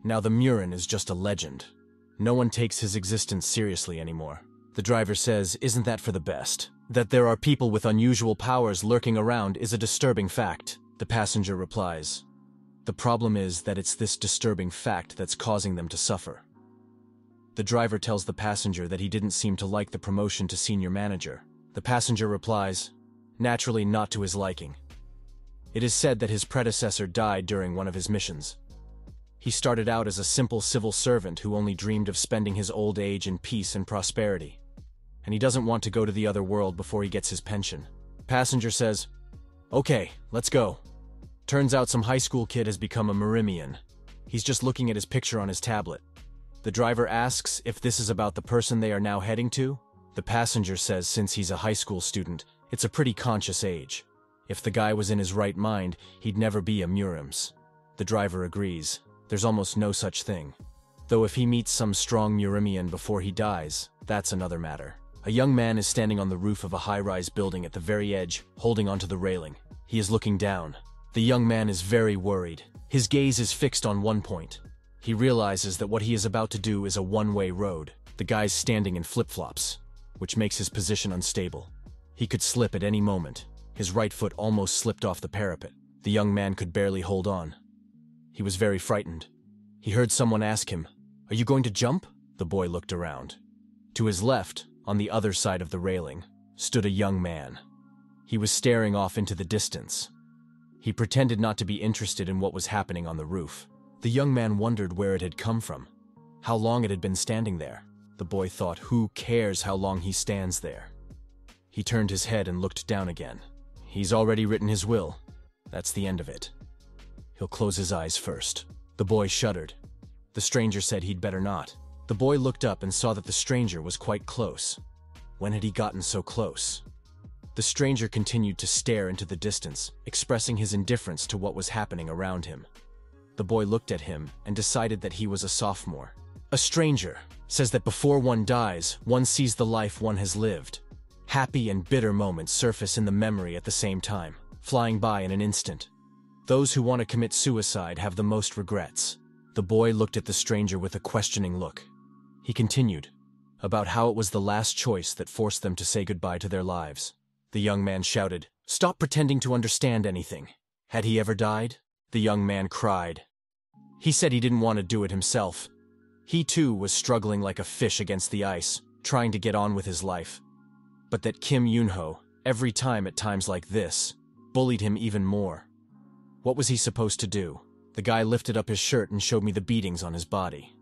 Now the Murin is just a legend. No one takes his existence seriously anymore. The driver says, isn't that for the best? That there are people with unusual powers lurking around is a disturbing fact. The passenger replies, the problem is that it's this disturbing fact that's causing them to suffer. The driver tells the passenger that he didn't seem to like the promotion to senior manager. The passenger replies, naturally not to his liking. It is said that his predecessor died during one of his missions. He started out as a simple civil servant who only dreamed of spending his old age in peace and prosperity. And he doesn't want to go to the other world before he gets his pension. Passenger says, okay, let's go. Turns out some high school kid has become a Murimian. He's just looking at his picture on his tablet. The driver asks if this is about the person they are now heading to. The passenger says since he's a high school student, it's a pretty conscious age. If the guy was in his right mind, he'd never be a Murims. The driver agrees. There's almost no such thing. Though if he meets some strong Murimian before he dies, that's another matter. A young man is standing on the roof of a high-rise building at the very edge, holding onto the railing. He is looking down. The young man is very worried. His gaze is fixed on one point. He realizes that what he is about to do is a one-way road. The guy's standing in flip-flops, which makes his position unstable. He could slip at any moment. His right foot almost slipped off the parapet. The young man could barely hold on. He was very frightened. He heard someone ask him, "Are you going to jump?" The boy looked around. To his left, on the other side of the railing, stood a young man. He was staring off into the distance. He pretended not to be interested in what was happening on the roof. The young man wondered where it had come from, how long it had been standing there. The boy thought, who cares how long he stands there? He turned his head and looked down again. He's already written his will. That's the end of it. He'll close his eyes first. The boy shuddered. The stranger said he'd better not. The boy looked up and saw that the stranger was quite close. When had he gotten so close? The stranger continued to stare into the distance, expressing his indifference to what was happening around him. The boy looked at him and decided that he was a sophomore. A stranger says that before one dies, one sees the life one has lived. Happy and bitter moments surface in the memory at the same time, flying by in an instant. Those who want to commit suicide have the most regrets. The boy looked at the stranger with a questioning look. He continued, about how it was the last choice that forced them to say goodbye to their lives. The young man shouted, "Stop pretending to understand anything. Had he ever died?" The young man cried. He said he didn't want to do it himself. He too was struggling like a fish against the ice, trying to get on with his life. But that Kim Yunho, every time at times like this, bullied him even more. What was he supposed to do? The guy lifted up his shirt and showed me the beatings on his body.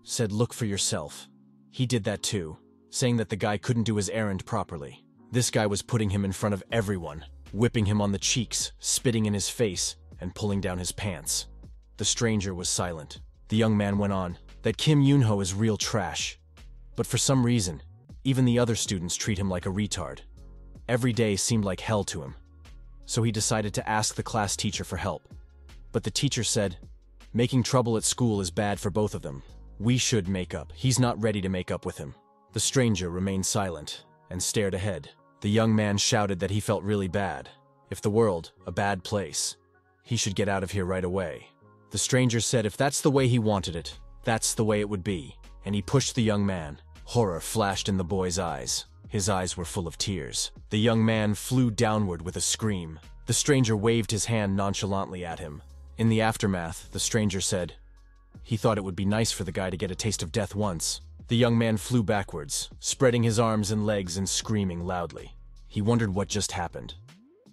Said, "Look for yourself." He did that too, saying that the guy couldn't do his errand properly. This guy was putting him in front of everyone, whipping him on the cheeks, spitting in his face, and pulling down his pants. The stranger was silent. The young man went on, that Kim Yunho is real trash. But for some reason, even the other students treat him like a retard. Every day seemed like hell to him. So he decided to ask the class teacher for help. But the teacher said, making trouble at school is bad for both of them. We should make up. He's not ready to make up with him. The stranger remained silent and stared ahead. The young man shouted that he felt really bad. If the world, a bad place, he should get out of here right away. The stranger said if that's the way he wanted it, that's the way it would be, and he pushed the young man. Horror flashed in the boy's eyes. His eyes were full of tears. The young man flew downward with a scream. The stranger waved his hand nonchalantly at him. In the aftermath, the stranger said he thought it would be nice for the guy to get a taste of death once. The young man flew backwards, spreading his arms and legs and screaming loudly. He wondered what just happened.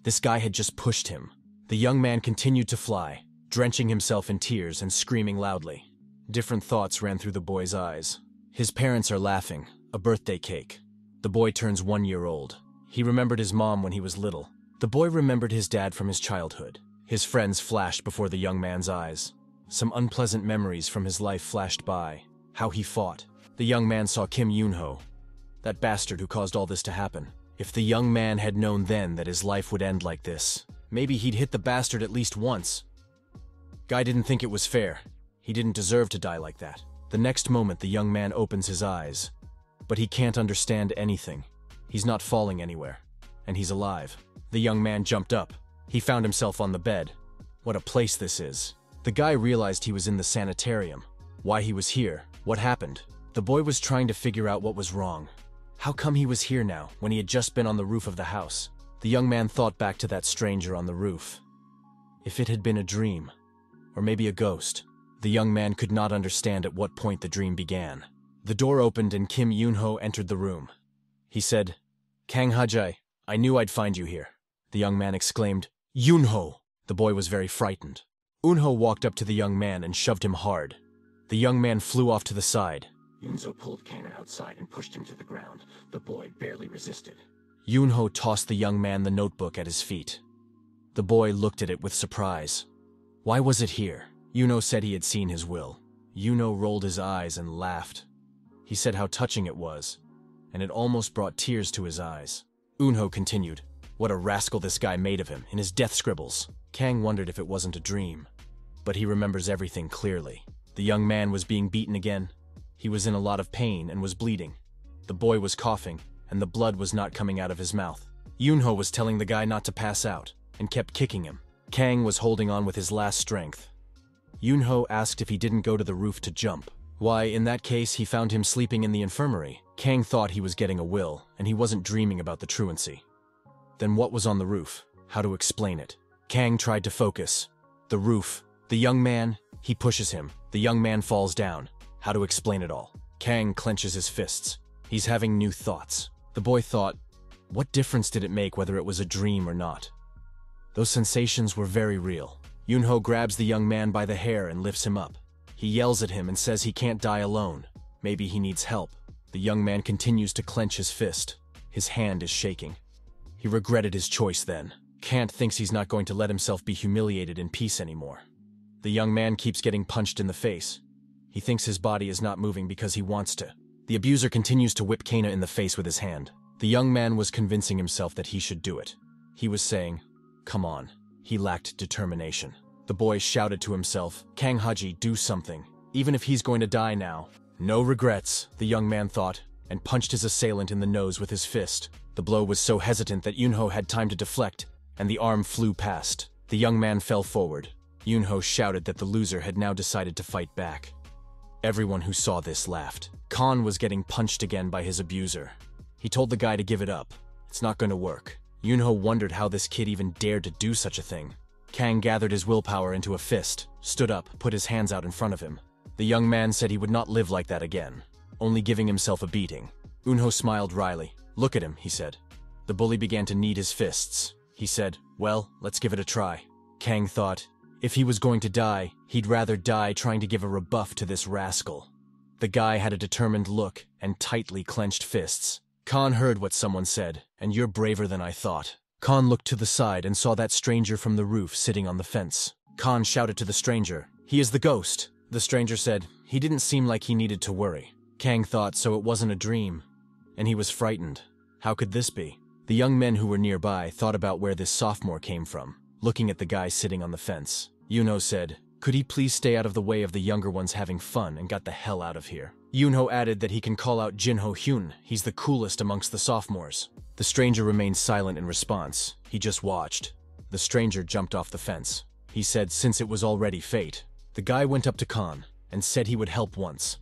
This guy had just pushed him. The young man continued to fly, drenching himself in tears and screaming loudly. Different thoughts ran through the boy's eyes. His parents are laughing. A birthday cake. The boy turns 1 year old. He remembered his mom when he was little. The boy remembered his dad from his childhood. His friends flashed before the young man's eyes. Some unpleasant memories from his life flashed by. How he fought. The young man saw Kim Yunho, that bastard who caused all this to happen. If the young man had known then that his life would end like this, maybe he'd hit the bastard at least once. Guy didn't think it was fair. He didn't deserve to die like that. The next moment the young man opens his eyes. But he can't understand anything. He's not falling anywhere. And he's alive. The young man jumped up. He found himself on the bed. What a place this is. The guy realized he was in the sanitarium. Why he was here, what happened. The boy was trying to figure out what was wrong. How come he was here now, when he had just been on the roof of the house? The young man thought back to that stranger on the roof. If it had been a dream, or maybe a ghost, the young man could not understand at what point the dream began. The door opened and Kim Yoonho entered the room. He said, "Kang Hajai, I knew I'd find you here." The young man exclaimed, "Yoonho!" The boy was very frightened. Eunho walked up to the young man and shoved him hard. The young man flew off to the side. Yoonho pulled Kana outside and pushed him to the ground. The boy barely resisted. Yoonho tossed the young man the notebook at his feet. The boy looked at it with surprise. Why was it here? Yoonho said he had seen his will. Yoonho rolled his eyes and laughed. He said how touching it was, and it almost brought tears to his eyes. Eunho continued, "What a rascal this guy made of him in his death scribbles." Kang wondered if it wasn't a dream, but he remembers everything clearly. The young man was being beaten again. He was in a lot of pain and was bleeding. The boy was coughing, and the blood was not coming out of his mouth. Yoonho was telling the guy not to pass out, and kept kicking him. Kang was holding on with his last strength. Yoonho asked if he didn't go to the roof to jump. Why, in that case, he found him sleeping in the infirmary. Kang thought he was getting a will, and he wasn't dreaming about the truancy. Then what was on the roof? How to explain it? Kang tried to focus. The roof. The young man. He pushes him. The young man falls down. How to explain it all? Kang clenches his fists. He's having new thoughts. The boy thought, what difference did it make whether it was a dream or not? Those sensations were very real. Yoonho grabs the young man by the hair and lifts him up. He yells at him and says he can't die alone. Maybe he needs help. The young man continues to clench his fist. His hand is shaking. He regretted his choice then. Kant thinks he's not going to let himself be humiliated in peace anymore. The young man keeps getting punched in the face. He thinks his body is not moving because he wants to. The abuser continues to whip Kana in the face with his hand. The young man was convincing himself that he should do it. He was saying, "Come on." He lacked determination. The boy shouted to himself, "Kang Haji, do something. Even if he's going to die now." No regrets, the young man thought, and punched his assailant in the nose with his fist. The blow was so hesitant that Yoonho had time to deflect, and the arm flew past. The young man fell forward. Yoonho shouted that the loser had now decided to fight back. Everyone who saw this laughed. Khan was getting punched again by his abuser. He told the guy to give it up. It's not going to work. Yoonho wondered how this kid even dared to do such a thing. Kang gathered his willpower into a fist, stood up, put his hands out in front of him. The young man said he would not live like that again, only giving himself a beating. Eunho smiled wryly. "Look at him," he said. The bully began to knead his fists. He said, "Well, let's give it a try." Kang thought, if he was going to die, he'd rather die trying to give a rebuff to this rascal. The guy had a determined look and tightly clenched fists. Khan heard what someone said, "And you're braver than I thought." Khan looked to the side and saw that stranger from the roof sitting on the fence. Khan shouted to the stranger, "He is the ghost." The stranger said, he didn't seem like he needed to worry. Kang thought so it wasn't a dream, and he was frightened. How could this be? The young men who were nearby thought about where this sophomore came from, looking at the guy sitting on the fence. Yoonho said, "Could he please stay out of the way of the younger ones having fun and got the hell out of here?" Yoonho added that he can call out Jinho Hyun. He's the coolest amongst the sophomores. The stranger remained silent in response. He just watched. The stranger jumped off the fence. He said since it was already fate. The guy went up to Khan and said he would help once.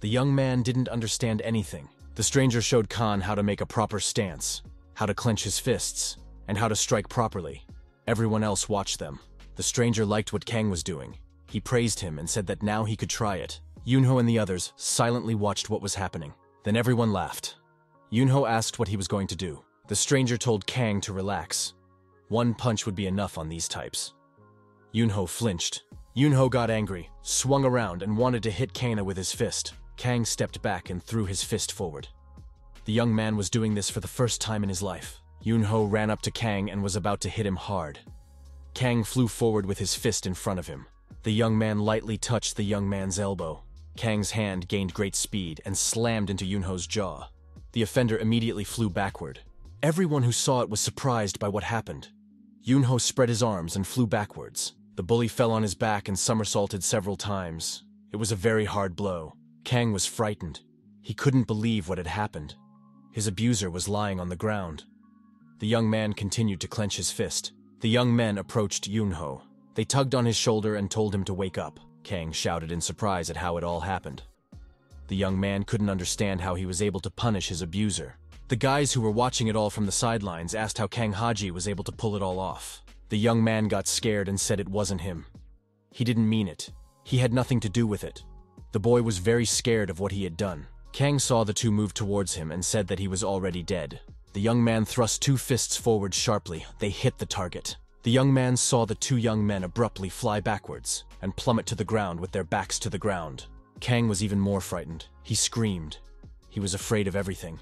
The young man didn't understand anything. The stranger showed Khan how to make a proper stance, how to clench his fists, and how to strike properly. Everyone else watched them. The stranger liked what Kang was doing. He praised him and said that now he could try it. Yoonho and the others silently watched what was happening. Then everyone laughed. Yoonho asked what he was going to do. The stranger told Kang to relax. One punch would be enough on these types. Yoonho flinched. Yoonho got angry, swung around, and wanted to hit Kana with his fist. Kang stepped back and threw his fist forward. The young man was doing this for the first time in his life. Yoonho ran up to Kang and was about to hit him hard. Kang flew forward with his fist in front of him. The young man lightly touched the young man's elbow. Kang's hand gained great speed and slammed into Yoonho's jaw. The offender immediately flew backward. Everyone who saw it was surprised by what happened. Yoonho spread his arms and flew backwards. The bully fell on his back and somersaulted several times. It was a very hard blow. Kang was frightened. He couldn't believe what had happened. His abuser was lying on the ground. The young man continued to clench his fist. The young men approached Yoonho. They tugged on his shoulder and told him to wake up. Kang shouted in surprise at how it all happened. The young man couldn't understand how he was able to punish his abuser. The guys who were watching it all from the sidelines asked how Kang Haji was able to pull it all off. The young man got scared and said it wasn't him. He didn't mean it. He had nothing to do with it. The boy was very scared of what he had done. Kang saw the two move towards him and said that he was already dead. The young man thrust two fists forward sharply. They hit the target. The young man saw the two young men abruptly fly backwards and plummet to the ground with their backs to the ground. Kang was even more frightened. He screamed. He was afraid of everything.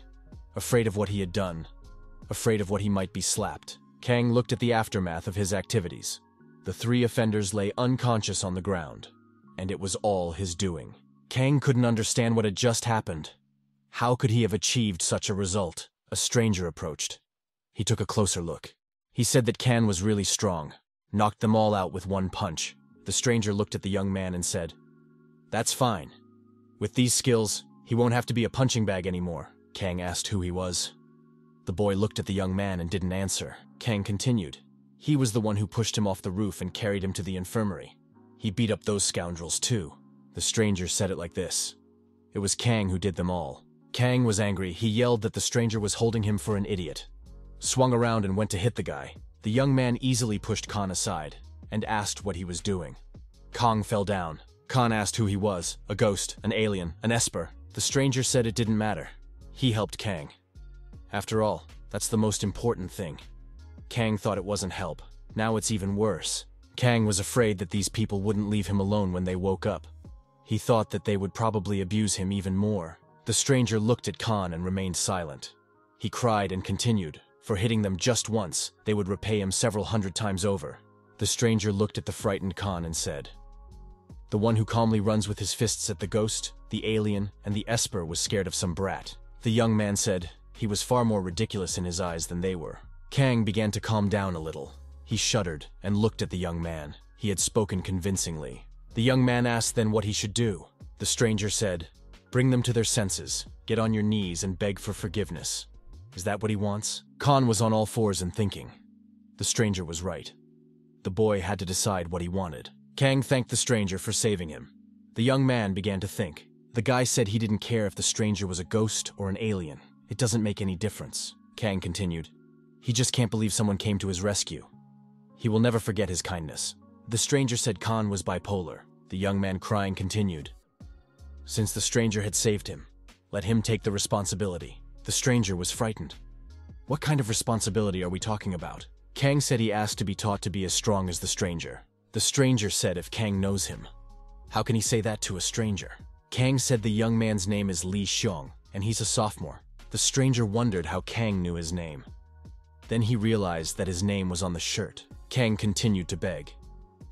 Afraid of what he had done. Afraid of what he might be slapped. Kang looked at the aftermath of his activities. The three offenders lay unconscious on the ground, and it was all his doing. Kang couldn't understand what had just happened. How could he have achieved such a result? A stranger approached. He took a closer look. He said that Kang was really strong, knocked them all out with one punch. The stranger looked at the young man and said, "That's fine. With these skills, he won't have to be a punching bag anymore." Kang asked who he was. The boy looked at the young man and didn't answer. Kang continued. He was the one who pushed him off the roof and carried him to the infirmary. He beat up those scoundrels too. The stranger said it like this. It was Kang who did them all. Kang was angry. He yelled that the stranger was holding him for an idiot. Swung around and went to hit the guy. The young man easily pushed Khan aside and asked what he was doing. Kang fell down. Khan asked who he was, a ghost, an alien, an esper. The stranger said it didn't matter. He helped Kang. After all, that's the most important thing. Kang thought it wasn't help. Now it's even worse. Kang was afraid that these people wouldn't leave him alone when they woke up. He thought that they would probably abuse him even more. The stranger looked at Khan and remained silent. He cried and continued. For hitting them just once, they would repay him several hundred times over. The stranger looked at the frightened Khan and said, "The one who calmly runs with his fists at the ghost, the alien, and the esper was scared of some brat." The young man said he was far more ridiculous in his eyes than they were. Kang began to calm down a little. He shuddered and looked at the young man. He had spoken convincingly. The young man asked then what he should do. The stranger said, "Bring them to their senses. Get on your knees and beg for forgiveness." Is that what he wants? Khan was on all fours and thinking. The stranger was right. The boy had to decide what he wanted. Kang thanked the stranger for saving him. The young man began to think. The guy said he didn't care if the stranger was a ghost or an alien. It doesn't make any difference. Kang continued. He just can't believe someone came to his rescue. He will never forget his kindness. The stranger said Khan was bipolar. The young man crying continued. Since the stranger had saved him, let him take the responsibility. The stranger was frightened. What kind of responsibility are we talking about? Kang said he asked to be taught to be as strong as the stranger. The stranger said if Kang knows him. How can he say that to a stranger? Kang said the young man's name is Li Xiong, and he's a sophomore. The stranger wondered how Kang knew his name. Then he realized that his name was on the shirt. Kang continued to beg.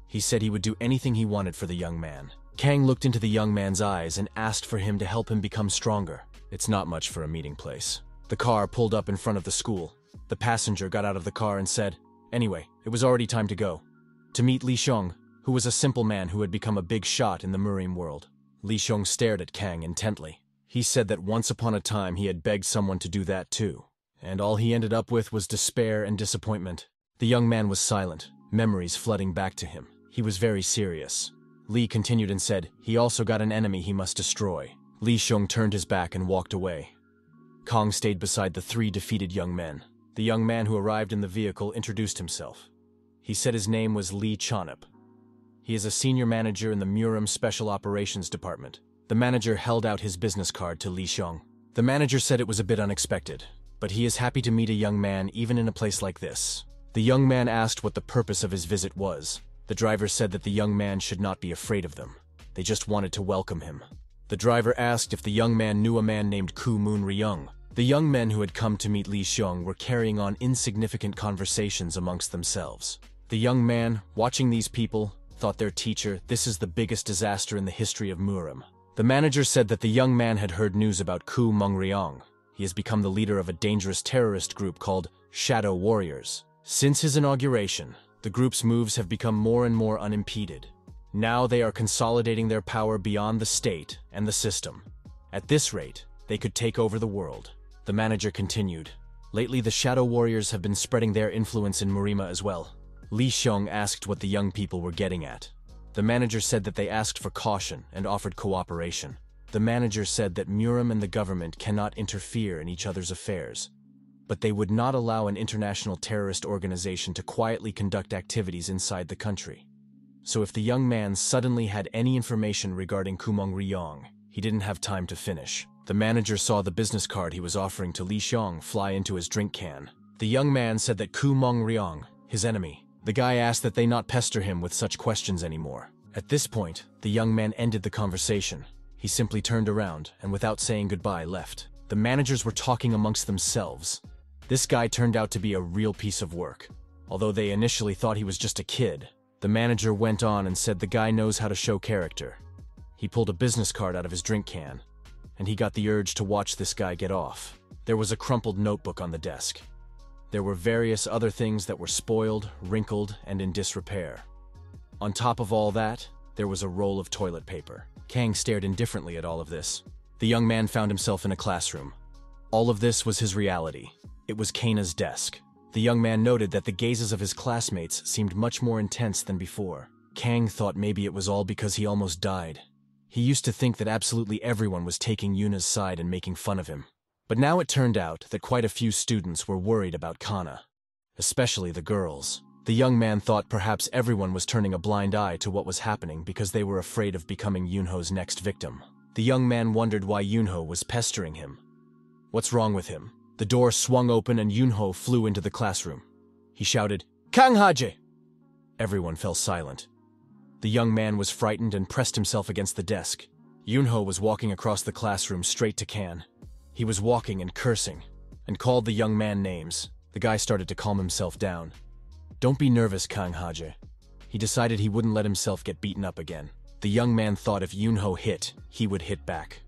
He said he would do anything he wanted for the young man. Kang looked into the young man's eyes and asked for him to help him become stronger. It's not much for a meeting place. The car pulled up in front of the school. The passenger got out of the car and said, "Anyway, it was already time to go. To meet Li Xiong, who was a simple man who had become a big shot in the Murim world." Li Xiong stared at Kang intently. He said that once upon a time he had begged someone to do that too. And all he ended up with was despair and disappointment. The young man was silent, memories flooding back to him. He was very serious. Li continued and said, he also got an enemy he must destroy. Li Xiong turned his back and walked away. Kang stayed beside the three defeated young men. The young man who arrived in the vehicle introduced himself. He said his name was Lee Chonup. He is a senior manager in the Murim Special Operations Department. The manager held out his business card to Li Xiong. The manager said it was a bit unexpected, but he is happy to meet a young man even in a place like this. The young man asked what the purpose of his visit was. The driver said that the young man should not be afraid of them. They just wanted to welcome him. The driver asked if the young man knew a man named Ku Moon Ryung. The young men who had come to meet Li Xiong were carrying on insignificant conversations amongst themselves. The young man, watching these people, thought their teacher, this is the biggest disaster in the history of Murim. The manager said that the young man had heard news about Ku Moon Ryung. He has become the leader of a dangerous terrorist group called Shadow Warriors. Since his inauguration, the group's moves have become more and more unimpeded. Now they are consolidating their power beyond the state and the system. At this rate, they could take over the world. The manager continued. Lately, the Shadow Warriors have been spreading their influence in Murima as well. Li Xiong asked what the young people were getting at. The manager said that they asked for caution and offered cooperation. The manager said that Muram and the government cannot interfere in each other's affairs, but they would not allow an international terrorist organization to quietly conduct activities inside the country. So if the young man suddenly had any information regarding Kumong Ryong, he didn't have time to finish. The manager saw the business card he was offering to Li Xiong fly into his drink can. The young man said that Kumong Ryong, his enemy. The guy asked that they not pester him with such questions anymore. At this point, the young man ended the conversation. He simply turned around and without saying goodbye left. The managers were talking amongst themselves. This guy turned out to be a real piece of work. Although they initially thought he was just a kid, the manager went on and said the guy knows how to show character. He pulled a business card out of his drink can, and he got the urge to watch this guy get off. There was a crumpled notebook on the desk. There were various other things that were spoiled, wrinkled, and in disrepair. On top of all that, there was a roll of toilet paper. Kang stared indifferently at all of this. The young man found himself in a classroom. All of this was his reality. It was Kana's desk. The young man noted that the gazes of his classmates seemed much more intense than before. Kang thought maybe it was all because he almost died. He used to think that absolutely everyone was taking Yuna's side and making fun of him. But now it turned out that quite a few students were worried about Kana, especially the girls. The young man thought perhaps everyone was turning a blind eye to what was happening because they were afraid of becoming Yunho's next victim. The young man wondered why Yunho was pestering him. What's wrong with him? The door swung open and Yunho flew into the classroom. He shouted, "Kang Haji!" Everyone fell silent. The young man was frightened and pressed himself against the desk. Yunho was walking across the classroom straight to Kan. He was walking and cursing, and called the young man names. The guy started to calm himself down. "Don't be nervous, Kang Haji." He decided he wouldn't let himself get beaten up again. The young man thought if Yunho hit, he would hit back.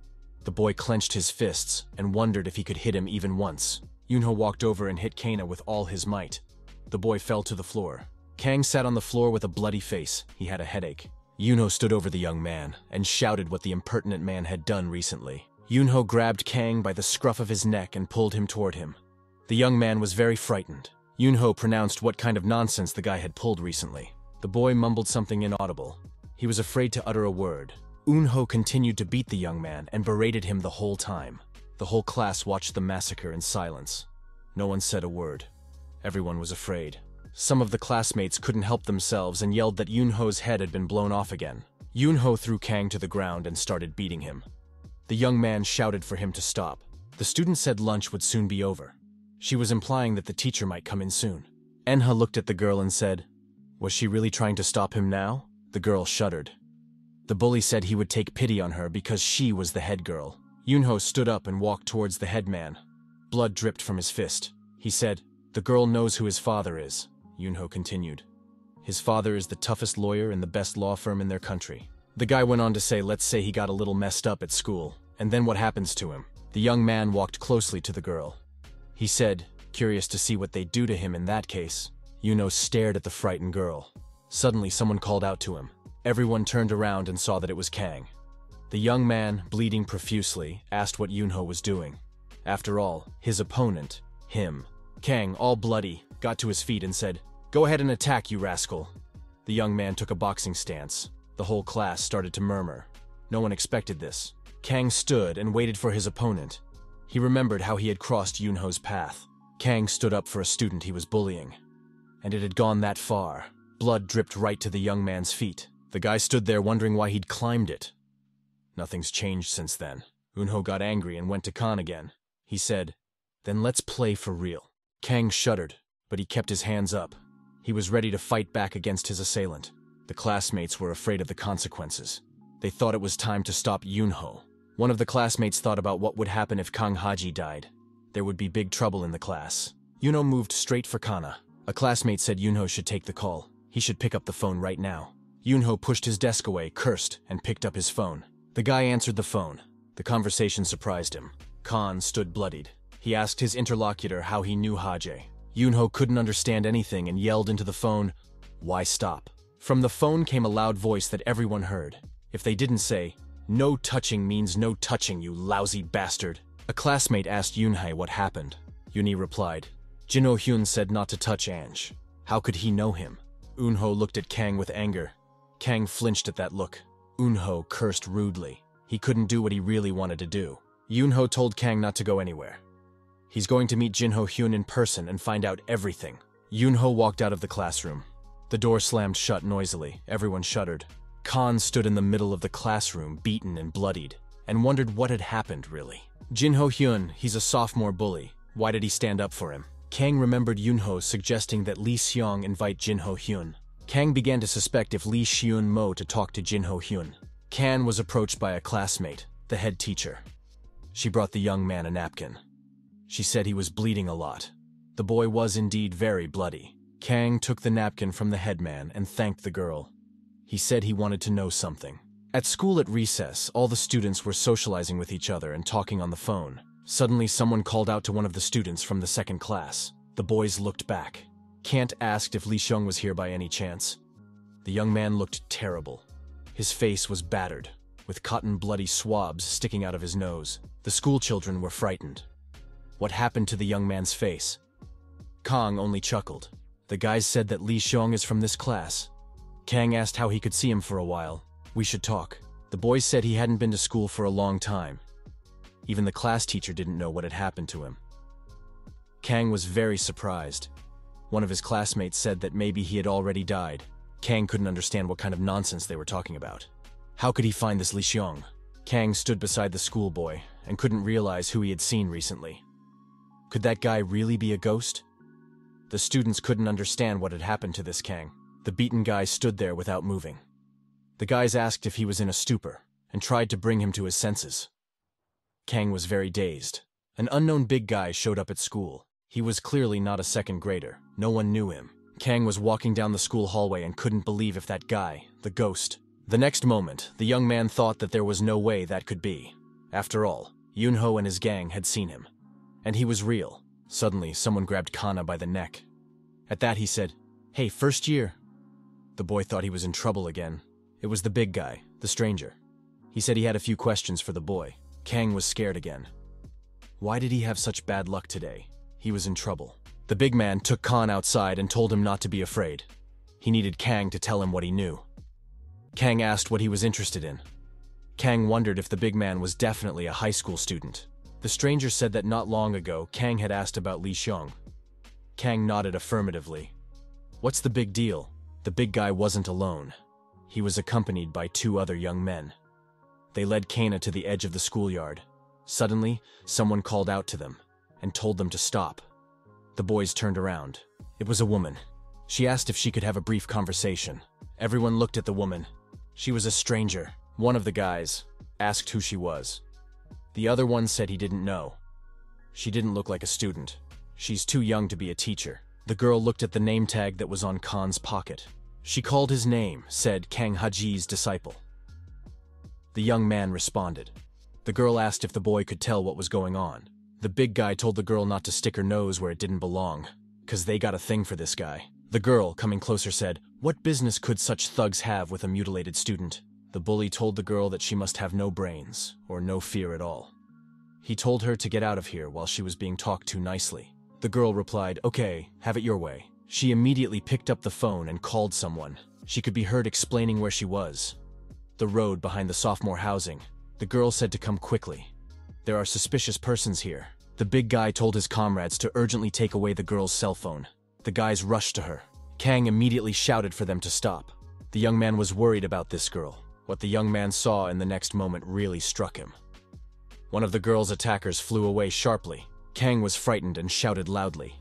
The boy clenched his fists and wondered if he could hit him even once. Yunho walked over and hit Kana with all his might. The boy fell to the floor. Kang sat on the floor with a bloody face. He had a headache. Yunho stood over the young man and shouted what the impertinent man had done recently. Yunho grabbed Kang by the scruff of his neck and pulled him toward him. The young man was very frightened. Yunho pronounced what kind of nonsense the guy had pulled recently. The boy mumbled something inaudible. He was afraid to utter a word. Yunho continued to beat the young man and berated him the whole time. The whole class watched the massacre in silence. No one said a word. Everyone was afraid. Some of the classmates couldn't help themselves and yelled that Yunho's head had been blown off again. Yunho threw Kang to the ground and started beating him. The young man shouted for him to stop. The student said lunch would soon be over. She was implying that the teacher might come in soon. Enha looked at the girl and said, "Was she really trying to stop him now?" The girl shuddered. The bully said he would take pity on her because she was the head girl. Yunho stood up and walked towards the head man. Blood dripped from his fist. He said, "The girl knows who his father is," Yunho continued. "His father is the toughest lawyer in the best law firm in their country." The guy went on to say, "Let's say he got a little messed up at school, and then what happens to him?" The young man walked closely to the girl. He said, curious to see what they'd do to him in that case. Yunho stared at the frightened girl. Suddenly, someone called out to him. Everyone turned around and saw that it was Kang. The young man, bleeding profusely, asked what Yunho was doing. After all, his opponent, him. Kang, all bloody, got to his feet and said, "Go ahead and attack, you rascal." The young man took a boxing stance. The whole class started to murmur. No one expected this. Kang stood and waited for his opponent. He remembered how he had crossed Yunho's path. Kang stood up for a student he was bullying. And it had gone that far. Blood dripped right to the young man's feet. The guy stood there wondering why he'd climbed it. Nothing's changed since then. Yunho got angry and went to Khan again. He said, "Then let's play for real." Kang shuddered, but he kept his hands up. He was ready to fight back against his assailant. The classmates were afraid of the consequences. They thought it was time to stop Yunho. One of the classmates thought about what would happen if Kang Haji died. There would be big trouble in the class. Yunho moved straight for Kana. A classmate said Yunho should take the call. He should pick up the phone right now. Yunho pushed his desk away, cursed, and picked up his phone. The guy answered the phone. The conversation surprised him. Khan stood bloodied. He asked his interlocutor how he knew Haji. Yunho couldn't understand anything and yelled into the phone, "Why stop?" From the phone came a loud voice that everyone heard. If they didn't say, "No touching means no touching, you lousy bastard." A classmate asked Yunhai what happened. Yuni replied, "Jino Hyun said not to touch Ange. How could he know him?" Eunho looked at Kang with anger. Kang flinched at that look. Eunho cursed rudely. He couldn't do what he really wanted to do. Eunho told Kang not to go anywhere. He's going to meet Jinho Hyun in person and find out everything. Eunho walked out of the classroom. The door slammed shut noisily. Everyone shuddered. Khan stood in the middle of the classroom, beaten and bloodied, and wondered what had happened, really. Jinho Hyun, he's a sophomore bully. Why did he stand up for him? Kang remembered Eunho suggesting that Lee Seong invite Jinho Hyun. Kang began to suspect if Lee Seon Mo to talk to Jinho Hyun. Kan was approached by a classmate, the head teacher. She brought the young man a napkin. She said he was bleeding a lot. The boy was indeed very bloody. Kang took the napkin from the headman and thanked the girl. He said he wanted to know something. At school at recess, all the students were socializing with each other and talking on the phone. Suddenly, someone called out to one of the students from the second class. The boys looked back. Kant asked if Lee Seong was here by any chance. The young man looked terrible. His face was battered, with cotton bloody swabs sticking out of his nose. The school children were frightened. What happened to the young man's face? Kang only chuckled. The guys said that Lee Seong is from this class. Kang asked how he could see him for a while. We should talk. The boys said he hadn't been to school for a long time. Even the class teacher didn't know what had happened to him. Kang was very surprised. One of his classmates said that maybe he had already died. Kang couldn't understand what kind of nonsense they were talking about. How could he find this Lee Seong? Kang stood beside the schoolboy and couldn't realize who he had seen recently. Could that guy really be a ghost? The students couldn't understand what had happened to this Kang. The beaten guy stood there without moving. The guys asked if he was in a stupor and tried to bring him to his senses. Kang was very dazed. An unknown big guy showed up at school. He was clearly not a second grader. No one knew him. Kang was walking down the school hallway and couldn't believe if that guy, the ghost. The next moment, the young man thought that there was no way that could be. After all, Eunho and his gang had seen him. And he was real. Suddenly, someone grabbed Kana by the neck. At that, he said, "Hey, first year." The boy thought he was in trouble again. It was the big guy, the stranger. He said he had a few questions for the boy. Kang was scared again. Why did he have such bad luck today? He was in trouble. The big man took Khan outside and told him not to be afraid. He needed Kang to tell him what he knew. Kang asked what he was interested in. Kang wondered if the big man was definitely a high school student. The stranger said that not long ago, Kang had asked about Lee Seong. Kang nodded affirmatively. What's the big deal? The big guy wasn't alone. He was accompanied by two other young men. They led Kana to the edge of the schoolyard. Suddenly, someone called out to them and told them to stop. The boys turned around. It was a woman. She asked if she could have a brief conversation. Everyone looked at the woman. She was a stranger. One of the guys asked who she was. The other one said he didn't know. She didn't look like a student. She's too young to be a teacher. The girl looked at the name tag that was on Khan's pocket. She called his name, said Kang Haji's disciple. The young man responded. The girl asked if the boy could tell what was going on. The big guy told the girl not to stick her nose where it didn't belong, 'cause they got a thing for this guy. The girl, coming closer, said, "What business could such thugs have with a mutilated student?" The bully told the girl that she must have no brains, or no fear at all. He told her to get out of here while she was being talked to nicely. The girl replied, "Okay, have it your way." She immediately picked up the phone and called someone. She could be heard explaining where she was. The road behind the sophomore housing. The girl said to come quickly. There are suspicious persons here. The big guy told his comrades to urgently take away the girl's cell phone. The guys rushed to her. Kang immediately shouted for them to stop. The young man was worried about this girl. What the young man saw in the next moment really struck him. One of the girl's attackers flew away sharply. Kang was frightened and shouted loudly.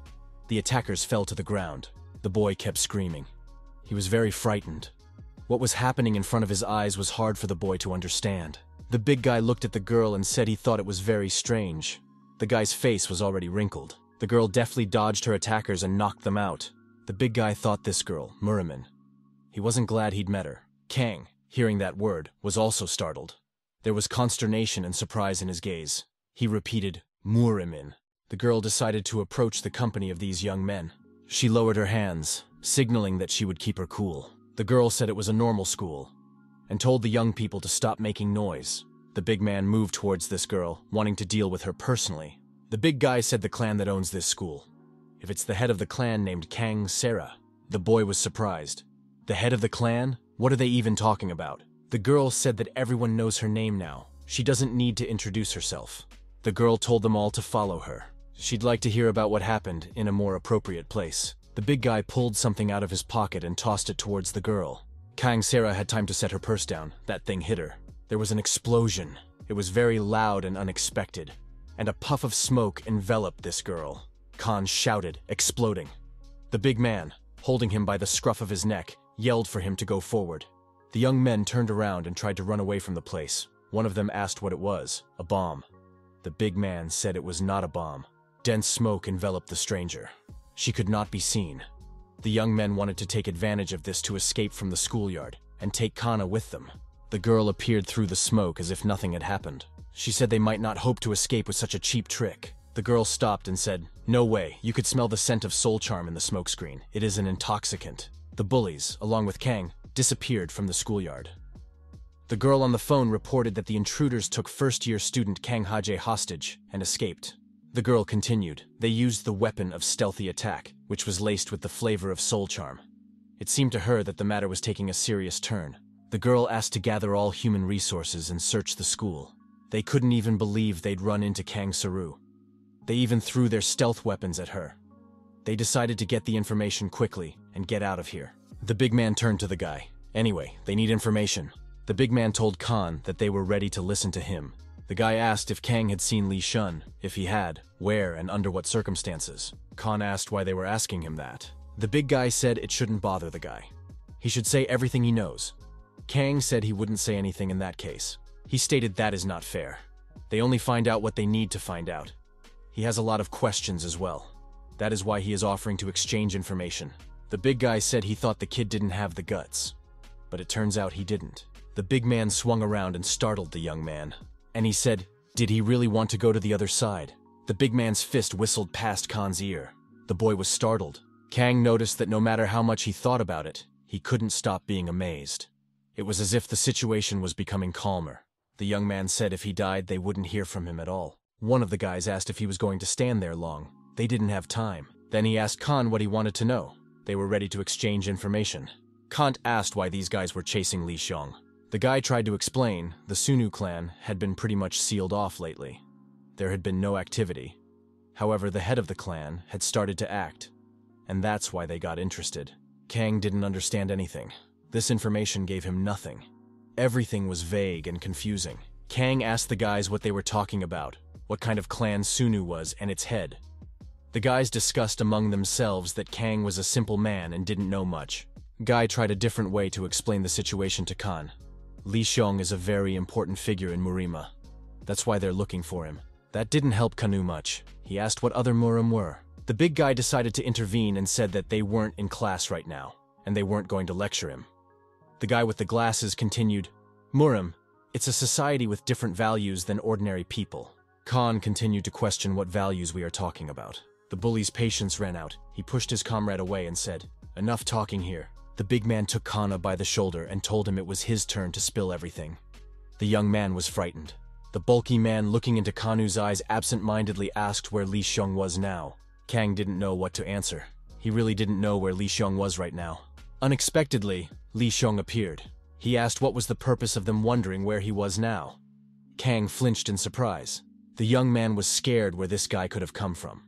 The attackers fell to the ground. The boy kept screaming. He was very frightened. What was happening in front of his eyes was hard for the boy to understand. The big guy looked at the girl and said he thought it was very strange. The guy's face was already wrinkled. The girl deftly dodged her attackers and knocked them out. The big guy thought this girl, Murimin. He wasn't glad he'd met her. Kang, hearing that word, was also startled. There was consternation and surprise in his gaze. He repeated, Murimin. The girl decided to approach the company of these young men. She lowered her hands, signaling that she would keep her cool. The girl said it was a normal school, and told the young people to stop making noise. The big man moved towards this girl, wanting to deal with her personally. The big guy said the clan that owns this school. If it's the head of the clan named Kang Sera. The boy was surprised. The head of the clan? What are they even talking about? The girl said that everyone knows her name now. She doesn't need to introduce herself. The girl told them all to follow her. She'd like to hear about what happened in a more appropriate place. The big guy pulled something out of his pocket and tossed it towards the girl. Kang Sarah had time to set her purse down. That thing hit her. There was an explosion. It was very loud and unexpected, and a puff of smoke enveloped this girl. Khan shouted, exploding. The big man, holding him by the scruff of his neck, yelled for him to go forward. The young men turned around and tried to run away from the place. One of them asked what it was. A bomb. The big man said it was not a bomb. Dense smoke enveloped the stranger. She could not be seen. The young men wanted to take advantage of this to escape from the schoolyard and take Kana with them. The girl appeared through the smoke as if nothing had happened. She said they might not hope to escape with such a cheap trick. The girl stopped and said, "No way, you could smell the scent of soul charm in the smokescreen. It is an intoxicant." The bullies, along with Kang, disappeared from the schoolyard. The girl on the phone reported that the intruders took first-year student Kang Hajae hostage and escaped. The girl continued, "They used the weapon of stealthy attack, which was laced with the flavor of soul charm." It seemed to her that the matter was taking a serious turn. The girl asked to gather all human resources and search the school. They couldn't even believe they'd run into Kang Saru. They even threw their stealth weapons at her. They decided to get the information quickly and get out of here. The big man turned to the guy. "Anyway, they need information." The big man told Khan that they were ready to listen to him. The guy asked if Kang had seen Li Shun. If he had, where and under what circumstances. Khan asked why they were asking him that. The big guy said it shouldn't bother the guy. He should say everything he knows. Kang said he wouldn't say anything in that case. He stated that is not fair. They only find out what they need to find out. He has a lot of questions as well. That is why he is offering to exchange information. The big guy said he thought the kid didn't have the guts, but it turns out he didn't. The big man swung around and startled the young man, and he said, "Did he really want to go to the other side?" The big man's fist whistled past Khan's ear. The boy was startled. Kang noticed that no matter how much he thought about it, he couldn't stop being amazed. It was as if the situation was becoming calmer. The young man said if he died, they wouldn't hear from him at all. One of the guys asked if he was going to stand there long. They didn't have time. Then he asked Khan what he wanted to know. They were ready to exchange information. Kant asked why these guys were chasing Li Xiong. The guy tried to explain the Sunu clan had been pretty much sealed off lately. There had been no activity. However, the head of the clan had started to act, and that's why they got interested. Kang didn't understand anything. This information gave him nothing. Everything was vague and confusing. Kang asked the guys what they were talking about, what kind of clan Sunu was and its head. The guys discussed among themselves that Kang was a simple man and didn't know much. Guy tried a different way to explain the situation to Khan. Li Xiong is a very important figure in Murima. That's why they're looking for him. That didn't help Kanu much. He asked what other Murim were. The big guy decided to intervene and said that they weren't in class right now, and they weren't going to lecture him. The guy with the glasses continued, "Murim, it's a society with different values than ordinary people." Khan continued to question what values we are talking about. The bully's patience ran out. He pushed his comrade away and said, "Enough talking here." The big man took Kana by the shoulder and told him it was his turn to spill everything. The young man was frightened. The bulky man, looking into Kanu's eyes, absent-mindedly asked where Li Xiong was now. Kang didn't know what to answer. He really didn't know where Li Xiong was right now. Unexpectedly, Li Xiong appeared. He asked what was the purpose of them wondering where he was now. Kang flinched in surprise. The young man was scared where this guy could have come from.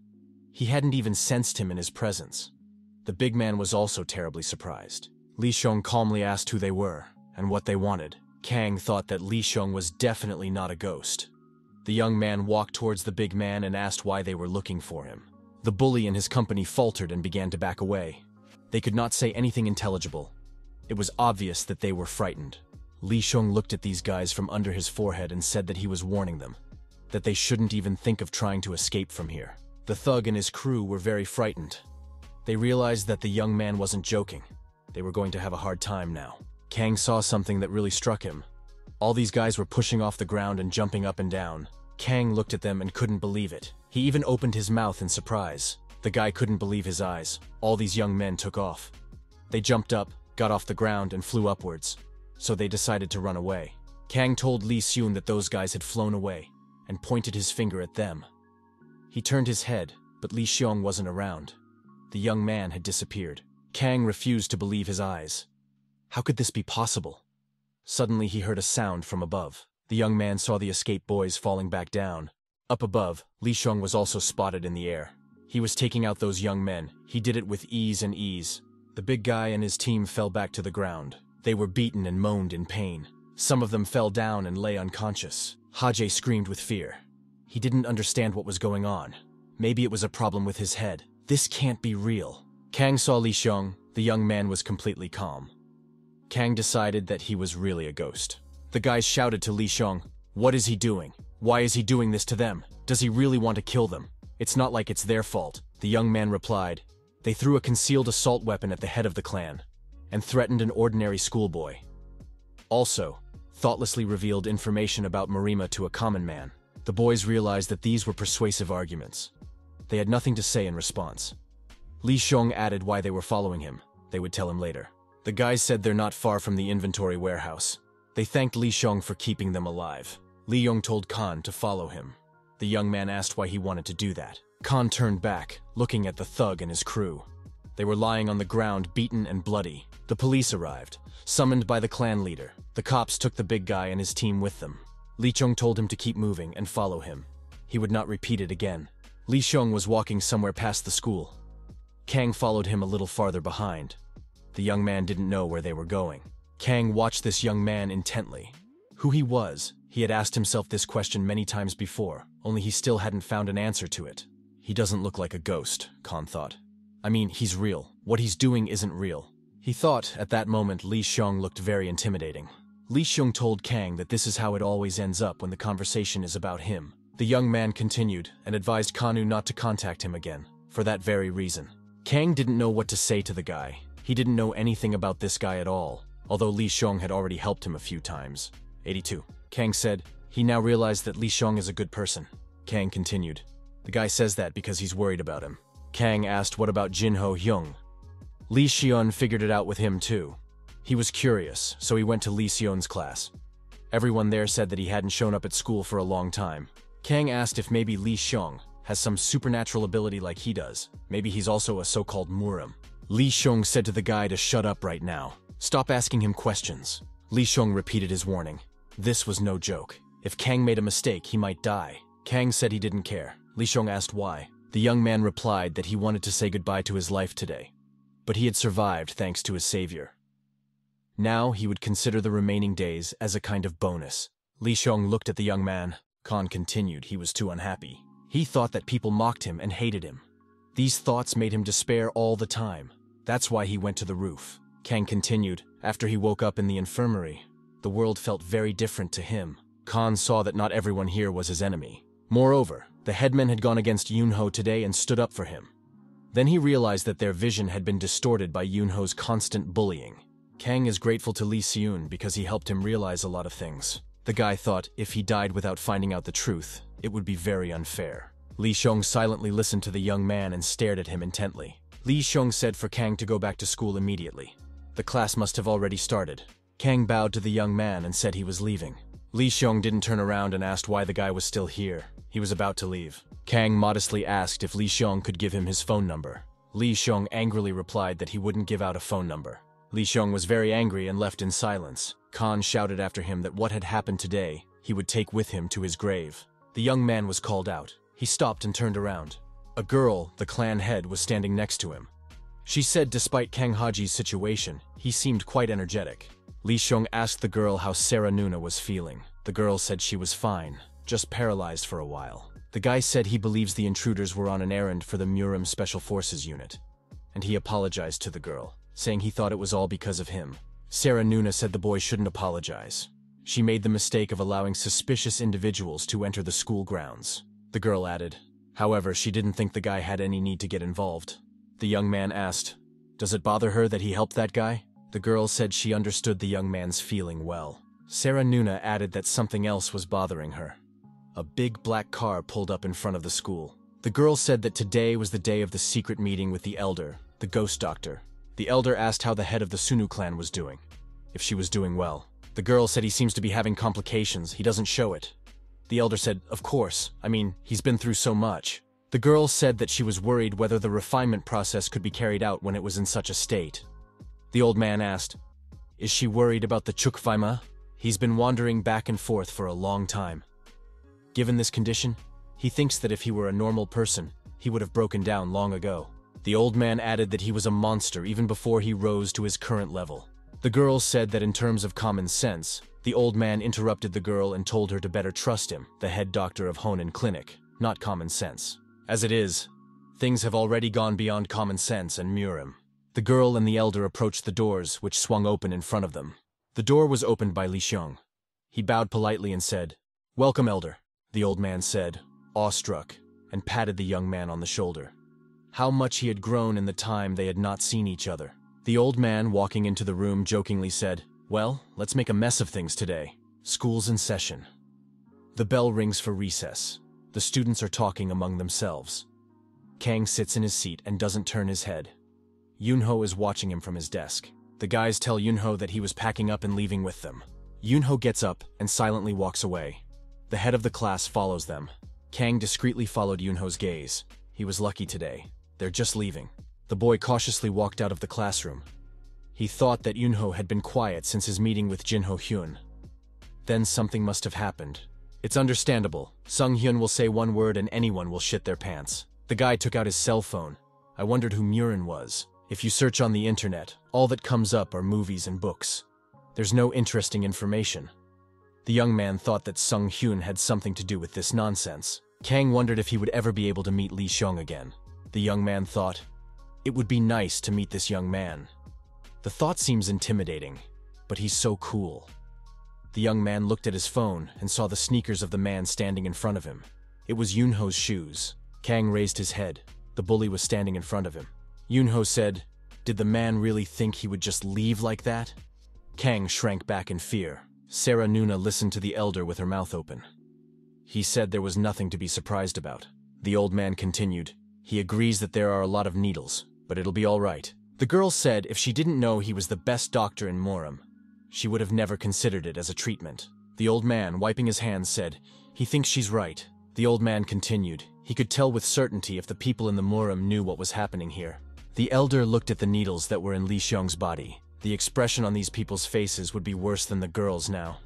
He hadn't even sensed him in his presence. The big man was also terribly surprised. Li Xiong calmly asked who they were and what they wanted. Kang thought that Li Xiong was definitely not a ghost. The young man walked towards the big man and asked why they were looking for him. The bully and his company faltered and began to back away. They could not say anything intelligible. It was obvious that they were frightened. Li Xiong looked at these guys from under his forehead and said that he was warning them, that they shouldn't even think of trying to escape from here. The thug and his crew were very frightened. They realized that the young man wasn't joking. They were going to have a hard time now. Kang saw something that really struck him. All these guys were pushing off the ground and jumping up and down. Kang looked at them and couldn't believe it. He even opened his mouth in surprise. The guy couldn't believe his eyes. All these young men took off. They jumped up, got off the ground, and flew upwards. So they decided to run away. Kang told Li Xun that those guys had flown away, and pointed his finger at them. He turned his head, but Li Xiong wasn't around. The young man had disappeared. Kang refused to believe his eyes. How could this be possible? Suddenly he heard a sound from above. The young man saw the escaped boys falling back down. Up above, Li Xiong was also spotted in the air. He was taking out those young men. He did it with ease and ease. The big guy and his team fell back to the ground. They were beaten and moaned in pain. Some of them fell down and lay unconscious. Hajie screamed with fear. He didn't understand what was going on. Maybe it was a problem with his head. This can't be real. Kang saw Li Xiong. The young man was completely calm. Kang decided that he was really a ghost. The guys shouted to Li Xiong, "What is he doing? Why is he doing this to them? Does he really want to kill them? It's not like it's their fault." The young man replied, "They threw a concealed assault weapon at the head of the clan and threatened an ordinary schoolboy. Also, thoughtlessly revealed information about Marima to a common man." The boys realized that these were persuasive arguments. They had nothing to say in response. Li Xiong added why they were following him. They would tell him later. The guys said they're not far from the inventory warehouse. They thanked Li Xiong for keeping them alive. Li Yong told Khan to follow him. The young man asked why he wanted to do that. Khan turned back, looking at the thug and his crew. They were lying on the ground, beaten and bloody. The police arrived, summoned by the clan leader. The cops took the big guy and his team with them. Li Xiong told him to keep moving and follow him. He would not repeat it again. Li Xiong was walking somewhere past the school. Kang followed him a little farther behind. The young man didn't know where they were going. Kang watched this young man intently. Who he was, he had asked himself this question many times before, only he still hadn't found an answer to it. He doesn't look like a ghost, Khan thought. I mean, he's real. What he's doing isn't real. He thought, at that moment, Li Xiong looked very intimidating. Li Xiong told Kang that this is how it always ends up when the conversation is about him. The young man continued and advised Kanu not to contact him again, for that very reason. Kang didn't know what to say to the guy. He didn't know anything about this guy at all, although Li Xiong had already helped him a few times. 82. Kang said, he now realized that Li Xiong is a good person. Kang continued, the guy says that because he's worried about him. Kang asked what about Jinho Hyung. Li Xion figured it out with him too. He was curious, so he went to Li Xion's class. Everyone there said that he hadn't shown up at school for a long time. Kang asked if maybe Li Xiong has some supernatural ability like he does. Maybe he's also a so-called Murim. Li Xiong said to the guy to shut up right now. Stop asking him questions. Li Xiong repeated his warning. This was no joke. If Kang made a mistake, he might die. Kang said he didn't care. Li Xiong asked why. The young man replied that he wanted to say goodbye to his life today. But he had survived thanks to his savior. Now he would consider the remaining days as a kind of bonus. Li Xiong looked at the young man. Khan continued he was too unhappy. He thought that people mocked him and hated him. These thoughts made him despair all the time. That's why he went to the roof. Kang continued, after he woke up in the infirmary, the world felt very different to him. Khan saw that not everyone here was his enemy. Moreover, the headman had gone against Yunho today and stood up for him. Then he realized that their vision had been distorted by Yunho's constant bullying. Kang is grateful to Li Xiun because he helped him realize a lot of things. The guy thought if he died without finding out the truth, it would be very unfair. Li Xiong silently listened to the young man and stared at him intently. Li Xiong said for Kang to go back to school immediately. The class must have already started. Kang bowed to the young man and said he was leaving. Li Xiong didn't turn around and asked why the guy was still here. He was about to leave. Kang modestly asked if Li Xiong could give him his phone number. Li Xiong angrily replied that he wouldn't give out a phone number. Li Xiong was very angry and left in silence. Khan shouted after him that what had happened today, he would take with him to his grave. The young man was called out. He stopped and turned around. A girl, the clan head, was standing next to him. She said despite Kang Haji's situation, he seemed quite energetic. Li Xiong asked the girl how Sarah Nuna was feeling. The girl said she was fine, just paralyzed for a while. The guy said he believes the intruders were on an errand for the Murim Special Forces unit, and he apologized to the girl, saying he thought it was all because of him. Sarah Nuna said the boy shouldn't apologize. She made the mistake of allowing suspicious individuals to enter the school grounds. The girl added. However, she didn't think the guy had any need to get involved. The young man asked, "Does it bother her that he helped that guy?" The girl said she understood the young man's feeling well. Sarah Nuna added that something else was bothering her. A big black car pulled up in front of the school. The girl said that today was the day of the secret meeting with the elder, the ghost doctor. The elder asked how the head of the Sunu clan was doing, if she was doing well. The girl said he seems to be having complications, he doesn't show it. The elder said, of course, I mean, he's been through so much. The girl said that she was worried whether the refinement process could be carried out when it was in such a state. The old man asked, Is she worried about the Chukvaima? He's been wandering back and forth for a long time. Given this condition, he thinks that if he were a normal person, he would have broken down long ago. The old man added that he was a monster even before he rose to his current level. The girl said that in terms of common sense, the old man interrupted the girl and told her to better trust him, the head doctor of Honen Clinic, not common sense. As it is, things have already gone beyond common sense and Murim. The girl and the elder approached the doors, which swung open in front of them. The door was opened by Li Xiong. He bowed politely and said, "Welcome, elder," the old man said, awestruck, and patted the young man on the shoulder. How much he had grown in the time they had not seen each other. The old man, walking into the room, jokingly said, "Well, let's make a mess of things today. School's in session." The bell rings for recess. The students are talking among themselves. Kang sits in his seat and doesn't turn his head. Yunho is watching him from his desk. The guys tell Yunho that he was packing up and leaving with them. Yunho gets up and silently walks away. The head of the class follows them. Kang discreetly followed Yunho's gaze. He was lucky today. They're just leaving. The boy cautiously walked out of the classroom. He thought that Yunho had been quiet since his meeting with Jinho Hyun. Then something must have happened. It's understandable. Sung Hyun will say one word and anyone will shit their pants. The guy took out his cell phone. I wondered who Murin was. If you search on the internet, all that comes up are movies and books. There's no interesting information. The young man thought that Sung Hyun had something to do with this nonsense. Kang wondered if he would ever be able to meet Li Xiong again. The young man thought, it would be nice to meet this young man. The thought seems intimidating, but he's so cool. The young man looked at his phone and saw the sneakers of the man standing in front of him. It was Yunho's shoes. Kang raised his head. The bully was standing in front of him. Yunho said, "Did the man really think he would just leave like that?" Kang shrank back in fear. Sarah Nuna listened to the elder with her mouth open. He said there was nothing to be surprised about. The old man continued, "He agrees that there are a lot of needles, but it'll be all right." The girl said if she didn't know he was the best doctor in Morum, she would have never considered it as a treatment. The old man, wiping his hands, said, "He thinks she's right." The old man continued, he could tell with certainty if the people in the Morum knew what was happening here. The elder looked at the needles that were in Li Xiong's body. The expression on these people's faces would be worse than the girl's now.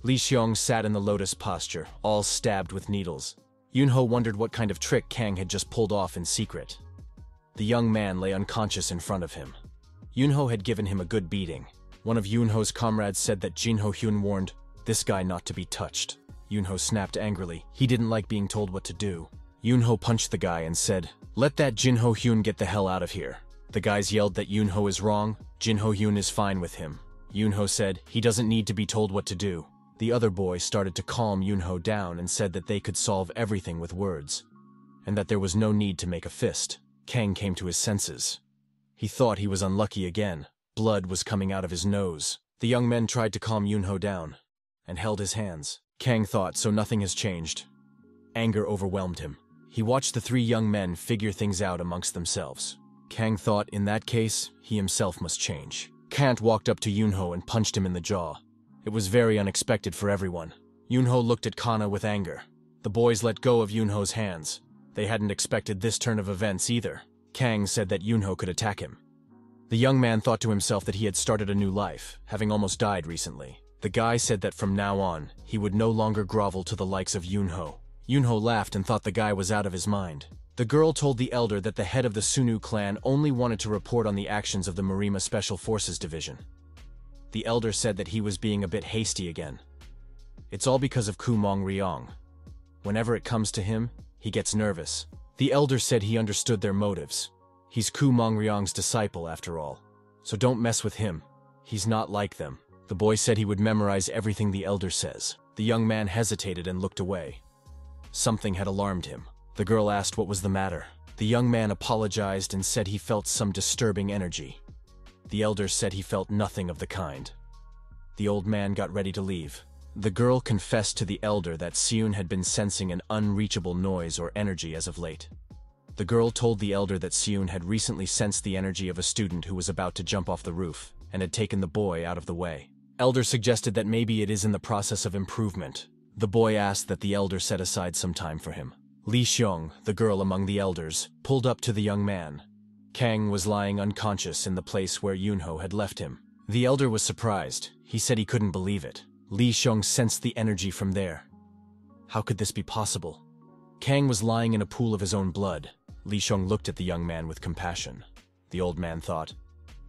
Li Xiong sat in the lotus posture, all stabbed with needles. Yunho wondered what kind of trick Kang had just pulled off in secret. The young man lay unconscious in front of him. Yunho had given him a good beating. One of Yunho's comrades said that Jinho Hyun warned this guy not to be touched. Yunho snapped angrily. He didn't like being told what to do. Yunho punched the guy and said, "Let that Jinho Hyun get the hell out of here." The guys yelled that Yunho is wrong. Jinho Hyun is fine with him. Yunho said he doesn't need to be told what to do. The other boy started to calm Yunho down and said that they could solve everything with words, and that there was no need to make a fist. Kang came to his senses. He thought he was unlucky again. Blood was coming out of his nose. The young men tried to calm Yunho down, and held his hands. Kang thought, so nothing has changed. Anger overwhelmed him. He watched the three young men figure things out amongst themselves. Kang thought, in that case, he himself must change. Kant walked up to Yunho and punched him in the jaw. It was very unexpected for everyone. Yunho looked at Kana with anger. The boys let go of Yunho's hands. They hadn't expected this turn of events either. Kang said that Yunho could attack him. The young man thought to himself that he had started a new life, having almost died recently. The guy said that from now on, he would no longer grovel to the likes of Yunho. Yunho laughed and thought the guy was out of his mind. The girl told the elder that the head of the Sunu clan only wanted to report on the actions of the Marima Special Forces Division. The elder said that he was being a bit hasty again. It's all because of Kumong Ryong. Whenever it comes to him, he gets nervous. The elder said he understood their motives. He's Kumong Ryong's disciple, after all. So don't mess with him. He's not like them. The boy said he would memorize everything the elder says. The young man hesitated and looked away. Something had alarmed him. The girl asked what was the matter. The young man apologized and said he felt some disturbing energy. The elder said he felt nothing of the kind. The old man got ready to leave. The girl confessed to the elder that Seun had been sensing an unreachable noise or energy as of late. The girl told the elder that Seun had recently sensed the energy of a student who was about to jump off the roof, and had taken the boy out of the way. Elder suggested that maybe it is in the process of improvement. The boy asked that the elder set aside some time for him. Li Xiong, the girl among the elders, pulled up to the young man. Kang was lying unconscious in the place where Yunho had left him. The elder was surprised. He said he couldn't believe it. Li Xiong sensed the energy from there. How could this be possible? Kang was lying in a pool of his own blood. Li Xiong looked at the young man with compassion. The old man thought,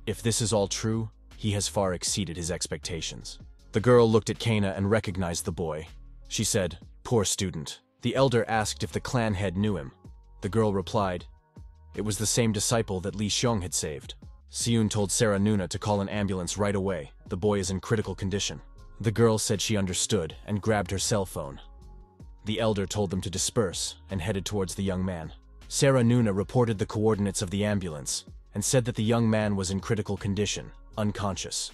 if this is all true, he has far exceeded his expectations. The girl looked at Kana and recognized the boy. She said, poor student. The elder asked if the clan head knew him. The girl replied, it was the same disciple that Li Xiong had saved. Siyun told Sarah Nuna to call an ambulance right away. The boy is in critical condition. The girl said she understood and grabbed her cell phone. The elder told them to disperse and headed towards the young man. Sarah Nuna reported the coordinates of the ambulance and said that the young man was in critical condition, unconscious.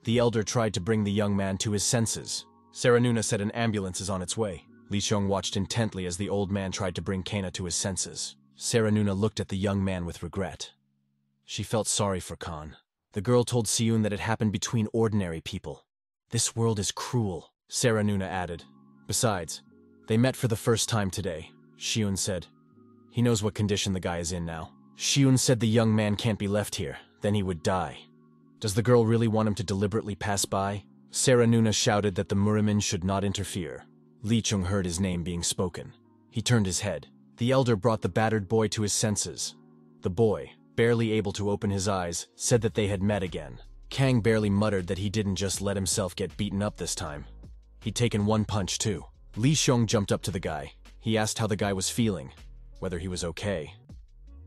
The elder tried to bring the young man to his senses. Sarah Nuna said an ambulance is on its way. Li Xiong watched intently as the old man tried to bring Kana to his senses. Sarah Nuna looked at the young man with regret. She felt sorry for Khan. The girl told Siyun that it happened between ordinary people. This world is cruel, Sarah Nuna added. Besides, they met for the first time today, Siyun said. He knows what condition the guy is in now. Siyun said the young man can't be left here, then he would die. Does the girl really want him to deliberately pass by? Sarah Nuna shouted that the Murimin should not interfere. Li Chung heard his name being spoken. He turned his head. The elder brought the battered boy to his senses. The boy, barely able to open his eyes, said that they had met again. Kang barely muttered that he didn't just let himself get beaten up this time. He'd taken one punch too. Li Xiong jumped up to the guy. He asked how the guy was feeling, whether he was okay.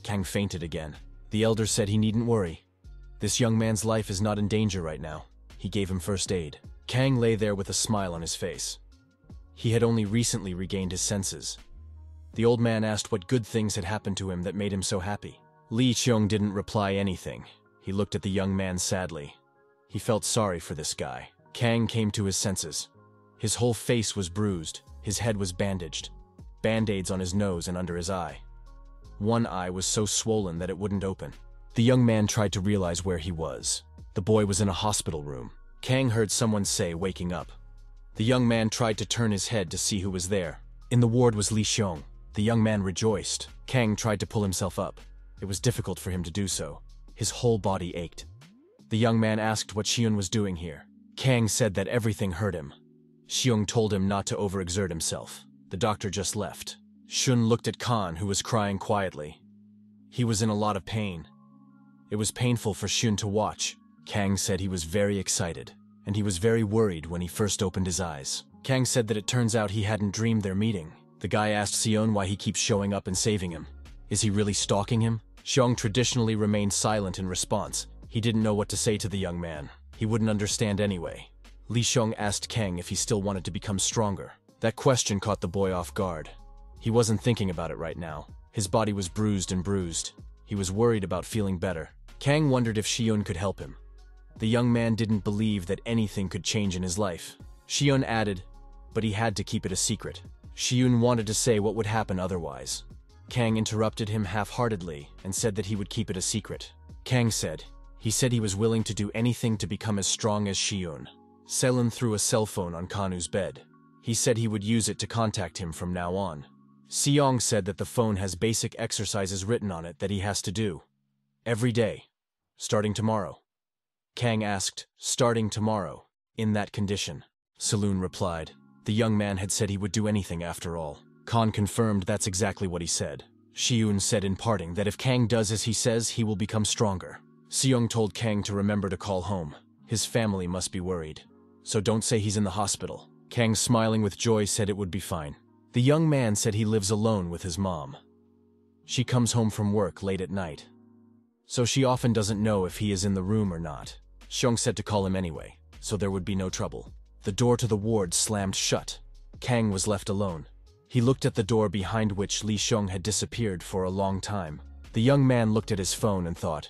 Kang fainted again. The elder said he needn't worry. This young man's life is not in danger right now. He gave him first aid. Kang lay there with a smile on his face. He had only recently regained his senses. The old man asked what good things had happened to him that made him so happy. Li Xiong didn't reply anything. He looked at the young man sadly. He felt sorry for this guy. Kang came to his senses. His whole face was bruised. His head was bandaged. Band-aids on his nose and under his eye. One eye was so swollen that it wouldn't open. The young man tried to realize where he was. The boy was in a hospital room. Kang heard someone say, waking up. The young man tried to turn his head to see who was there. In the ward was Li Xiong. The young man rejoiced. Kang tried to pull himself up. It was difficult for him to do so. His whole body ached. The young man asked what Xiong was doing here. Kang said that everything hurt him. Xiong told him not to overexert himself. The doctor just left. Shun looked at Khan, who was crying quietly. He was in a lot of pain. It was painful for Shun to watch. Kang said he was very excited, and he was very worried when he first opened his eyes. Kang said that it turns out he hadn't dreamed their meeting. The guy asked Sion why he keeps showing up and saving him. Is he really stalking him? Xiong traditionally remained silent in response. He didn't know what to say to the young man. He wouldn't understand anyway. Li Xiong asked Kang if he still wanted to become stronger. That question caught the boy off guard. He wasn't thinking about it right now. His body was bruised and bruised. He was worried about feeling better. Kang wondered if Xion could help him. The young man didn't believe that anything could change in his life. Xion added, but he had to keep it a secret. Xion wanted to say what would happen otherwise. Kang interrupted him half-heartedly and said that he would keep it a secret. Kang said, he was willing to do anything to become as strong as Xion. Selin threw a cell phone on Kanu's bed. He said he would use it to contact him from now on. Siong said that the phone has basic exercises written on it that he has to do. Every day. Starting tomorrow. Kang asked, starting tomorrow, in that condition. Saloon replied. The young man had said he would do anything after all. Khan confirmed that's exactly what he said. Xiun said in parting that if Kang does as he says, he will become stronger. Seong told Kang to remember to call home. His family must be worried. So don't say he's in the hospital. Kang, smiling with joy, said it would be fine. The young man said he lives alone with his mom. She comes home from work late at night, so she often doesn't know if he is in the room or not. Xiong said to call him anyway, so there would be no trouble. The door to the ward slammed shut. Kang was left alone. He looked at the door behind which Li Xiong had disappeared for a long time. The young man looked at his phone and thought,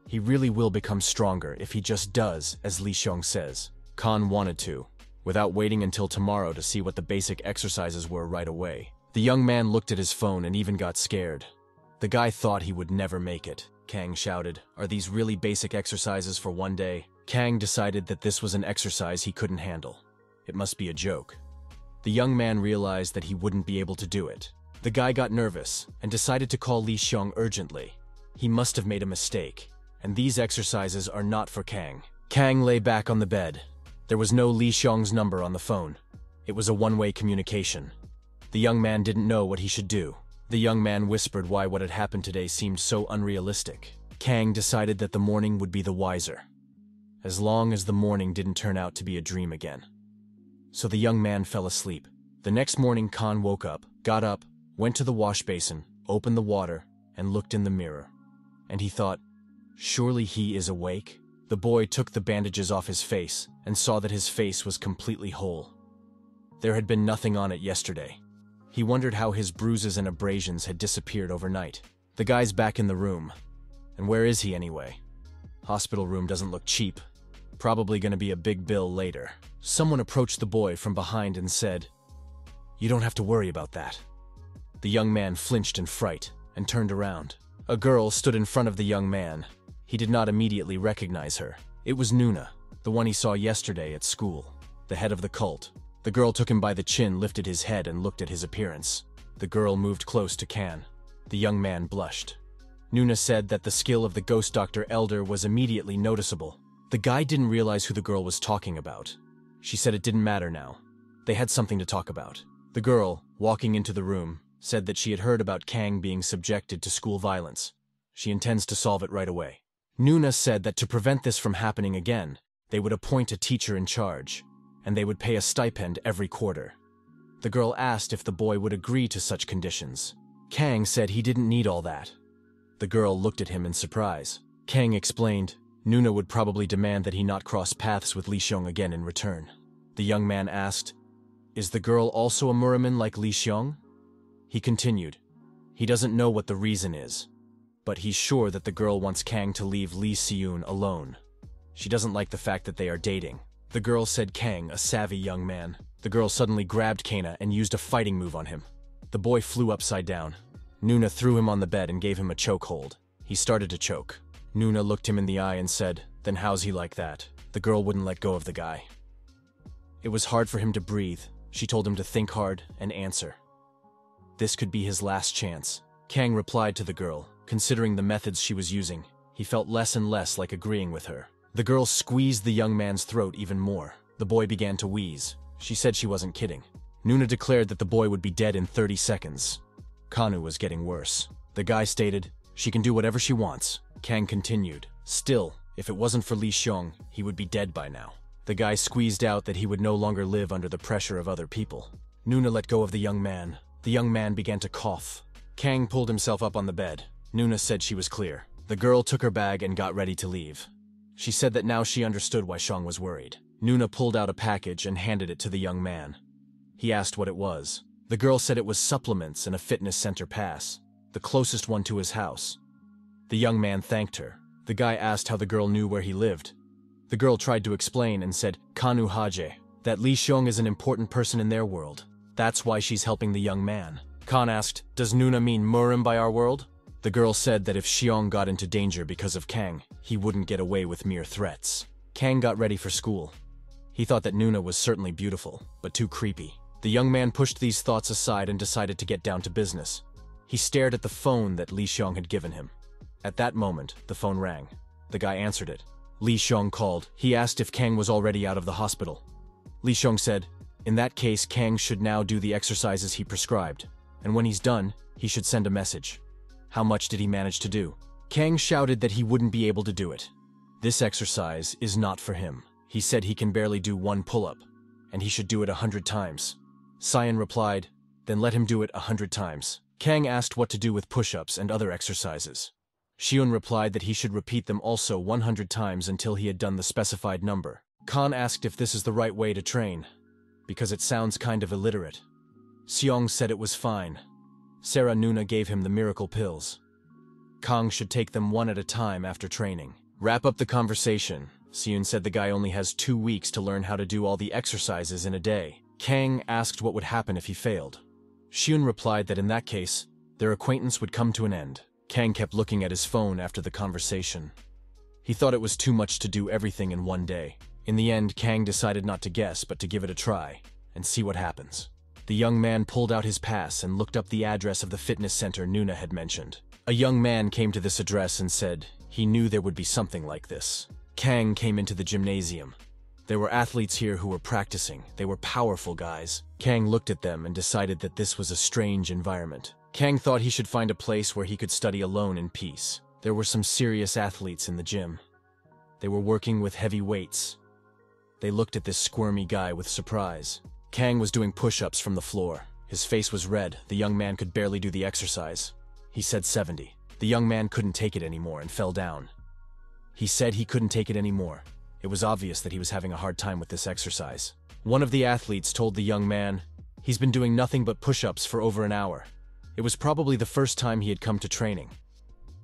he really will become stronger if he just does as Li Xiong says. Khan wanted to, without waiting until tomorrow to see what the basic exercises were right away. The young man looked at his phone and even got scared. The guy thought he would never make it. Kang shouted, are these really basic exercises for one day? Kang decided that this was an exercise he couldn't handle. It must be a joke. The young man realized that he wouldn't be able to do it. The guy got nervous and decided to call Li Xiong urgently. He must have made a mistake, and these exercises are not for Kang. Kang lay back on the bed. There was no Li Xiong's number on the phone. It was a one-way communication. The young man didn't know what he should do. The young man whispered why what had happened today seemed so unrealistic. Kang decided that the morning would be the wiser, as long as the morning didn't turn out to be a dream again. So the young man fell asleep. The next morning, Khan woke up, got up, went to the wash basin, opened the water, and looked in the mirror. And he thought, surely he is awake? The boy took the bandages off his face and saw that his face was completely whole. There had been nothing on it yesterday. He wondered how his bruises and abrasions had disappeared overnight. The guy's back in the room. And where is he anyway? Hospital room doesn't look cheap. Probably gonna be a big bill later. Someone approached the boy from behind and said, "You don't have to worry about that." The young man flinched in fright and turned around. A girl stood in front of the young man. He did not immediately recognize her. It was Nuna, the one he saw yesterday at school, the head of the cult. The girl took him by the chin, lifted his head, and looked at his appearance. The girl moved close to Kan. The young man blushed. Nuna said that the skill of the ghost doctor elder was immediately noticeable. The guy didn't realize who the girl was talking about. She said it didn't matter now. They had something to talk about. The girl, walking into the room, said that she had heard about Kang being subjected to school violence. She intends to solve it right away. Nuna said that to prevent this from happening again, they would appoint a teacher in charge, and they would pay a stipend every quarter. The girl asked if the boy would agree to such conditions. Kang said he didn't need all that. The girl looked at him in surprise. Kang explained Nuna would probably demand that he not cross paths with Li Xiong again in return. The young man asked, "Is the girl also a Muraman like Li Xiong?" He continued, he doesn't know what the reason is, but he's sure that the girl wants Kang to leave Li Xiun alone. She doesn't like the fact that they are dating. The girl said Kang, a savvy young man. The girl suddenly grabbed Kana and used a fighting move on him. The boy flew upside down. Nuna threw him on the bed and gave him a chokehold. He started to choke. Nuna looked him in the eye and said, "Then how's he like that?" The girl wouldn't let go of the guy. It was hard for him to breathe. She told him to think hard and answer. This could be his last chance. Kang replied to the girl. Considering the methods she was using, he felt less and less like agreeing with her. The girl squeezed the young man's throat even more. The boy began to wheeze. She said she wasn't kidding. Nuna declared that the boy would be dead in 30 seconds. Kanu was getting worse. The guy stated, "She can do whatever she wants." Kang continued, "Still, if it wasn't for Li Xiong, he would be dead by now." The guy squeezed out that he would no longer live under the pressure of other people. Nuna let go of the young man. The young man began to cough. Kang pulled himself up on the bed. Nuna said she was clear. The girl took her bag and got ready to leave. She said that now she understood why Xiong was worried. Nuna pulled out a package and handed it to the young man. He asked what it was. The girl said it was supplements and a fitness center pass, the closest one to his house. The young man thanked her. The guy asked how the girl knew where he lived. The girl tried to explain and said, "Kanu Haje, that Li Xiong is an important person in their world. That's why she's helping the young man." Khan asked, "Does Nuna mean Murim by our world?" The girl said that if Xiong got into danger because of Kang, he wouldn't get away with mere threats. Kang got ready for school. He thought that Nuna was certainly beautiful, but too creepy. The young man pushed these thoughts aside and decided to get down to business. He stared at the phone that Li Xiong had given him. At that moment, the phone rang. The guy answered it. Li Xiong called. He asked if Kang was already out of the hospital. Li Xiong said, "In that case, Kang should now do the exercises he prescribed, and when he's done, he should send a message." How much did he manage to do? Kang shouted that he wouldn't be able to do it. This exercise is not for him. He said he can barely do one pull-up, and he should do it 100 times. Cyan replied, "Then let him do it 100 times. Kang asked what to do with push-ups and other exercises. Xiun replied that he should repeat them also 100 times until he had done the specified number. Khan asked if this is the right way to train, because it sounds kind of illiterate. Xiong said it was fine. Sarah Nuna gave him the miracle pills. Kang should take them one at a time after training. Wrap up the conversation. Xiun said the guy only has 2 weeks to learn how to do all the exercises in a day. Kang asked what would happen if he failed. Xiun replied that in that case, their acquaintance would come to an end. Kang kept looking at his phone after the conversation. He thought it was too much to do everything in one day. In the end, Kang decided not to guess, but to give it a try, and see what happens. The young man pulled out his pass and looked up the address of the fitness center Nuna had mentioned. A young man came to this address and said he knew there would be something like this. Kang came into the gymnasium. There were athletes here who were practicing. They were powerful guys. Kang looked at them and decided that this was a strange environment. Kang thought he should find a place where he could study alone in peace. There were some serious athletes in the gym. They were working with heavy weights. They looked at this squirmy guy with surprise. Kang was doing push-ups from the floor. His face was red. The young man could barely do the exercise. He said 70. The young man couldn't take it anymore and fell down. He said he couldn't take it anymore. It was obvious that he was having a hard time with this exercise. One of the athletes told the young man, "He's been doing nothing but push-ups for over an hour." It was probably the first time he had come to training.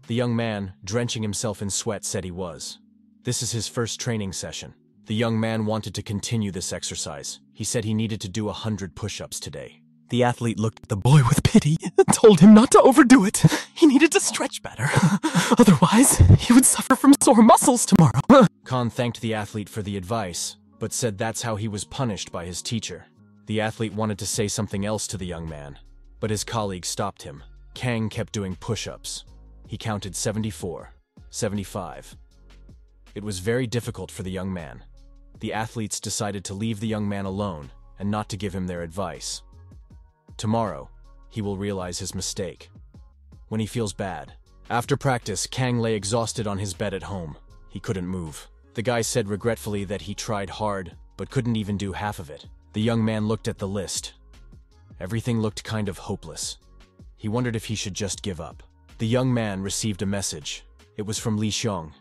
The young man, drenching himself in sweat, said he was. This is his first training session. The young man wanted to continue this exercise. He said he needed to do 100 push-ups today. The athlete looked at the boy with pity and told him not to overdo it. He needed to stretch better. Otherwise, he would suffer from sore muscles tomorrow. Khan thanked the athlete for the advice, but said that's how he was punished by his teacher. The athlete wanted to say something else to the young man, but his colleague stopped him. Kang kept doing push-ups. He counted 74, 75. It was very difficult for the young man. The athletes decided to leave the young man alone and not to give him their advice. Tomorrow, he will realize his mistake. When he feels bad. After practice, Kang lay exhausted on his bed at home. He couldn't move. The guy said regretfully that he tried hard, but couldn't even do half of it. The young man looked at the list. Everything looked kind of hopeless. He wondered if he should just give up. The young man received a message. It was from Li Xiong.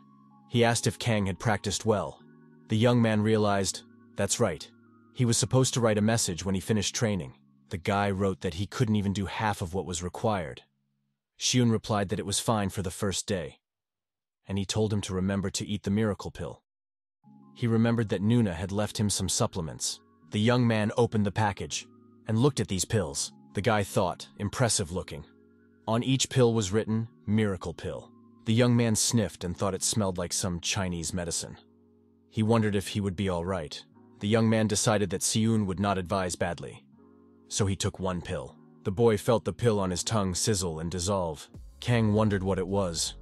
He asked if Kang had practiced well. The young man realized, that's right. He was supposed to write a message when he finished training. The guy wrote that he couldn't even do half of what was required. Xiun replied that it was fine for the first day. And he told him to remember to eat the miracle pill. He remembered that Nuna had left him some supplements. The young man opened the package and looked at these pills. The guy thought, impressive looking. On each pill was written, miracle pill. The young man sniffed and thought it smelled like some Chinese medicine. He wondered if he would be all right. The young man decided that Xiun would not advise badly. So he took one pill. The boy felt the pill on his tongue sizzle and dissolve. Kang wondered what it was.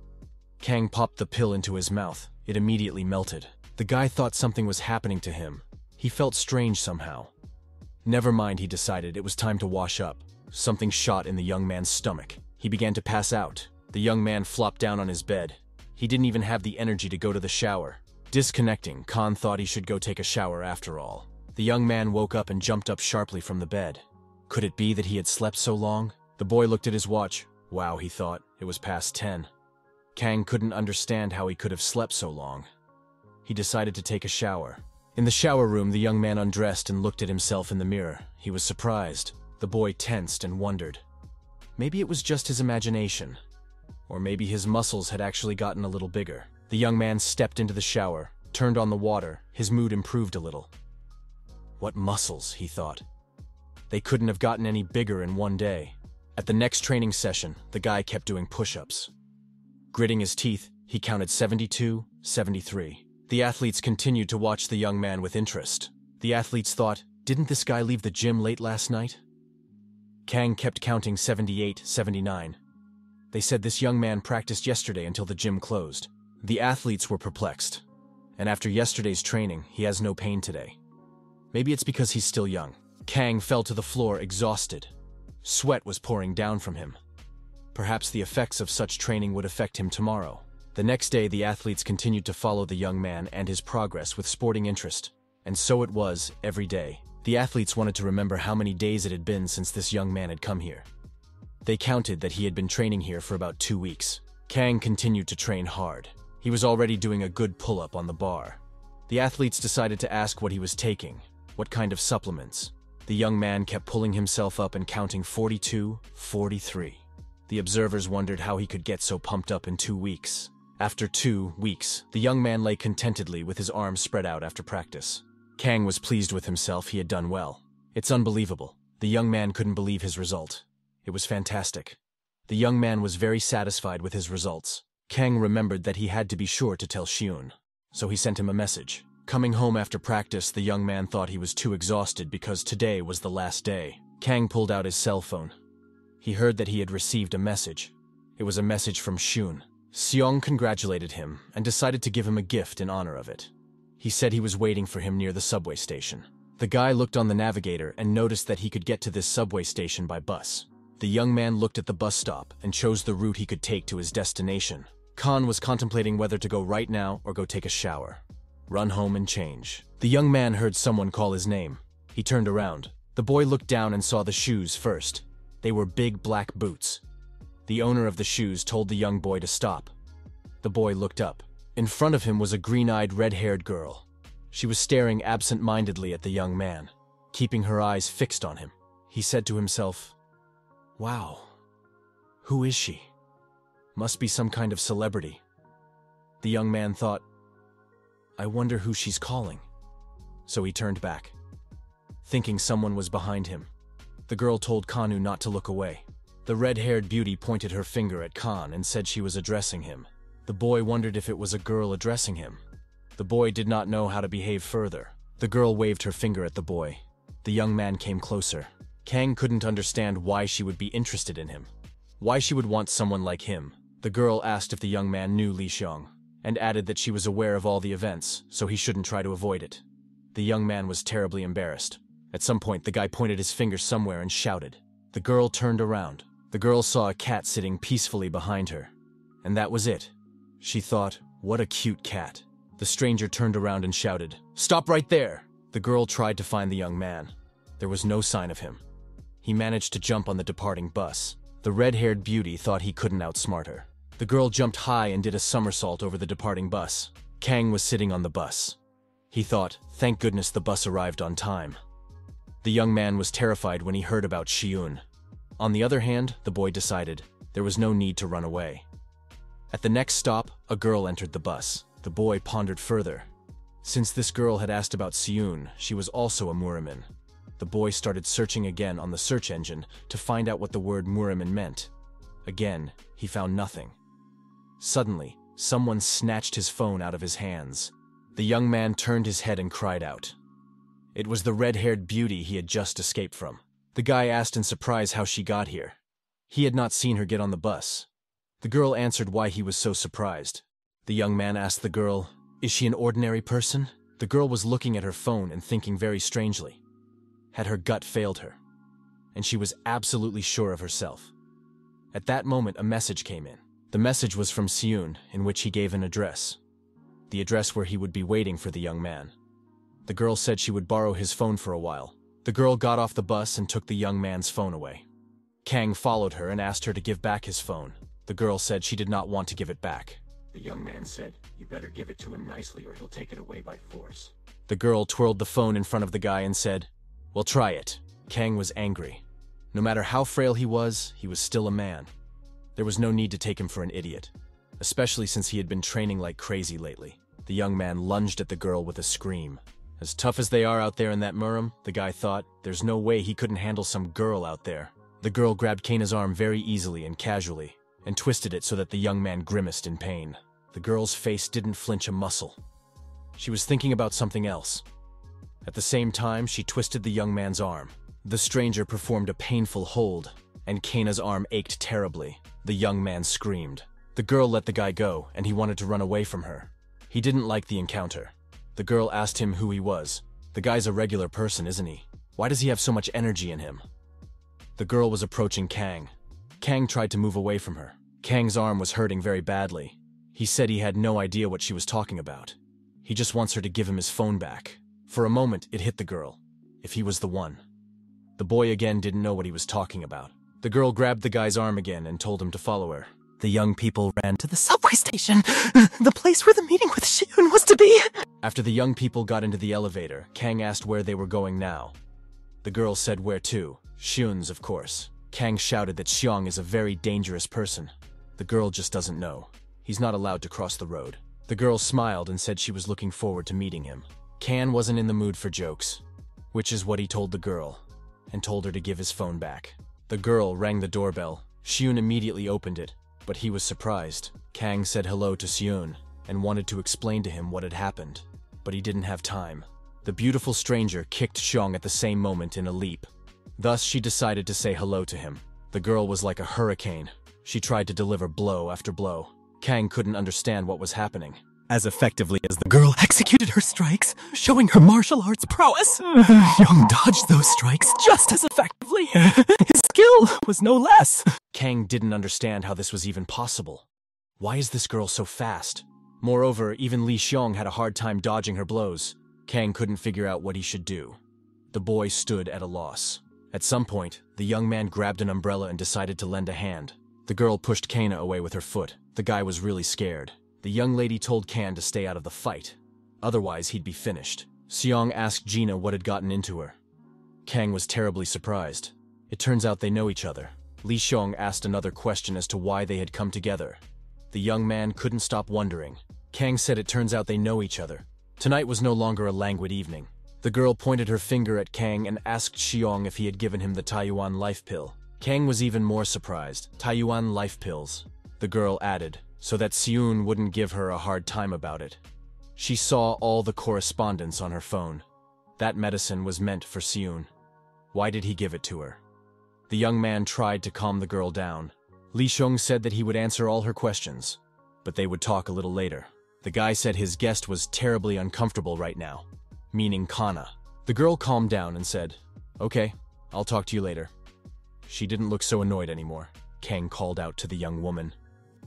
Kang popped the pill into his mouth. It immediately melted. The guy thought something was happening to him. He felt strange somehow. Never mind, he decided. It was time to wash up. Something shot in the young man's stomach. He began to pass out. The young man flopped down on his bed. He didn't even have the energy to go to the shower. Disconnecting, Khan thought he should go take a shower after all. The young man woke up and jumped up sharply from the bed. Could it be that he had slept so long? The boy looked at his watch. Wow, he thought. It was past 10. Kang couldn't understand how he could have slept so long. He decided to take a shower. In the shower room, the young man undressed and looked at himself in the mirror. He was surprised. The boy tensed and wondered. Maybe it was just his imagination. Or maybe his muscles had actually gotten a little bigger. The young man stepped into the shower, turned on the water. His mood improved a little. What muscles, he thought. They couldn't have gotten any bigger in one day. At the next training session, the guy kept doing push-ups. Gritting his teeth, he counted 72, 73. The athletes continued to watch the young man with interest. The athletes thought, didn't this guy leave the gym late last night? Kang kept counting 78, 79. They said this young man practiced yesterday until the gym closed. The athletes were perplexed. And after yesterday's training, he has no pain today. Maybe it's because he's still young. Kang fell to the floor exhausted. Sweat was pouring down from him. Perhaps the effects of such training would affect him tomorrow. The next day, the athletes continued to follow the young man and his progress with sporting interest. And so it was, every day. The athletes wanted to remember how many days it had been since this young man had come here. They counted that he had been training here for about 2 weeks. Kang continued to train hard. He was already doing a good pull-up on the bar. The athletes decided to ask what he was taking, what kind of supplements. The young man kept pulling himself up and counting 42, 43. The observers wondered how he could get so pumped up in 2 weeks. After 2 weeks, the young man lay contentedly with his arms spread out after practice. Kang was pleased with himself. He had done well. It's unbelievable. The young man couldn't believe his result. It was fantastic. The young man was very satisfied with his results. Kang remembered that he had to be sure to tell Xiun, so he sent him a message. Coming home after practice, the young man thought he was too exhausted because today was the last day. Kang pulled out his cell phone. He heard that he had received a message. It was a message from Xiun. Seong congratulated him and decided to give him a gift in honor of it. He said he was waiting for him near the subway station. The guy looked on the navigator and noticed that he could get to this subway station by bus. The young man looked at the bus stop and chose the route he could take to his destination. Khan was contemplating whether to go right now or go take a shower. Run home and change. The young man heard someone call his name. He turned around. The boy looked down and saw the shoes first. They were big black boots. The owner of the shoes told the young boy to stop. The boy looked up. In front of him was a green-eyed, red-haired girl. She was staring absent-mindedly at the young man, keeping her eyes fixed on him. He said to himself, "Wow, who is she? Must be some kind of celebrity." The young man thought, "I wonder who she's calling." So he turned back, thinking someone was behind him. The girl told Kanu not to look away. The red-haired beauty pointed her finger at Khan and said she was addressing him. The boy wondered if it was a girl addressing him. The boy did not know how to behave further. The girl waved her finger at the boy. The young man came closer. Kang couldn't understand why she would be interested in him. Why she would want someone like him. The girl asked if the young man knew Li Xiong, and added that she was aware of all the events, so he shouldn't try to avoid it. The young man was terribly embarrassed. At some point, the guy pointed his finger somewhere and shouted. The girl turned around. The girl saw a cat sitting peacefully behind her. And that was it. She thought, what a cute cat. The stranger turned around and shouted, "Stop right there!" The girl tried to find the young man. There was no sign of him. He managed to jump on the departing bus. The red-haired beauty thought he couldn't outsmart her. The girl jumped high and did a somersault over the departing bus. Kang was sitting on the bus. He thought, thank goodness the bus arrived on time. The young man was terrified when he heard about Xiun. On the other hand, the boy decided there was no need to run away. At the next stop, a girl entered the bus. The boy pondered further. Since this girl had asked about Xiun, she was also a Murimin. The boy started searching again on the search engine to find out what the word Murimin meant. Again, he found nothing. Suddenly, someone snatched his phone out of his hands. The young man turned his head and cried out. It was the red-haired beauty he had just escaped from. The guy asked in surprise how she got here. He had not seen her get on the bus. The girl answered why he was so surprised. The young man asked the girl, "Is she an ordinary person?" The girl was looking at her phone and thinking very strangely. Had her gut failed her? And she was absolutely sure of herself. At that moment, a message came in. The message was from Xiun, in which he gave an address. The address where he would be waiting for the young man. The girl said she would borrow his phone for a while. The girl got off the bus and took the young man's phone away. Kang followed her and asked her to give back his phone. The girl said she did not want to give it back. The young man said, "You better give it to him nicely or he'll take it away by force." The girl twirled the phone in front of the guy and said, "Well, try it." Kang was angry. No matter how frail he was still a man. There was no need to take him for an idiot, especially since he had been training like crazy lately. The young man lunged at the girl with a scream. As tough as they are out there in that Murim, the guy thought, there's no way he couldn't handle some girl out there. The girl grabbed Kana's arm very easily and casually, and twisted it so that the young man grimaced in pain. The girl's face didn't flinch a muscle. She was thinking about something else. At the same time, she twisted the young man's arm. The stranger performed a painful hold, and Kana's arm ached terribly. The young man screamed. The girl let the guy go, and he wanted to run away from her. He didn't like the encounter. The girl asked him who he was. The guy's a regular person, isn't he? Why does he have so much energy in him? The girl was approaching Kang. Kang tried to move away from her. Kang's arm was hurting very badly. He said he had no idea what she was talking about. He just wants her to give him his phone back. For a moment, it hit the girl. If he was the one. The boy again didn't know what he was talking about. The girl grabbed the guy's arm again and told him to follow her. The young people ran to the subway station, the place where the meeting with Xiun was to be. After the young people got into the elevator, Kang asked where they were going now. The girl said where to. Xiun's, of course. Kang shouted that Xiong is a very dangerous person. The girl just doesn't know. He's not allowed to cross the road. The girl smiled and said she was looking forward to meeting him. Kan wasn't in the mood for jokes, which is what he told the girl, and told her to give his phone back. The girl rang the doorbell. Xiun immediately opened it, but he was surprised. Kang said hello to Xiun and wanted to explain to him what had happened, but he didn't have time. The beautiful stranger kicked Xiong at the same moment in a leap. Thus, she decided to say hello to him. The girl was like a hurricane. She tried to deliver blow after blow. Kang couldn't understand what was happening. As effectively as the girl executed her strikes, showing her martial arts prowess, Young dodged those strikes just as effectively. His skill was no less. Kang didn't understand how this was even possible. Why is this girl so fast? Moreover, even Li Xiong had a hard time dodging her blows. Kang couldn't figure out what he should do. The boy stood at a loss. At some point, the young man grabbed an umbrella and decided to lend a hand. The girl pushed Kana away with her foot. The guy was really scared. The young lady told Kan to stay out of the fight. Otherwise, he'd be finished. Xiong asked Gina what had gotten into her. Kang was terribly surprised. It turns out they know each other. Li Xiong asked another question as to why they had come together. The young man couldn't stop wondering. Kang said it turns out they know each other. Tonight was no longer a languid evening. The girl pointed her finger at Kang and asked Xiong if he had given him the Taiyuan life pill. Kang was even more surprised. Taiyuan life pills. The girl added, so that Xiun wouldn't give her a hard time about it. She saw all the correspondence on her phone. That medicine was meant for Xiun. Why did he give it to her? The young man tried to calm the girl down. Li Xiong said that he would answer all her questions, but they would talk a little later. The guy said his guest was terribly uncomfortable right now, meaning Kana. The girl calmed down and said, "Okay, I'll talk to you later." She didn't look so annoyed anymore. Kang called out to the young woman.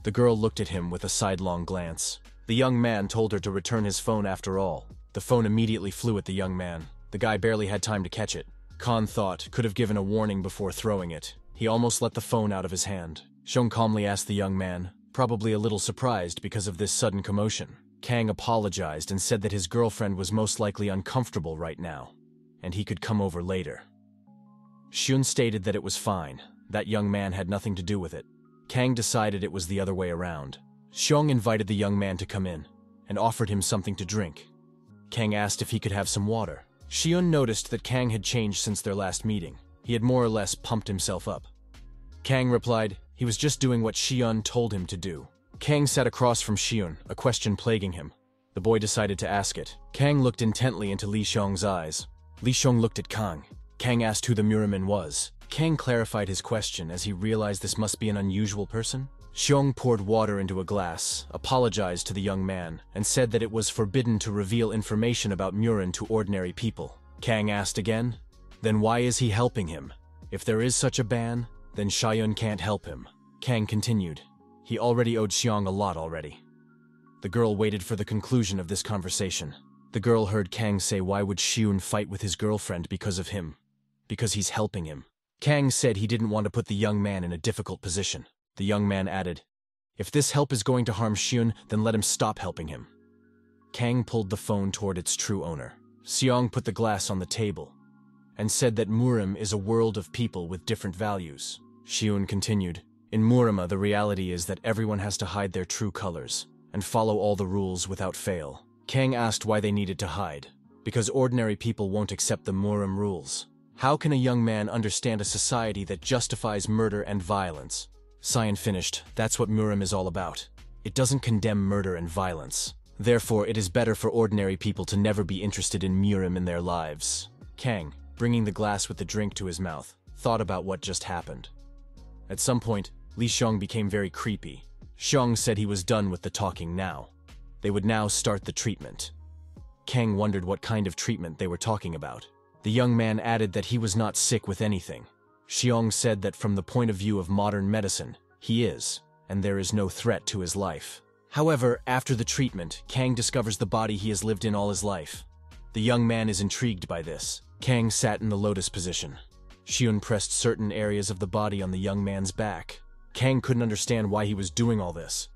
The girl looked at him with a sidelong glance. The young man told her to return his phone after all. The phone immediately flew at the young man. The guy barely had time to catch it. Khan thought could have given a warning before throwing it. He almost let the phone out of his hand. Xiong calmly asked the young man, probably a little surprised because of this sudden commotion. Kang apologized and said that his girlfriend was most likely uncomfortable right now, and he could come over later. Xiun stated that it was fine. That young man had nothing to do with it. Kang decided it was the other way around. Xiong invited the young man to come in and offered him something to drink. Kang asked if he could have some water. Xiun noticed that Kang had changed since their last meeting. He had more or less pumped himself up. Kang replied he was just doing what Xiun told him to do. Kang sat across from Xiun, a question plaguing him. The boy decided to ask it. Kang looked intently into Li Xiong's eyes. Li Xiong looked at Kang. Kang asked who the Muraman was. Kang clarified his question as he realized this must be an unusual person. Xiong poured water into a glass, apologized to the young man, and said that it was forbidden to reveal information about Muran to ordinary people. Kang asked again, then why is he helping him? If there is such a ban, then Xiayun can't help him. Kang continued, he already owed Xiong a lot already. The girl waited for the conclusion of this conversation. The girl heard Kang say why would Xiun fight with his girlfriend because of him? Because he's helping him. Kang said he didn't want to put the young man in a difficult position. The young man added, if this help is going to harm Xiun, then let him stop helping him. Kang pulled the phone toward its true owner. Xiong put the glass on the table and said that Murim is a world of people with different values. Xiun continued, in Murima the reality is that everyone has to hide their true colors and follow all the rules without fail. Kang asked why they needed to hide. Because ordinary people won't accept the Murim rules. How can a young man understand a society that justifies murder and violence? Cyan finished, that's what Murim is all about. It doesn't condemn murder and violence. Therefore, it is better for ordinary people to never be interested in Murim in their lives. Kang, bringing the glass with the drink to his mouth, thought about what just happened. At some point, Li Xiong became very creepy. Xiong said he was done with the talking now. They would now start the treatment. Kang wondered what kind of treatment they were talking about. The young man added that he was not sick with anything. Xiong said that from the point of view of modern medicine, he is, and there is no threat to his life. However, after the treatment, Kang discovers the body he has lived in all his life. The young man is intrigued by this. Kang sat in the lotus position. Xiun pressed certain areas of the body on the young man's back. Kang couldn't understand why he was doing all this.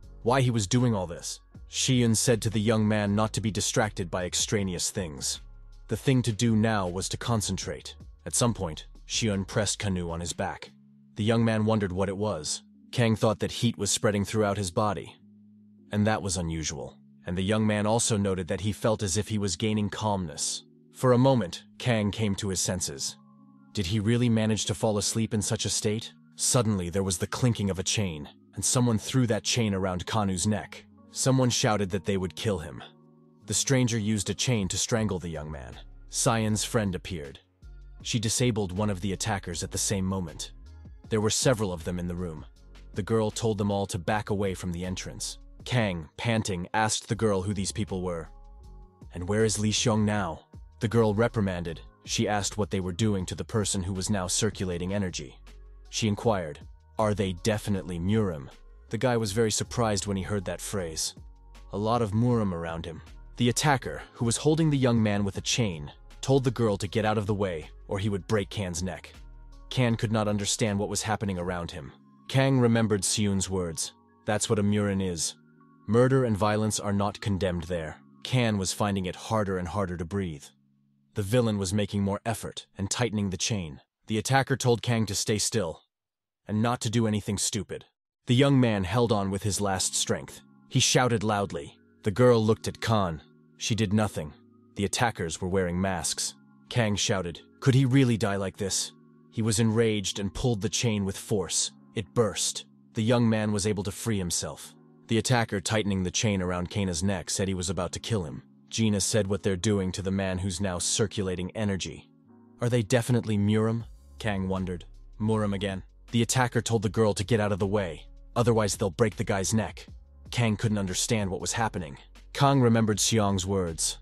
Xiun said to the young man not to be distracted by extraneous things. The thing to do now was to concentrate. At some point, Xiun pressed Kanu on his back. The young man wondered what it was. Kang thought that heat was spreading throughout his body. And that was unusual. And the young man also noted that he felt as if he was gaining calmness. For a moment, Kang came to his senses. Did he really manage to fall asleep in such a state? Suddenly, there was the clinking of a chain, and someone threw that chain around Kanu's neck. Someone shouted that they would kill him. The stranger used a chain to strangle the young man. Cyan's friend appeared. She disabled one of the attackers at the same moment. There were several of them in the room. The girl told them all to back away from the entrance. Kang, panting, asked the girl who these people were. And where is Li Xiong now? The girl reprimanded. She asked what they were doing to the person who was now circulating energy. She inquired, are they definitely Murim? The guy was very surprised when he heard that phrase. A lot of Murim around him. The attacker, who was holding the young man with a chain, told the girl to get out of the way or he would break Kan's neck. Kan could not understand what was happening around him. Kang remembered Seun's words. That's what a Murin is. Murder and violence are not condemned there. Kan was finding it harder and harder to breathe. The villain was making more effort and tightening the chain. The attacker told Kang to stay still and not to do anything stupid. The young man held on with his last strength. He shouted loudly. The girl looked at Khan. She did nothing. The attackers were wearing masks. Kang shouted, could he really die like this? He was enraged and pulled the chain with force. It burst. The young man was able to free himself. The attacker, tightening the chain around Kana's neck, said he was about to kill him. Gina said what they're doing to the man who's now circulating energy. Are they definitely Murim? Kang wondered. Murim again. The attacker told the girl to get out of the way. Otherwise they'll break the guy's neck. Kang couldn't understand what was happening. Kang remembered Xiong's words.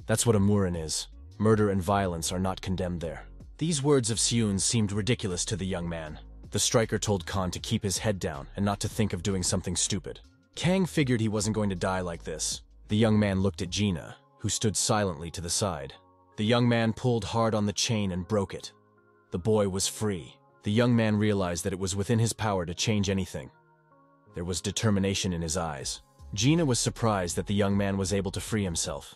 That's what a Murin is. Murder and violence are not condemned there. These words of Seun's seemed ridiculous to the young man. The striker told Khan to keep his head down and not to think of doing something stupid. Kang figured he wasn't going to die like this. The young man looked at Gina, who stood silently to the side. The young man pulled hard on the chain and broke it. The boy was free. The young man realized that it was within his power to change anything. There was determination in his eyes. Gina was surprised that the young man was able to free himself.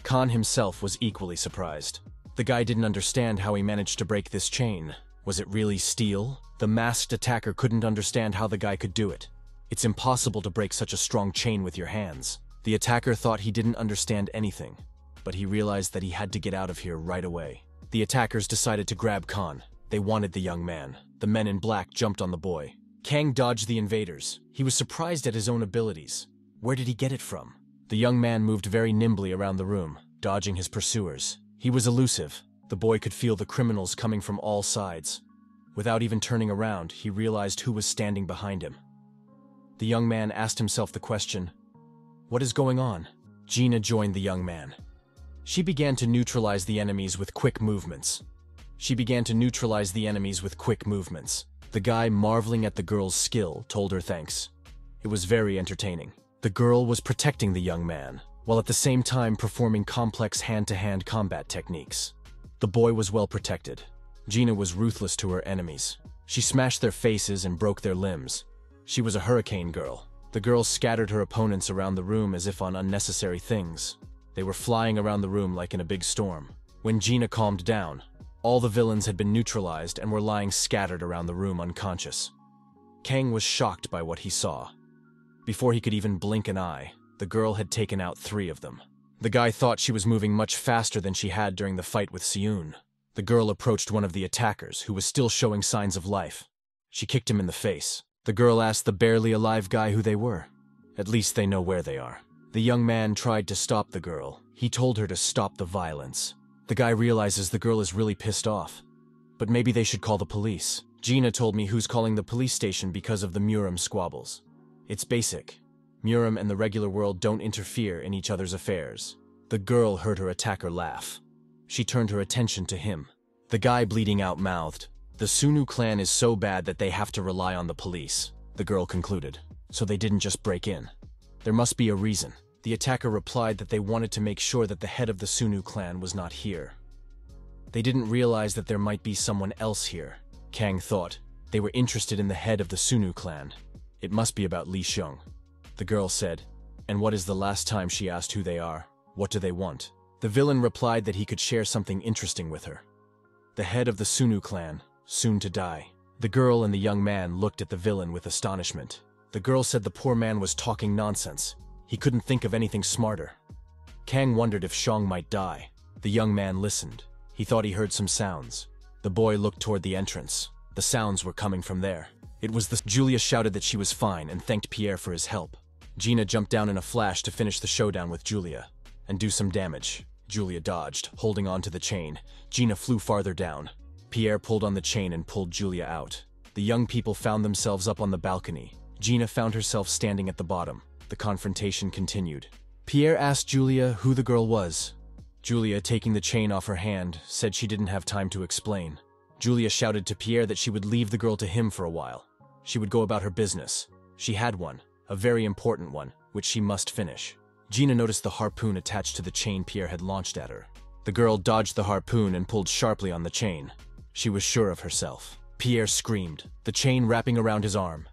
Khan himself was equally surprised. The guy didn't understand how he managed to break this chain. Was it really steel? The masked attacker couldn't understand how the guy could do it. It's impossible to break such a strong chain with your hands. The attacker thought he didn't understand anything, but he realized that he had to get out of here right away. The attackers decided to grab Khan. They wanted the young man. The men in black jumped on the boy. Kang dodged the invaders. He was surprised at his own abilities. Where did he get it from? The young man moved very nimbly around the room, dodging his pursuers. He was elusive. The boy could feel the criminals coming from all sides. Without even turning around, he realized who was standing behind him. The young man asked himself the question, what is going on? Gina joined the young man. She began to neutralize the enemies with quick movements. The guy, marveling at the girl's skill, told her thanks. It was very entertaining. The girl was protecting the young man, while at the same time performing complex hand-to-hand combat techniques. The boy was well protected. Gina was ruthless to her enemies. She smashed their faces and broke their limbs. She was a hurricane girl. The girl scattered her opponents around the room as if on unnecessary things. They were flying around the room like in a big storm. When Gina calmed down, all the villains had been neutralized and were lying scattered around the room unconscious. Kang was shocked by what he saw. Before he could even blink an eye, the girl had taken out 3 of them. The guy thought she was moving much faster than she had during the fight with Seun. The girl approached one of the attackers, who was still showing signs of life. She kicked him in the face. The girl asked the barely alive guy who they were. At least they know where they are. The young man tried to stop the girl. He told her to stop the violence. The guy realizes the girl is really pissed off. But maybe they should call the police. Gina told me who's calling the police station because of the Murim squabbles. It's basic. Murim and the regular world don't interfere in each other's affairs. The girl heard her attacker laugh. She turned her attention to him. The guy, bleeding out, mouthed, "The Sunu clan is so bad that they have to rely on the police," the girl concluded. So they didn't just break in. There must be a reason. The attacker replied that they wanted to make sure that the head of the Sunu clan was not here. They didn't realize that there might be someone else here. Kang thought. They were interested in the head of the Sunu clan. It must be about Li Xiong. The girl said, "And what is the last time she asked who they are? What do they want?" The villain replied that he could share something interesting with her. The head of the Sunu clan, soon to die. The girl and the young man looked at the villain with astonishment. The girl said the poor man was talking nonsense. He couldn't think of anything smarter. Kang wondered if Xiong might die. The young man listened. He thought he heard some sounds. The boy looked toward the entrance. The sounds were coming from there. It was the— Julia shouted that she was fine and thanked Pierre for his help. Gina jumped down in a flash to finish the showdown with Julia and do some damage. Julia dodged, holding on to the chain. Gina flew farther down. Pierre pulled on the chain and pulled Julia out. The young people found themselves up on the balcony. Gina found herself standing at the bottom. the confrontation continued. Pierre asked Julia who the girl was. Julia, taking the chain off her hand, said she didn't have time to explain. Julia shouted to Pierre that she would leave the girl to him for a while. She would go about her business. She had one, a very important one, which she must finish. Gina noticed the harpoon attached to the chain Pierre had launched at her. The girl dodged the harpoon and pulled sharply on the chain. She was sure of herself. Pierre screamed, the chain wrapping around his arm,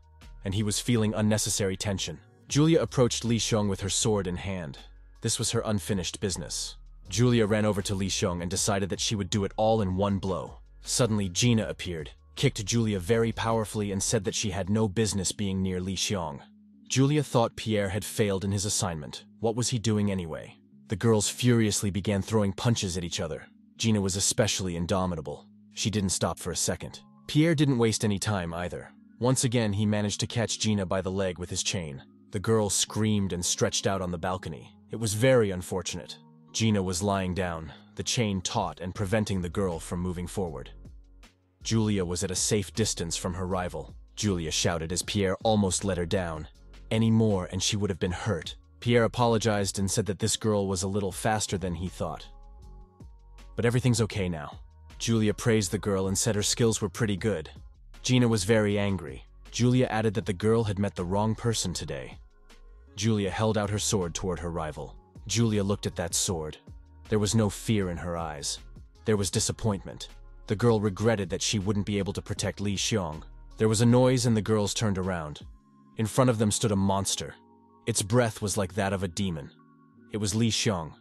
and he was feeling unnecessary tension. Julia approached Li Xiong with her sword in hand. This was her unfinished business. Julia ran over to Li Xiong and decided that she would do it all in one blow. Suddenly, Gina appeared, kicked Julia very powerfully and said that she had no business being near Li Xiong. Julia thought Pierre had failed in his assignment. What was he doing anyway? The girls furiously began throwing punches at each other. Gina was especially indomitable. She didn't stop for a second. Pierre didn't waste any time either. Once again, he managed to catch Gina by the leg with his chain. The girl screamed and stretched out on the balcony. It was very unfortunate. Gina was lying down, the chain taut and preventing the girl from moving forward. Julia was at a safe distance from her rival. Julia shouted as Pierre almost let her down. Any more and she would have been hurt. Pierre apologized and said that this girl was a little faster than he thought. But everything's okay now. Julia praised the girl and said her skills were pretty good. Gina was very angry. Julia added that the girl had met the wrong person today. Julia held out her sword toward her rival. Julia looked at that sword. There was no fear in her eyes. There was disappointment. The girl regretted that she wouldn't be able to protect Li Xiong. There was a noise and the girls turned around. In front of them stood a monster. Its breath was like that of a demon. It was Li Xiong.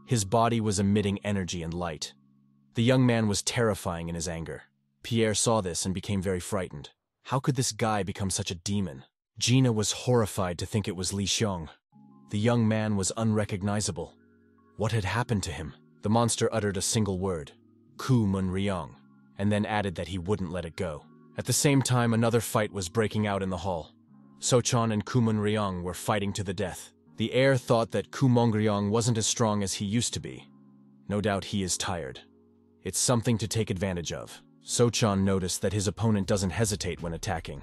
His body was emitting energy and light. The young man was terrifying in his anger. Pierre saw this and became very frightened. How could this guy become such a demon? Gina was horrified to think it was Li Xiong. The young man was unrecognizable. What had happened to him? The monster uttered a single word, Ku Mun Ryong, and then added that he wouldn't let it go. At the same time, another fight was breaking out in the hall. Sochan and Ku Mun Ryong were fighting to the death. The heir thought that Ku Mun Ryong wasn't as strong as he used to be. No doubt he is tired. It's something to take advantage of. Sochan noticed that his opponent doesn't hesitate when attacking.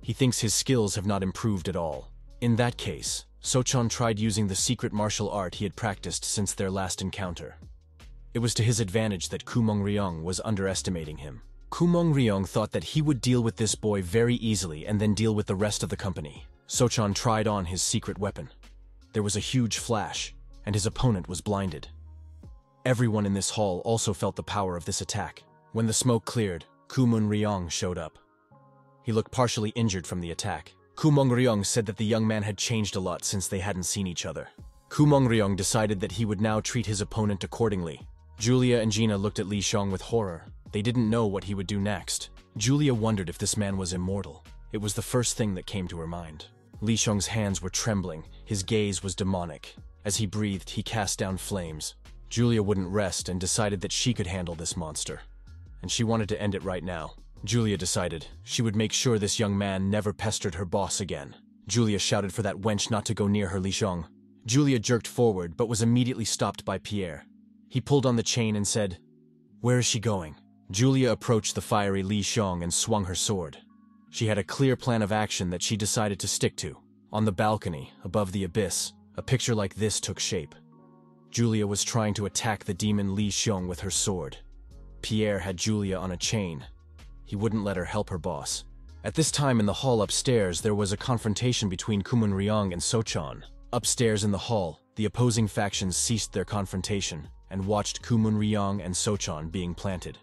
He thinks his skills have not improved at all. In that case, Sochan tried using the secret martial art he had practiced since their last encounter. It was to his advantage that Ku Mun Ryong was underestimating him. Ku Mun Ryong thought that he would deal with this boy very easily and then deal with the rest of the company. Sochan tried on his secret weapon. There was a huge flash, and his opponent was blinded. Everyone in this hall also felt the power of this attack. When the smoke cleared, Ku Mun Ryong showed up. He looked partially injured from the attack. Ku Mun Ryong said that the young man had changed a lot since they hadn't seen each other. Ku Mun Ryong decided that he would now treat his opponent accordingly. Julia and Gina looked at Li Xiong with horror. They didn't know what he would do next. Julia wondered if this man was immortal. It was the first thing that came to her mind. Li Xiong's hands were trembling. His gaze was demonic. As he breathed, he cast down flames. Julia wouldn't rest and decided that she could handle this monster. And she wanted to end it right now. Julia decided she would make sure this young man never pestered her boss again. Julia shouted for that wench not to go near her Li Xiong. Julia jerked forward but was immediately stopped by Pierre. He pulled on the chain and said, "Where is she going?" Julia approached the fiery Li Xiong and swung her sword. She had a clear plan of action that she decided to stick to. On the balcony, above the abyss, a picture like this took shape. Julia was trying to attack the demon Li Xiong with her sword. Pierre had Julia on a chain. He wouldn't let her help her boss. At this time in the hall upstairs, there was a confrontation between Ku Mun Ryong and Sochan. Upstairs in the hall, the opposing factions ceased their confrontation and watched Ku Mun Ryong and Sochan being planted.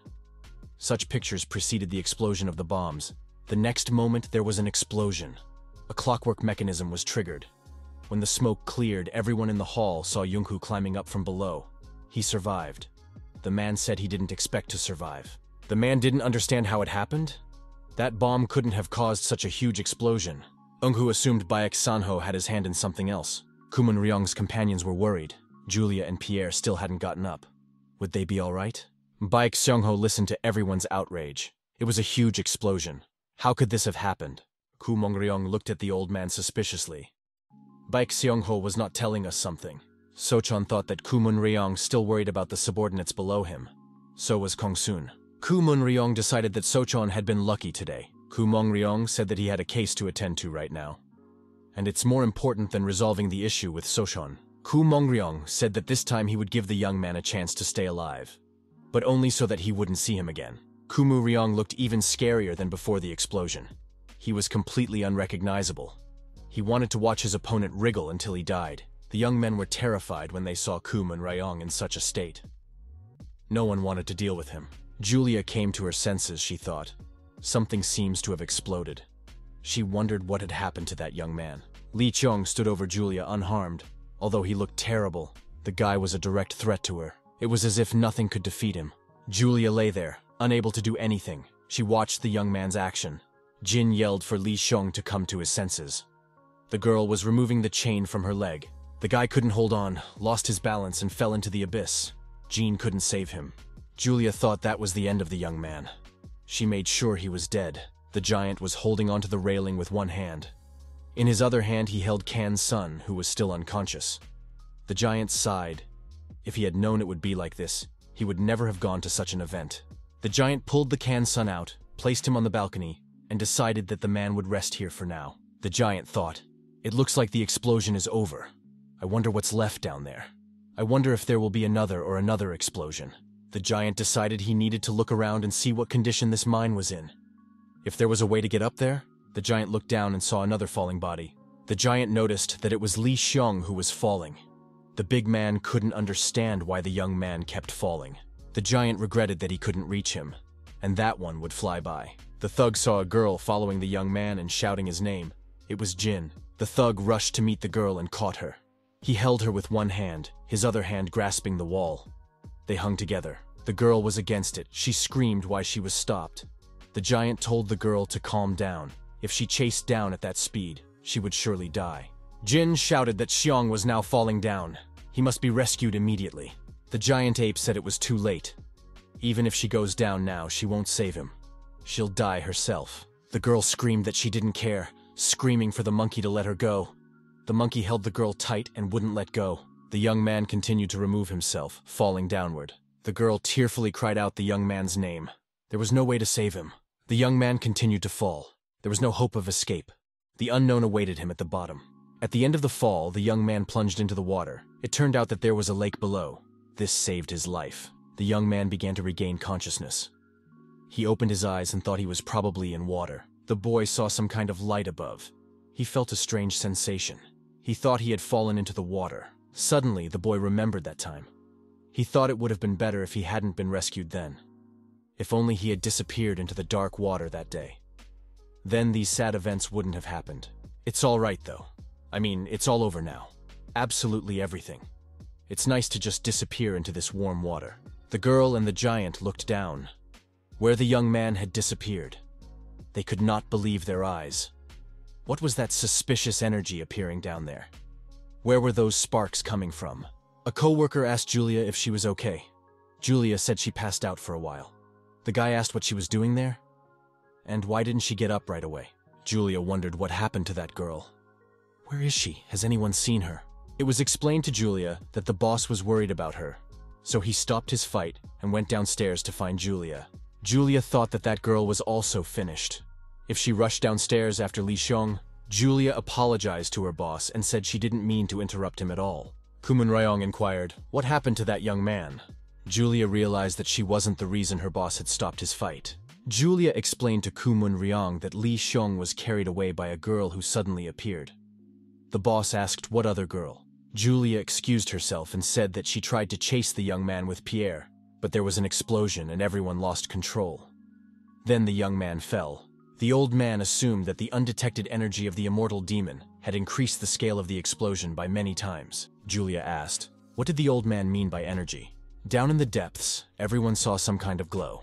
Such pictures preceded the explosion of the bombs. The next moment, there was an explosion. A clockwork mechanism was triggered. When the smoke cleared, everyone in the hall saw Yunku climbing up from below. He survived. The man said he didn't expect to survive. The man didn't understand how it happened. That bomb couldn't have caused such a huge explosion. Eunghu assumed Baek Sanho had his hand in something else. Ku Mun Ryong's companions were worried. Julia and Pierre still hadn't gotten up. Would they be all right? Baek Seongho listened to everyone's outrage. It was a huge explosion. How could this have happened? Ku Mun Ryong looked at the old man suspiciously. Baek Seongho was not telling us something. Sochan thought that Ku Mun Ryong still worried about the subordinates below him. So was Kong Soon. Ku Mun Ryong decided that Sochan had been lucky today. Ku Mun Ryong said that he had a case to attend to right now. and it's more important than resolving the issue with Soshon. Ku Mongryong said that this time he would give the young man a chance to stay alive, but only so that he wouldn't see him again. Kumu Ryong looked even scarier than before the explosion. He was completely unrecognizable. He wanted to watch his opponent wriggle until he died. The young men were terrified when they saw Kumun Ryong in such a state. No one wanted to deal with him. Julia came to her senses, she thought. Something seems to have exploded. She wondered what had happened to that young man. Li Chong stood over Julia unharmed. Although he looked terrible, the guy was a direct threat to her. It was as if nothing could defeat him. Julia lay there, unable to do anything. She watched the young man's action. Jin yelled for Li Xiong to come to his senses. The girl was removing the chain from her leg. The guy couldn't hold on, lost his balance, and fell into the abyss. Jin couldn't save him. Julia thought that was the end of the young man. She made sure he was dead. The giant was holding onto the railing with one hand. In his other hand, he held Kan's son, who was still unconscious. The giant sighed. If he had known it would be like this, he would never have gone to such an event. The giant pulled the Kan's son out, placed him on the balcony, and decided that the man would rest here for now. The giant thought, "It looks like the explosion is over. I wonder what's left down there. I wonder if there will be another explosion." The giant decided he needed to look around and see what condition this mine was in. If there was a way to get up there, the giant looked down and saw another falling body. The giant noticed that it was Li Xiong who was falling. The big man couldn't understand why the young man kept falling. The giant regretted that he couldn't reach him, and that one would fly by. The thug saw a girl following the young man and shouting his name. It was Jin. The thug rushed to meet the girl and caught her. He held her with one hand, his other hand grasping the wall. They hung together. The girl was against it. She screamed why she was stopped. The giant told the girl to calm down. If she chased down at that speed, she would surely die. Jin shouted that Xiong was now falling down. He must be rescued immediately. The giant ape said it was too late. Even if she goes down now, she won't save him. She'll die herself. The girl screamed that she didn't care, screaming for the monkey to let her go. The monkey held the girl tight and wouldn't let go. The young man continued to remove himself, falling downward. The girl tearfully cried out the young man's name. There was no way to save him. The young man continued to fall. There was no hope of escape. The unknown awaited him at the bottom. At the end of the fall, the young man plunged into the water. It turned out that there was a lake below. This saved his life. The young man began to regain consciousness. He opened his eyes and thought he was probably in water. The boy saw some kind of light above. He felt a strange sensation. He thought he had fallen into the water. Suddenly, the boy remembered that time. He thought it would have been better if he hadn't been rescued then. If only he had disappeared into the dark water that day. Then these sad events wouldn't have happened. It's all right, though. I mean, it's all over now. Absolutely everything. It's nice to just disappear into this warm water. The girl and the giant looked down, where the young man had disappeared. They could not believe their eyes. What was that suspicious energy appearing down there? Where were those sparks coming from? A co-worker asked Julia if she was okay. Julia said she passed out for a while. The guy asked what she was doing there, and why didn't she get up right away? Julia wondered what happened to that girl. Where is she? Has anyone seen her? It was explained to Julia that the boss was worried about her, so he stopped his fight and went downstairs to find Julia. Julia thought that that girl was also finished. If she rushed downstairs after Li Xiong, Julia apologized to her boss and said she didn't mean to interrupt him at all. Kumun Ryong inquired, "What happened to that young man?" Julia realized that she wasn't the reason her boss had stopped his fight. Julia explained to Kumun Ryong that Li Xiong was carried away by a girl who suddenly appeared. The boss asked what other girl. Julia excused herself and said that she tried to chase the young man with Pierre, but there was an explosion and everyone lost control. Then the young man fell. The old man assumed that the undetected energy of the immortal demon had increased the scale of the explosion by many times. Julia asked, what did the old man mean by energy? Down in the depths, everyone saw some kind of glow.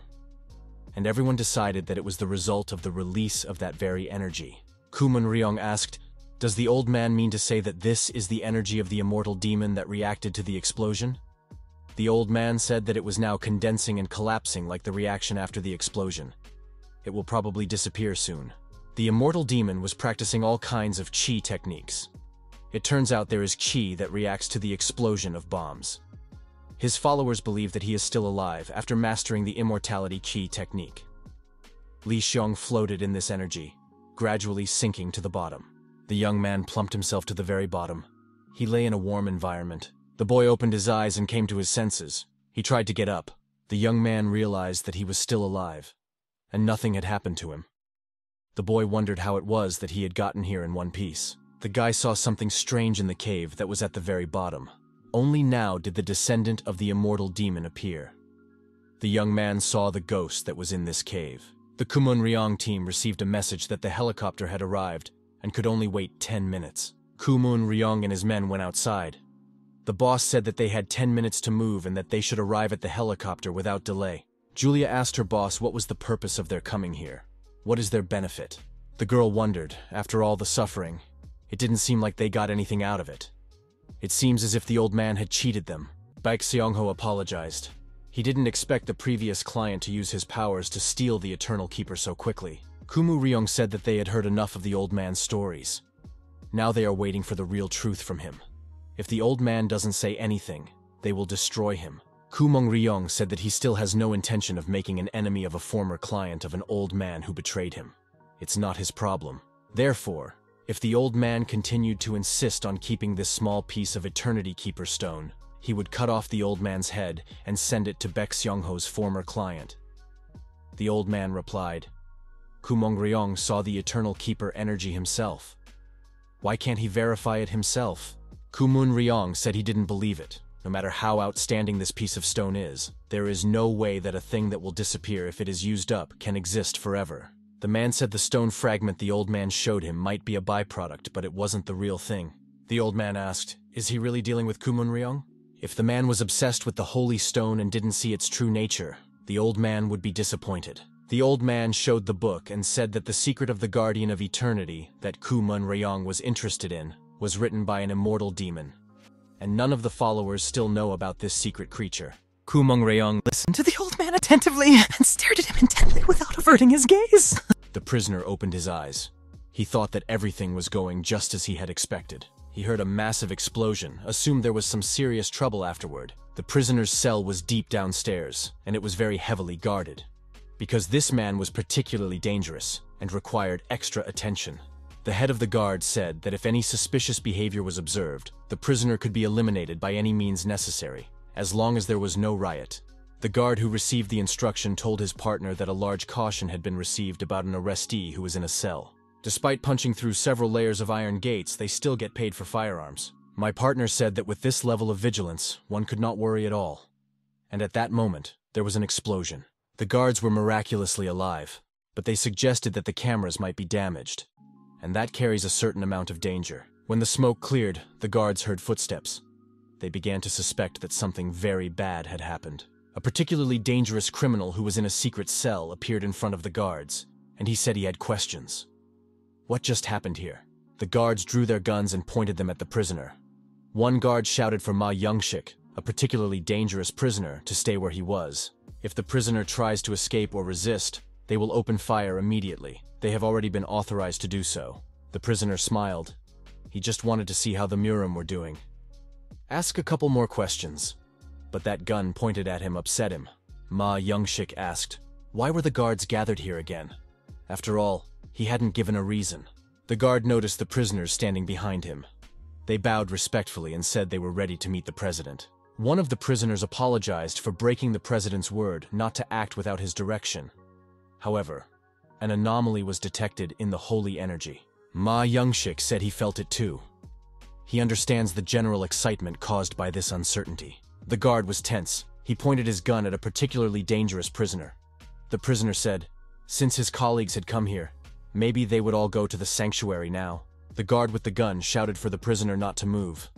And everyone decided that it was the result of the release of that very energy. Kumun Ryong asked, does the old man mean to say that this is the energy of the immortal demon that reacted to the explosion? The old man said that it was now condensing and collapsing like the reaction after the explosion. It will probably disappear soon. The immortal demon was practicing all kinds of qi techniques. It turns out there is qi that reacts to the explosion of bombs. His followers believe that he is still alive after mastering the immortality qi technique. Li Xiong floated in this energy, gradually sinking to the bottom. The young man plumped himself to the very bottom. He lay in a warm environment. The boy opened his eyes and came to his senses. He tried to get up. The young man realized that he was still alive, and nothing had happened to him. The boy wondered how it was that he had gotten here in one piece. The guy saw something strange in the cave that was at the very bottom. Only now did the descendant of the immortal demon appear. The young man saw the ghost that was in this cave. The Kumun Ryong team received a message that the helicopter had arrived and could only wait 10 minutes. Kumun Ryong and his men went outside. The boss said that they had 10 minutes to move and that they should arrive at the helicopter without delay. Julia asked her boss what was the purpose of their coming here. What is their benefit? The girl wondered, after all the suffering, it didn't seem like they got anything out of it. It seems as if the old man had cheated them. Baek Seongho apologized. He didn't expect the previous client to use his powers to steal the Eternal Keeper so quickly. Kumu Ryong said that they had heard enough of the old man's stories. Now they are waiting for the real truth from him. If the old man doesn't say anything, they will destroy him. Kumong Ryong said that he still has no intention of making an enemy of a former client of an old man who betrayed him. It's not his problem. Therefore, if the old man continued to insist on keeping this small piece of Eternity Keeper stone, he would cut off the old man's head and send it to Baek Seongho's former client. The old man replied, Kumong Ryong saw the Eternal Keeper energy himself. Why can't he verify it himself? Kumun Ryong said he didn't believe it. No matter how outstanding this piece of stone is, there is no way that a thing that will disappear if it is used up can exist forever. The man said the stone fragment the old man showed him might be a byproduct, but it wasn't the real thing. The old man asked, is he really dealing with Kumun Ryong? If the man was obsessed with the holy stone and didn't see its true nature, the old man would be disappointed. The old man showed the book and said that the secret of the Guardian of Eternity that Kumun Ryong was interested in was written by an immortal demon. And none of the followers still know about this secret creature. Kumong Ryong listened to the old man attentively and stared at him intently without averting his gaze. The prisoner opened his eyes. He thought that everything was going just as he had expected. He heard a massive explosion, assumed there was some serious trouble afterward. The prisoner's cell was deep downstairs, and it was very heavily guarded. Because this man was particularly dangerous and required extra attention. The head of the guard said that if any suspicious behavior was observed, the prisoner could be eliminated by any means necessary, as long as there was no riot. The guard who received the instruction told his partner that a large caution had been received about an arrestee who was in a cell. Despite punching through several layers of iron gates, they still get paid for firearms. My partner said that with this level of vigilance, one could not worry at all. And at that moment, there was an explosion. The guards were miraculously alive, but they suggested that the cameras might be damaged. And that carries a certain amount of danger. When the smoke cleared, the guards heard footsteps. They began to suspect that something very bad had happened. A particularly dangerous criminal who was in a secret cell appeared in front of the guards, and he said he had questions. What just happened here? The guards drew their guns and pointed them at the prisoner. One guard shouted for Ma Youngshik, a particularly dangerous prisoner, to stay where he was. If the prisoner tries to escape or resist, they will open fire immediately. They have already been authorized to do so. The prisoner smiled. He just wanted to see how the Murim were doing. Ask a couple more questions. But that gun pointed at him upset him. Ma Youngshik asked, why were the guards gathered here again? After all, he hadn't given a reason. The guard noticed the prisoners standing behind him. They bowed respectfully and said they were ready to meet the president. One of the prisoners apologized for breaking the president's word not to act without his direction. However, an anomaly was detected in the holy energy. Ma Youngshik said he felt it too. He understands the general excitement caused by this uncertainty. The guard was tense. He pointed his gun at a particularly dangerous prisoner. The prisoner said, since his colleagues had come here, maybe they would all go to the sanctuary now. The guard with the gun shouted for the prisoner not to move.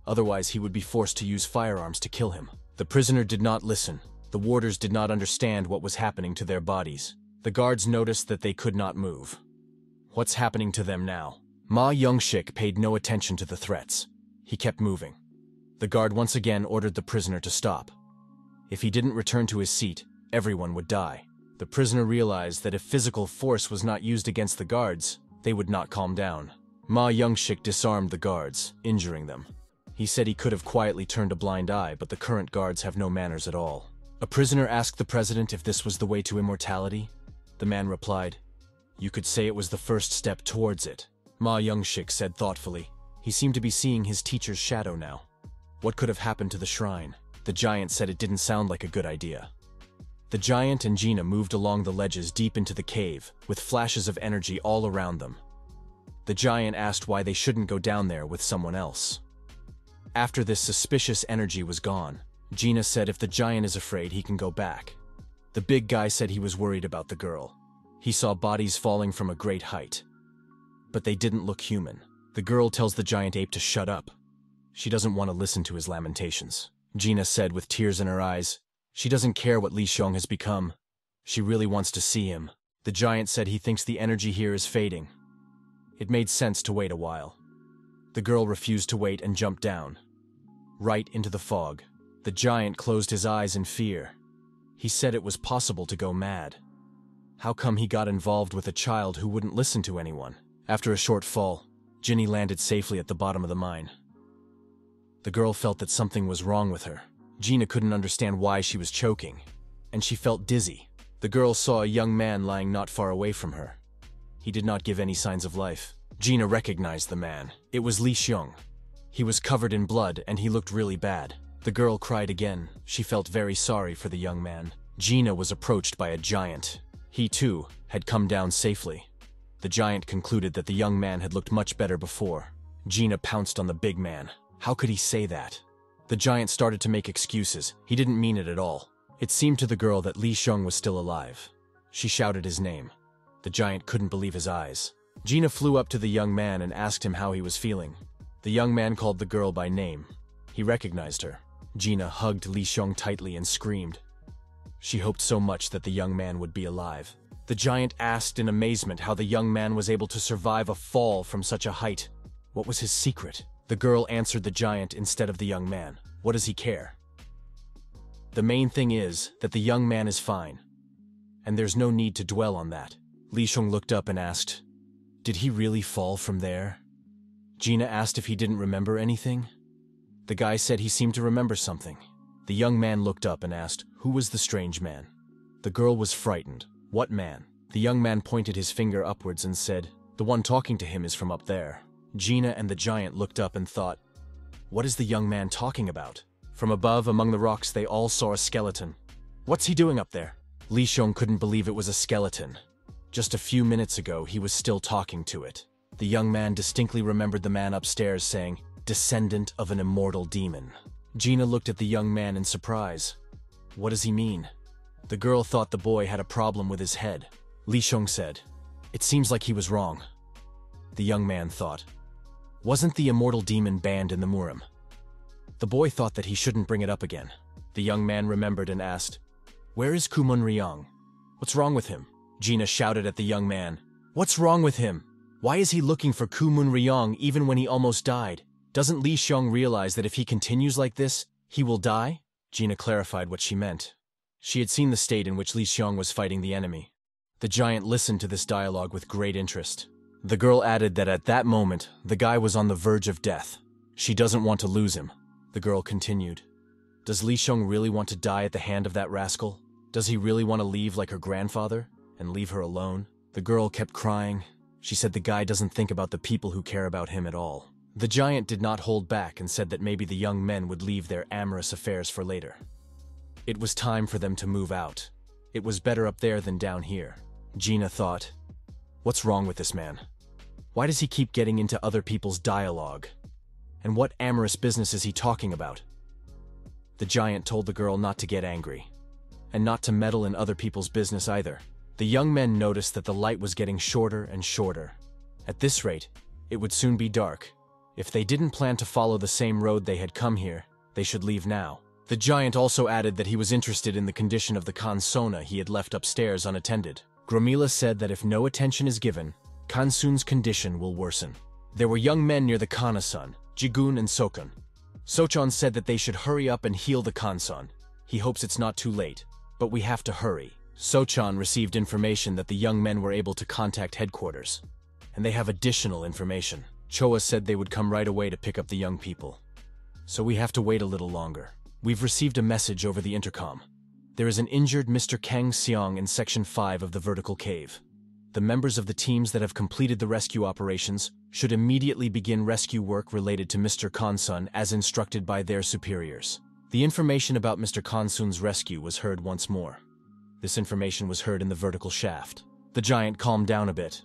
Otherwise, he would be forced to use firearms to kill him. The prisoner did not listen. The warders did not understand what was happening to their bodies. The guards noticed that they could not move. What's happening to them now? Ma Youngshik paid no attention to the threats. He kept moving. The guard once again ordered the prisoner to stop. If he didn't return to his seat, everyone would die. The prisoner realized that if physical force was not used against the guards, they would not calm down. Ma Youngshik disarmed the guards, injuring them. He said he could have quietly turned a blind eye, but the current guards have no manners at all. A prisoner asked the president if this was the way to immortality. The man replied, you could say it was the first step towards it. Ma Youngshik said thoughtfully. He seemed to be seeing his teacher's shadow now. What could have happened to the shrine? The giant said it didn't sound like a good idea. The giant and Gina moved along the ledges deep into the cave, with flashes of energy all around them. The giant asked why they shouldn't go down there with someone else. After this suspicious energy was gone, Gina said if the giant is afraid, he can go back. The big guy said he was worried about the girl. He saw bodies falling from a great height. But they didn't look human. The girl tells the giant ape to shut up. She doesn't want to listen to his lamentations. Gina said with tears in her eyes, she doesn't care what Li Xiong has become. She really wants to see him. The giant said he thinks the energy here is fading. It made sense to wait a while. The girl refused to wait and jumped down. Right into the fog. The giant closed his eyes in fear. He said it was possible to go mad. How come he got involved with a child who wouldn't listen to anyone? After a short fall, Ginny landed safely at the bottom of the mine. The girl felt that something was wrong with her. Gina couldn't understand why she was choking, and she felt dizzy. The girl saw a young man lying not far away from her. He did not give any signs of life. Gina recognized the man. It was Li Xiong. He was covered in blood, and he looked really bad. The girl cried again. She felt very sorry for the young man. Gina was approached by a giant. He, too, had come down safely. The giant concluded that the young man had looked much better before. Gina pounced on the big man. How could he say that? The giant started to make excuses. He didn't mean it at all. It seemed to the girl that Li Xiong was still alive. She shouted his name. The giant couldn't believe his eyes. Gina flew up to the young man and asked him how he was feeling. The young man called the girl by name. He recognized her. Gina hugged Li Xiong tightly and screamed. She hoped so much that the young man would be alive. The giant asked in amazement how the young man was able to survive a fall from such a height. What was his secret? The girl answered the giant instead of the young man. What does he care? The main thing is that the young man is fine, and there's no need to dwell on that. Li Xiong looked up and asked, "Did he really fall from there?" Gina asked if he didn't remember anything. The guy said he seemed to remember something. The young man looked up and asked, "Who was the strange man?" The girl was frightened. "What man?" The young man pointed his finger upwards and said, "The one talking to him is from up there." Gina and the giant looked up and thought, "What is the young man talking about?" From above, among the rocks, they all saw a skeleton. "What's he doing up there?" Li Xiong couldn't believe it was a skeleton. Just a few minutes ago, he was still talking to it. The young man distinctly remembered the man upstairs saying, "Descendant of an immortal demon." Gina looked at the young man in surprise. What does he mean? The girl thought the boy had a problem with his head. Li Xiong said, "It seems like he was wrong." The young man thought, "Wasn't the immortal demon banned in the Murim?" The boy thought that he shouldn't bring it up again. The young man remembered and asked, "Where is Kumun Ryong? What's wrong with him?" Gina shouted at the young man, "What's wrong with him? Why is he looking for Kumun Ryong even when he almost died? Doesn't Li Xiong realize that if he continues like this, he will die?" Gina clarified what she meant. She had seen the state in which Li Xiong was fighting the enemy. The giant listened to this dialogue with great interest. The girl added that at that moment, the guy was on the verge of death. She doesn't want to lose him. The girl continued, "Does Li Xiong really want to die at the hand of that rascal? Does he really want to leave like her grandfather and leave her alone?" The girl kept crying. She said the guy doesn't think about the people who care about him at all. The giant did not hold back and said that maybe the young men would leave their amorous affairs for later. It was time for them to move out. It was better up there than down here. Gina thought, "What's wrong with this man? Why does he keep getting into other people's dialogue? And what amorous business is he talking about?" The giant told the girl not to get angry, and not to meddle in other people's business either. The young men noticed that the light was getting shorter and shorter. At this rate, it would soon be dark. If they didn't plan to follow the same road they had come here, they should leave now. The giant also added that he was interested in the condition of the Kansona he had left upstairs unattended. Gromila said that if no attention is given, Kansun's condition will worsen. There were young men near the Kanasun, Jigun and Sokun. Sochan said that they should hurry up and heal the Kansun. He hopes it's not too late, but we have to hurry. Sochan received information that the young men were able to contact headquarters, and they have additional information. Choa said they would come right away to pick up the young people. So we have to wait a little longer. We've received a message over the intercom. There is an injured Mr. Kang Seong in Section 5 of the vertical cave. The members of the teams that have completed the rescue operations should immediately begin rescue work related to Mr. Kansun as instructed by their superiors. The information about Mr. Kansun's rescue was heard once more. This information was heard in the vertical shaft. The giant calmed down a bit.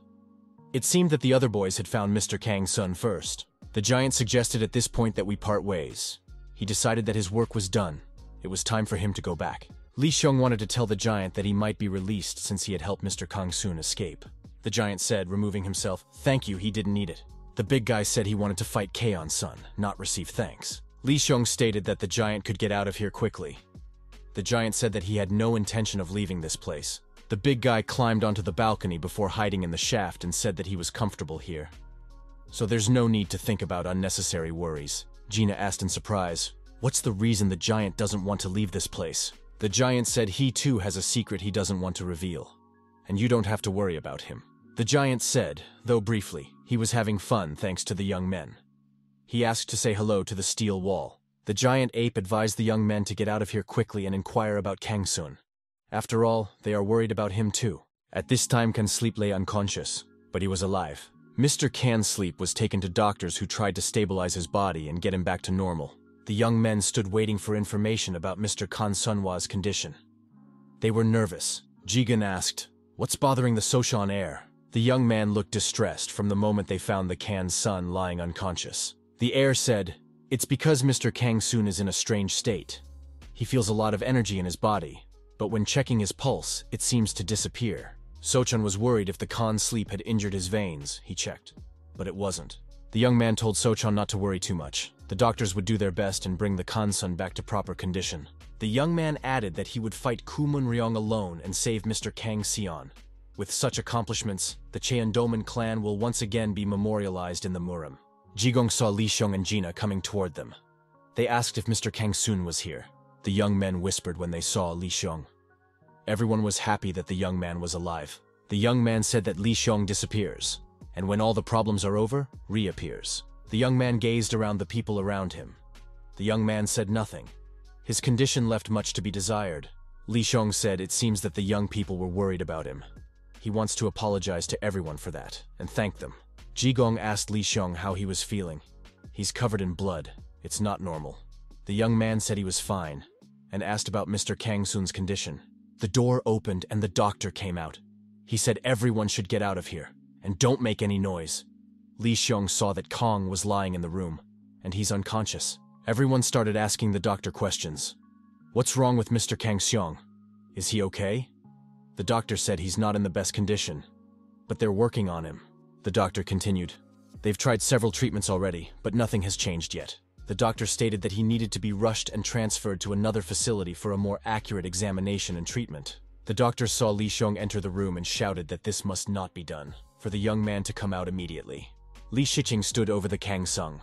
It seemed that the other boys had found Mr. Kang-sun first. The giant suggested at this point that we part ways. He decided that his work was done. It was time for him to go back. Li Xiong wanted to tell the giant that he might be released since he had helped Mr. Kang-sun escape. The giant said, removing himself, "Thank you, he didn't need it." The big guy said he wanted to fight Kaon-sun, not receive thanks. Li Xiong stated that the giant could get out of here quickly. The giant said that he had no intention of leaving this place. The big guy climbed onto the balcony before hiding in the shaft and said that he was comfortable here. So there's no need to think about unnecessary worries. Gina asked in surprise, "What's the reason the giant doesn't want to leave this place?" The giant said he too has a secret he doesn't want to reveal, and you don't have to worry about him. The giant said, though briefly, he was having fun thanks to the young men. He asked to say hello to the steel wall. The giant ape advised the young men to get out of here quickly and inquire about Kang-sun. After all, they are worried about him too. At this time, Kan Sleep lay unconscious, but he was alive. Mr. Kan Sleep was taken to doctors who tried to stabilize his body and get him back to normal. The young men stood waiting for information about Mr. Kan Sunhwa's condition. They were nervous. Jigen asked, "What's bothering the Soshan heir?" The young man looked distressed from the moment they found the Kan's son lying unconscious. The heir said, "It's because Mr. Kang-sun is in a strange state. He feels a lot of energy in his body, but when checking his pulse, it seems to disappear." Sochan was worried if the Kan Sleep had injured his veins. He checked, but it wasn't. The young man told Sochan not to worry too much. The doctors would do their best and bring the Kan-sun back to proper condition. The young man added that he would fight Kumun Ryong alone and save Mr. Kang Sion. With such accomplishments, the Cheondoman clan will once again be memorialized in the Murim. Jigong saw Li Xiong and Gina coming toward them. They asked if Mr. Kang-sun was here. The young men whispered when they saw Li Xiong. Everyone was happy that the young man was alive. The young man said that Li Xiong disappears, and when all the problems are over, reappears. The young man gazed around the people around him. The young man said nothing. His condition left much to be desired. Li Xiong said it seems that the young people were worried about him. He wants to apologize to everyone for that, and thank them. Jigong asked Li Xiong how he was feeling. "He's covered in blood. It's not normal." The young man said he was fine, and asked about Mr. Kang-sun's condition. The door opened and the doctor came out. He said everyone should get out of here, and don't make any noise. Li Xiong saw that Kong was lying in the room, and he's unconscious. Everyone started asking the doctor questions. "What's wrong with Mr. Kang-seong? Is he okay?" The doctor said he's not in the best condition, but they're working on him. The doctor continued, "They've tried several treatments already, but nothing has changed yet." The doctor stated that he needed to be rushed and transferred to another facility for a more accurate examination and treatment. The doctor saw Li Xiong enter the room and shouted that this must not be done, for the young man to come out immediately. Li Shiqing stood over the Kang Sung.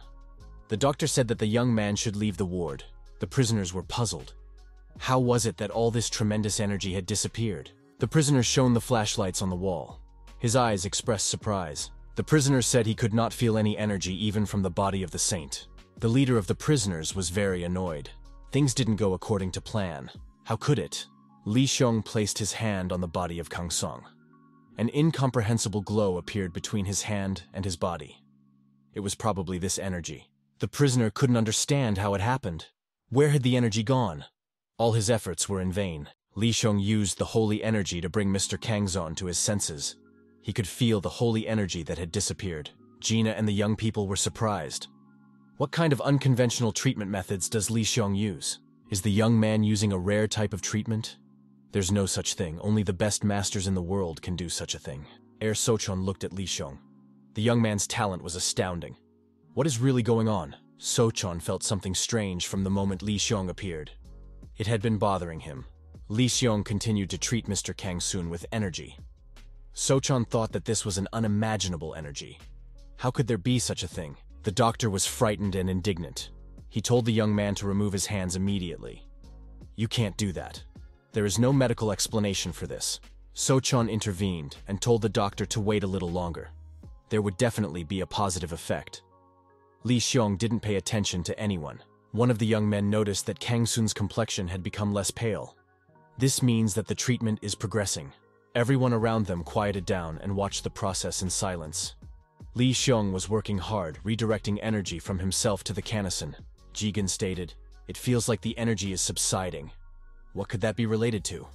The doctor said that the young man should leave the ward. The prisoners were puzzled. How was it that all this tremendous energy had disappeared? The prisoner shone the flashlights on the wall. His eyes expressed surprise. The prisoner said he could not feel any energy even from the body of the saint. The leader of the prisoners was very annoyed. Things didn't go according to plan. How could it? Li Xiong placed his hand on the body of Kang Song. An incomprehensible glow appeared between his hand and his body. It was probably this energy. The prisoner couldn't understand how it happened. Where had the energy gone? All his efforts were in vain. Li Xiong used the holy energy to bring Mr. Kangzon to his senses. He could feel the holy energy that had disappeared. Gina and the young people were surprised. What kind of unconventional treatment methods does Li Xiong use? Is the young man using a rare type of treatment? There's no such thing. Only the best masters in the world can do such a thing. Heir Sochon looked at Li Xiong. The young man's talent was astounding. What is really going on? Sochon felt something strange from the moment Li Xiong appeared. It had been bothering him. Li Xiong continued to treat Mr. Kang-soon with energy. Sochon thought that this was an unimaginable energy. How could there be such a thing? The doctor was frightened and indignant. He told the young man to remove his hands immediately. You can't do that. There is no medical explanation for this. Sochon intervened and told the doctor to wait a little longer. There would definitely be a positive effect. Li Xiong didn't pay attention to anyone. One of the young men noticed that Kang-soon's complexion had become less pale. This means that the treatment is progressing. Everyone around them quieted down and watched the process in silence. Lee Xiong was working hard, redirecting energy from himself to the Kanison. Jigen stated, "It feels like the energy is subsiding. What could that be related to?"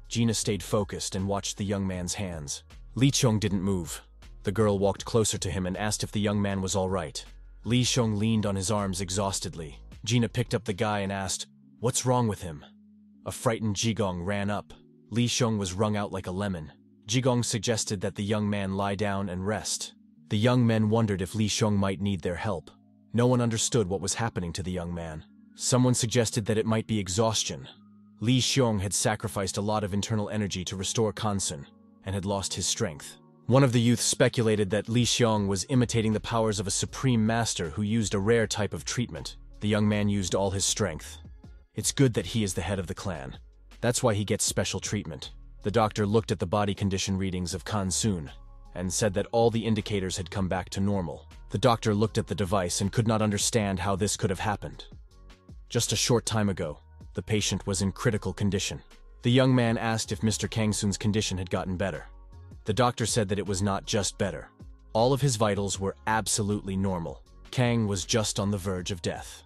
Gina stayed focused and watched the young man's hands. Lee Xiong didn't move. The girl walked closer to him and asked if the young man was all right. Lee Xiong leaned on his arms exhaustedly. Gina picked up the guy and asked, "What's wrong with him?" A frightened Jigong ran up. Lee Xiong was wrung out like a lemon. Jigong suggested that the young man lie down and rest. The young men wondered if Lee Xiong might need their help. No one understood what was happening to the young man. Someone suggested that it might be exhaustion. Lee Xiong had sacrificed a lot of internal energy to restore Kansun, and had lost his strength. One of the youths speculated that Lee Xiong was imitating the powers of a supreme master who used a rare type of treatment. The young man used all his strength. It's good that he is the head of the clan. That's why he gets special treatment. The doctor looked at the body condition readings of Kansun and said that all the indicators had come back to normal. The doctor looked at the device and could not understand how this could have happened. Just a short time ago, the patient was in critical condition. The young man asked if Mr. Kangsun's condition had gotten better. The doctor said that it was not just better. All of his vitals were absolutely normal. Kang was just on the verge of death.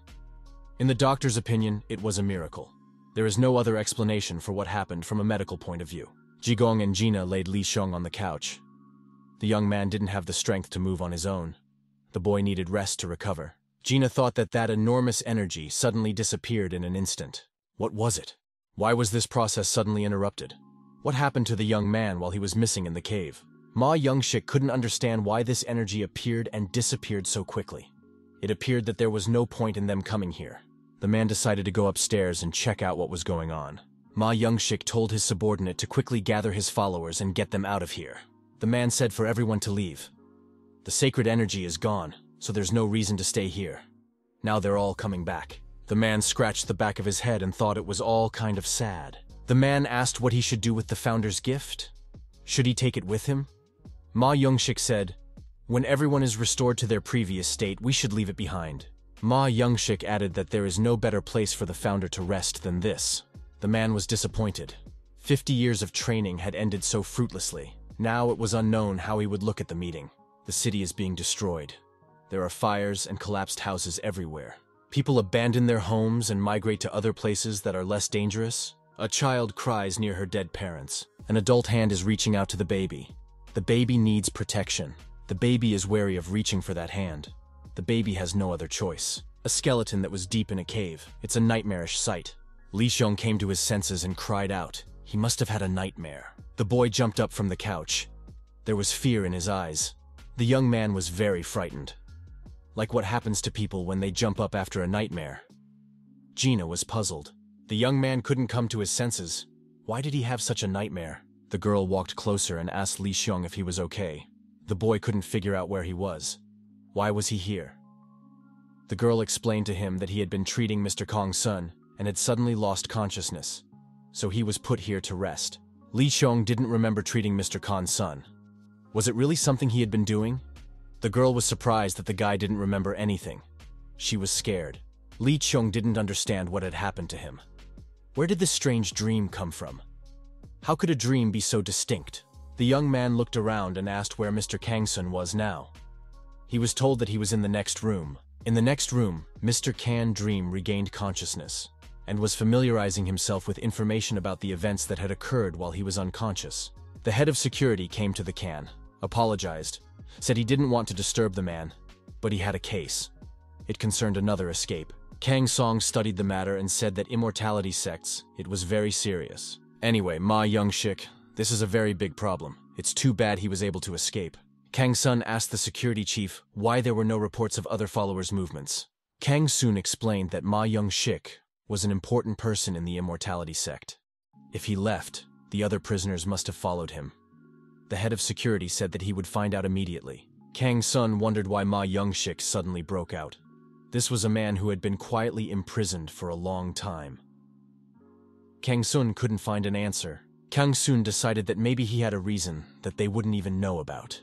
In the doctor's opinion, it was a miracle. There is no other explanation for what happened from a medical point of view. Jigong and Gina laid Lee Xiong on the couch. The young man didn't have the strength to move on his own. The boy needed rest to recover. Gina thought that enormous energy suddenly disappeared in an instant. What was it? Why was this process suddenly interrupted? What happened to the young man while he was missing in the cave? Ma Youngshik couldn't understand why this energy appeared and disappeared so quickly. It appeared that there was no point in them coming here. The man decided to go upstairs and check out what was going on. Ma Youngshik told his subordinate to quickly gather his followers and get them out of here. The man said for everyone to leave. The sacred energy is gone, so there's no reason to stay here. Now they're all coming back. The man scratched the back of his head and thought it was all kind of sad. The man asked what he should do with the founder's gift. Should he take it with him? Ma Youngshik said, "When everyone is restored to their previous state, we should leave it behind." Ma Youngshik added that there is no better place for the founder to rest than this. The man was disappointed. 50 years of training had ended so fruitlessly. Now it was unknown how he would look at the meeting. The city is being destroyed. There are fires and collapsed houses everywhere. People abandon their homes and migrate to other places that are less dangerous. A child cries near her dead parents. An adult hand is reaching out to the baby. The baby needs protection. The baby is wary of reaching for that hand. The baby has no other choice. A skeleton that was deep in a cave. It's a nightmarish sight. Li Xiong came to his senses and cried out. He must have had a nightmare. The boy jumped up from the couch. There was fear in his eyes. The young man was very frightened. Like what happens to people when they jump up after a nightmare. Gina was puzzled. The young man couldn't come to his senses. Why did he have such a nightmare? The girl walked closer and asked Li Xiong if he was okay. The boy couldn't figure out where he was. Why was he here? The girl explained to him that he had been treating Mr. Kong's son and had suddenly lost consciousness, so he was put here to rest. Li Xiong didn't remember treating Mr. Kong's son. Was it really something he had been doing? The girl was surprised that the guy didn't remember anything. She was scared. Li Xiong didn't understand what had happened to him. Where did this strange dream come from? How could a dream be so distinct? The young man looked around and asked where Mr. Kangsun was now. He was told that he was in the next room. In the next room, Mr. Kan Dream regained consciousness and was familiarizing himself with information about the events that had occurred while he was unconscious. The head of security came to the Kan, apologized, said he didn't want to disturb the man, but he had a case. It concerned another escape. Kang Song studied the matter and said that immortality sects, it was very serious. Anyway, Ma Youngshik, this is a very big problem. It's too bad he was able to escape. Kang Sun asked the security chief why there were no reports of other followers' movements. Kang Sun explained that Ma Youngshik was an important person in the immortality sect. If he left, the other prisoners must have followed him. The head of security said that he would find out immediately. Kang Sun wondered why Ma Youngshik suddenly broke out. This was a man who had been quietly imprisoned for a long time. Kang Sun couldn't find an answer. Kang Sun decided that maybe he had a reason that they wouldn't even know about.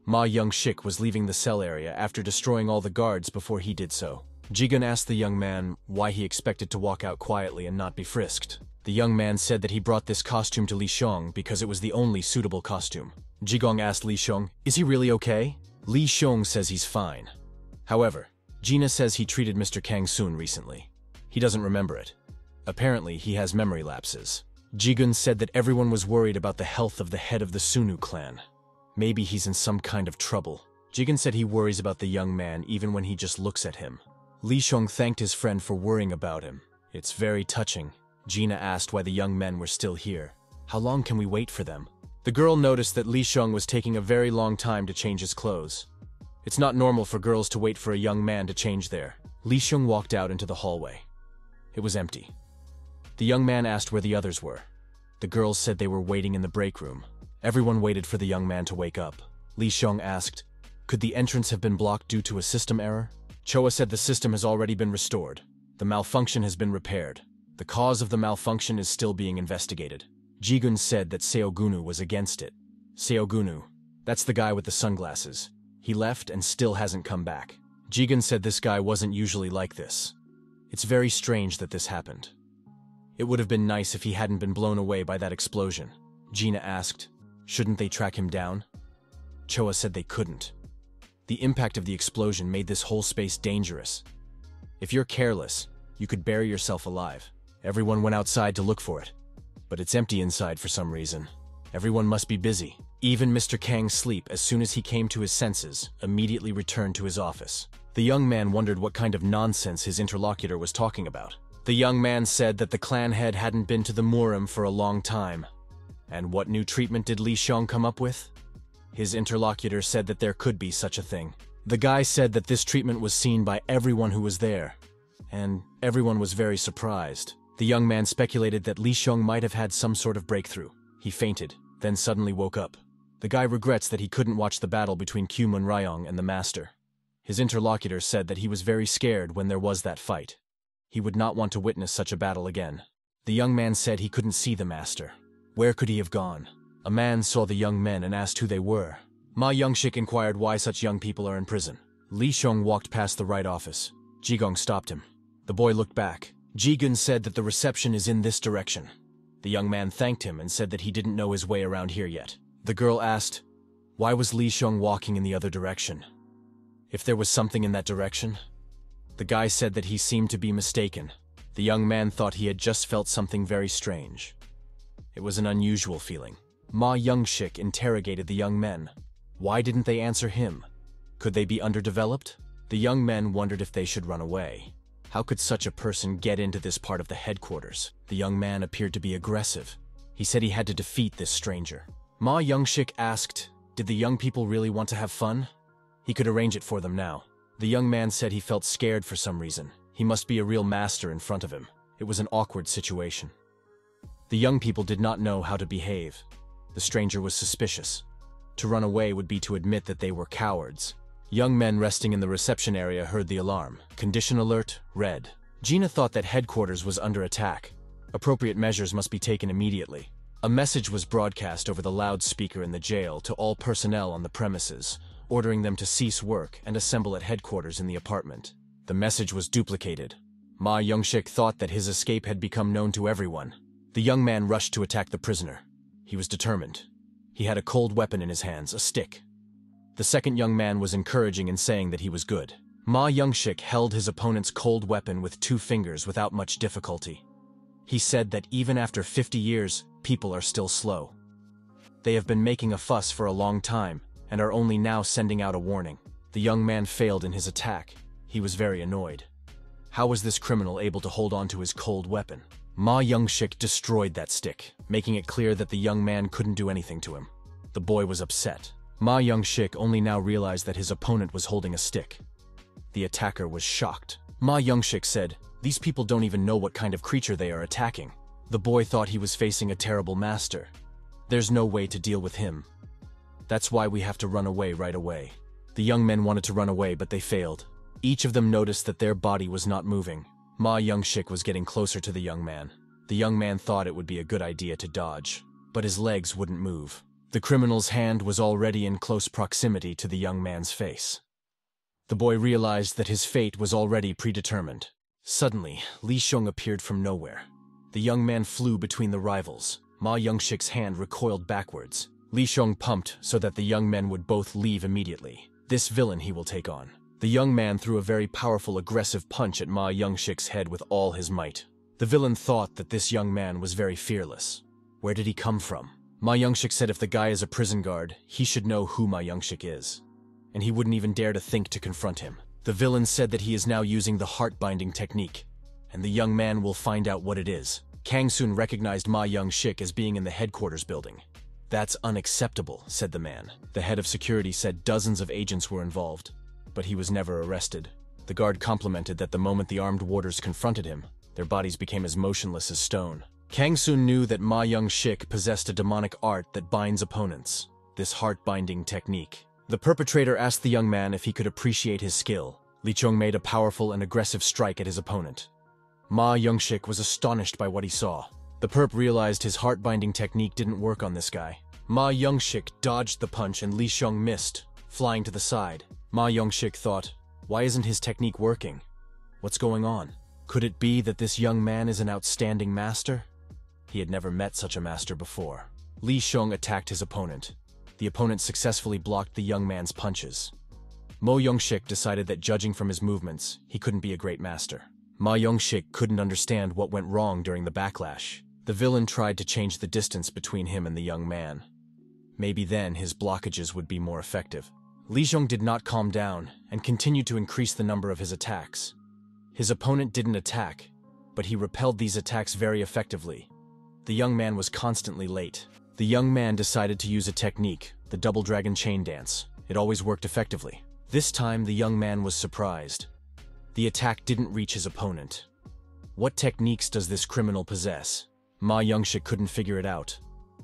Ma Youngshik was leaving the cell area after destroying all the guards before he did so. Jigun asked the young man why he expected to walk out quietly and not be frisked. The young man said that he brought this costume to Li Xiong because it was the only suitable costume. Jigong asked Li Xiong, "Is he really okay?" Li Xiong says he's fine. However, Gina says he treated Mr. Kang Soon recently. He doesn't remember it. Apparently, he has memory lapses. Jigun said that everyone was worried about the health of the head of the Sunu clan. Maybe he's in some kind of trouble. Jigun said he worries about the young man even when he just looks at him. Li Xiong thanked his friend for worrying about him. It's very touching. Gina asked why the young men were still here. How long can we wait for them? The girl noticed that Li Xiong was taking a very long time to change his clothes. It's not normal for girls to wait for a young man to change there. Li Xiong walked out into the hallway. It was empty. The young man asked where the others were. The girls said they were waiting in the break room. Everyone waited for the young man to wake up. Li Xiong asked, "Could the entrance have been blocked due to a system error?" Choa said the system has already been restored. The malfunction has been repaired. The cause of the malfunction is still being investigated. Jigun said that Seogunu was against it. Seogunu, that's the guy with the sunglasses. He left and still hasn't come back. Jigun said this guy wasn't usually like this. It's very strange that this happened. It would have been nice if he hadn't been blown away by that explosion. Gina asked, shouldn't they track him down? Choa said they couldn't. The impact of the explosion made this whole space dangerous. If you're careless, you could bury yourself alive. Everyone went outside to look for it. But it's empty inside for some reason. Everyone must be busy. Even Mr. Kang's sleep, as soon as he came to his senses, immediately returned to his office. The young man wondered what kind of nonsense his interlocutor was talking about. The young man said that the clan head hadn't been to the Murim for a long time. And what new treatment did Li Xiong come up with? His interlocutor said that there could be such a thing. The guy said that this treatment was seen by everyone who was there. And everyone was very surprised. The young man speculated that Li Xiong might have had some sort of breakthrough. He fainted, then suddenly woke up. The guy regrets that he couldn't watch the battle between Qmun Ryong and the Master. His interlocutor said that he was very scared when there was that fight. He would not want to witness such a battle again. The young man said he couldn't see the Master. Where could he have gone? A man saw the young men and asked who they were. Ma Youngshik inquired why such young people are in prison. Li Xiong walked past the right office. Jigong stopped him. The boy looked back. Jigun said that the reception is in this direction. The young man thanked him and said that he didn't know his way around here yet. The girl asked, why was Li Xiong walking in the other direction? If there was something in that direction? The guy said that he seemed to be mistaken. The young man thought he had just felt something very strange. It was an unusual feeling. Ma Youngshik interrogated the young men. Why didn't they answer him? Could they be underdeveloped? The young men wondered if they should run away. How could such a person get into this part of the headquarters? The young man appeared to be aggressive. He said he had to defeat this stranger. Ma Youngshik asked, did the young people really want to have fun? He could arrange it for them now. The young man said he felt scared for some reason. He must be a real master in front of him. It was an awkward situation. The young people did not know how to behave. The stranger was suspicious. To run away would be to admit that they were cowards. Young men resting in the reception area heard the alarm. Condition alert, red. Gina thought that headquarters was under attack. Appropriate measures must be taken immediately. A message was broadcast over the loudspeaker in the jail to all personnel on the premises, ordering them to cease work and assemble at headquarters in the apartment. The message was duplicated. Ma Youngshik thought that his escape had become known to everyone. The young man rushed to attack the prisoner. He was determined. He had a cold weapon in his hands, a stick. The second young man was encouraging and saying that he was good. Ma Youngshik held his opponent's cold weapon with 2 fingers without much difficulty. He said that even after 50 years, people are still slow. They have been making a fuss for a long time and are only now sending out a warning. The young man failed in his attack. He was very annoyed. How was this criminal able to hold on to his cold weapon? Ma Youngshik destroyed that stick, making it clear that the young man couldn't do anything to him. The boy was upset. Ma Youngshik only now realized that his opponent was holding a stick. The attacker was shocked. Ma Youngshik said, these people don't even know what kind of creature they are attacking. The boy thought he was facing a terrible master. There's no way to deal with him. That's why we have to run away right away. The young men wanted to run away, but they failed. Each of them noticed that their body was not moving. Ma Youngshik was getting closer to the young man. The young man thought it would be a good idea to dodge, but his legs wouldn't move. The criminal's hand was already in close proximity to the young man's face. The boy realized that his fate was already predetermined. Suddenly, Li Xiong appeared from nowhere. The young man flew between the rivals. Ma Youngshik's hand recoiled backwards. Li Xiong pumped so that the young men would both leave immediately. This villain he will take on. The young man threw a very powerful aggressive punch at Ma Youngshik's head with all his might. The villain thought that this young man was very fearless. Where did he come from? Ma Youngshik said if the guy is a prison guard, he should know who Ma Youngshik is. And he wouldn't even dare to think to confront him. The villain said that he is now using the heart-binding technique, and the young man will find out what it is. Kang Soon recognized Ma Youngshik as being in the headquarters building. That's unacceptable, said the man. The head of security said dozens of agents were involved, but he was never arrested. The guard complimented that the moment the armed warders confronted him, their bodies became as motionless as stone. Kang Soon knew that Ma Youngshik possessed a demonic art that binds opponents, this heart-binding technique. The perpetrator asked the young man if he could appreciate his skill. Li Xiong made a powerful and aggressive strike at his opponent. Ma Youngshik was astonished by what he saw. The perp realized his heart-binding technique didn't work on this guy. Ma Youngshik dodged the punch and Li Xiong missed, flying to the side. Ma Youngshik thought, why isn't his technique working? What's going on? Could it be that this young man is an outstanding master? He had never met such a master before. Li Xiong attacked his opponent. The opponent successfully blocked the young man's punches. Ma Youngshik decided that judging from his movements, he couldn't be a great master. Ma Youngshik couldn't understand what went wrong during the backlash. The villain tried to change the distance between him and the young man. Maybe then his blockages would be more effective. Li Xiong did not calm down and continued to increase the number of his attacks. His opponent didn't attack, but he repelled these attacks very effectively. The young man was constantly late. The young man decided to use a technique, the double dragon chain dance. It always worked effectively. This time, the young man was surprised. The attack didn't reach his opponent. What techniques does this criminal possess? Ma Youngshik couldn't figure it out.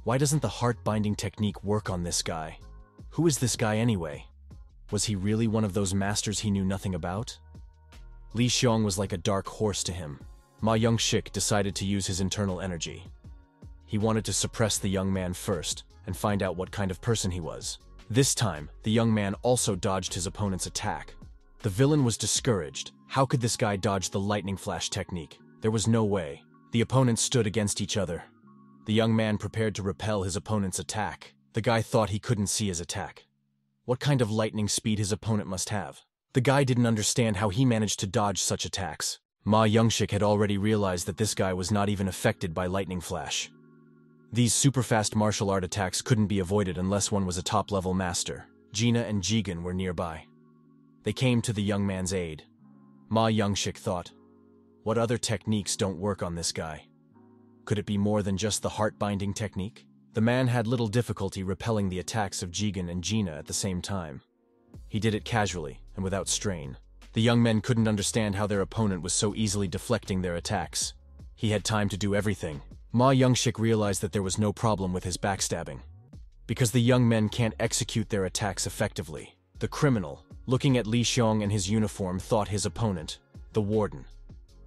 Why doesn't the heart-binding technique work on this guy? Who is this guy anyway? Was he really one of those masters he knew nothing about? Li Xiong was like a dark horse to him. Ma Youngshik decided to use his internal energy. He wanted to suppress the young man first and find out what kind of person he was. This time, the young man also dodged his opponent's attack. The villain was discouraged. How could this guy dodge the lightning flash technique? There was no way. The opponents stood against each other. The young man prepared to repel his opponent's attack. The guy thought he couldn't see his attack. What kind of lightning speed his opponent must have? The guy didn't understand how he managed to dodge such attacks. Ma Youngshik had already realized that this guy was not even affected by lightning flash. These super-fast martial art attacks couldn't be avoided unless one was a top-level master. Gina and Jigen were nearby. They came to the young man's aid. Ma Youngshik thought, what other techniques don't work on this guy? Could it be more than just the heart-binding technique? The man had little difficulty repelling the attacks of Jigen and Gina at the same time. He did it casually and without strain. The young men couldn't understand how their opponent was so easily deflecting their attacks. He had time to do everything. Ma Youngshik realized that there was no problem with his backstabbing. Because the young men can't execute their attacks effectively. The criminal, looking at Li Xiong and his uniform, thought his opponent, the warden.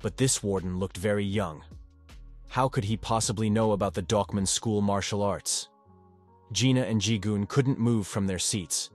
But this warden looked very young. How could he possibly know about the Dokman School martial arts? Gina and Jigun couldn't move from their seats.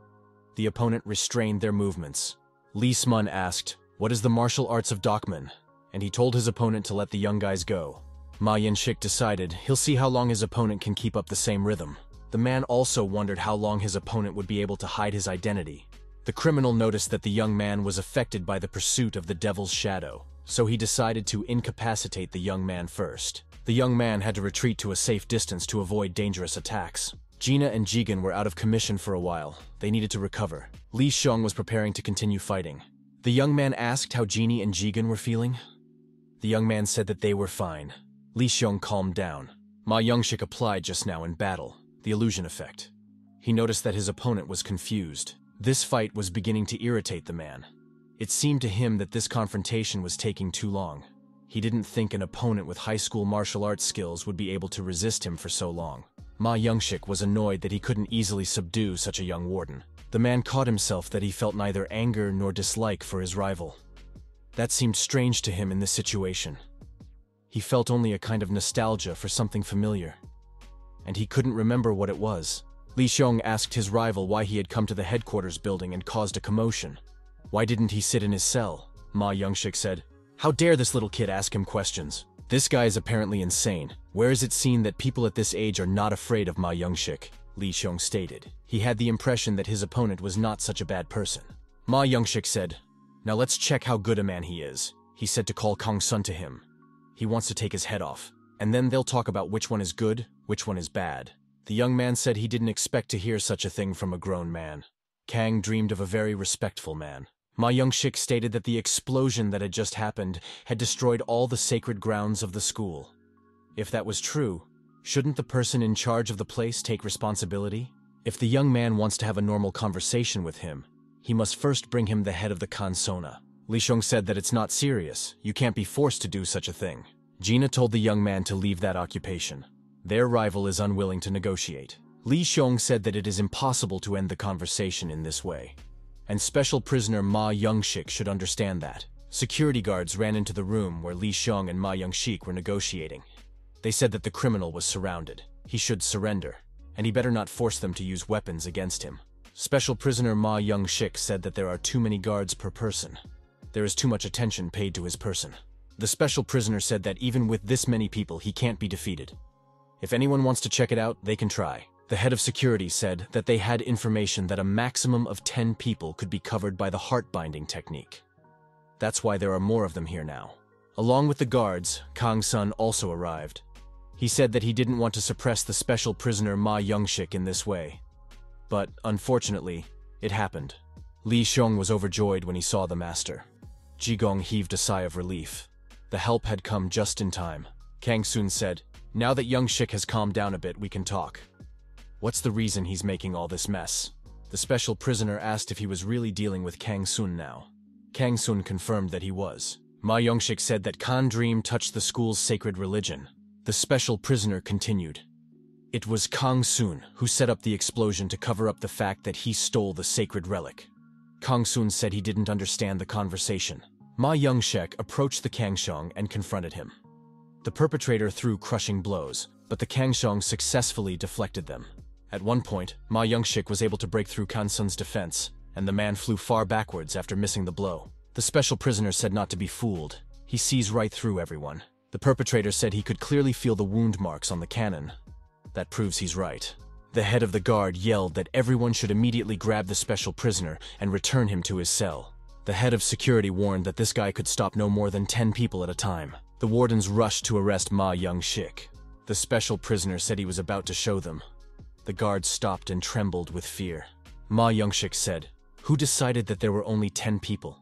The opponent restrained their movements. Li Smun asked, what is the martial arts of Dokman? And he told his opponent to let the young guys go. Ma Youngshik decided he'll see how long his opponent can keep up the same rhythm. The man also wondered how long his opponent would be able to hide his identity. The criminal noticed that the young man was affected by the pursuit of the devil's shadow, so he decided to incapacitate the young man first. The young man had to retreat to a safe distance to avoid dangerous attacks. Gina and Jigen were out of commission for a while. They needed to recover. Li Xiong was preparing to continue fighting. The young man asked how Genie and Jigen were feeling. The young man said that they were fine. Li Xiong calmed down. Ma Youngshik applied just now in battle, the illusion effect. He noticed that his opponent was confused. This fight was beginning to irritate the man. It seemed to him that this confrontation was taking too long. He didn't think an opponent with high school martial arts skills would be able to resist him for so long. Ma Youngshik was annoyed that he couldn't easily subdue such a young warden. The man caught himself that he felt neither anger nor dislike for his rival. That seemed strange to him in this situation. He felt only a kind of nostalgia for something familiar. And he couldn't remember what it was. Li Xiong asked his rival why he had come to the headquarters building and caused a commotion. Why didn't he sit in his cell? Ma Youngshik said, how dare this little kid ask him questions? This guy is apparently insane. Where is it seen that people at this age are not afraid of Ma Youngshik? Lee Xiong stated. He had the impression that his opponent was not such a bad person. Ma Youngshik said, "Now let's check how good a man he is." He said to call Kang Sun to him. He wants to take his head off, and then they'll talk about which one is good, which one is bad. The young man said he didn't expect to hear such a thing from a grown man. Kang dreamed of a very respectful man. Ma Youngshik stated that the explosion that had just happened had destroyed all the sacred grounds of the school. If that was true, shouldn't the person in charge of the place take responsibility? If the young man wants to have a normal conversation with him, he must first bring him the head of the Kansona. Li Xiong said that it's not serious. You can't be forced to do such a thing. Gina told the young man to leave that occupation. Their rival is unwilling to negotiate. Li Xiong said that it is impossible to end the conversation in this way. And special prisoner Ma Youngshik should understand that. Security guards ran into the room where Li Xiong and Ma Youngshik were negotiating. They said that the criminal was surrounded. He should surrender, and he better not force them to use weapons against him. Special prisoner Ma Youngshik said that there are too many guards per person. There is too much attention paid to his person. The special prisoner said that even with this many people, he can't be defeated. If anyone wants to check it out, they can try. The head of security said that they had information that a maximum of 10 people could be covered by the heart-binding technique. That's why there are more of them here now. Along with the guards, Kang Sun also arrived. He said that he didn't want to suppress the special prisoner Ma Youngshik in this way. But, unfortunately, it happened. Li Xiong was overjoyed when he saw the master. Jigong heaved a sigh of relief. The help had come just in time. Kang Sun said, "Now that Youngshik has calmed down a bit, we can talk. What's the reason he's making all this mess?" The special prisoner asked if he was really dealing with Kang Sun now. Kang Sun confirmed that he was. Ma Youngshik said that Khan Dream touched the school's sacred religion. The special prisoner continued. It was Kang Sun who set up the explosion to cover up the fact that he stole the sacred relic. Kang Sun said he didn't understand the conversation. Ma Youngshik approached the Kangshong and confronted him. The perpetrator threw crushing blows, but the Kangshong successfully deflected them. At one point, Ma Youngshik was able to break through Kang Sun's defense, and the man flew far backwards after missing the blow. The special prisoner said not to be fooled. He sees right through everyone. The perpetrator said he could clearly feel the wound marks on the cannon. That proves he's right. The head of the guard yelled that everyone should immediately grab the special prisoner and return him to his cell. The head of security warned that this guy could stop no more than 10 people at a time. The wardens rushed to arrest Ma Youngshik. The special prisoner said he was about to show them. The guards stopped and trembled with fear. Ma Youngshik said, "Who decided that there were only 10 people?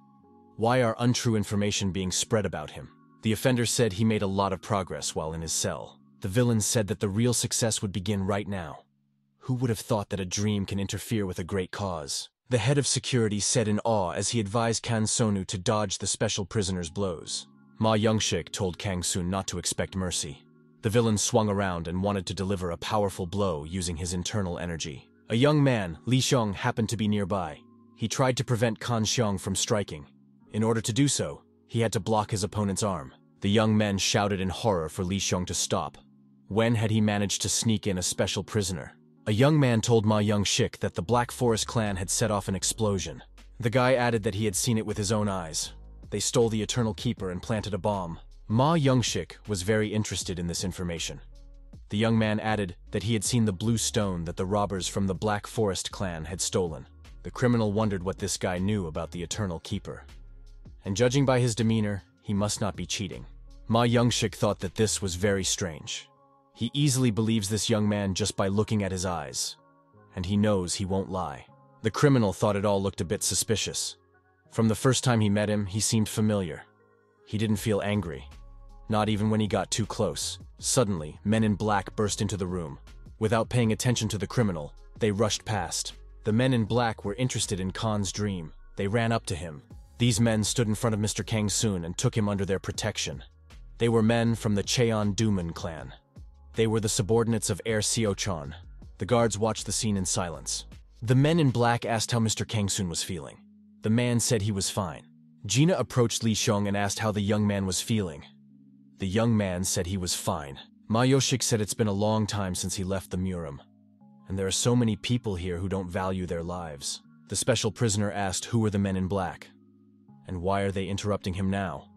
Why are untrue information being spread about him?" The offender said he made a lot of progress while in his cell. The villain said that the real success would begin right now. Who would have thought that a dream can interfere with a great cause? The head of security said in awe as he advised Kan Sonu to dodge the special prisoner's blows. Ma Youngshik told Kang Sun not to expect mercy. The villain swung around and wanted to deliver a powerful blow using his internal energy. A young man, Li Xiong, happened to be nearby. He tried to prevent Kan Xiong from striking. In order to do so, he had to block his opponent's arm. The young men shouted in horror for Li Xiong to stop. When had he managed to sneak in a special prisoner? A young man told Ma Youngshik that the Black Forest clan had set off an explosion. The guy added that he had seen it with his own eyes. They stole the Eternal Keeper and planted a bomb. Ma Youngshik was very interested in this information. The young man added that he had seen the blue stone that the robbers from the Black Forest clan had stolen. The criminal wondered what this guy knew about the Eternal Keeper. And judging by his demeanor, he must not be cheating. Ma Youngshik thought that this was very strange. He easily believes this young man just by looking at his eyes, and he knows he won't lie. The criminal thought it all looked a bit suspicious. From the first time he met him, he seemed familiar. He didn't feel angry, not even when he got too close. Suddenly, men in black burst into the room. Without paying attention to the criminal, they rushed past. The men in black were interested in Khan's dream. They ran up to him. These men stood in front of Mr. Kang Sun and took him under their protection. They were men from the Cheon Duman clan. They were the subordinates of Heir Seochon. The guards watched the scene in silence. The men in black asked how Mr. Kang Sun was feeling. The man said he was fine. Gina approached Li Xiong and asked how the young man was feeling. The young man said he was fine. Ma Yoshik said it's been a long time since he left the Murim, and there are so many people here who don't value their lives. The special prisoner asked who were the men in black, and why are they interrupting him now?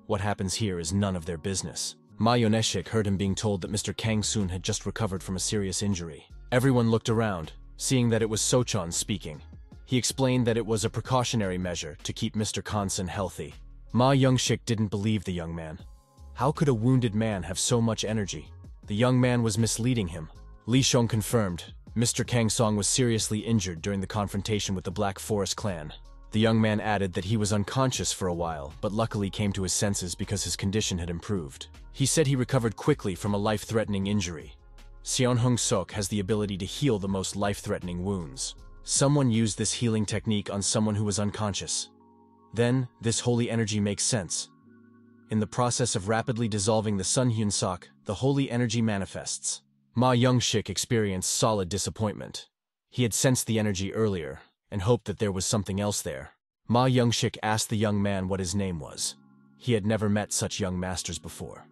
What happens here is none of their business. Ma Yoneshik heard him being told that Mr. Kang-soon had just recovered from a serious injury. Everyone looked around, seeing that it was Sochon speaking. He explained that it was a precautionary measure to keep Mr. Kansen healthy. Ma Youngshik didn't believe the young man. How could a wounded man have so much energy? The young man was misleading him. Li Xiong confirmed Mr. Kang-song was seriously injured during the confrontation with the Black Forest clan. The young man added that he was unconscious for a while, but luckily came to his senses because his condition had improved. He said he recovered quickly from a life-threatening injury. Seon Hung-sok has the ability to heal the most life-threatening wounds. Someone used this healing technique on someone who was unconscious. Then, this holy energy makes sense. In the process of rapidly dissolving the Sun Hyun Sok, the holy energy manifests. Ma Youngshik experienced solid disappointment. He had sensed the energy earlier, and hoped that there was something else there. Ma Youngshik asked the young man what his name was. He had never met such young masters before.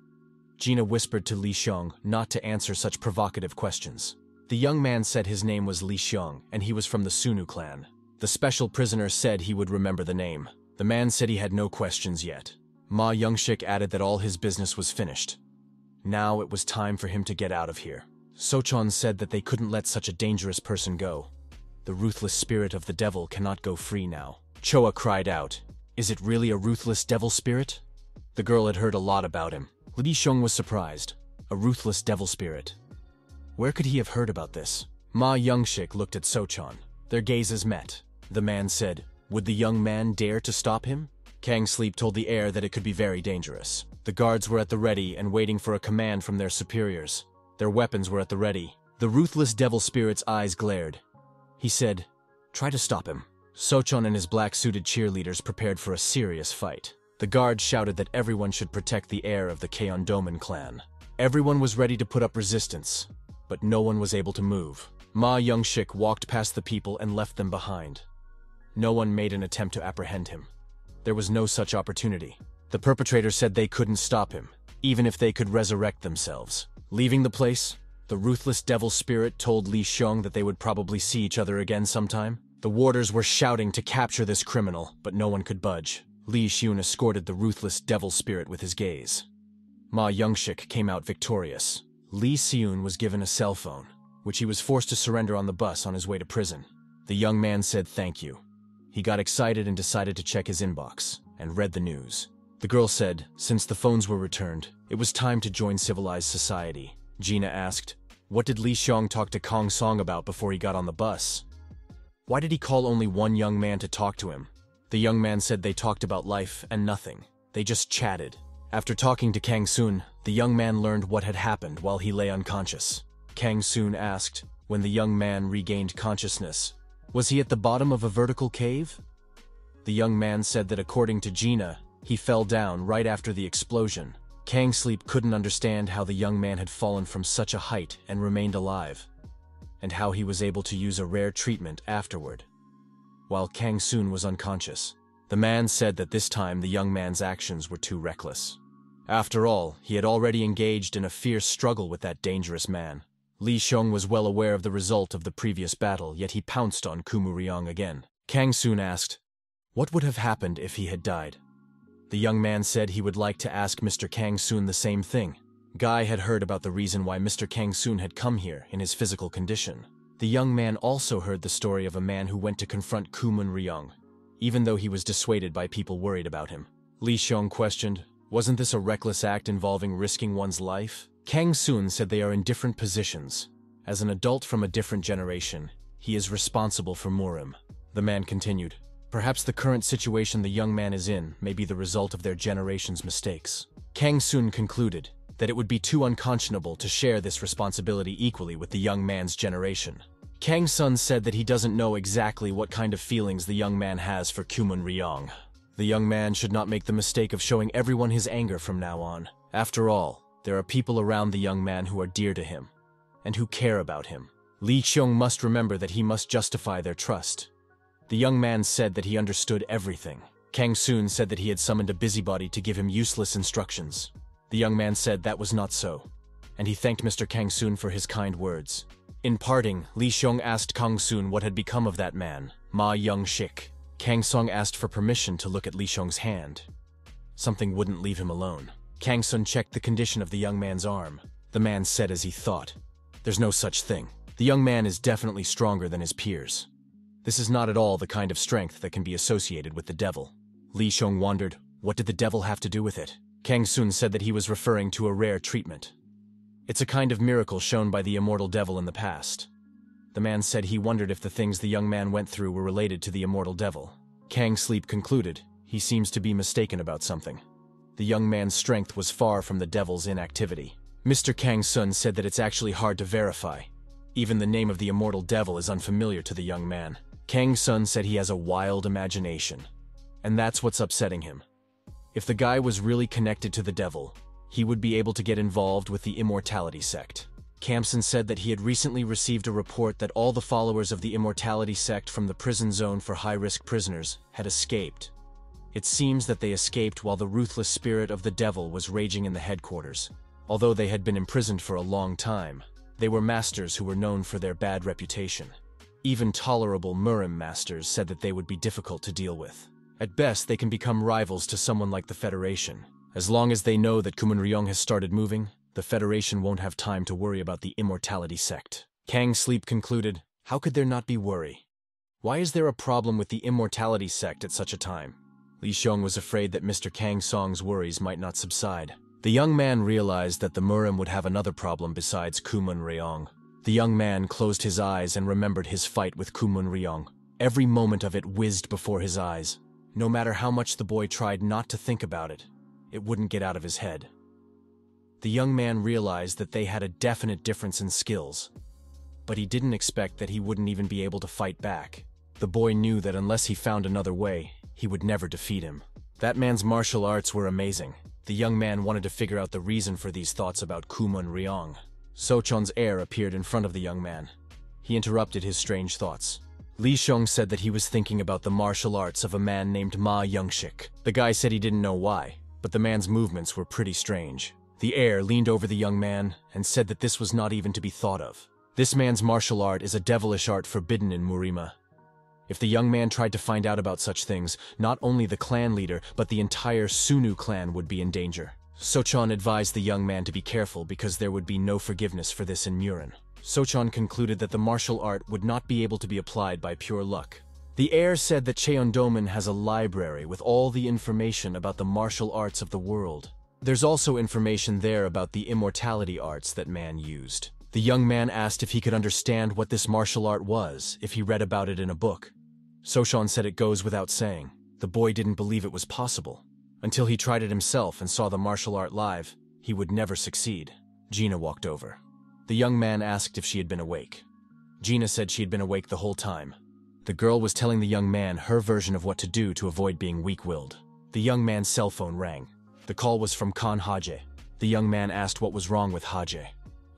Gina whispered to Li Xiong not to answer such provocative questions. The young man said his name was Li Xiong, and he was from the Sunu clan. The special prisoner said he would remember the name. The man said he had no questions yet. Ma Youngshik added that all his business was finished. Now it was time for him to get out of here. Sochon said that they couldn't let such a dangerous person go. The ruthless spirit of the devil cannot go free now. Choa cried out, "Is it really a ruthless devil spirit?" The girl had heard a lot about him. Li Xiong was surprised. A ruthless devil spirit. Where could he have heard about this? Ma Youngshik looked at Sochon. Their gazes met. The man said, "Would the young man dare to stop him?" Kang Sleep told the heir that it could be very dangerous. The guards were at the ready and waiting for a command from their superiors. Their weapons were at the ready. The ruthless devil spirit's eyes glared. He said, "Try to stop him." Sochon and his black-suited cheerleaders prepared for a serious fight. The guards shouted that everyone should protect the heir of the Keondoman clan. Everyone was ready to put up resistance, but no one was able to move. Ma Youngshik walked past the people and left them behind. No one made an attempt to apprehend him. There was no such opportunity. The perpetrator said they couldn't stop him, even if they could resurrect themselves. Leaving the place, the ruthless devil spirit told Li Xiong that they would probably see each other again sometime. The warders were shouting to capture this criminal, but no one could budge. Li Xiong escorted the ruthless devil spirit with his gaze. Ma Youngshik came out victorious. Li Xiong was given a cell phone, which he was forced to surrender on the bus on his way to prison. The young man said thank you. He got excited and decided to check his inbox, and read the news. The girl said, since the phones were returned, it was time to join civilized society. Gina asked, what did Li Xiong talk to Kang Song about before he got on the bus? Why did he call only one young man to talk to him? The young man said they talked about life and nothing. They just chatted. After talking to Kang Soon, the young man learned what had happened while he lay unconscious. Kang Soon asked, when the young man regained consciousness, was he at the bottom of a vertical cave? The young man said that according to Gina, he fell down right after the explosion. Kang Sleep couldn't understand how the young man had fallen from such a height and remained alive, and how he was able to use a rare treatment afterward. While Kang Soon was unconscious, the man said that this time the young man's actions were too reckless. After all, he had already engaged in a fierce struggle with that dangerous man. Li Xiong was well aware of the result of the previous battle, yet he pounced on Kumu Ryong again. Kang Soon asked, what would have happened if he had died? The young man said he would like to ask Mr. Kang Soon the same thing. Guy had heard about the reason why Mr. Kang Soon had come here in his physical condition. The young man also heard the story of a man who went to confront Kumun Ryong, even though he was dissuaded by people worried about him. Li Xiong questioned, wasn't this a reckless act involving risking one's life? Kang Soon said they are in different positions. As an adult from a different generation, he is responsible for Murim. The man continued, perhaps the current situation the young man is in may be the result of their generation's mistakes. Kang Soon concluded that it would be too unconscionable to share this responsibility equally with the young man's generation. Kang Sun said that he doesn't know exactly what kind of feelings the young man has for Kumun Ryong. The young man should not make the mistake of showing everyone his anger from now on. After all, there are people around the young man who are dear to him, and who care about him. Li Xiong must remember that he must justify their trust. The young man said that he understood everything. Kang Soon said that he had summoned a busybody to give him useless instructions. The young man said that was not so, and he thanked Mr. Kang Soon for his kind words. In parting, Li Xiong asked Kang Soon what had become of that man, Ma Young-shik. Kang Song asked for permission to look at Li Xiong's hand. Something wouldn't leave him alone. Kang-sun checked the condition of the young man's arm. The man said as he thought, "There's no such thing. The young man is definitely stronger than his peers. This is not at all the kind of strength that can be associated with the devil." Li Xiong wondered, what did the devil have to do with it? Kang-sun said that he was referring to a rare treatment. It's a kind of miracle shown by the immortal devil in the past. The man said he wondered if the things the young man went through were related to the immortal devil. Kang Sleep concluded, he seems to be mistaken about something. The young man's strength was far from the devil's inactivity. Mr. Kang-sun said that it's actually hard to verify. Even the name of the immortal devil is unfamiliar to the young man. Kang-sun said he has a wild imagination, and that's what's upsetting him. If the guy was really connected to the devil, he would be able to get involved with the immortality sect. Kamson said that he had recently received a report that all the followers of the immortality sect from the prison zone for high-risk prisoners had escaped. It seems that they escaped while the ruthless spirit of the devil was raging in the headquarters. Although they had been imprisoned for a long time, they were masters who were known for their bad reputation. Even tolerable Murim masters said that they would be difficult to deal with. At best, they can become rivals to someone like the Federation. As long as they know that Kumunryong has started moving, the Federation won't have time to worry about the immortality sect. Kang Sleep concluded, how could there not be worry? Why is there a problem with the immortality sect at such a time? Li Xiong was afraid that Mr. Kang Song's worries might not subside. The young man realized that the Murim would have another problem besides Kumunryong. The young man closed his eyes and remembered his fight with Kumunryong. Every moment of it whizzed before his eyes. No matter how much the boy tried not to think about it, it wouldn't get out of his head. The young man realized that they had a definite difference in skills, but he didn't expect that he wouldn't even be able to fight back. The boy knew that unless he found another way, he would never defeat him. That man's martial arts were amazing. The young man wanted to figure out the reason for these thoughts about Kumunryong. Sochon's heir appeared in front of the young man. He interrupted his strange thoughts. Li Xiong said that he was thinking about the martial arts of a man named Ma Youngshik. The guy said he didn't know why, but the man's movements were pretty strange. The heir leaned over the young man and said that this was not even to be thought of. This man's martial art is a devilish art forbidden in Murima. If the young man tried to find out about such things, not only the clan leader, but the entire Sunu clan would be in danger. Sochon advised the young man to be careful because there would be no forgiveness for this in Murin. Sochon concluded that the martial art would not be able to be applied by pure luck. The heir said that Cheondomen has a library with all the information about the martial arts of the world. There's also information there about the immortality arts that man used. The young man asked if he could understand what this martial art was if he read about it in a book. Sochon said it goes without saying. The boy didn't believe it was possible. Until he tried it himself and saw the martial art live, he would never succeed. Gina walked over. The young man asked if she had been awake. Gina said she had been awake the whole time. The girl was telling the young man her version of what to do to avoid being weak-willed. The young man's cell phone rang. The call was from Khan Haje. The young man asked what was wrong with Haje.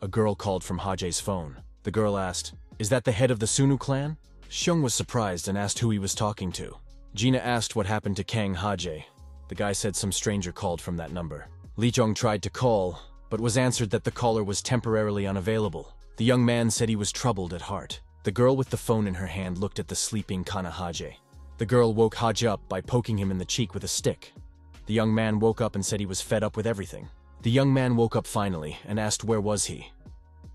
A girl called from Haje's phone. The girl asked, "Is that the head of the Sunu clan?" Xiong was surprised and asked who he was talking to. Gina asked what happened to Kang Haje. The guy said some stranger called from that number. Li Zhong tried to call, but was answered that the caller was temporarily unavailable. The young man said he was troubled at heart. The girl with the phone in her hand looked at the sleeping Kana Haje. The girl woke Haje up by poking him in the cheek with a stick. The young man woke up and said he was fed up with everything. The young man woke up finally and asked where was he.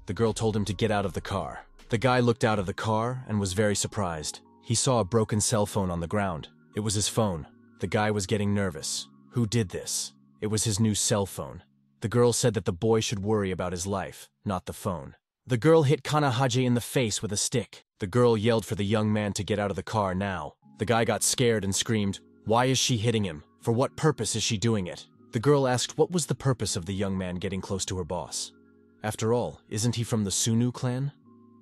The girl told him to get out of the car. The guy looked out of the car and was very surprised. He saw a broken cell phone on the ground. It was his phone. The guy was getting nervous. Who did this? It was his new cell phone. The girl said that the boy should worry about his life, not the phone. The girl hit Kana Haje in the face with a stick. The girl yelled for the young man to get out of the car now. The guy got scared and screamed, "Why is she hitting him? For what purpose is she doing it?" The girl asked what was the purpose of the young man getting close to her boss. After all, isn't he from the Sunu clan?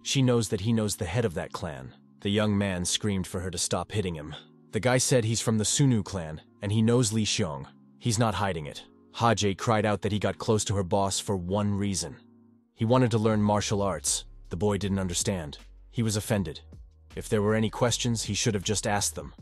She knows that he knows the head of that clan. The young man screamed for her to stop hitting him. The guy said he's from the Sunu clan, and he knows Li Xiong. He's not hiding it. Haje cried out that he got close to her boss for one reason. He wanted to learn martial arts. The boy didn't understand. He was offended. If there were any questions, he should have just asked them.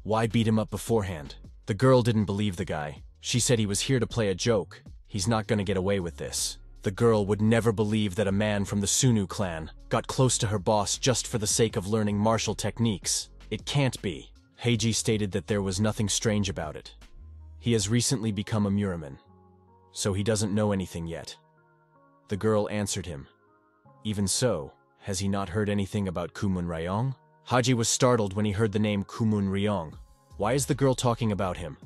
Why beat him up beforehand? The girl didn't believe the guy. She said he was here to play a joke. He's not gonna get away with this. The girl would never believe that a man from the Sunu clan got close to her boss just for the sake of learning martial techniques. It can't be. Heiji stated that there was nothing strange about it. He has recently become a Muriman. So he doesn't know anything yet. The girl answered him. Even so, has he not heard anything about Kumun Ryong? Haji was startled when he heard the name Kumun Ryong. Why is the girl talking about him?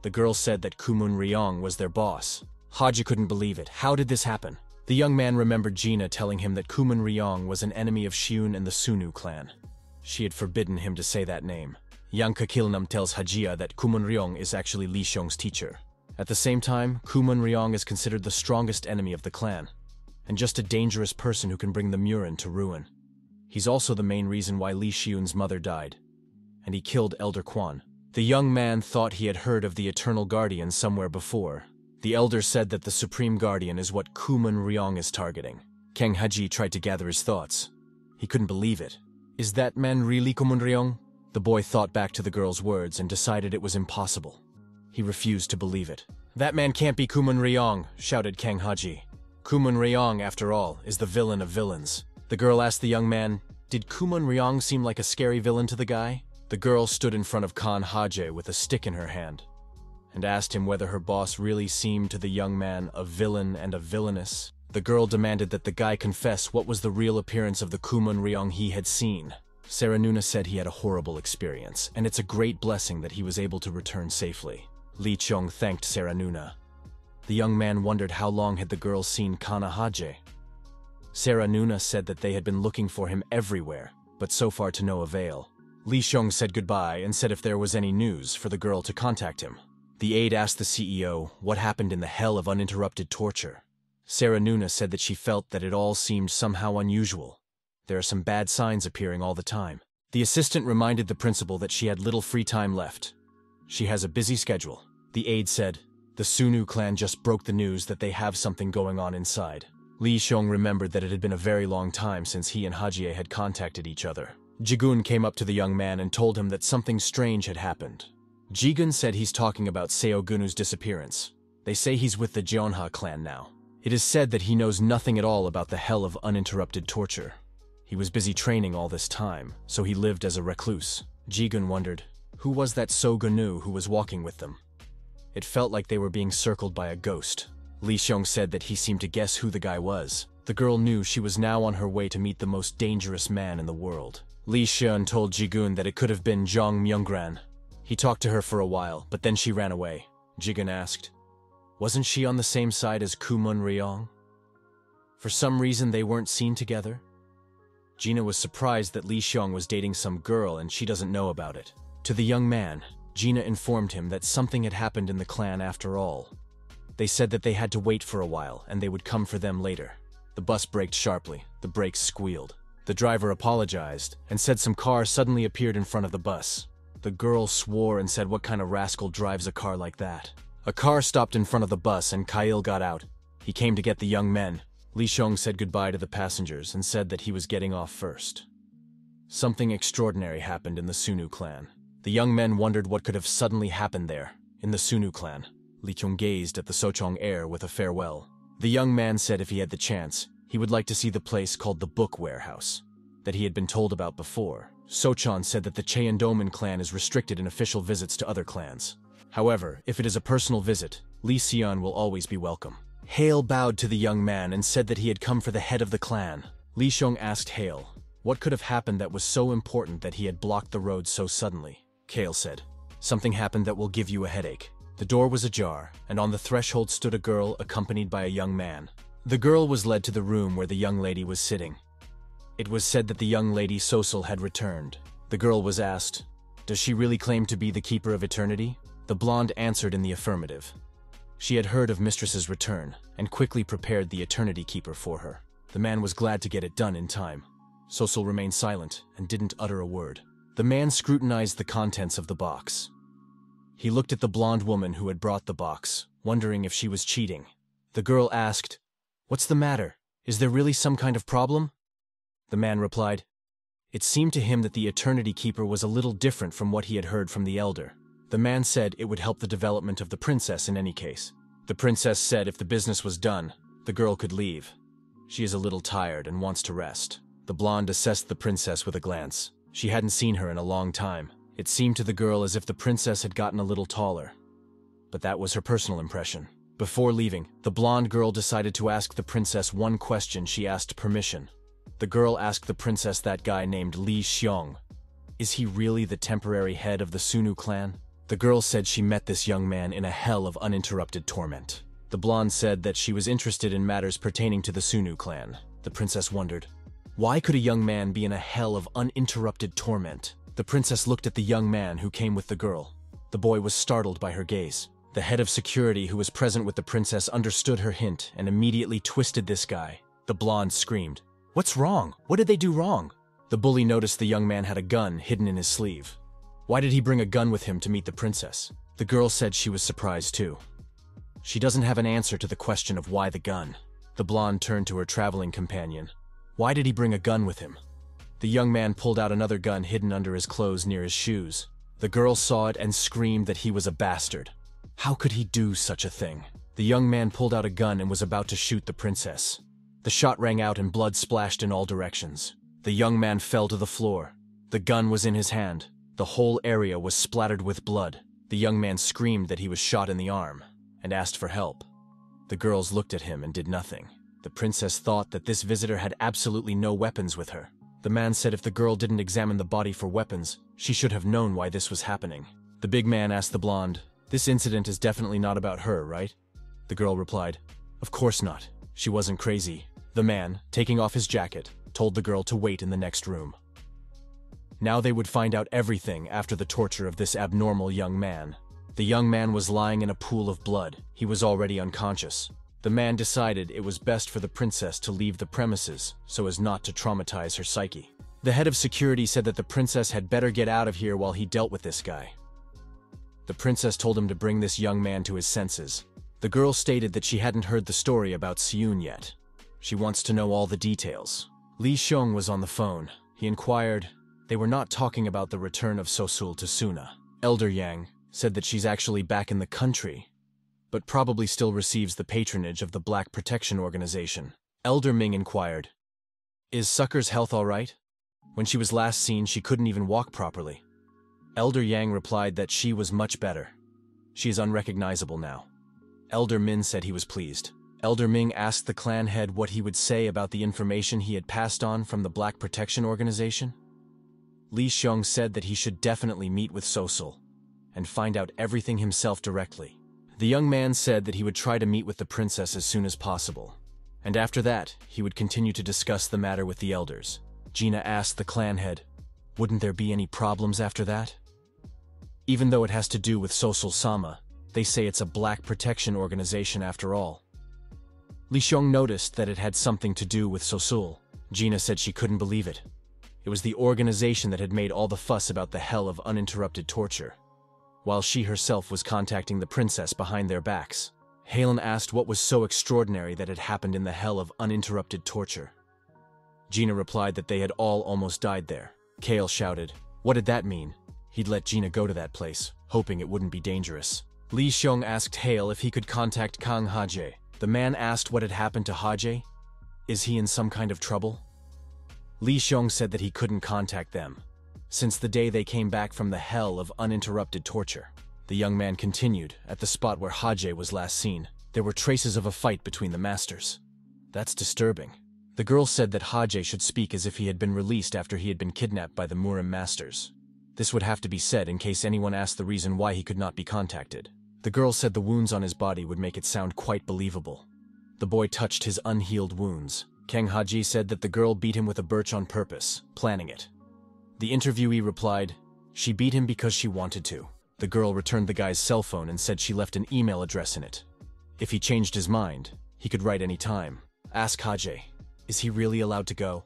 The girl said that Kumun Ryong was their boss. Haji couldn't believe it. How did this happen? The young man remembered Gina telling him that Kumun Ryong was an enemy of Shounen and the Sunu clan. She had forbidden him to say that name. Yang Kakilnam tells Hajia that Kumun Ryong is actually Li Xiong's teacher. At the same time, Kumun Ryong is considered the strongest enemy of the clan, and just a dangerous person who can bring the Murin to ruin. He's also the main reason why Li Xiun's mother died, and he killed Elder Quan. The young man thought he had heard of the Eternal Guardian somewhere before. The elder said that the Supreme Guardian is what Kumun Ryong is targeting. Kang Haji tried to gather his thoughts. He couldn't believe it. Is that man really Kumun Ryong? The boy thought back to the girl's words and decided it was impossible. He refused to believe it. That man can't be Kumun Ryong, shouted Kang Haji. Kumun Ryong, after all, is the villain of villains. The girl asked the young man, did Kumun Ryong seem like a scary villain to the guy? The girl stood in front of Khan Haji with a stick in her hand and asked him whether her boss really seemed to the young man a villain and a villainess. The girl demanded that the guy confess what was the real appearance of the Kumun Ryong he had seen. Seranuna said he had a horrible experience, and it's a great blessing that he was able to return safely. Li Qiong thanked Seranuna. The young man wondered how long had the girl seen Kana Haji. Seranuna said that they had been looking for him everywhere, but so far to no avail. Li Xiong said goodbye and said if there was any news for the girl to contact him. The aide asked the CEO what happened in the hell of uninterrupted torture. Seranuna said that she felt that it all seemed somehow unusual. There are some bad signs appearing all the time. The assistant reminded the principal that she had little free time left. She has a busy schedule. The aide said, the Sunu clan just broke the news that they have something going on inside. Li Xiong remembered that it had been a very long time since he and Hajie had contacted each other. Jigun came up to the young man and told him that something strange had happened. Jigun said he's talking about Seo Gunu's disappearance. They say he's with the Jeonha clan now. It is said that he knows nothing at all about the hell of uninterrupted torture. He was busy training all this time, so he lived as a recluse. Jigun wondered, who was that Seo Gunu who was walking with them? It felt like they were being circled by a ghost. Li Xiong said that he seemed to guess who the guy was. The girl knew she was now on her way to meet the most dangerous man in the world. Li Xiong told Jigun that it could have been Zhang Myunggran. He talked to her for a while, but then she ran away. Jigun asked, wasn't she on the same side as Kumun Ryong? For some reason they weren't seen together? Gina was surprised that Li Xiong was dating some girl and she doesn't know about it. To the young man, Gina informed him that something had happened in the clan after all. They said that they had to wait for a while and they would come for them later. The bus braked sharply. The brakes squealed. The driver apologized and said some car suddenly appeared in front of the bus. The girl swore and said what kind of rascal drives a car like that. A car stopped in front of the bus and Kyle got out. He came to get the young men. Li Xiong said goodbye to the passengers and said that he was getting off first. Something extraordinary happened in the Sunu clan. The young men wondered what could have suddenly happened there, in the Sunu clan. Li Qiong gazed at the Sochong air with a farewell. The young man said if he had the chance, he would like to see the place called the Book Warehouse, that he had been told about before. Sochon said that the Cheondoman clan is restricted in official visits to other clans. However, if it is a personal visit, Li Xian will always be welcome. Hale bowed to the young man and said that he had come for the head of the clan. Li Xiong asked Hale, what could have happened that was so important that he had blocked the road so suddenly? Hale said, something happened that will give you a headache. The door was ajar, and on the threshold stood a girl accompanied by a young man. The girl was led to the room where the young lady was sitting. It was said that the young lady Sosul had returned. The girl was asked, does she really claim to be the Keeper of Eternity? The blonde answered in the affirmative. She had heard of Mistress's return, and quickly prepared the Eternity Keeper for her. The man was glad to get it done in time. Sosul remained silent and didn't utter a word. The man scrutinized the contents of the box. He looked at the blonde woman who had brought the box, wondering if she was cheating. The girl asked, what's the matter? Is there really some kind of problem? The man replied, it seemed to him that the Eternity Keeper was a little different from what he had heard from the elder. The man said it would help the development of the princess in any case. The princess said if the business was done, the girl could leave. She is a little tired and wants to rest. The blonde assessed the princess with a glance. She hadn't seen her in a long time. It seemed to the girl as if the princess had gotten a little taller. But that was her personal impression. Before leaving, the blonde girl decided to ask the princess one question. She asked permission. The girl asked the princess that guy named Li Xiong. Is he really the temporary head of the Sunu clan? The girl said she met this young man in a hell of uninterrupted torment. The blonde said that she was interested in matters pertaining to the Sunu clan. The princess wondered, why could a young man be in a hell of uninterrupted torment? The princess looked at the young man who came with the girl. The boy was startled by her gaze. The head of security who was present with the princess understood her hint and immediately twisted this guy. The blonde screamed, "What's wrong? What did they do wrong?" The bully noticed the young man had a gun hidden in his sleeve. Why did he bring a gun with him to meet the princess? The girl said she was surprised too. She doesn't have an answer to the question of why the gun. The blonde turned to her traveling companion. Why did he bring a gun with him? The young man pulled out another gun hidden under his clothes near his shoes. The girl saw it and screamed that he was a bastard. How could he do such a thing? The young man pulled out a gun and was about to shoot the princess. The shot rang out and blood splashed in all directions. The young man fell to the floor. The gun was in his hand. The whole area was splattered with blood. The young man screamed that he was shot in the arm and asked for help. The girls looked at him and did nothing. The princess thought that this visitor had absolutely no weapons with her. The man said if the girl didn't examine the body for weapons, she should have known why this was happening. The big man asked the blonde, "This incident is definitely not about her, right?" The girl replied, "Of course not. She wasn't crazy." The man, taking off his jacket, told the girl to wait in the next room. Now they would find out everything after the torture of this abnormal young man. The young man was lying in a pool of blood. He was already unconscious. The man decided it was best for the princess to leave the premises so as not to traumatize her psyche. The head of security said that the princess had better get out of here while he dealt with this guy. The princess told him to bring this young man to his senses. The girl stated that she hadn't heard the story about Seun yet. She wants to know all the details. Li Xiong was on the phone. He inquired, they were not talking about the return of Sosul to Suna. Elder Yang said that she's actually back in the country, but probably still receives the patronage of the Black Protection Organization. Elder Ming inquired, is Sucker's health all right? When she was last seen, she couldn't even walk properly. Elder Yang replied that she was much better. She is unrecognizable now. Elder Min said he was pleased. Elder Ming asked the clan head what he would say about the information he had passed on from the Black Protection Organization. Li Xiong said that he should definitely meet with Sosul and find out everything himself directly. The young man said that he would try to meet with the princess as soon as possible, and after that, he would continue to discuss the matter with the elders. Gina asked the clan head, wouldn't there be any problems after that? Even though it has to do with Sosul-sama, they say it's a Black Protection Organization after all. Li Xiong noticed that it had something to do with Sosul. Gina said she couldn't believe it. It was the organization that had made all the fuss about the hell of uninterrupted torture, while she herself was contacting the princess behind their backs. Halen asked what was so extraordinary that had happened in the hell of uninterrupted torture. Gina replied that they had all almost died there. Kale shouted, what did that mean? He'd let Gina go to that place, hoping it wouldn't be dangerous. Li Xiong asked Hale if he could contact Kang Haje. The man asked what had happened to Haje. Is he in some kind of trouble? Li Xiong said that he couldn't contact them since the day they came back from the hell of uninterrupted torture. The young man continued, at the spot where Haje was last seen, there were traces of a fight between the masters. That's disturbing. The girl said that Haje should speak as if he had been released after he had been kidnapped by the Murim masters. This would have to be said in case anyone asked the reason why he could not be contacted. The girl said the wounds on his body would make it sound quite believable. The boy touched his unhealed wounds. Kang Haji said that the girl beat him with a birch on purpose, planning it. The interviewee replied, she beat him because she wanted to. The girl returned the guy's cell phone and said she left an email address in it. If he changed his mind, he could write any time. Ask Haje, is he really allowed to go?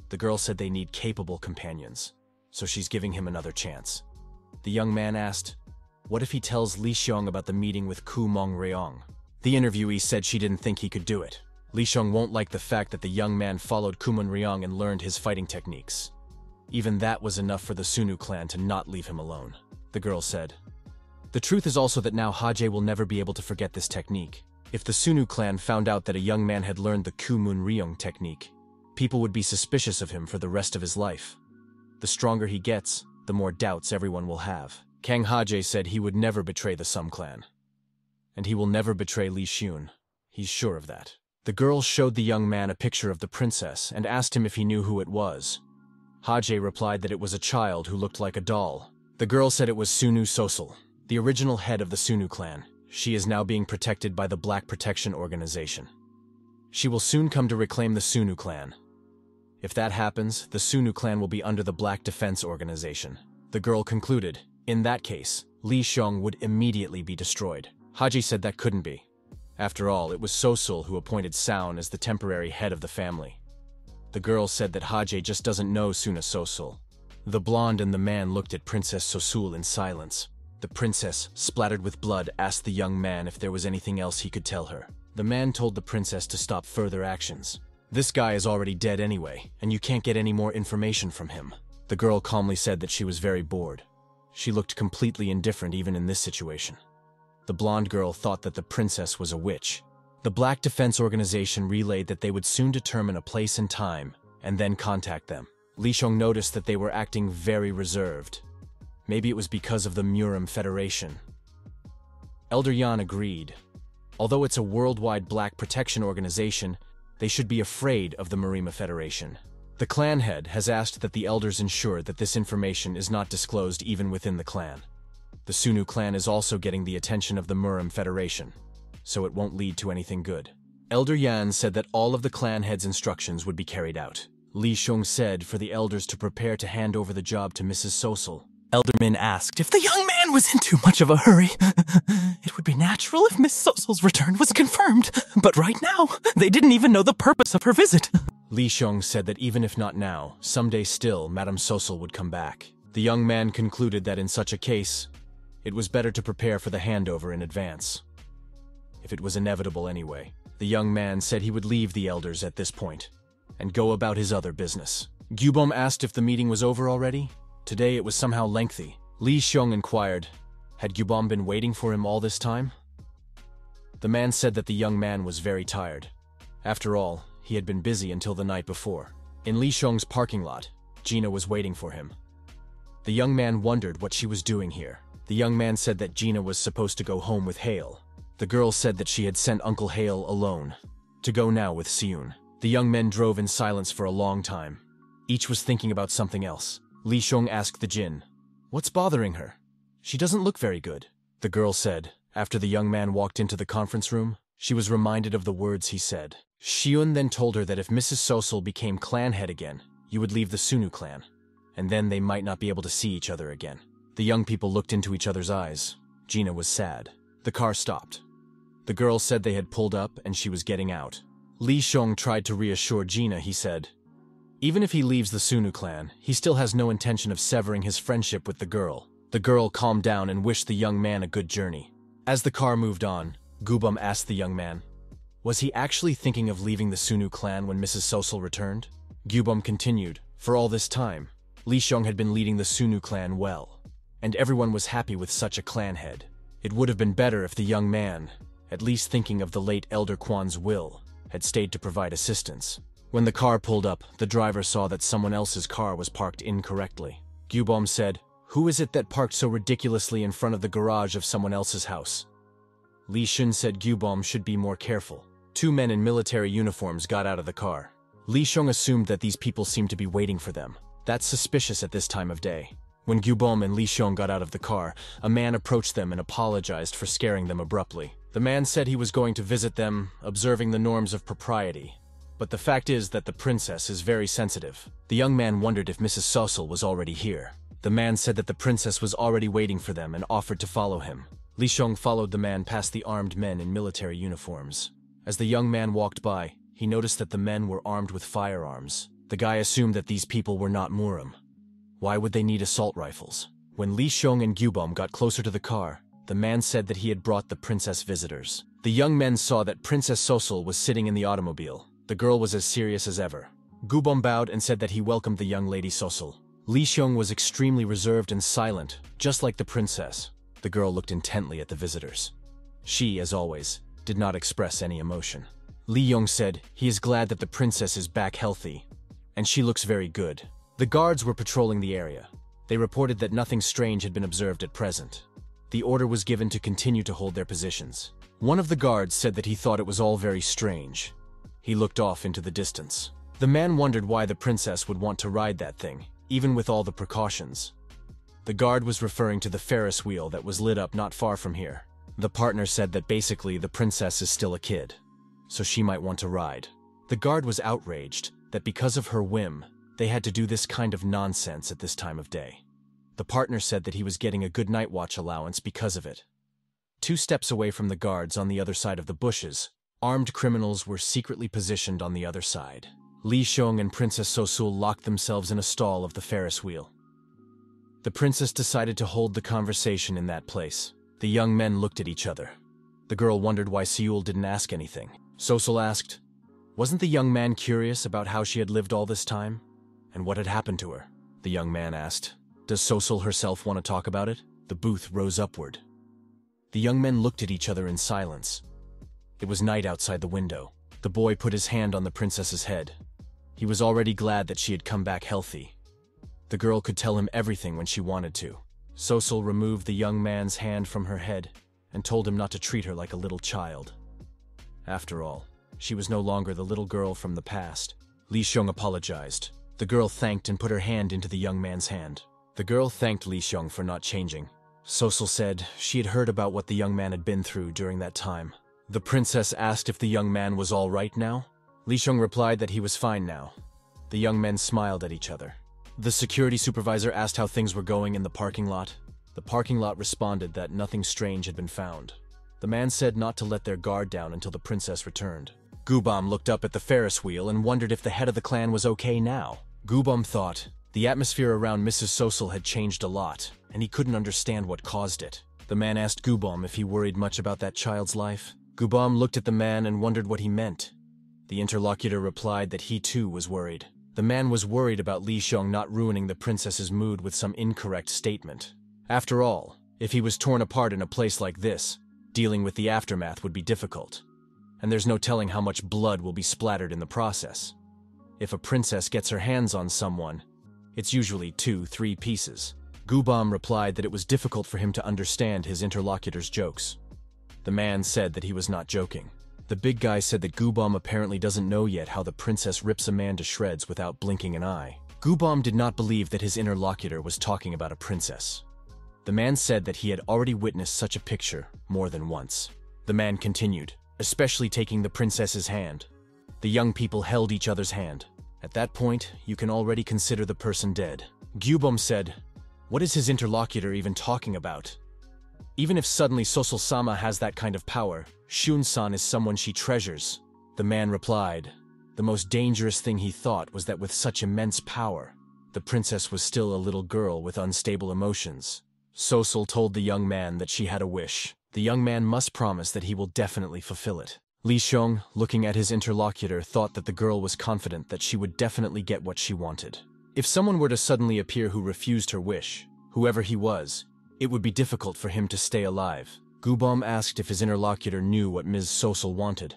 The girl said they need capable companions, so she's giving him another chance. The young man asked, what if he tells Li Xiong about the meeting with Ku Mong Reong? The interviewee said she didn't think he could do it. Li Xiong won't like the fact that the young man followed Ku Mong Reong and learned his fighting techniques. Even that was enough for the Sunu clan to not leave him alone. The girl said, the truth is also that now Haje will never be able to forget this technique. If the Sunu clan found out that a young man had learned the Ku Mong Reong technique, people would be suspicious of him for the rest of his life. The stronger he gets, the more doubts everyone will have. Kang Haje said he would never betray the Sum clan. and he will never betray Li Xun. He's sure of that. The girl showed the young man a picture of the princess and asked him if he knew who it was. Haji replied that it was a child who looked like a doll. The girl said it was Sunu Sosul, the original head of the Sunu clan. She is now being protected by the Black Protection Organization. She will soon come to reclaim the Sunu clan. If that happens, the Sunu clan will be under the Black Defense Organization. The girl concluded, in that case, Li Xiong would immediately be destroyed. Haji said that couldn't be. After all, it was Sosul who appointed Soun as the temporary head of the family. The girl said that Haji just doesn't know Suna Sosul. The blonde and the man looked at Princess Sosul in silence. The princess, splattered with blood, asked the young man if there was anything else he could tell her. The man told the princess to stop further actions. This guy is already dead anyway, and you can't get any more information from him. The girl calmly said that she was very bored. She looked completely indifferent even in this situation. The blonde girl thought that the princess was a witch. The Black Defense Organization relayed that they would soon determine a place and time, and then contact them. Li Xiong noticed that they were acting very reserved. Maybe it was because of the Murim Federation. Elder Yan agreed. Although it's a worldwide Black Protection Organization, they should be afraid of the Murima Federation. The clan head has asked that the elders ensure that this information is not disclosed even within the clan. The Sunu clan is also getting the attention of the Murim Federation, so it won't lead to anything good. Elder Yan said that all of the clan head's instructions would be carried out. Li Xiong said for the elders to prepare to hand over the job to Mrs. Sosul. Elder Min asked if the young man was in too much of a hurry. It would be natural if Miss Sosul's return was confirmed, but right now, they didn't even know the purpose of her visit. Li Xiong said that even if not now, someday still, Madame Sosul would come back. The young man concluded that in such a case, it was better to prepare for the handover in advance. If it was inevitable anyway, the young man said he would leave the elders at this point and go about his other business. Gyubom asked if the meeting was over already. Today it was somehow lengthy. Li Xiong inquired, had Gyubom been waiting for him all this time? The man said that the young man was very tired. After all, he had been busy until the night before. In Li Xiong's parking lot, Gina was waiting for him. The young man wondered what she was doing here. The young man said that Gina was supposed to go home with Hale. The girl said that she had sent Uncle Hale alone, to go now with Seun. The young men drove in silence for a long time. Each was thinking about something else. Li Xiong asked the Jin, "What's bothering her? She doesn't look very good." The girl said, after the young man walked into the conference room, she was reminded of the words he said. Seun then told her that if Mrs. Sosul became clan head again, you would leave the Sunu clan, and then they might not be able to see each other again. The young people looked into each other's eyes. Gina was sad. The car stopped. The girl said they had pulled up and she was getting out. Li Xiong tried to reassure Gina. He said, even if he leaves the Sunu clan, he still has no intention of severing his friendship with the girl. The girl calmed down and wished the young man a good journey. As the car moved on, Gyubom asked the young man, was he actually thinking of leaving the Sunu clan when Mrs. Sosul returned? Gyubom continued, for all this time, Li Xiong had been leading the Sunu clan well, and everyone was happy with such a clan head. It would have been better if the young man, at least thinking of the late Elder Quan's will, had stayed to provide assistance. When the car pulled up, the driver saw that someone else's car was parked incorrectly. Gyubom said, who is it that parked so ridiculously in front of the garage of someone else's house? Li Xun said Gyubom should be more careful. Two men in military uniforms got out of the car. Li Xiong assumed that these people seemed to be waiting for them. That's suspicious at this time of day. When Gyubom and Li Xiong got out of the car, a man approached them and apologized for scaring them abruptly. The man said he was going to visit them, observing the norms of propriety. But the fact is that the princess is very sensitive. The young man wondered if Mrs. Sosul was already here. The man said that the princess was already waiting for them and offered to follow him. Li Xiong followed the man past the armed men in military uniforms. As the young man walked by, he noticed that the men were armed with firearms. The guy assumed that these people were not Murim. Why would they need assault rifles? When Li Xiong and Gyubom got closer to the car, the man said that he had brought the princess visitors. The young men saw that Princess Sosul was sitting in the automobile. The girl was as serious as ever. Gyubom bowed and said that he welcomed the young lady Sosul. Li Xiong was extremely reserved and silent, just like the princess. The girl looked intently at the visitors. She, as always, did not express any emotion. Li Yong said he is glad that the princess is back healthy, and she looks very good. The guards were patrolling the area. They reported that nothing strange had been observed at present. The order was given to continue to hold their positions. One of the guards said that he thought it was all very strange. He looked off into the distance. The man wondered why the princess would want to ride that thing, even with all the precautions. The guard was referring to the Ferris wheel that was lit up not far from here. The partner said that basically the princess is still a kid, so she might want to ride. The guard was outraged that because of her whim, they had to do this kind of nonsense at this time of day. The partner said that he was getting a good night watch allowance because of it. 2 steps away from the guards on the other side of the bushes, armed criminals were secretly positioned on the other side. Li Xiong and Princess Sosul locked themselves in a stall of the Ferris wheel. The princess decided to hold the conversation in that place. The young men looked at each other. The girl wondered why Seul didn't ask anything. Sosul asked, wasn't the young man curious about how she had lived all this time? And what had happened to her? The young man asked, does Sosul herself want to talk about it? The booth rose upward. The young men looked at each other in silence. It was night outside the window. The boy put his hand on the princess's head. He was already glad that she had come back healthy. The girl could tell him everything when she wanted to. Sosul removed the young man's hand from her head and told him not to treat her like a little child. After all, she was no longer the little girl from the past. Li Xiong apologized. The girl thanked and put her hand into the young man's hand. The girl thanked Li Xiong for not changing. Sosul said she had heard about what the young man had been through during that time. The princess asked if the young man was all right now. Li Xiong replied that he was fine now. The young men smiled at each other. The security supervisor asked how things were going in the parking lot. The parking lot responded that nothing strange had been found. The man said not to let their guard down until the princess returned. Gubam looked up at the Ferris wheel and wondered if the head of the clan was okay now. Gubam thought the atmosphere around Mrs. Sosul had changed a lot, and he couldn't understand what caused it. The man asked Gubam if he worried much about that child's life. Gubam looked at the man and wondered what he meant. The interlocutor replied that he too was worried. The man was worried about Li Xiong not ruining the princess's mood with some incorrect statement. After all, if he was torn apart in a place like this, dealing with the aftermath would be difficult. And there's no telling how much blood will be splattered in the process. If a princess gets her hands on someone, it's usually 2-3 pieces. Gubam replied that it was difficult for him to understand his interlocutor's jokes. The man said that he was not joking. The big guy said that Gubam apparently doesn't know yet how the princess rips a man to shreds without blinking an eye. Gubam did not believe that his interlocutor was talking about a princess. The man said that he had already witnessed such a picture more than once. The man continued, especially taking the princess's hand. The young people held each other's hand. At that point, you can already consider the person dead. Gubam said, what is his interlocutor even talking about? Even if suddenly Sosul-sama has that kind of power, Shun-san is someone she treasures. The man replied, the most dangerous thing he thought was that with such immense power, the princess was still a little girl with unstable emotions. Sosul told the young man that she had a wish. The young man must promise that he will definitely fulfill it. Li Xiong, looking at his interlocutor, thought that the girl was confident that she would definitely get what she wanted. If someone were to suddenly appear who refused her wish, whoever he was, it would be difficult for him to stay alive. Gubam asked if his interlocutor knew what Ms. Sosul wanted.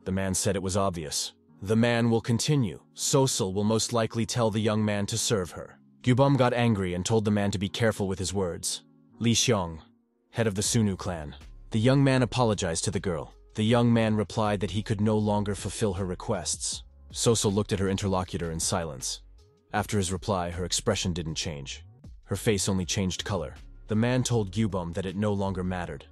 The man said it was obvious. The man will continue. Sosul will most likely tell the young man to serve her. Gubam got angry and told the man to be careful with his words. Li Xiong, head of the Sunu clan. The young man apologized to the girl. The young man replied that he could no longer fulfill her requests. Sosul looked at her interlocutor in silence. After his reply, her expression didn't change. Her face only changed color. The man told Gubam that it no longer mattered.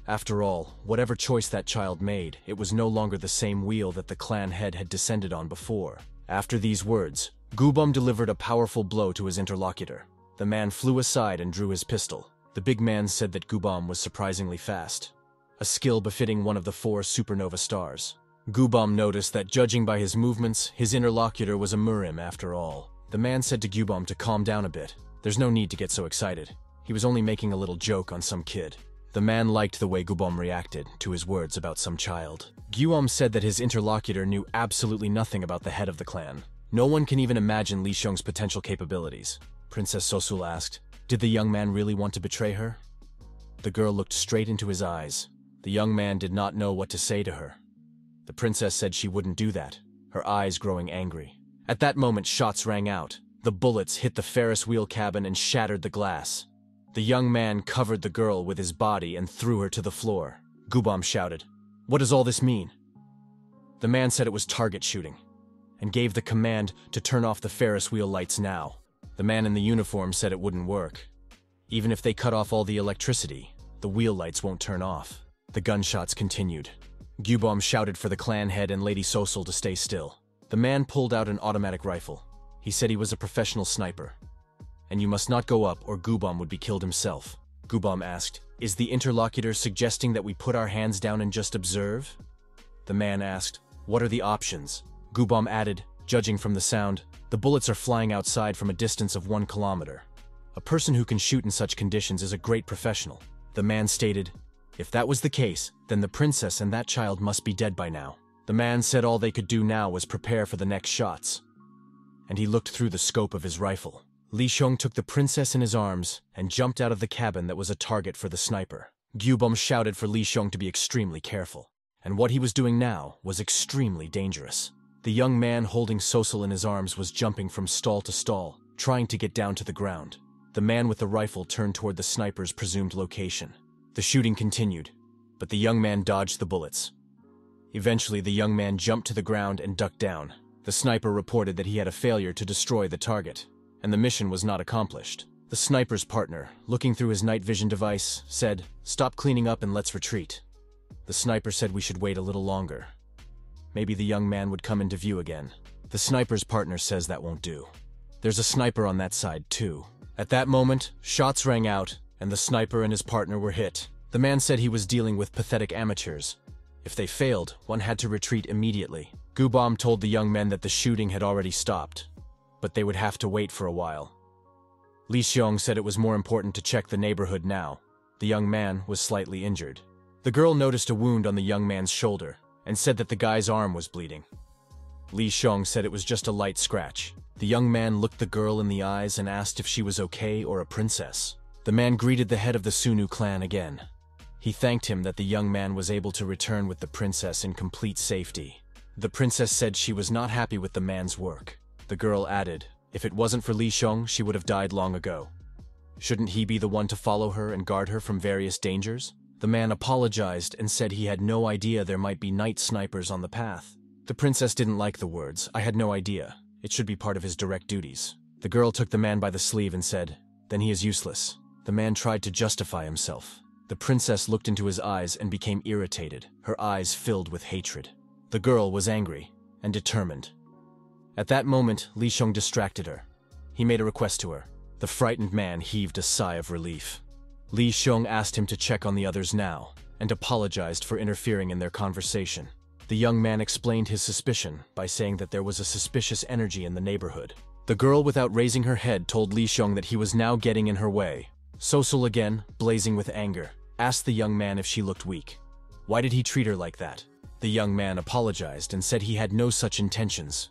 After all, whatever choice that child made, it was no longer the same wheel that the clan head had descended on before. After these words, Gubam delivered a powerful blow to his interlocutor. The man flew aside and drew his pistol. The big man said that Gubam was surprisingly fast, a skill befitting one of the 4 supernova stars. Gubam noticed that judging by his movements, his interlocutor was a Murim after all. The man said to Gubam to calm down a bit. There's no need to get so excited. He was only making a little joke on some kid. The man liked the way Gubam reacted to his words about some child. Gubam said that his interlocutor knew absolutely nothing about the head of the clan. No one can even imagine Li Xiong's potential capabilities. Princess Sosul asked, did the young man really want to betray her? The girl looked straight into his eyes. The young man did not know what to say to her. The princess said she wouldn't do that, her eyes growing angry. At that moment, shots rang out. The bullets hit the Ferris wheel cabin and shattered the glass. The young man covered the girl with his body and threw her to the floor. Gubam shouted, "What does all this mean?" The man said it was target shooting, and gave the command to turn off the Ferris wheel lights now. The man in the uniform said it wouldn't work. Even if they cut off all the electricity, the wheel lights won't turn off. The gunshots continued. Gubam shouted for the clan head and Lady Sosul to stay still. The man pulled out an automatic rifle. He said he was a professional sniper. "And you must not go up or Gubam would be killed himself." Gubam asked, "Is the interlocutor suggesting that we put our hands down and just observe?" The man asked, "What are the options?" Gubam added, "Judging from the sound, the bullets are flying outside from a distance of 1 kilometer. A person who can shoot in such conditions is a great professional." The man stated, "If that was the case, then the princess and that child must be dead by now." The man said all they could do now was prepare for the next shots. And he looked through the scope of his rifle. Li Xiong took the princess in his arms and jumped out of the cabin that was a target for the sniper. Gubam shouted for Li Xiong to be extremely careful. And what he was doing now was extremely dangerous. The young man holding Sosul in his arms was jumping from stall to stall, trying to get down to the ground. The man with the rifle turned toward the sniper's presumed location. The shooting continued, but the young man dodged the bullets. Eventually, the young man jumped to the ground and ducked down. The sniper reported that he had a failure to destroy the target, and the mission was not accomplished. The sniper's partner, looking through his night vision device, said, "Stop cleaning up and let's retreat." The sniper said we should wait a little longer. Maybe the young man would come into view again. The sniper's partner says that won't do. There's a sniper on that side too. At that moment, shots rang out, and the sniper and his partner were hit. The man said he was dealing with pathetic amateurs. If they failed, one had to retreat immediately. Gubam told the young men that the shooting had already stopped, but they would have to wait for a while. Li Xiong said it was more important to check the neighborhood now. The young man was slightly injured. The girl noticed a wound on the young man's shoulder and said that the guy's arm was bleeding. Li Xiong said it was just a light scratch. The young man looked the girl in the eyes and asked if she was okay or a princess. The man greeted the head of the Sunu clan again. He thanked him that the young man was able to return with the princess in complete safety. The princess said she was not happy with the man's work. The girl added, if it wasn't for Li Xiong, she would have died long ago. Shouldn't he be the one to follow her and guard her from various dangers? The man apologized and said he had no idea there might be night snipers on the path. The princess didn't like the words. "I had no idea. It should be part of his direct duties." The girl took the man by the sleeve and said, "Then he is useless." The man tried to justify himself. The princess looked into his eyes and became irritated, her eyes filled with hatred. The girl was angry and determined. At that moment, Li Xiong distracted her. He made a request to her. The frightened man heaved a sigh of relief. Li Xiong asked him to check on the others now, and apologized for interfering in their conversation. The young man explained his suspicion by saying that there was a suspicious energy in the neighborhood. The girl, without raising her head, told Li Xiong that he was now getting in her way. Sosul, again, blazing with anger, asked the young man if she looked weak. Why did he treat her like that? The young man apologized and said he had no such intentions.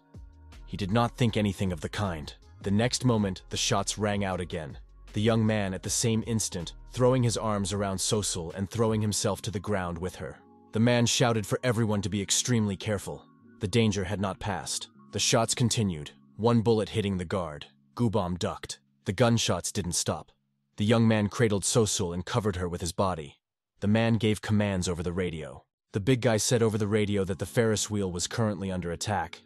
He did not think anything of the kind. The next moment, the shots rang out again. The young man, at the same instant, throwing his arms around Sosul and throwing himself to the ground with her. The man shouted for everyone to be extremely careful. The danger had not passed. The shots continued, one bullet hitting the guard. Gubam ducked. The gunshots didn't stop. The young man cradled Sosul and covered her with his body. The man gave commands over the radio. The big guy said over the radio that the Ferris wheel was currently under attack.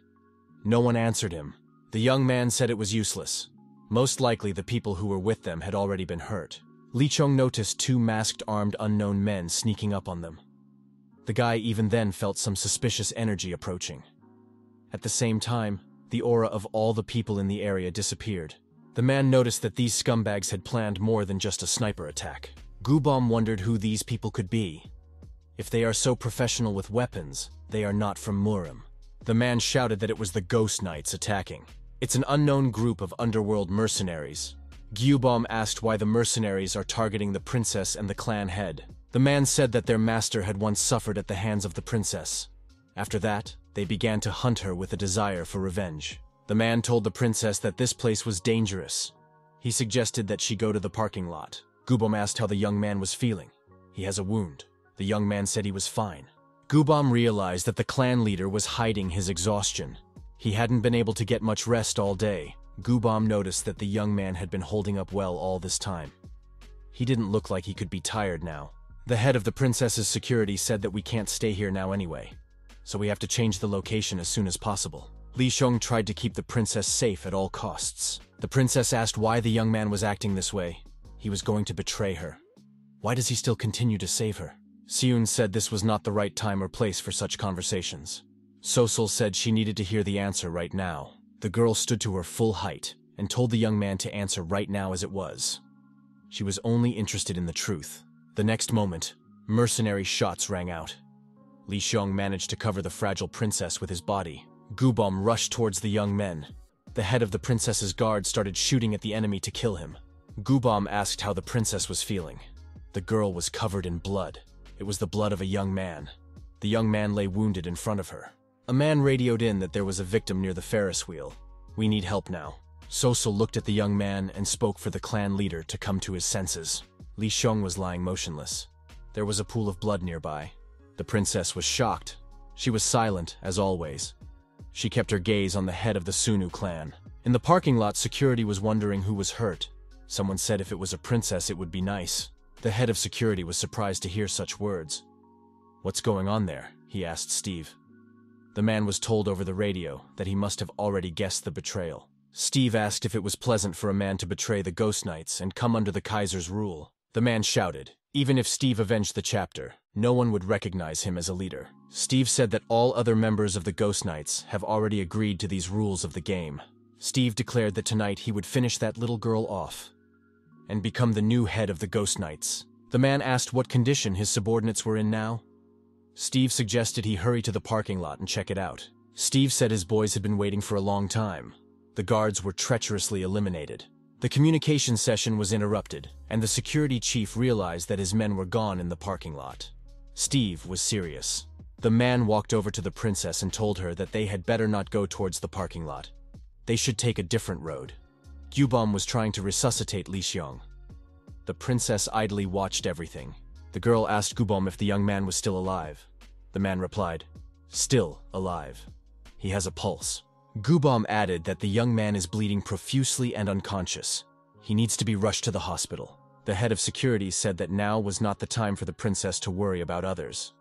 No one answered him. The young man said it was useless. Most likely the people who were with them had already been hurt. Li Xiong noticed two masked, armed unknown men sneaking up on them. The guy even then felt some suspicious energy approaching. At the same time, the aura of all the people in the area disappeared. The man noticed that these scumbags had planned more than just a sniper attack. Gubam wondered who these people could be. If they are so professional with weapons, they are not from Murim. The man shouted that it was the Ghost Knights attacking. It's an unknown group of underworld mercenaries. Gubam asked why the mercenaries are targeting the princess and the clan head. The man said that their master had once suffered at the hands of the princess. After that, they began to hunt her with a desire for revenge. The man told the princess that this place was dangerous. He suggested that she go to the parking lot. Gubam asked how the young man was feeling. He has a wound. The young man said he was fine. Gubam realized that the clan leader was hiding his exhaustion. He hadn't been able to get much rest all day. Gubam noticed that the young man had been holding up well all this time. He didn't look like he could be tired now. The head of the princess's security said that we can't stay here now anyway, so we have to change the location as soon as possible. Li Xiong tried to keep the princess safe at all costs. The princess asked why the young man was acting this way. He was going to betray her. Why does he still continue to save her? Seun said this was not the right time or place for such conversations. Sosul said she needed to hear the answer right now. The girl stood to her full height and told the young man to answer right now as it was. She was only interested in the truth. The next moment, mercenary shots rang out. Li Xiong managed to cover the fragile princess with his body. Gubom rushed towards the young men. The head of the princess's guard started shooting at the enemy to kill him. Gubom asked how the princess was feeling. The girl was covered in blood. It was the blood of a young man. The young man lay wounded in front of her. A man radioed in that there was a victim near the Ferris wheel. We need help now. Sosul looked at the young man and spoke for the clan leader to come to his senses. Li Xiong was lying motionless. There was a pool of blood nearby. The princess was shocked. She was silent, as always. She kept her gaze on the head of the Sunu clan. In the parking lot, security was wondering who was hurt. Someone said if it was a princess, it would be nice. The head of security was surprised to hear such words. "What's going on there?" he asked Steve. The man was told over the radio that he must have already guessed the betrayal. Steve asked if it was pleasant for a man to betray the Ghost Knights and come under the Kaiser's rule. The man shouted, even if Steve avenged the chapter, no one would recognize him as a leader. Steve said that all other members of the Ghost Knights have already agreed to these rules of the game. Steve declared that tonight he would finish that little girl off and become the new head of the Ghost Knights. The man asked what condition his subordinates were in now. Steve suggested he hurry to the parking lot and check it out. Steve said his boys had been waiting for a long time. The guards were treacherously eliminated. The communication session was interrupted, and the security chief realized that his men were gone in the parking lot. Steve was serious. The man walked over to the princess and told her that they had better not go towards the parking lot. They should take a different road. Gubom was trying to resuscitate Li Xiong. The princess idly watched everything. The girl asked Gubom if the young man was still alive. The man replied, "Still alive. He has a pulse." Gubom added that the young man is bleeding profusely and unconscious. He needs to be rushed to the hospital. The head of security said that now was not the time for the princess to worry about others.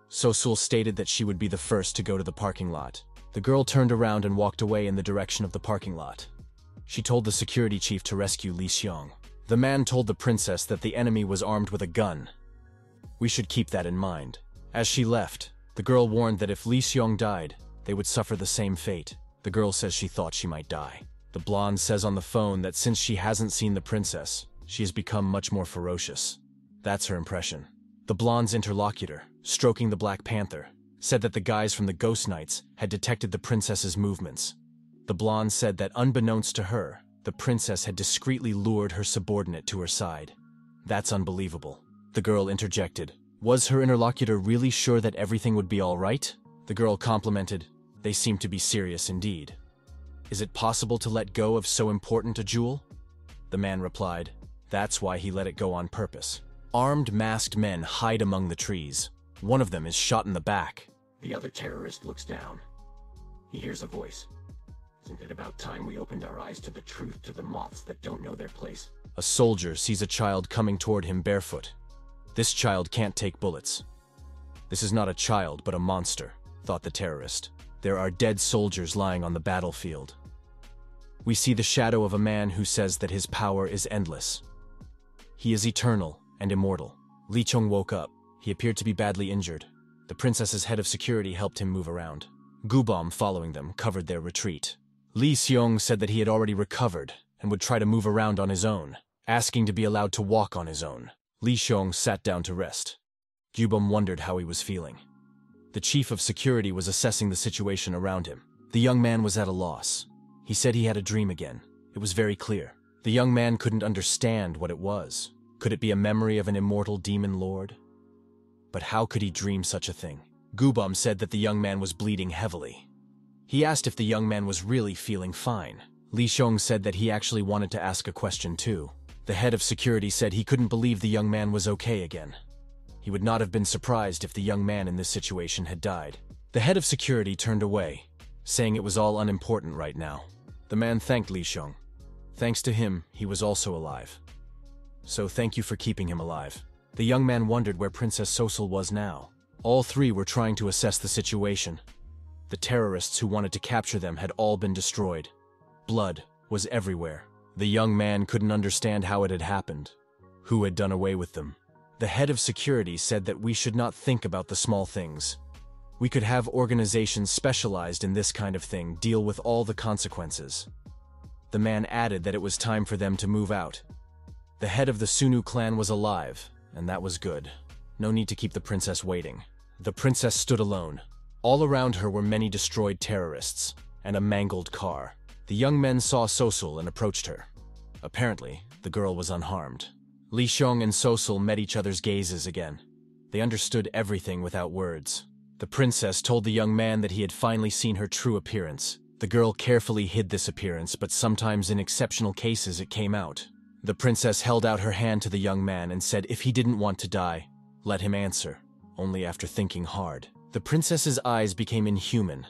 Sosul stated that she would be the first to go to the parking lot. The girl turned around and walked away in the direction of the parking lot. She told the security chief to rescue Li Xiong. The man told the princess that the enemy was armed with a gun. We should keep that in mind. As she left, the girl warned that if Li Xiong died, they would suffer the same fate. The girl says she thought she might die. The blonde says on the phone that since she hasn't seen the princess, she has become much more ferocious. That's her impression. The blonde's interlocutor, stroking the Black Panther, said that the guys from the Ghost Knights had detected the princess's movements. The blonde said that unbeknownst to her, the princess had discreetly lured her subordinate to her side. That's unbelievable. The girl interjected. Was her interlocutor really sure that everything would be all right? The girl complimented. They seem to be serious indeed. Is it possible to let go of so important a jewel? The man replied, that's why he let it go on purpose. Armed, masked men hide among the trees. One of them is shot in the back. The other terrorist looks down. He hears a voice. Isn't it about time we opened our eyes to the truth, to the moths that don't know their place? A soldier sees a child coming toward him barefoot. This child can't take bullets. This is not a child, but a monster, thought the terrorist. There are dead soldiers lying on the battlefield. We see the shadow of a man who says that his power is endless. He is eternal and immortal. Li Xiong woke up. He appeared to be badly injured. The princess's head of security helped him move around. Gubom, following them, covered their retreat. Li Xiong said that he had already recovered and would try to move around on his own, asking to be allowed to walk on his own. Li Xiong sat down to rest. Gubom wondered how he was feeling. The chief of security was assessing the situation around him. The young man was at a loss. He said he had a dream again. It was very clear. The young man couldn't understand what it was. Could it be a memory of an immortal demon lord? But how could he dream such a thing? Gubom said that the young man was bleeding heavily. He asked if the young man was really feeling fine. Li Xiong said that he actually wanted to ask a question too. The head of security said he couldn't believe the young man was okay again. He would not have been surprised if the young man in this situation had died. The head of security turned away, saying it was all unimportant right now. The man thanked Li Xiong. Thanks to him, he was also alive. So thank you for keeping him alive. The young man wondered where Princess Sosul was now. All three were trying to assess the situation. The terrorists who wanted to capture them had all been destroyed. Blood was everywhere. The young man couldn't understand how it had happened. Who had done away with them? The head of security said that we should not think about the small things. We could have organizations specialized in this kind of thing deal with all the consequences. The man added that it was time for them to move out. The head of the Sunu clan was alive, and that was good. No need to keep the princess waiting. The princess stood alone. All around her were many destroyed terrorists, and a mangled car. The young men saw Sosul and approached her. Apparently, the girl was unharmed. Li Xiong and Sosul met each other's gazes again. They understood everything without words. The princess told the young man that he had finally seen her true appearance. The girl carefully hid this appearance, but sometimes in exceptional cases it came out. The princess held out her hand to the young man and said if he didn't want to die, let him answer, only after thinking hard. The princess's eyes became inhuman.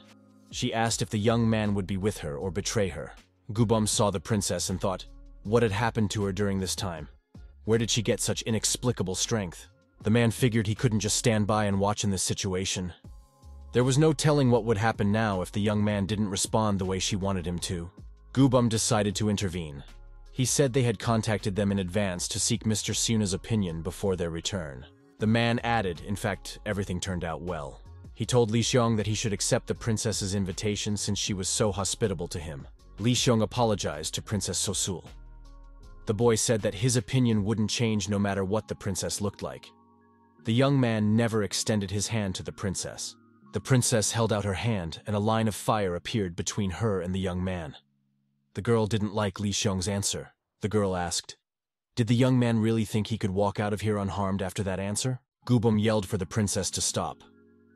She asked if the young man would be with her or betray her. Gubom saw the princess and thought, what had happened to her during this time? Where did she get such inexplicable strength? The man figured he couldn't just stand by and watch in this situation. There was no telling what would happen now if the young man didn't respond the way she wanted him to. Gubom decided to intervene. He said they had contacted them in advance to seek Mr. Suna's opinion before their return. The man added, in fact, everything turned out well. He told Li Xiong that he should accept the princess's invitation since she was so hospitable to him. Li Xiong apologized to Princess Sosul. The boy said that his opinion wouldn't change no matter what the princess looked like. The young man never extended his hand to the princess. The princess held out her hand and a line of fire appeared between her and the young man. The girl didn't like Li Xiong's answer. The girl asked, did the young man really think he could walk out of here unharmed after that answer? Gubom yelled for the princess to stop.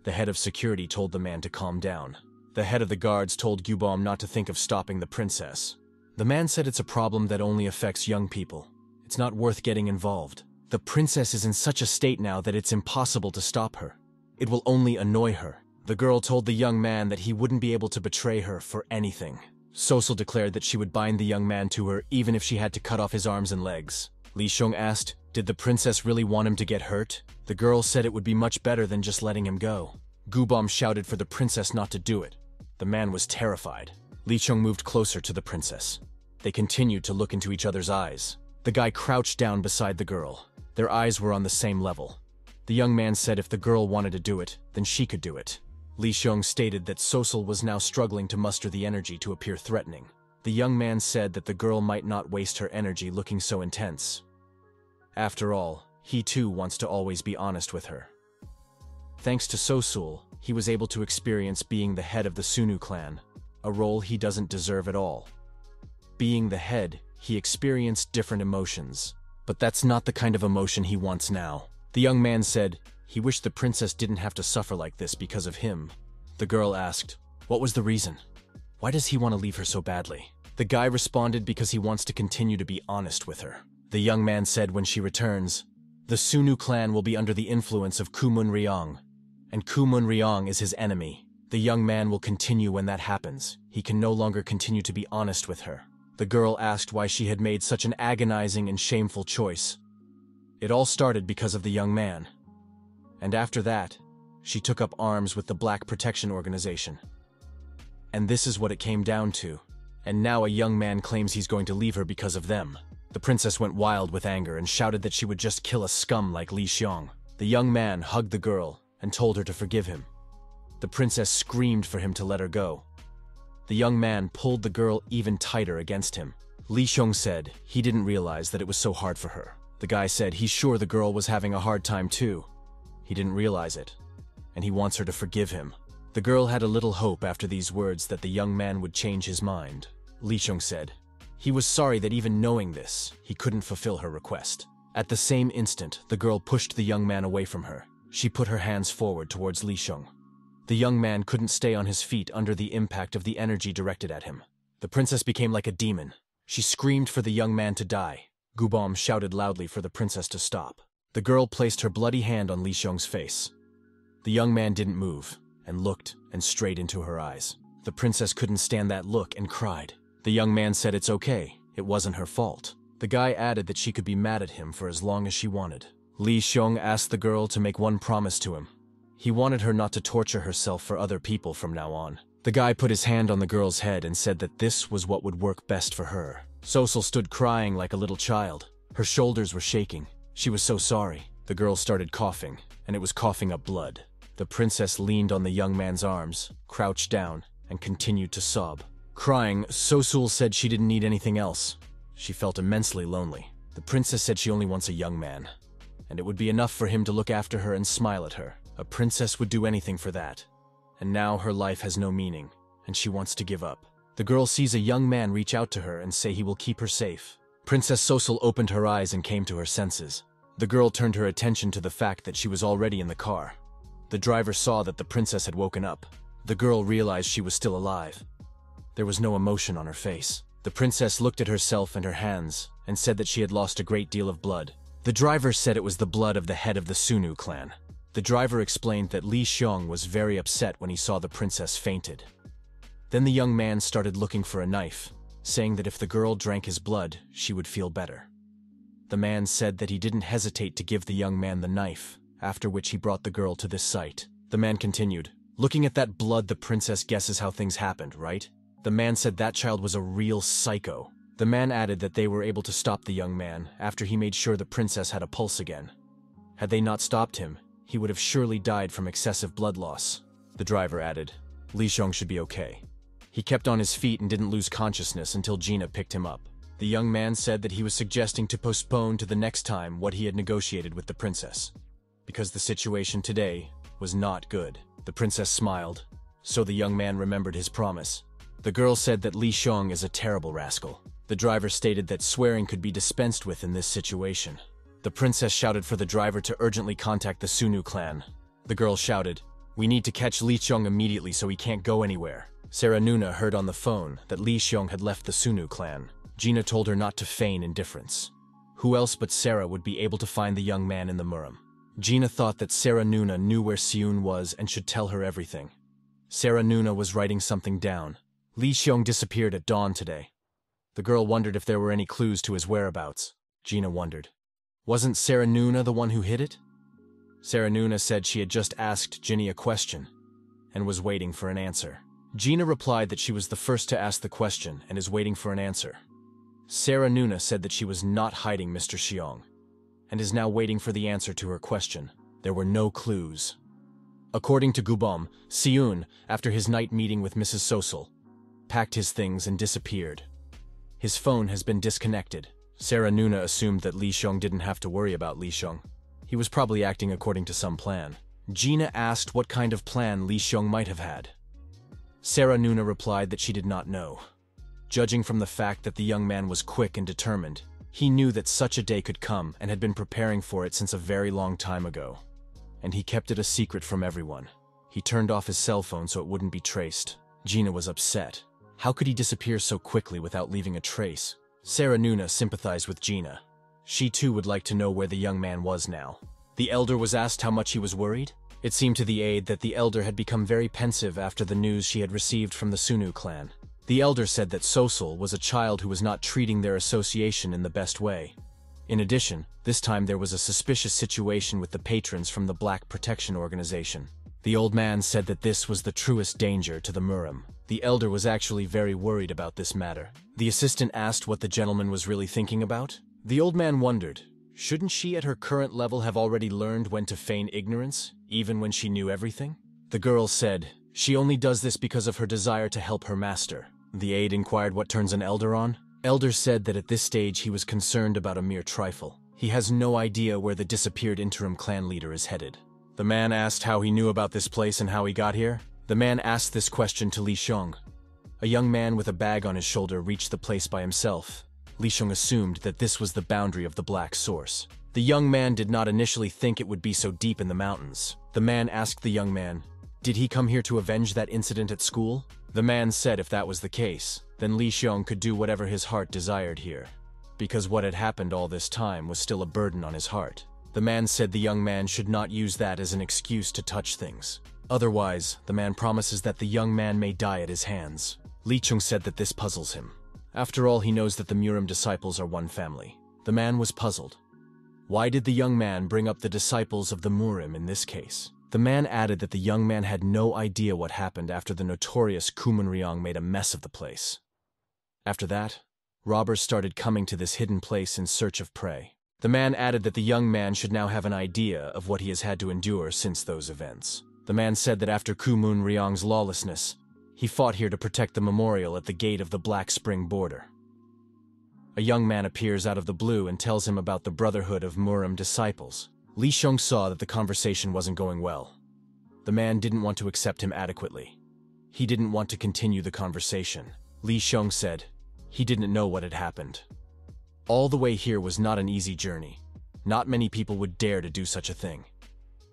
The head of security told the man to calm down. The head of the guards told Gubom not to think of stopping the princess. The man said it's a problem that only affects young people. It's not worth getting involved. The princess is in such a state now that it's impossible to stop her. It will only annoy her. The girl told the young man that he wouldn't be able to betray her for anything. Sosul declared that she would bind the young man to her even if she had to cut off his arms and legs. Li Xiong asked, did the princess really want him to get hurt? The girl said it would be much better than just letting him go. Gubom shouted for the princess not to do it. The man was terrified. Li Xiong moved closer to the princess. They continued to look into each other's eyes. The guy crouched down beside the girl. Their eyes were on the same level. The young man said if the girl wanted to do it, then she could do it. Li Xiong stated that Sosul was now struggling to muster the energy to appear threatening. The young man said that the girl might not waste her energy looking so intense. After all, he too wants to always be honest with her. Thanks to Sosul, he was able to experience being the head of the Sunu clan, a role he doesn't deserve at all. Being the head, he experienced different emotions, but that's not the kind of emotion he wants now. The young man said he wished the princess didn't have to suffer like this because of him. The girl asked, what was the reason? Why does he want to leave her so badly? The guy responded because he wants to continue to be honest with her. The young man said when she returns, the Sunu clan will be under the influence of Kumun Ryong, and Kumun Ryong is his enemy. The young man will continue when that happens. He can no longer continue to be honest with her. The girl asked why she had made such an agonizing and shameful choice. It all started because of the young man. And after that, she took up arms with the Black Protection Organization. And this is what it came down to. And now a young man claims he's going to leave her because of them. The princess went wild with anger and shouted that she would just kill a scum like Li Xiong. The young man hugged the girl and told her to forgive him. The princess screamed for him to let her go. The young man pulled the girl even tighter against him. Li Xiong said he didn't realize that it was so hard for her. The guy said he's sure the girl was having a hard time too. He didn't realize it, and he wants her to forgive him. The girl had a little hope after these words that the young man would change his mind. Li Xiong said he was sorry that even knowing this, he couldn't fulfill her request. At the same instant, the girl pushed the young man away from her. She put her hands forward towards Li Xiong. The young man couldn't stay on his feet under the impact of the energy directed at him. The princess became like a demon. She screamed for the young man to die. Gubom shouted loudly for the princess to stop. The girl placed her bloody hand on Li Xiong's face. The young man didn't move, and looked and straight into her eyes. The princess couldn't stand that look and cried. The young man said it's okay, it wasn't her fault. The guy added that she could be mad at him for as long as she wanted. Lee Xiong asked the girl to make one promise to him. He wanted her not to torture herself for other people from now on. The guy put his hand on the girl's head and said that this was what would work best for her. Sosol stood crying like a little child. Her shoulders were shaking. She was so sorry. The girl started coughing, and it was coughing up blood. The princess leaned on the young man's arms, crouched down, and continued to sob. Crying, Sosol said she didn't need anything else. She felt immensely lonely. The princess said she only wants a young man, and it would be enough for him to look after her and smile at her. A princess would do anything for that. And now her life has no meaning, and she wants to give up. The girl sees a young man reach out to her and say he will keep her safe. Princess Sosol opened her eyes and came to her senses. The girl turned her attention to the fact that she was already in the car. The driver saw that the princess had woken up. The girl realized she was still alive. There was no emotion on her face. The princess looked at herself and her hands and said that she had lost a great deal of blood. The driver said it was the blood of the head of the Sunu clan. The driver explained that Li Xiong was very upset when he saw the princess fainted. Then the young man started looking for a knife, saying that if the girl drank his blood, she would feel better. The man said that he didn't hesitate to give the young man the knife, after which he brought the girl to this site. The man continued, "Looking at that blood, the princess guesses how things happened, right?" The man said that child was a real psycho. The man added that they were able to stop the young man after he made sure the princess had a pulse again. Had they not stopped him, he would have surely died from excessive blood loss. The driver added, "Li Xiong should be okay." He kept on his feet and didn't lose consciousness until Gina picked him up. The young man said that he was suggesting to postpone to the next time what he had negotiated with the princess, because the situation today was not good. The princess smiled, so the young man remembered his promise. The girl said that Li Xiong is a terrible rascal. The driver stated that swearing could be dispensed with in this situation. The princess shouted for the driver to urgently contact the Sunu clan. The girl shouted, "We need to catch Li Xiong immediately so he can't go anywhere." Sarah Nuna heard on the phone that Li Xiong had left the Sunu clan. Gina told her not to feign indifference. Who else but Sarah would be able to find the young man in the Murim? Gina thought that Sarah Nuna knew where Seun was and should tell her everything. Sarah Nuna was writing something down. Li Xiong disappeared at dawn today. The girl wondered if there were any clues to his whereabouts. Gina wondered. Wasn't Sarah Nuna the one who hid it? Sarah Nuna said she had just asked Ginny a question and was waiting for an answer. Gina replied that she was the first to ask the question and is waiting for an answer. Sarah Nuna said that she was not hiding Mr. Xiong and is now waiting for the answer to her question. There were no clues. According to Gubom, Seun, after his night meeting with Mrs. Sosol, packed his things and disappeared. His phone has been disconnected. Sarah Nuna assumed that Li Xiong didn't have to worry about Li Xiong. He was probably acting according to some plan. Gina asked what kind of plan Li Xiong might have had. Sarah Nuna replied that she did not know. Judging from the fact that the young man was quick and determined, he knew that such a day could come and had been preparing for it since a very long time ago. And he kept it a secret from everyone. He turned off his cell phone so it wouldn't be traced. Gina was upset. How could he disappear so quickly without leaving a trace? Sarah Nuna sympathized with Gina. She too would like to know where the young man was now. The elder was asked how much he was worried. It seemed to the aide that the elder had become very pensive after the news she had received from the Sunu clan. The elder said that Sosol was a child who was not treating their association in the best way. In addition, this time there was a suspicious situation with the patrons from the Black Protection Organization. The old man said that this was the truest danger to the Murim. The elder was actually very worried about this matter. The assistant asked what the gentleman was really thinking about. The old man wondered, shouldn't she at her current level have already learned when to feign ignorance, even when she knew everything? The girl said, she only does this because of her desire to help her master. The aide inquired what turns an elder on. Elder said that at this stage he was concerned about a mere trifle. He has no idea where the disappeared interim clan leader is headed. The man asked how he knew about this place and how he got here. The man asked this question to Li Xiong. A young man with a bag on his shoulder reached the place by himself. Li Xiong assumed that this was the boundary of the Black Source. The young man did not initially think it would be so deep in the mountains. The man asked the young man, did he come here to avenge that incident at school? The man said if that was the case, then Li Xiong could do whatever his heart desired here, because what had happened all this time was still a burden on his heart. The man said the young man should not use that as an excuse to touch things. Otherwise, the man promises that the young man may die at his hands. Li Xiong said that this puzzles him. After all, he knows that the Murim disciples are one family. The man was puzzled. Why did the young man bring up the disciples of the Murim in this case? The man added that the young man had no idea what happened after the notorious Kumunryong made a mess of the place. After that, robbers started coming to this hidden place in search of prey. The man added that the young man should now have an idea of what he has had to endure since those events. The man said that after Kumunryong's lawlessness, he fought here to protect the memorial at the gate of the Black Spring border. A young man appears out of the blue and tells him about the Brotherhood of Murim disciples. Li Xiong saw that the conversation wasn't going well. The man didn't want to accept him adequately. He didn't want to continue the conversation. Li Xiong said he didn't know what had happened. All the way here was not an easy journey. Not many people would dare to do such a thing.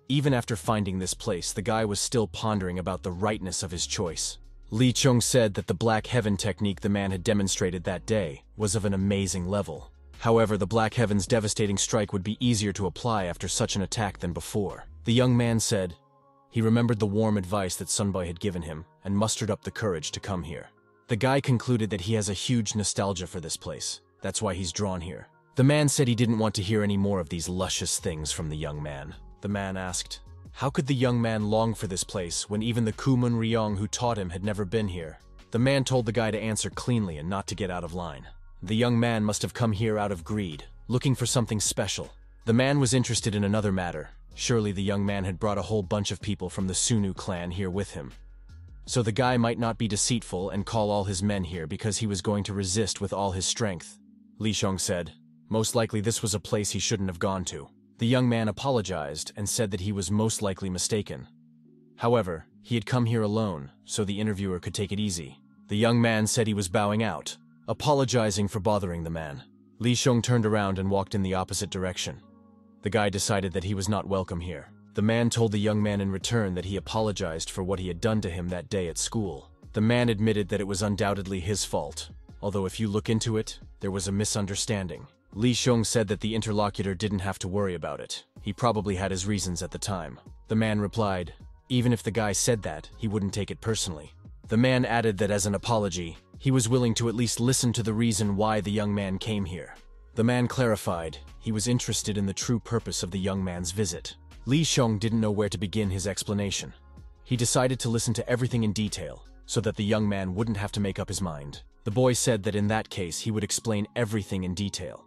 Even after finding this place, the guy was still pondering about the rightness of his choice. Li Xiong said that the Black Heaven technique the man had demonstrated that day was of an amazing level. However, the Black Heaven's devastating strike would be easier to apply after such an attack than before. The young man said he remembered the warm advice that Sunboy had given him and mustered up the courage to come here. The guy concluded that he has a huge nostalgia for this place. That's why he's drawn here. The man said he didn't want to hear any more of these luscious things from the young man. The man asked, how could the young man long for this place when even the Kumunryong who taught him had never been here? The man told the guy to answer cleanly and not to get out of line. The young man must have come here out of greed, looking for something special. The man was interested in another matter. Surely the young man had brought a whole bunch of people from the Sunu clan here with him. So the guy might not be deceitful and call all his men here because he was going to resist with all his strength. Li Xiong said, most likely this was a place he shouldn't have gone to. The young man apologized and said that he was most likely mistaken. However, he had come here alone, so the interviewer could take it easy. The young man said he was bowing out, apologizing for bothering the man. Li Xiong turned around and walked in the opposite direction. The guy decided that he was not welcome here. The man told the young man in return that he apologized for what he had done to him that day at school. The man admitted that it was undoubtedly his fault, although if you look into it, there was a misunderstanding. Li Xiong said that the interlocutor didn't have to worry about it. He probably had his reasons at the time. The man replied, even if the guy said that, he wouldn't take it personally. The man added that as an apology, he was willing to at least listen to the reason why the young man came here. The man clarified he was interested in the true purpose of the young man's visit. Li Xiong didn't know where to begin his explanation. He decided to listen to everything in detail, so that the young man wouldn't have to make up his mind. The boy said that in that case he would explain everything in detail,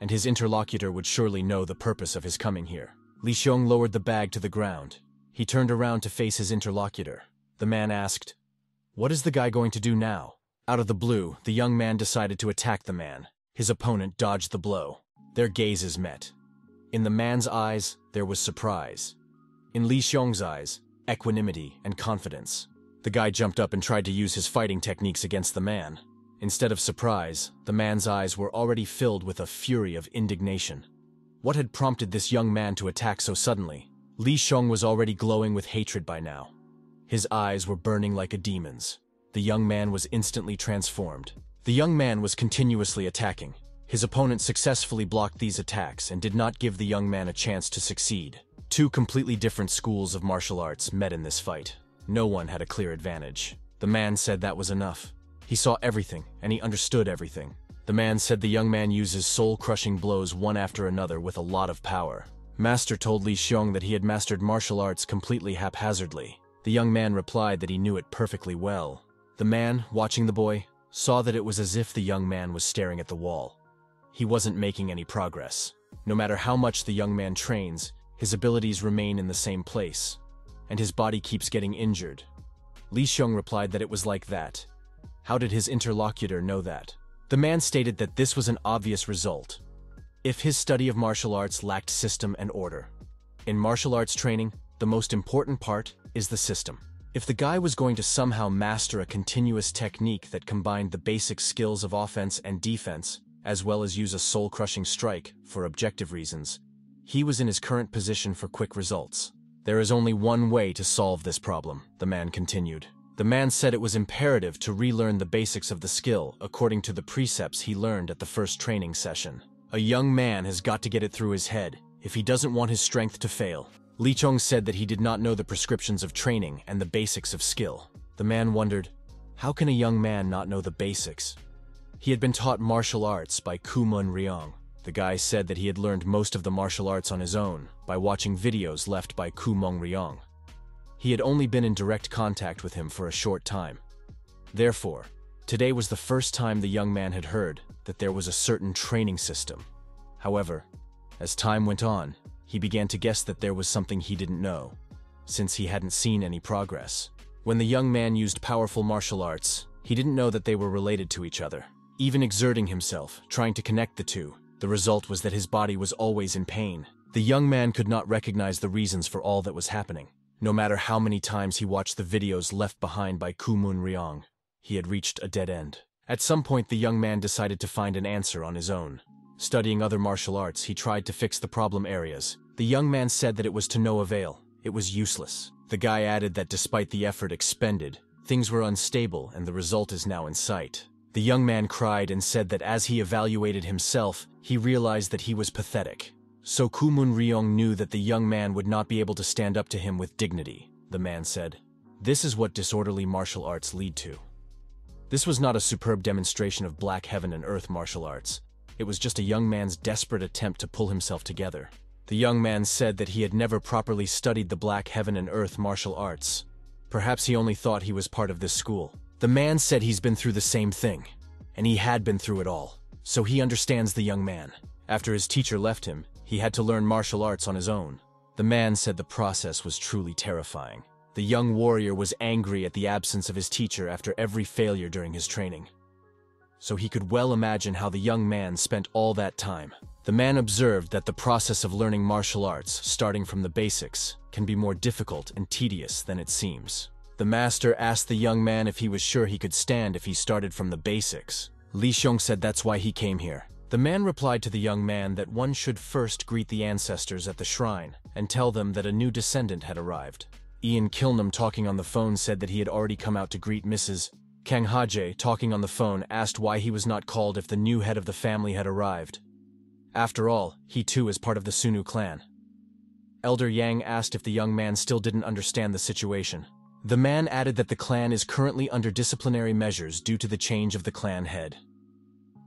and his interlocutor would surely know the purpose of his coming here. Li Xiong lowered the bag to the ground. He turned around to face his interlocutor. The man asked, what is the guy going to do now? Out of the blue, the young man decided to attack the man. His opponent dodged the blow. Their gazes met. In the man's eyes, there was surprise. In Li Xiong's eyes, equanimity and confidence. The guy jumped up and tried to use his fighting techniques against the man. Instead of surprise, the man's eyes were already filled with a fury of indignation. What had prompted this young man to attack so suddenly? Li Xiong was already glowing with hatred by now. His eyes were burning like a demon's. The young man was instantly transformed. The young man was continuously attacking. His opponent successfully blocked these attacks and did not give the young man a chance to succeed. Two completely different schools of martial arts met in this fight. No one had a clear advantage. The man said that was enough. He saw everything, and he understood everything. The man said the young man uses soul-crushing blows one after another with a lot of power. Master told Li Xiong that he had mastered martial arts completely haphazardly. The young man replied that he knew it perfectly well. The man, watching the boy, saw that it was as if the young man was staring at the wall. He wasn't making any progress. No matter how much the young man trains, his abilities remain in the same place, and his body keeps getting injured. Li Xiong replied that it was like that. How did his interlocutor know that? The man stated that this was an obvious result. If his study of martial arts lacked system and order. In martial arts training, the most important part is the system. If the guy was going to somehow master a continuous technique that combined the basic skills of offense and defense, as well as use a soul-crushing strike for objective reasons, he was in his current position for quick results. There is only one way to solve this problem, the man continued. The man said it was imperative to relearn the basics of the skill according to the precepts he learned at the first training session. A young man has got to get it through his head if he doesn't want his strength to fail. Li Xiong said that he did not know the prescriptions of training and the basics of skill. The man wondered, how can a young man not know the basics? He had been taught martial arts by Kumon Ryong. The guy said that he had learned most of the martial arts on his own by watching videos left by Kumon Ryong. He had only been in direct contact with him for a short time. Therefore, today was the first time the young man had heard that there was a certain training system. However, as time went on, he began to guess that there was something he didn't know, since he hadn't seen any progress. When the young man used powerful martial arts, he didn't know that they were related to each other. Even exerting himself, trying to connect the two, the result was that his body was always in pain. The young man could not recognize the reasons for all that was happening. No matter how many times he watched the videos left behind by Kumon Ryong, he had reached a dead end. At some point, the young man decided to find an answer on his own. Studying other martial arts, he tried to fix the problem areas. The young man said that it was to no avail. It was useless. The guy added that despite the effort expended, things were unstable and the result is now in sight. The young man cried and said that as he evaluated himself, he realized that he was pathetic. So Kumon Ryong knew that the young man would not be able to stand up to him with dignity. The man said, "This is what disorderly martial arts lead to." This was not a superb demonstration of black heaven and earth martial arts. It was just a young man's desperate attempt to pull himself together. The young man said that he had never properly studied the black heaven and earth martial arts. Perhaps he only thought he was part of this school. The man said he's been through the same thing, and he had been through it all, so he understands the young man. After his teacher left him, he had to learn martial arts on his own. The man said the process was truly terrifying. The young warrior was angry at the absence of his teacher after every failure during his training. So he could well imagine how the young man spent all that time. The man observed that the process of learning martial arts, starting from the basics, can be more difficult and tedious than it seems. The master asked the young man if he was sure he could stand if he started from the basics. Li Xiong said that's why he came here. The man replied to the young man that one should first greet the ancestors at the shrine and tell them that a new descendant had arrived. Ian Kilnam, talking on the phone, said that he had already come out to greet Mrs. Kang Hajae, talking on the phone, asked why he was not called if the new head of the family had arrived. After all, he too is part of the Sunu clan. Elder Yang asked if the young man still didn't understand the situation. The man added that the clan is currently under disciplinary measures due to the change of the clan head.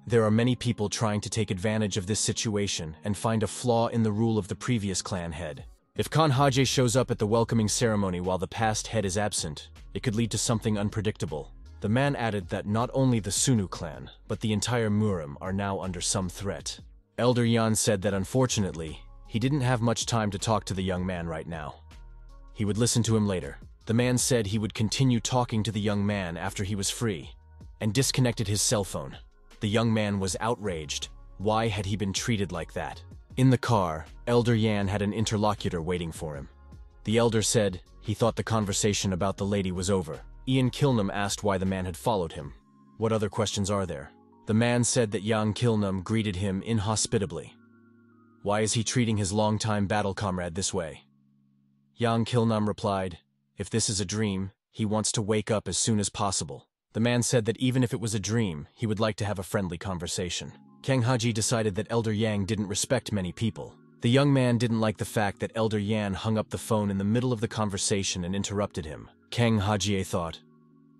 There are many people trying to take advantage of this situation and find a flaw in the rule of the previous clan head. If Khan Hajae shows up at the welcoming ceremony while the past head is absent, it could lead to something unpredictable. The man added that not only the Sunu clan, but the entire Murim are now under some threat. Elder Yan said that unfortunately, he didn't have much time to talk to the young man right now. He would listen to him later. The man said he would continue talking to the young man after he was free, and disconnected his cell phone. The young man was outraged. Why had he been treated like that? In the car, Elder Yan had an interlocutor waiting for him. The elder said he thought the conversation about the lady was over. Ian Kilnam asked why the man had followed him. What other questions are there? The man said that Yang Kilnam greeted him inhospitably. Why is he treating his longtime battle comrade this way? Yang Kilnam replied, if this is a dream, he wants to wake up as soon as possible. The man said that even if it was a dream, he would like to have a friendly conversation. Kang Haji decided that Elder Yang didn't respect many people. The young man didn't like the fact that Elder Yan hung up the phone in the middle of the conversation and interrupted him. Kang Haji thought,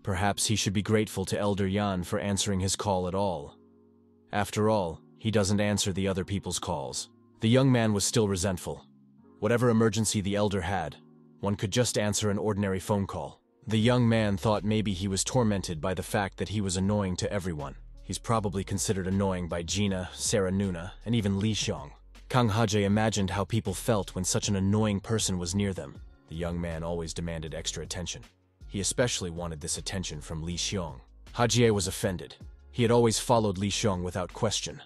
perhaps he should be grateful to Elder Yan for answering his call at all. After all, he doesn't answer the other people's calls. The young man was still resentful. Whatever emergency the elder had, one could just answer an ordinary phone call. The young man thought maybe he was tormented by the fact that he was annoying to everyone. He's probably considered annoying by Gina, Sarah Nuna, and even Li Xiong. Kang Hajae imagined how people felt when such an annoying person was near them. The young man always demanded extra attention. He especially wanted this attention from Li Xiong. Hajiye was offended. He had always followed Li Xiong without question.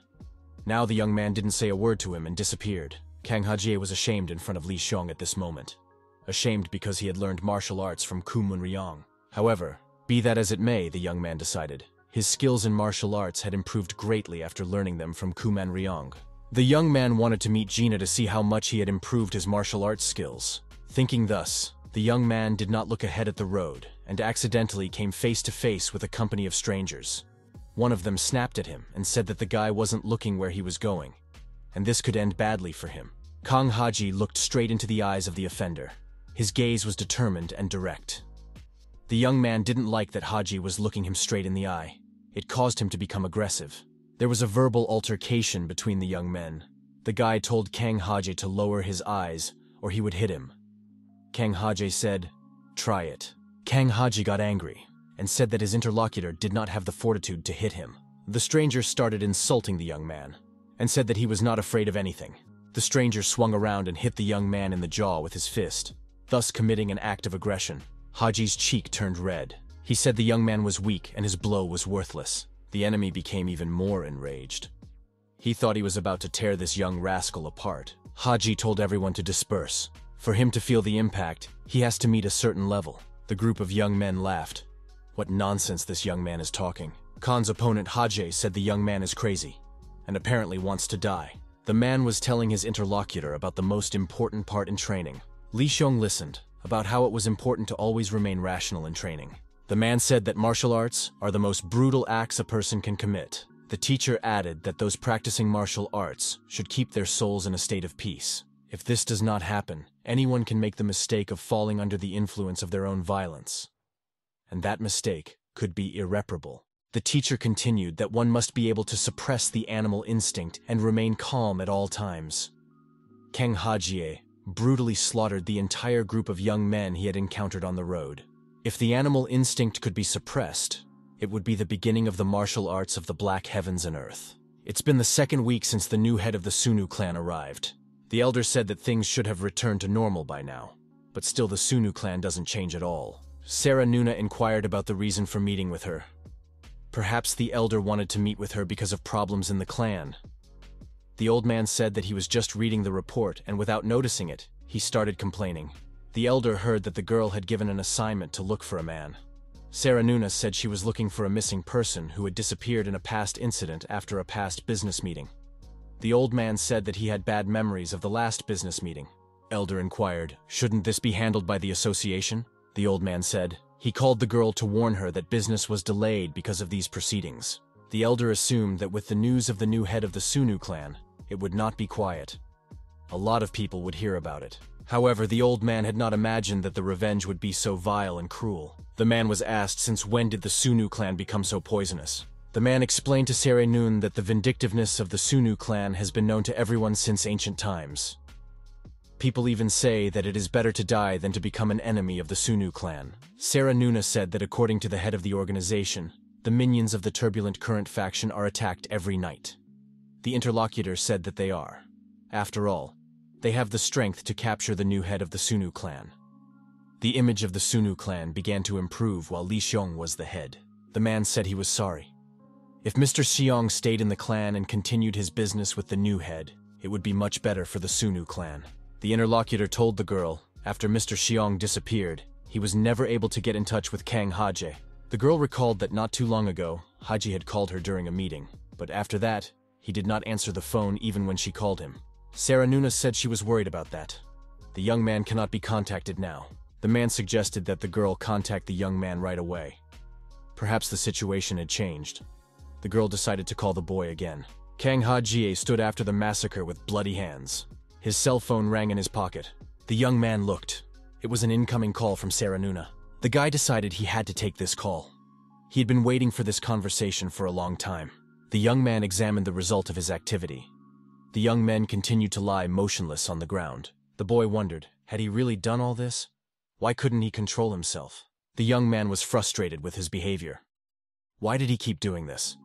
Now the young man didn't say a word to him and disappeared. Kang Hajiye was ashamed in front of Li Xiong at this moment. Ashamed because he had learned martial arts from Kumon Ryong. However, be that as it may, the young man decided, his skills in martial arts had improved greatly after learning them from Kumon Ryong. The young man wanted to meet Gina to see how much he had improved his martial arts skills. Thinking thus, the young man did not look ahead at the road and accidentally came face to face with a company of strangers. One of them snapped at him and said that the guy wasn't looking where he was going, and this could end badly for him. Kang Haji looked straight into the eyes of the offender. His gaze was determined and direct. The young man didn't like that Haji was looking him straight in the eye. It caused him to become aggressive. There was a verbal altercation between the young men. The guy told Kang Haji to lower his eyes, or he would hit him. Kang Haji said, "Try it." Kang Haji got angry and said that his interlocutor did not have the fortitude to hit him. The stranger started insulting the young man and said that he was not afraid of anything. The stranger swung around and hit the young man in the jaw with his fist, thus committing an act of aggression. Haji's cheek turned red. He said the young man was weak and his blow was worthless. The enemy became even more enraged. He thought he was about to tear this young rascal apart. Haji told everyone to disperse. For him to feel the impact, he has to meet a certain level. The group of young men laughed. What nonsense this young man is talking. Khan's opponent Haji said the young man is crazy and apparently wants to die. The man was telling his interlocutor about the most important part in training. Li Xiong listened, about how it was important to always remain rational in training. The man said that martial arts are the most brutal acts a person can commit. The teacher added that those practicing martial arts should keep their souls in a state of peace. If this does not happen, anyone can make the mistake of falling under the influence of their own violence. And that mistake could be irreparable. The teacher continued that one must be able to suppress the animal instinct and remain calm at all times. Kang Hajie brutally slaughtered the entire group of young men he had encountered on the road. If the animal instinct could be suppressed, it would be the beginning of the martial arts of the Black Heavens and Earth. It's been the second week since the new head of the Sunu clan arrived. The elder said that things should have returned to normal by now, but still the Sunu clan doesn't change at all. Sarah Nuna inquired about the reason for meeting with her. Perhaps the elder wanted to meet with her because of problems in the clan. The old man said that he was just reading the report, and without noticing it, he started complaining. The elder heard that the girl had given an assignment to look for a man. Sarah Nuna said she was looking for a missing person who had disappeared in a past incident after a past business meeting. The old man said that he had bad memories of the last business meeting. Elder inquired, "Shouldn't this be handled by the association?" The old man said he called the girl to warn her that business was delayed because of these proceedings. The elder assumed that with the news of the new head of the Sunu clan, it would not be quiet. A lot of people would hear about it. However, the old man had not imagined that the revenge would be so vile and cruel. The man was asked since when did the Sunu clan become so poisonous. The man explained to Serenun that the vindictiveness of the Sunu clan has been known to everyone since ancient times. People even say that it is better to die than to become an enemy of the Sunu clan. Serenuna said that according to the head of the organization, the minions of the turbulent current faction are attacked every night. The interlocutor said that they are. After all, they have the strength to capture the new head of the Sunu clan. The image of the Sunu clan began to improve while Li Xiong was the head. The man said he was sorry. If Mr. Xiong stayed in the clan and continued his business with the new head, it would be much better for the Sunu clan. The interlocutor told the girl, after Mr. Xiong disappeared, he was never able to get in touch with Kang Haji. The girl recalled that not too long ago, Haji had called her during a meeting, but after that, he did not answer the phone even when she called him. Sarah Nuna said she was worried about that. The young man cannot be contacted now. The man suggested that the girl contact the young man right away. Perhaps the situation had changed. The girl decided to call the boy again. Kang Ha-jie stood after the massacre with bloody hands. His cell phone rang in his pocket. The young man looked. It was an incoming call from Sarah Nuna. The guy decided he had to take this call. He had been waiting for this conversation for a long time. The young man examined the result of his activity. The young men continued to lie motionless on the ground. The boy wondered, had he really done all this? Why couldn't he control himself? The young man was frustrated with his behavior. Why did he keep doing this?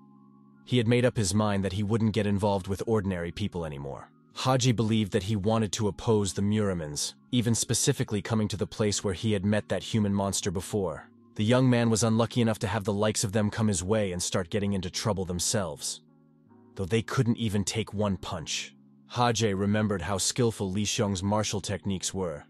He had made up his mind that he wouldn't get involved with ordinary people anymore. Haji believed that he wanted to oppose the Muramans, even specifically coming to the place where he had met that human monster before. The young man was unlucky enough to have the likes of them come his way and start getting into trouble themselves, though they couldn't even take one punch. Haji remembered how skillful Li Xiong's martial techniques were.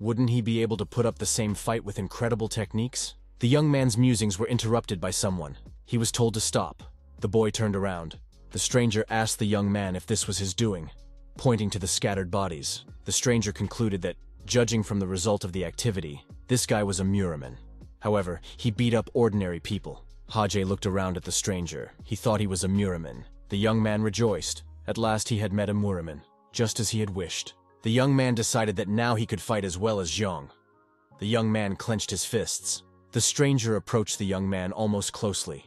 Wouldn't he be able to put up the same fight with incredible techniques? The young man's musings were interrupted by someone. He was told to stop. The boy turned around. The stranger asked the young man if this was his doing, pointing to the scattered bodies. The stranger concluded that, judging from the result of the activity, this guy was a Muraman. However, he beat up ordinary people. Haji looked around at the stranger. He thought he was a Muraman. The young man rejoiced. At last he had met a Muraman, just as he had wished. The young man decided that now he could fight as well as Zhang. The young man clenched his fists. The stranger approached the young man almost closely.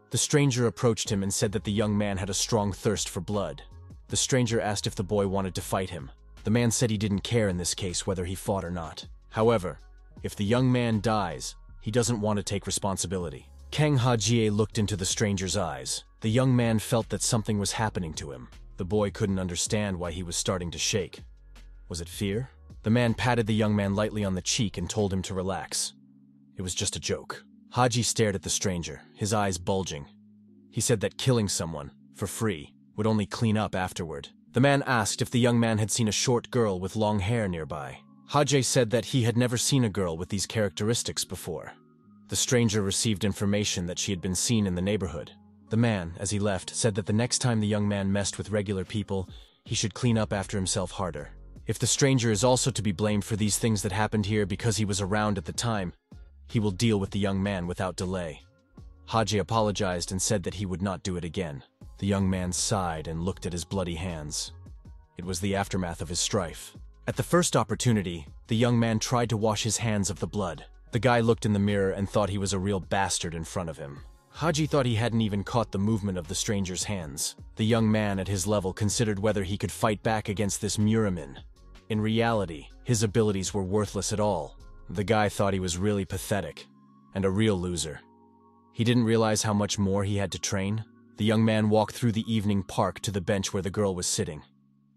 The stranger approached him and said that the young man had a strong thirst for blood. The stranger asked if the boy wanted to fight him. The man said he didn't care in this case whether he fought or not. However, if the young man dies, he doesn't want to take responsibility. Kang Ha-jie looked into the stranger's eyes. The young man felt that something was happening to him. The boy couldn't understand why he was starting to shake. Was it fear? The man patted the young man lightly on the cheek and told him to relax. It was just a joke. Haji stared at the stranger, his eyes bulging. He said that killing someone, for free, would only clean up afterward. The man asked if the young man had seen a short girl with long hair nearby. Haji said that he had never seen a girl with these characteristics before. The stranger received information that she had been seen in the neighborhood. The man, as he left, said that the next time the young man messed with regular people, he should clean up after himself harder. If the stranger is also to be blamed for these things that happened here because he was around at the time, he will deal with the young man without delay. Haji apologized and said that he would not do it again. The young man sighed and looked at his bloody hands. It was the aftermath of his strife. At the first opportunity, the young man tried to wash his hands of the blood. The guy looked in the mirror and thought he was a real bastard in front of him. Haji thought he hadn't even caught the movement of the stranger's hands. The young man at his level considered whether he could fight back against this Muramin. In reality, his abilities were worthless at all. The guy thought he was really pathetic, and a real loser. He didn't realize how much more he had to train. The young man walked through the evening park to the bench where the girl was sitting.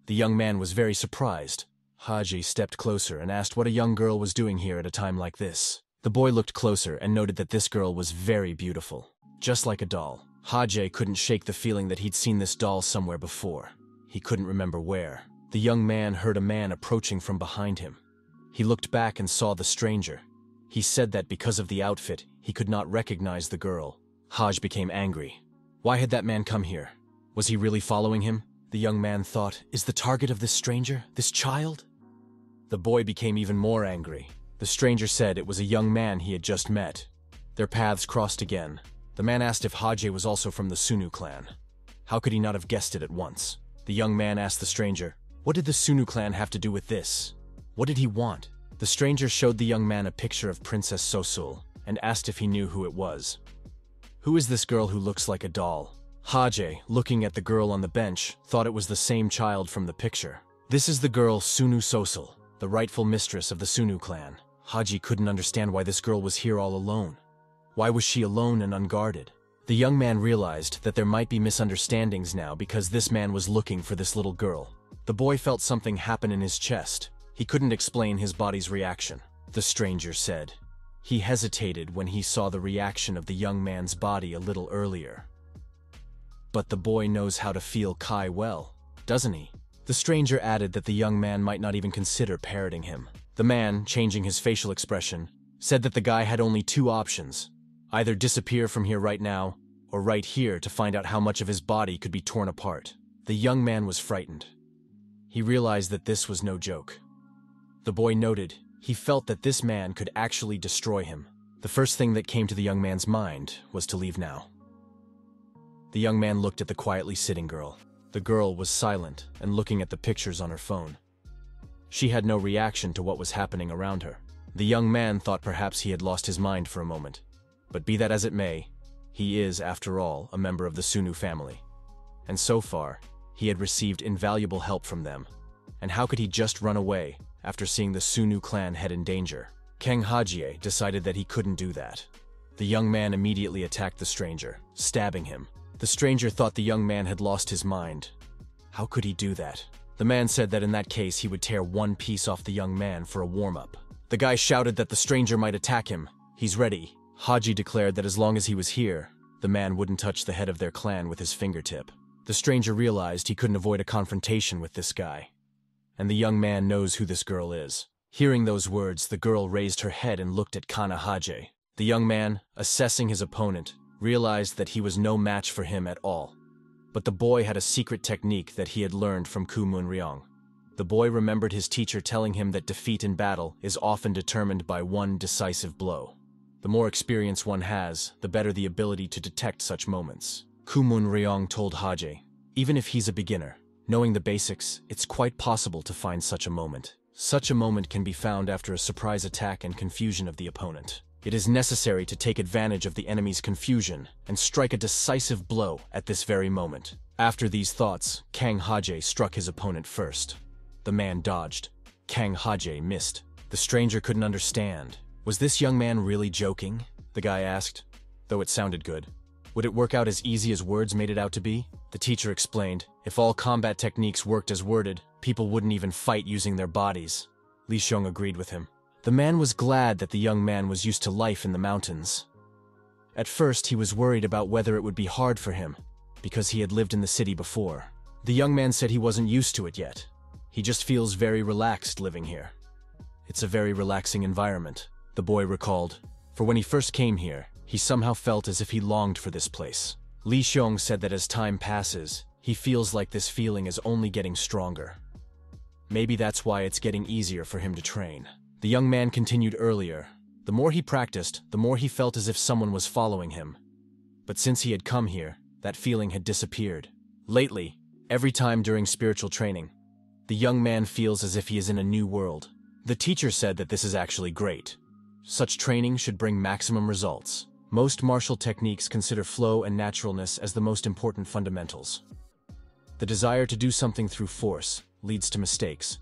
The young man was very surprised. Haji stepped closer and asked what a young girl was doing here at a time like this. The boy looked closer and noted that this girl was very beautiful, just like a doll. Haji couldn't shake the feeling that he'd seen this doll somewhere before. He couldn't remember where. The young man heard a man approaching from behind him. He looked back and saw the stranger. He said that because of the outfit, he could not recognize the girl. Haj became angry. Why had that man come here? Was he really following him? The young man thought, is the target of this stranger, this child? The boy became even more angry. The stranger said it was a young man he had just met. Their paths crossed again. The man asked if Haji was also from the Sunu clan. How could he not have guessed it at once? The young man asked the stranger, what did the Sunu clan have to do with this? What did he want? The stranger showed the young man a picture of Princess Sosul and asked if he knew who it was. Who is this girl who looks like a doll? Haji, looking at the girl on the bench, thought it was the same child from the picture. This is the girl Sunu Sosul, the rightful mistress of the Sunu clan. Haji couldn't understand why this girl was here all alone. Why was she alone and unguarded? The young man realized that there might be misunderstandings now because this man was looking for this little girl. The boy felt something happen in his chest. He couldn't explain his body's reaction. The stranger said. He hesitated when he saw the reaction of the young man's body a little earlier. But the boy knows how to feel Kai well, doesn't he? The stranger added that the young man might not even consider parroting him. The man, changing his facial expression, said that the guy had only two options. Either disappear from here right now, or right here to find out how much of his body could be torn apart. The young man was frightened. He realized that this was no joke. The boy noted he felt that this man could actually destroy him. The first thing that came to the young man's mind was to leave now. The young man looked at the quietly sitting girl. The girl was silent and looking at the pictures on her phone. She had no reaction to what was happening around her. The young man thought perhaps he had lost his mind for a moment. But be that as it may, he is, after all, a member of the Sunu family. And so far, he had received invaluable help from them. And how could he just run away after seeing the Sunu clan head in danger? Kang Ha-jie decided that he couldn't do that. The young man immediately attacked the stranger, stabbing him. The stranger thought the young man had lost his mind. How could he do that? The man said that in that case he would tear one piece off the young man for a warm-up. The guy shouted that the stranger might attack him. He's ready. Haji declared that as long as he was here, the man wouldn't touch the head of their clan with his fingertip. The stranger realized he couldn't avoid a confrontation with this guy. And the young man knows who this girl is. Hearing those words, the girl raised her head and looked at Kana Haji. The young man, assessing his opponent, realized that he was no match for him at all. But the boy had a secret technique that he had learned from Kumun Ryong. The boy remembered his teacher telling him that defeat in battle is often determined by one decisive blow. The more experience one has, the better the ability to detect such moments. Kumun Ryong told Haji, even if he's a beginner, knowing the basics, it's quite possible to find such a moment. Such a moment can be found after a surprise attack and confusion of the opponent. It is necessary to take advantage of the enemy's confusion and strike a decisive blow at this very moment. After these thoughts, Kang Haje struck his opponent first. The man dodged. Kang Haje missed. The stranger couldn't understand. Was this young man really joking? The guy asked, though it sounded good. Would it work out as easy as words made it out to be? The teacher explained, if all combat techniques worked as worded, people wouldn't even fight using their bodies. Li Xiong agreed with him. The man was glad that the young man was used to life in the mountains. At first, he was worried about whether it would be hard for him, because he had lived in the city before. The young man said he wasn't used to it yet. He just feels very relaxed living here. It's a very relaxing environment, the boy recalled. For when he first came here, he somehow felt as if he longed for this place. Li Xiong said that as time passes, he feels like this feeling is only getting stronger. Maybe that's why it's getting easier for him to train. The young man continued earlier. The more he practiced, the more he felt as if someone was following him. But since he had come here, that feeling had disappeared. Lately, every time during spiritual training, the young man feels as if he is in a new world. The teacher said that this is actually great. Such training should bring maximum results. Most martial techniques consider flow and naturalness as the most important fundamentals. The desire to do something through force leads to mistakes.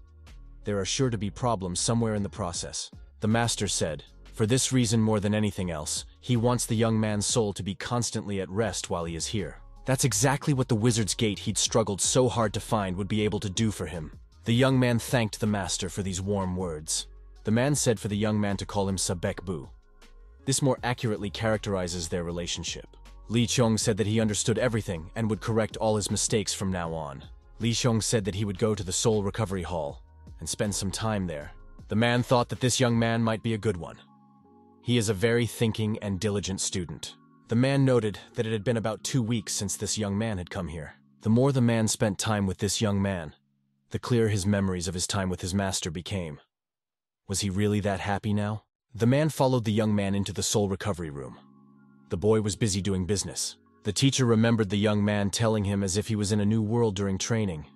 There are sure to be problems somewhere in the process. The master said, for this reason more than anything else, he wants the young man's soul to be constantly at rest while he is here. That's exactly what the wizard's gate he'd struggled so hard to find would be able to do for him. The young man thanked the master for these warm words. The man said for the young man to call him Sabekbu. This more accurately characterizes their relationship. Li Xiong said that he understood everything and would correct all his mistakes from now on. Li Xiong said that he would go to the Soul Recovery Hall and spend some time there. The man thought that this young man might be a good one. He is a very thinking and diligent student. The man noted that it had been about 2 weeks since this young man had come here. The more the man spent time with this young man, the clearer his memories of his time with his master became. Was he really that happy now? The man followed the young man into the Soul Recovery Room. The boy was busy doing business. The teacher remembered the young man telling him as if he was in a new world during training.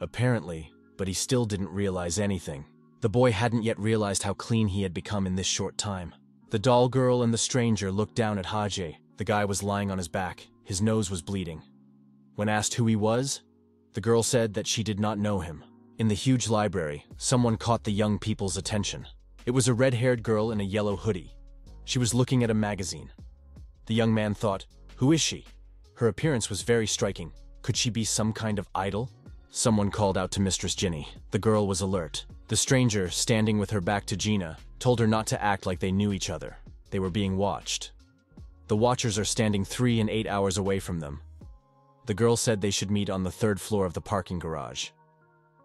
Apparently, but he still didn't realize anything. The boy hadn't yet realized how clean he had become in this short time. The doll girl and the stranger looked down at Haje. The guy was lying on his back. His nose was bleeding. When asked who he was, the girl said that she did not know him. In the huge library, someone caught the young people's attention. It was a red-haired girl in a yellow hoodie. She was looking at a magazine. The young man thought, who is she? Her appearance was very striking. Could she be some kind of idol? Someone called out to Mistress Ginny. The girl was alert. The stranger, standing with her back to Gina, told her not to act like they knew each other. They were being watched. The watchers are standing 3 and 8 hours away from them. The girl said they should meet on the 3rd floor of the parking garage,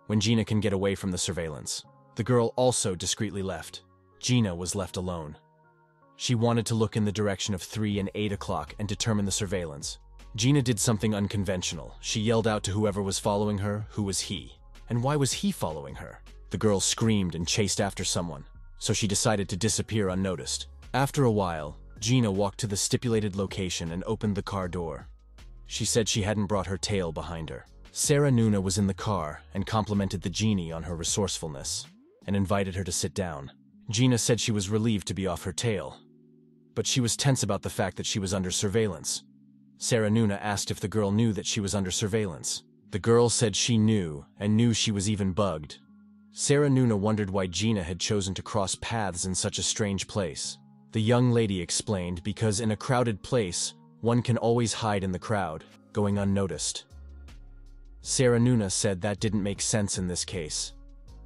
when Gina can get away from the surveillance. The girl also discreetly left. Gina was left alone. She wanted to look in the direction of 3 and 8 o'clock and determine the surveillance. Gina did something unconventional. She yelled out to whoever was following her, who was he? And why was he following her? The girl screamed and chased after someone, so she decided to disappear unnoticed. After a while, Gina walked to the stipulated location and opened the car door. She said she hadn't brought her tail behind her. Sarah Nuna was in the car and complimented the genie on her resourcefulness and invited her to sit down. Gina said she was relieved to be off her tail, but she was tense about the fact that she was under surveillance. Sarah Nuna asked if the girl knew that she was under surveillance. The girl said she knew, and knew she was even bugged. Sarah Nuna wondered why Gina had chosen to cross paths in such a strange place. The young lady explained because in a crowded place, one can always hide in the crowd, going unnoticed. Sarah Nuna said that didn't make sense in this case,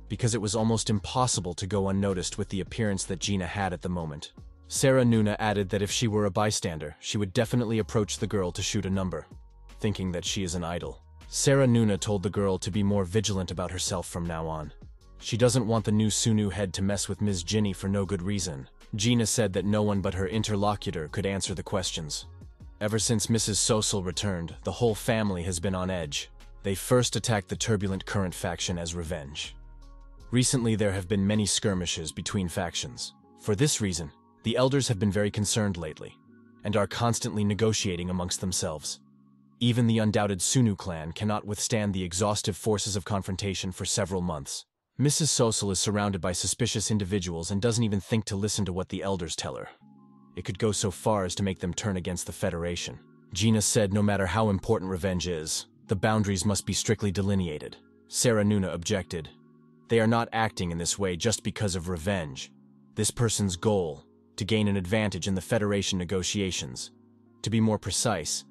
because it was almost impossible to go unnoticed with the appearance that Gina had at the moment. Sarah Nuna added that if she were a bystander, she would definitely approach the girl to shoot a number, thinking that she is an idol. Sarah Nuna told the girl to be more vigilant about herself from now on. She doesn't want the new Sunu head to mess with Ms. Ginny for no good reason. Gina said that no one but her interlocutor could answer the questions. Ever since Mrs. Sosal returned, the whole family has been on edge. They first attacked the turbulent current faction as revenge. Recently there have been many skirmishes between factions. For this reason, the elders have been very concerned lately, and are constantly negotiating amongst themselves. Even the undoubted Sunu clan cannot withstand the exhaustive forces of confrontation for several months. Mrs. Sosal is surrounded by suspicious individuals and doesn't even think to listen to what the elders tell her. It could go so far as to make them turn against the Federation. Gina said no matter how important revenge is, the boundaries must be strictly delineated. Sarah Nuna objected. They are not acting in this way just because of revenge. This person's goal, to gain an advantage in the Federation negotiations. To be more precise,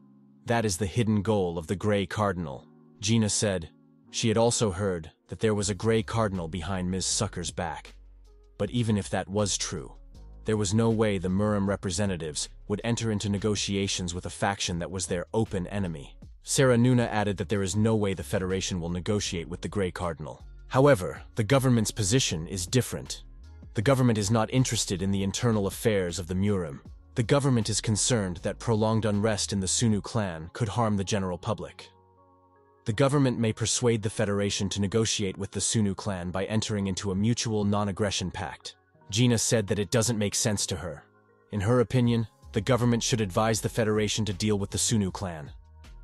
that is the hidden goal of the Grey Cardinal. Gina said she had also heard that there was a Grey Cardinal behind Ms. Sucker's back. But even if that was true, there was no way the Murim representatives would enter into negotiations with a faction that was their open enemy. Sarah Nuna added that there is no way the Federation will negotiate with the Grey Cardinal. However, the government's position is different. The government is not interested in the internal affairs of the Murim. The government is concerned that prolonged unrest in the Sunu clan could harm the general public. The government may persuade the Federation to negotiate with the Sunu clan by entering into a mutual non-aggression pact. Gina said that it doesn't make sense to her. In her opinion, the government should advise the Federation to deal with the Sunu clan.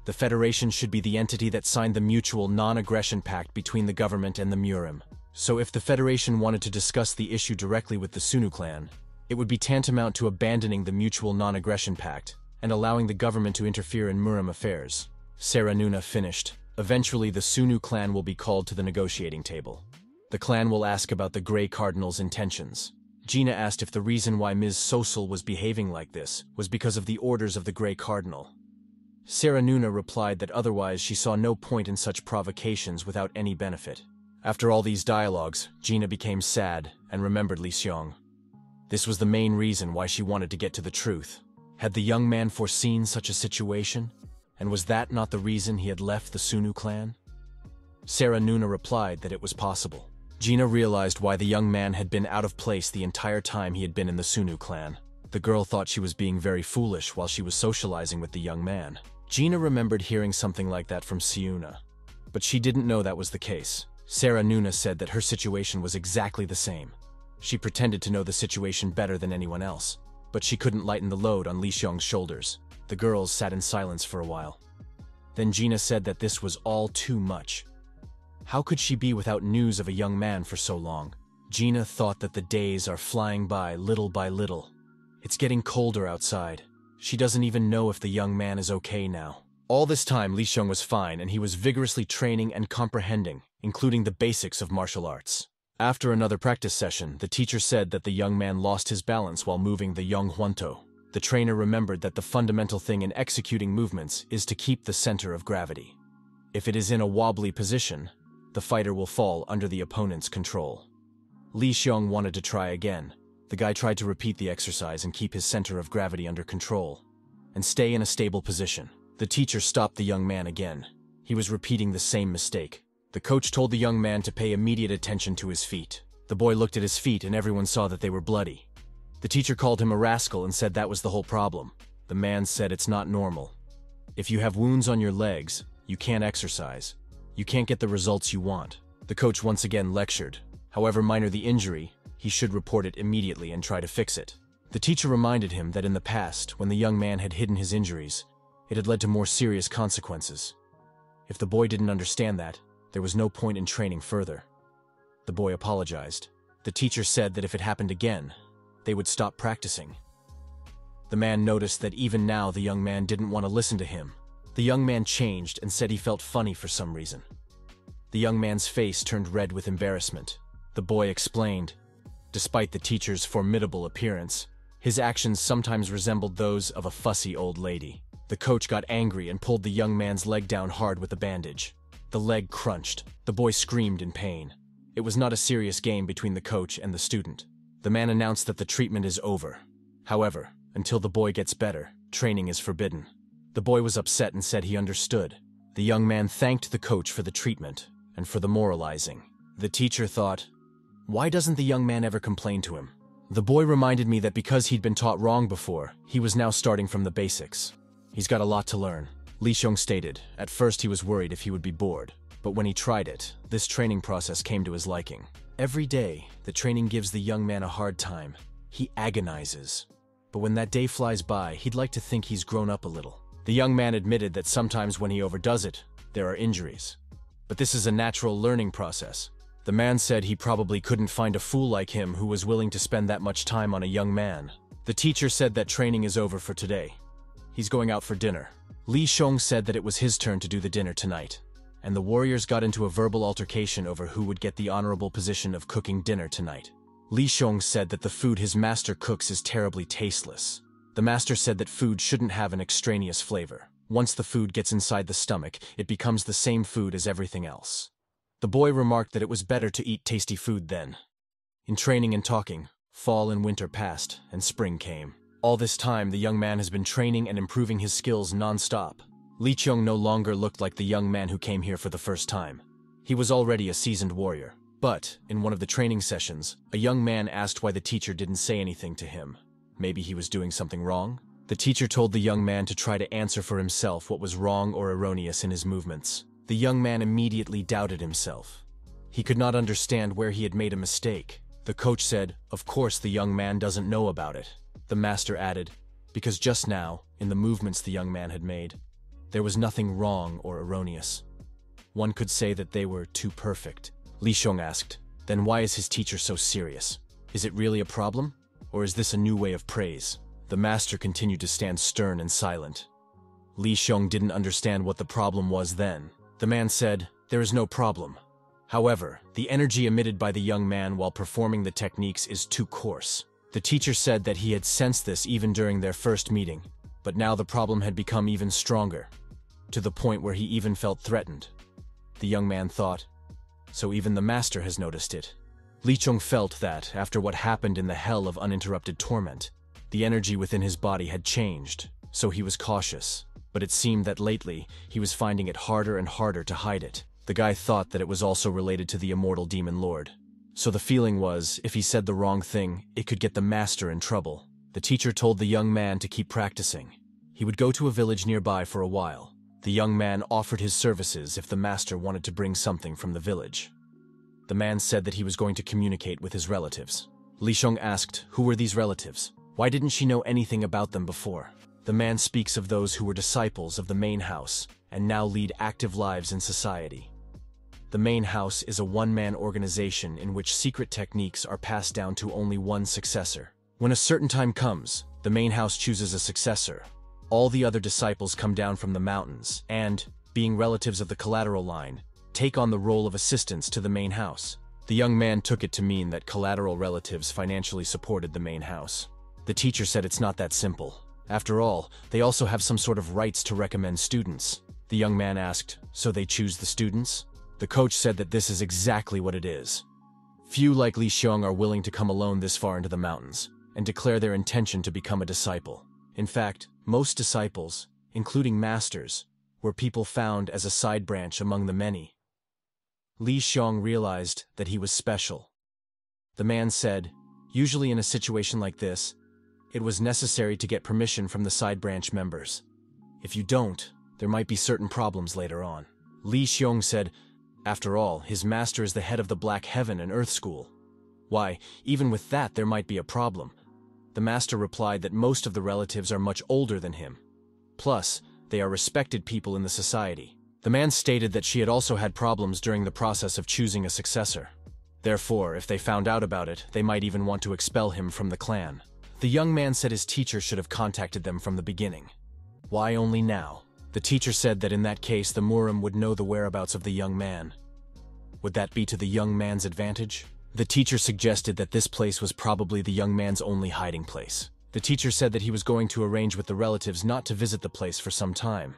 The Federation should be the entity that signed the mutual non-aggression pact between the government and the Murim. So if the Federation wanted to discuss the issue directly with the Sunu clan, it would be tantamount to abandoning the mutual non-aggression pact and allowing the government to interfere in Murim affairs. Sarah Nuna finished. Eventually, the Sunu clan will be called to the negotiating table. The clan will ask about the Grey Cardinal's intentions. Gina asked if the reason why Ms. Sosal was behaving like this was because of the orders of the Grey Cardinal. Sarah Nuna replied that otherwise she saw no point in such provocations without any benefit. After all these dialogues, Gina became sad and remembered Li Xiong. This was the main reason why she wanted to get to the truth. Had the young man foreseen such a situation? And was that not the reason he had left the Sunu clan? Sarah Nuna replied that it was possible. Gina realized why the young man had been out of place the entire time he had been in the Sunu clan. The girl thought she was being very foolish while she was socializing with the young man. Gina remembered hearing something like that from Siuna, but she didn't know that was the case. Sarah Nuna said that her situation was exactly the same. She pretended to know the situation better than anyone else, but she couldn't lighten the load on Li Xiong's shoulders. The girls sat in silence for a while. Then Gina said that this was all too much. How could she be without news of a young man for so long? Gina thought that the days are flying by little. It's getting colder outside. She doesn't even know if the young man is okay now. All this time, Li Xiong was fine, and he was vigorously training and comprehending, including the basics of martial arts. After another practice session, the teacher said that the young man lost his balance while moving the Yonghuantou. The trainer remembered that the fundamental thing in executing movements is to keep the center of gravity. If it is in a wobbly position, the fighter will fall under the opponent's control. Li Xiong wanted to try again. The guy tried to repeat the exercise and keep his center of gravity under control, and stay in a stable position. The teacher stopped the young man again. He was repeating the same mistake. The coach told the young man to pay immediate attention to his feet. The boy looked at his feet and everyone saw that they were bloody. The teacher called him a rascal and said that was the whole problem. The man said it's not normal. If you have wounds on your legs, you can't exercise. You can't get the results you want. The coach once again lectured. However minor the injury, he should report it immediately and try to fix it. The teacher reminded him that in the past, when the young man had hidden his injuries, it had led to more serious consequences. If the boy didn't understand that, there was no point in training further. The boy apologized. The teacher said that if it happened again, they would stop practicing. The man noticed that even now the young man didn't want to listen to him. The young man changed and said he felt funny for some reason. The young man's face turned red with embarrassment. The boy explained, despite the teacher's formidable appearance, his actions sometimes resembled those of a fussy old lady. The coach got angry and pulled the young man's leg down hard with a bandage. The leg crunched. The boy screamed in pain. It was not a serious game between the coach and the student. The man announced that the treatment is over. However, until the boy gets better, training is forbidden. The boy was upset and said he understood. The young man thanked the coach for the treatment and for the moralizing. The teacher thought, why doesn't the young man ever complain to him? The boy reminded me that because he'd been taught wrong before, he was now starting from the basics. He's got a lot to learn. Li Xiong stated. At first he was worried if he would be bored, but when he tried it, this training process came to his liking. Every day, the training gives the young man a hard time. He agonizes. But when that day flies by, he'd like to think he's grown up a little. The young man admitted that sometimes when he overdoes it, there are injuries. But this is a natural learning process. The man said he probably couldn't find a fool like him who was willing to spend that much time on a young man. The teacher said that training is over for today. He's going out for dinner. Li Xiong said that it was his turn to do the dinner tonight, and the warriors got into a verbal altercation over who would get the honorable position of cooking dinner tonight. Li Xiong said that the food his master cooks is terribly tasteless. The master said that food shouldn't have an extraneous flavor. Once the food gets inside the stomach, it becomes the same food as everything else. The boy remarked that it was better to eat tasty food then. In training and talking, fall and winter passed, and spring came. All this time, the young man has been training and improving his skills non-stop. Li Qiong no longer looked like the young man who came here for the first time. He was already a seasoned warrior. But, in one of the training sessions, a young man asked why the teacher didn't say anything to him. Maybe he was doing something wrong? The teacher told the young man to try to answer for himself what was wrong or erroneous in his movements. The young man immediately doubted himself. He could not understand where he had made a mistake. The coach said, of course the young man doesn't know about it. The master added, because just now, in the movements the young man had made, there was nothing wrong or erroneous. One could say that they were too perfect. Li Xiong asked, then why is his teacher so serious? Is it really a problem? Or is this a new way of praise? The master continued to stand stern and silent. Li Xiong didn't understand what the problem was then. The man said, there is no problem. However, the energy emitted by the young man while performing the techniques is too coarse. The teacher said that he had sensed this even during their first meeting, but now the problem had become even stronger, to the point where he even felt threatened. The young man thought, so even the master has noticed it. Li Qiong felt that, after what happened in the hell of uninterrupted torment, the energy within his body had changed, so he was cautious. But it seemed that lately, he was finding it harder and harder to hide it. The guy thought that it was also related to the immortal demon lord. So the feeling was, if he said the wrong thing, it could get the master in trouble. The teacher told the young man to keep practicing. He would go to a village nearby for a while. The young man offered his services if the master wanted to bring something from the village. The man said that he was going to communicate with his relatives. Li Xiong asked, who were these relatives? Why didn't she know anything about them before? The man speaks of those who were disciples of the main house and now lead active lives in society. The main house is a one-man organization in which secret techniques are passed down to only one successor. When a certain time comes, the main house chooses a successor. All the other disciples come down from the mountains and, being relatives of the collateral line, take on the role of assistants to the main house. The young man took it to mean that collateral relatives financially supported the main house. The teacher said it's not that simple. After all, they also have some sort of rights to recommend students. The young man asked, so they choose the students? The coach said that this is exactly what it is. Few like Li Xiong are willing to come alone this far into the mountains and declare their intention to become a disciple. In fact, most disciples, including masters, were people found as a side branch among the many. Li Xiong realized that he was special. The man said, usually in a situation like this, it was necessary to get permission from the side branch members. If you don't, there might be certain problems later on. Li Xiong said, after all, his master is the head of the Black Heaven and Earth School. Why, even with that there might be a problem. The master replied that most of the relatives are much older than him. Plus, they are respected people in the society. The man stated that she had also had problems during the process of choosing a successor. Therefore, if they found out about it, they might even want to expel him from the clan. The young man said his teacher should have contacted them from the beginning. Why only now? The teacher said that in that case the Murim would know the whereabouts of the young man. Would that be to the young man's advantage? The teacher suggested that this place was probably the young man's only hiding place. The teacher said that he was going to arrange with the relatives not to visit the place for some time,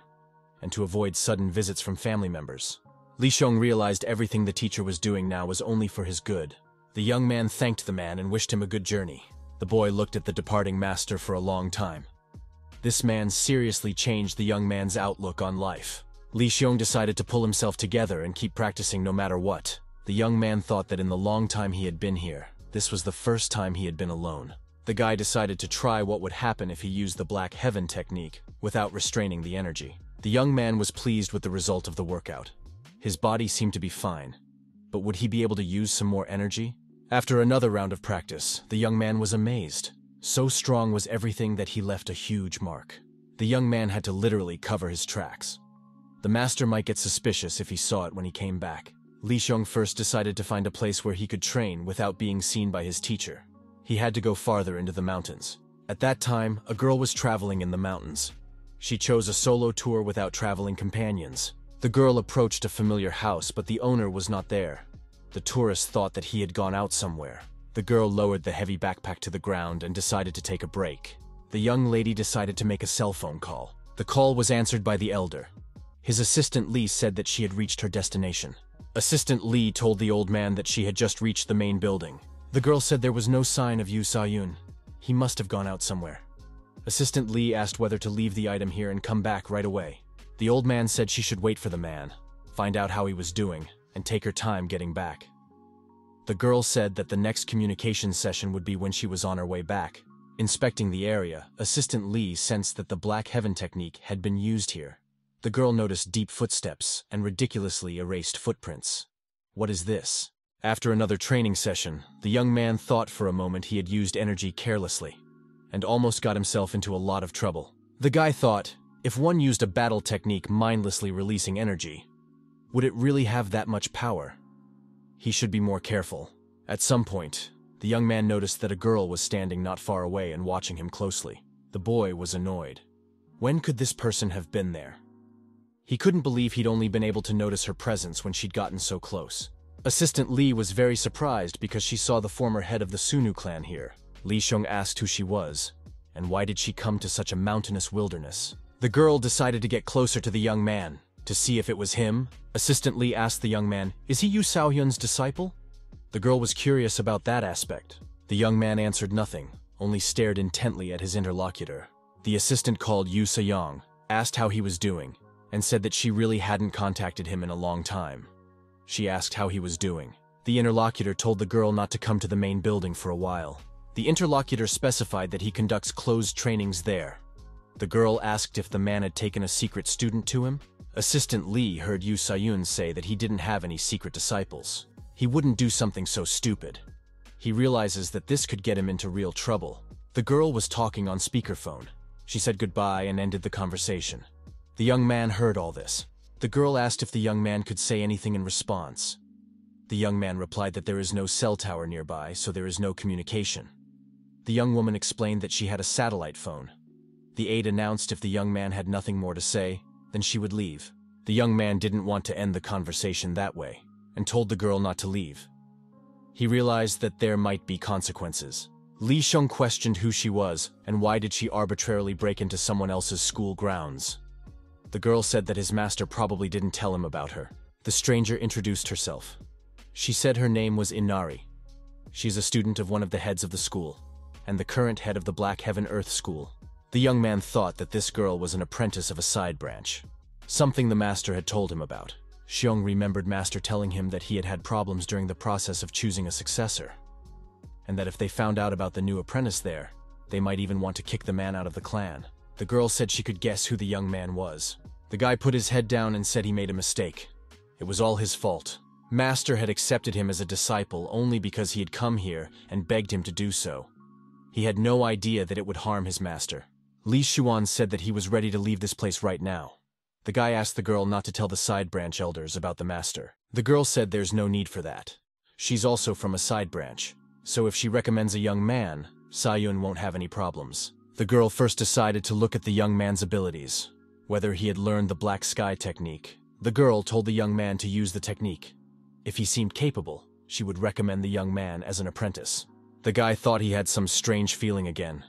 and to avoid sudden visits from family members. Li Xiong realized everything the teacher was doing now was only for his good. The young man thanked the man and wished him a good journey. The boy looked at the departing master for a long time. This man seriously changed the young man's outlook on life. Li Xiong decided to pull himself together and keep practicing no matter what. The young man thought that in the long time he had been here, this was the first time he had been alone. The guy decided to try what would happen if he used the Black Heaven technique without restraining the energy. The young man was pleased with the result of the workout. His body seemed to be fine, but would he be able to use some more energy? After another round of practice, the young man was amazed. So strong was everything that he left a huge mark. The young man had to literally cover his tracks. The master might get suspicious if he saw it when he came back. Li Xiong first decided to find a place where he could train without being seen by his teacher. He had to go farther into the mountains. At that time, a girl was traveling in the mountains. She chose a solo tour without traveling companions. The girl approached a familiar house, but the owner was not there. The tourist thought that he had gone out somewhere. The girl lowered the heavy backpack to the ground and decided to take a break. The young lady decided to make a cell phone call. The call was answered by the elder. His assistant Lee said that she had reached her destination. Assistant Lee told the old man that she had just reached the main building. The girl said there was no sign of Yu Sa-yun. He must have gone out somewhere. Assistant Lee asked whether to leave the item here and come back right away. The old man said she should wait for the man, find out how he was doing, and take her time getting back. The girl said that the next communication session would be when she was on her way back. Inspecting the area, Assistant Lee sensed that the Black Heaven technique had been used here. The girl noticed deep footsteps and ridiculously erased footprints. What is this? After another training session, the young man thought for a moment he had used energy carelessly, and almost got himself into a lot of trouble. The guy thought, if one used a battle technique mindlessly releasing energy, would it really have that much power? He should be more careful. At some point, the young man noticed that a girl was standing not far away and watching him closely. The boy was annoyed. When could this person have been there? He couldn't believe he'd only been able to notice her presence when she'd gotten so close. Assistant Lee was very surprised because she saw the former head of the Sunu clan here. Li Sheng asked who she was, and why did she come to such a mountainous wilderness. The girl decided to get closer to the young man, to see if it was him. Assistant Lee asked the young man, "Is he Yu Xiaoyun's disciple?" The girl was curious about that aspect. The young man answered nothing, only stared intently at his interlocutor. The assistant called Yu Sayong, asked how he was doing, and said that she really hadn't contacted him in a long time. She asked how he was doing. The interlocutor told the girl not to come to the main building for a while. The interlocutor specified that he conducts closed trainings there. The girl asked if the man had taken a secret student to him. Assistant Lee heard Yu Sayun say that he didn't have any secret disciples. He wouldn't do something so stupid. He realizes that this could get him into real trouble. The girl was talking on speakerphone. She said goodbye and ended the conversation. The young man heard all this. The girl asked if the young man could say anything in response. The young man replied that there is no cell tower nearby, so there is no communication. The young woman explained that she had a satellite phone. The aide announced if the young man had nothing more to say, then she would leave. The young man didn't want to end the conversation that way, and told the girl not to leave. He realized that there might be consequences. Li Sheng questioned who she was, and why did she arbitrarily break into someone else's school grounds. The girl said that his master probably didn't tell him about her. The stranger introduced herself. She said her name was Inari. She's a student of one of the heads of the school, and the current head of the Black Heaven Earth School. The young man thought that this girl was an apprentice of a side branch, something the master had told him about. Xiong remembered master telling him that he had had problems during the process of choosing a successor, and that if they found out about the new apprentice there, they might even want to kick the man out of the clan. The girl said she could guess who the young man was. The guy put his head down and said he made a mistake. It was all his fault. Master had accepted him as a disciple only because he had come here and begged him to do so. He had no idea that it would harm his master. Li Xuan said that he was ready to leave this place right now. The guy asked the girl not to tell the side branch elders about the master. The girl said there's no need for that. She's also from a side branch, so if she recommends a young man, Sayun won't have any problems. The girl first decided to look at the young man's abilities, whether he had learned the black sky technique. The girl told the young man to use the technique. If he seemed capable, she would recommend the young man as an apprentice. The guy thought he had some strange feeling again.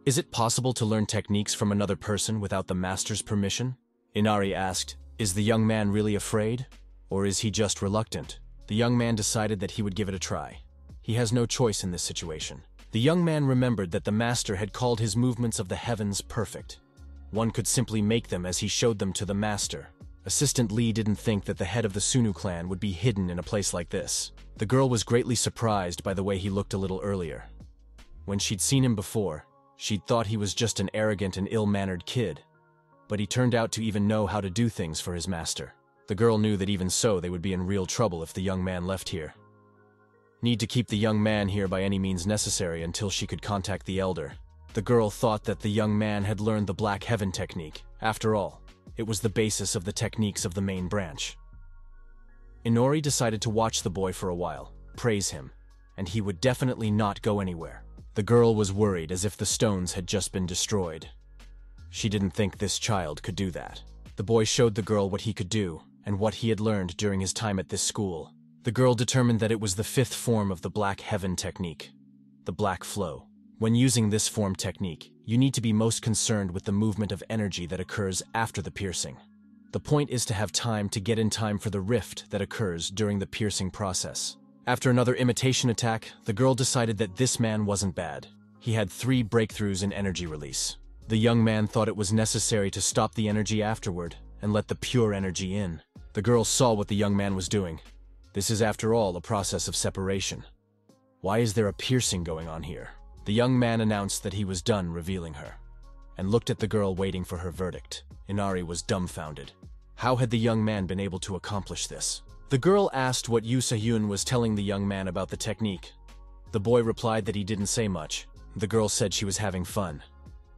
Is it possible to learn techniques from another person without the master's permission? Inari asked, is the young man really afraid? Or is he just reluctant? The young man decided that he would give it a try. He has no choice in this situation. The young man remembered that the master had called his movements of the heavens perfect. One could simply make them as he showed them to the master. Assistant Lee didn't think that the head of the Sunu clan would be hidden in a place like this. The girl was greatly surprised by the way he looked a little earlier. When she'd seen him before, she'd thought he was just an arrogant and ill-mannered kid. But he turned out to even know how to do things for his master. The girl knew that even so they would be in real trouble if the young man left here. Need to keep the young man here by any means necessary until she could contact the elder. The girl thought that the young man had learned the Black Heaven technique. After all, it was the basis of the techniques of the main branch. Inori decided to watch the boy for a while, praise him, and he would definitely not go anywhere. The girl was worried as if the stones had just been destroyed. She didn't think this child could do that. The boy showed the girl what he could do and what he had learned during his time at this school. The girl determined that it was the fifth form of the Black Heaven technique, the Black Flow. When using this form technique, you need to be most concerned with the movement of energy that occurs after the piercing. The point is to have time to get in time for the rift that occurs during the piercing process. After another imitation attack, the girl decided that this man wasn't bad. He had 3 breakthroughs in energy release. The young man thought it was necessary to stop the energy afterward and let the pure energy in. The girl saw what the young man was doing. This is, after all, a process of separation. Why is there a piercing going on here? The young man announced that he was done revealing her, and looked at the girl waiting for her verdict. Inari was dumbfounded. How had the young man been able to accomplish this? The girl asked what Yoo Se-hyun was telling the young man about the technique. The boy replied that he didn't say much. The girl said she was having fun.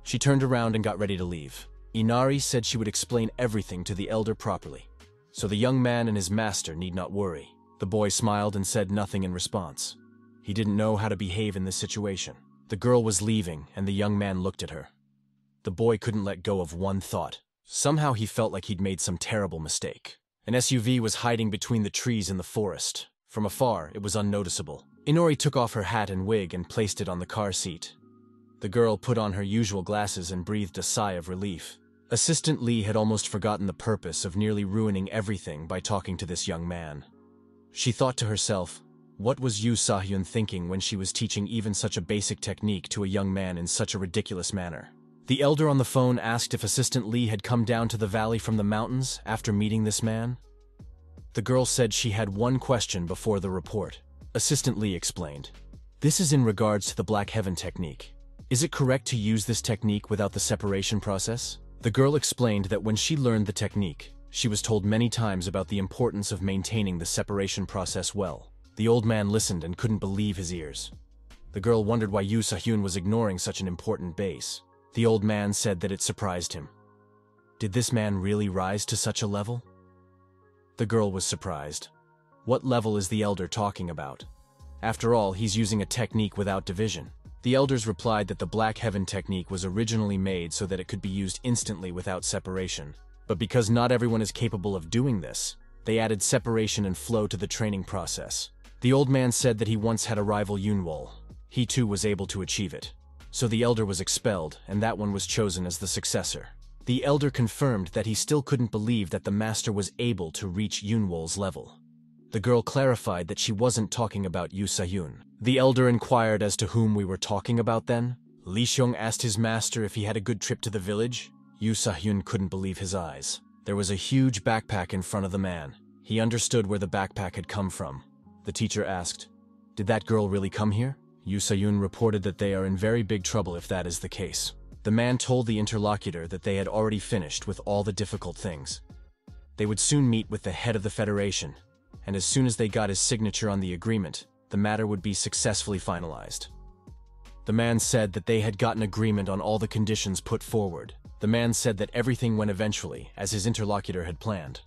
She turned around and got ready to leave. Inari said she would explain everything to the elder properly, so the young man and his master need not worry. The boy smiled and said nothing in response. He didn't know how to behave in this situation. The girl was leaving, and the young man looked at her. The boy couldn't let go of one thought. Somehow he felt like he'd made some terrible mistake. An SUV was hiding between the trees in the forest. From afar, it was unnoticeable. Inori took off her hat and wig and placed it on the car seat. The girl put on her usual glasses and breathed a sigh of relief. Assistant Lee had almost forgotten the purpose of nearly ruining everything by talking to this young man. She thought to herself, what was Yoo Se-hyun thinking when she was teaching even such a basic technique to a young man in such a ridiculous manner? The elder on the phone asked if Assistant Lee had come down to the valley from the mountains after meeting this man. The girl said she had one question before the report. Assistant Lee explained, "This is in regards to the Black Heaven technique. Is it correct to use this technique without the separation process?" The girl explained that when she learned the technique, she was told many times about the importance of maintaining the separation process well. The old man listened and couldn't believe his ears. The girl wondered why Yoo Se-hyun was ignoring such an important base. The old man said that it surprised him. Did this man really rise to such a level? The girl was surprised. What level is the elder talking about? After all, he's using a technique without division. The elders replied that the Black Heaven technique was originally made so that it could be used instantly without separation. But because not everyone is capable of doing this, they added separation and flow to the training process. The old man said that he once had a rival Yunwol. He too was able to achieve it. So the elder was expelled, and that one was chosen as the successor. The elder confirmed that he still couldn't believe that the master was able to reach Yunwol's level. The girl clarified that she wasn't talking about Yoo Se-hyun. The elder inquired as to whom we were talking about then. Lee Xiong asked his master if he had a good trip to the village. Yoo Se-hyun couldn't believe his eyes. There was a huge backpack in front of the man. He understood where the backpack had come from. The teacher asked, "Did that girl really come here?" Yoo Se-hyun reported that they are in very big trouble if that is the case. The man told the interlocutor that they had already finished with all the difficult things. They would soon meet with the head of the Federation, and as soon as they got his signature on the agreement, the matter would be successfully finalized. The man said that they had gotten agreement on all the conditions put forward. The man said that everything went eventually, as his interlocutor had planned.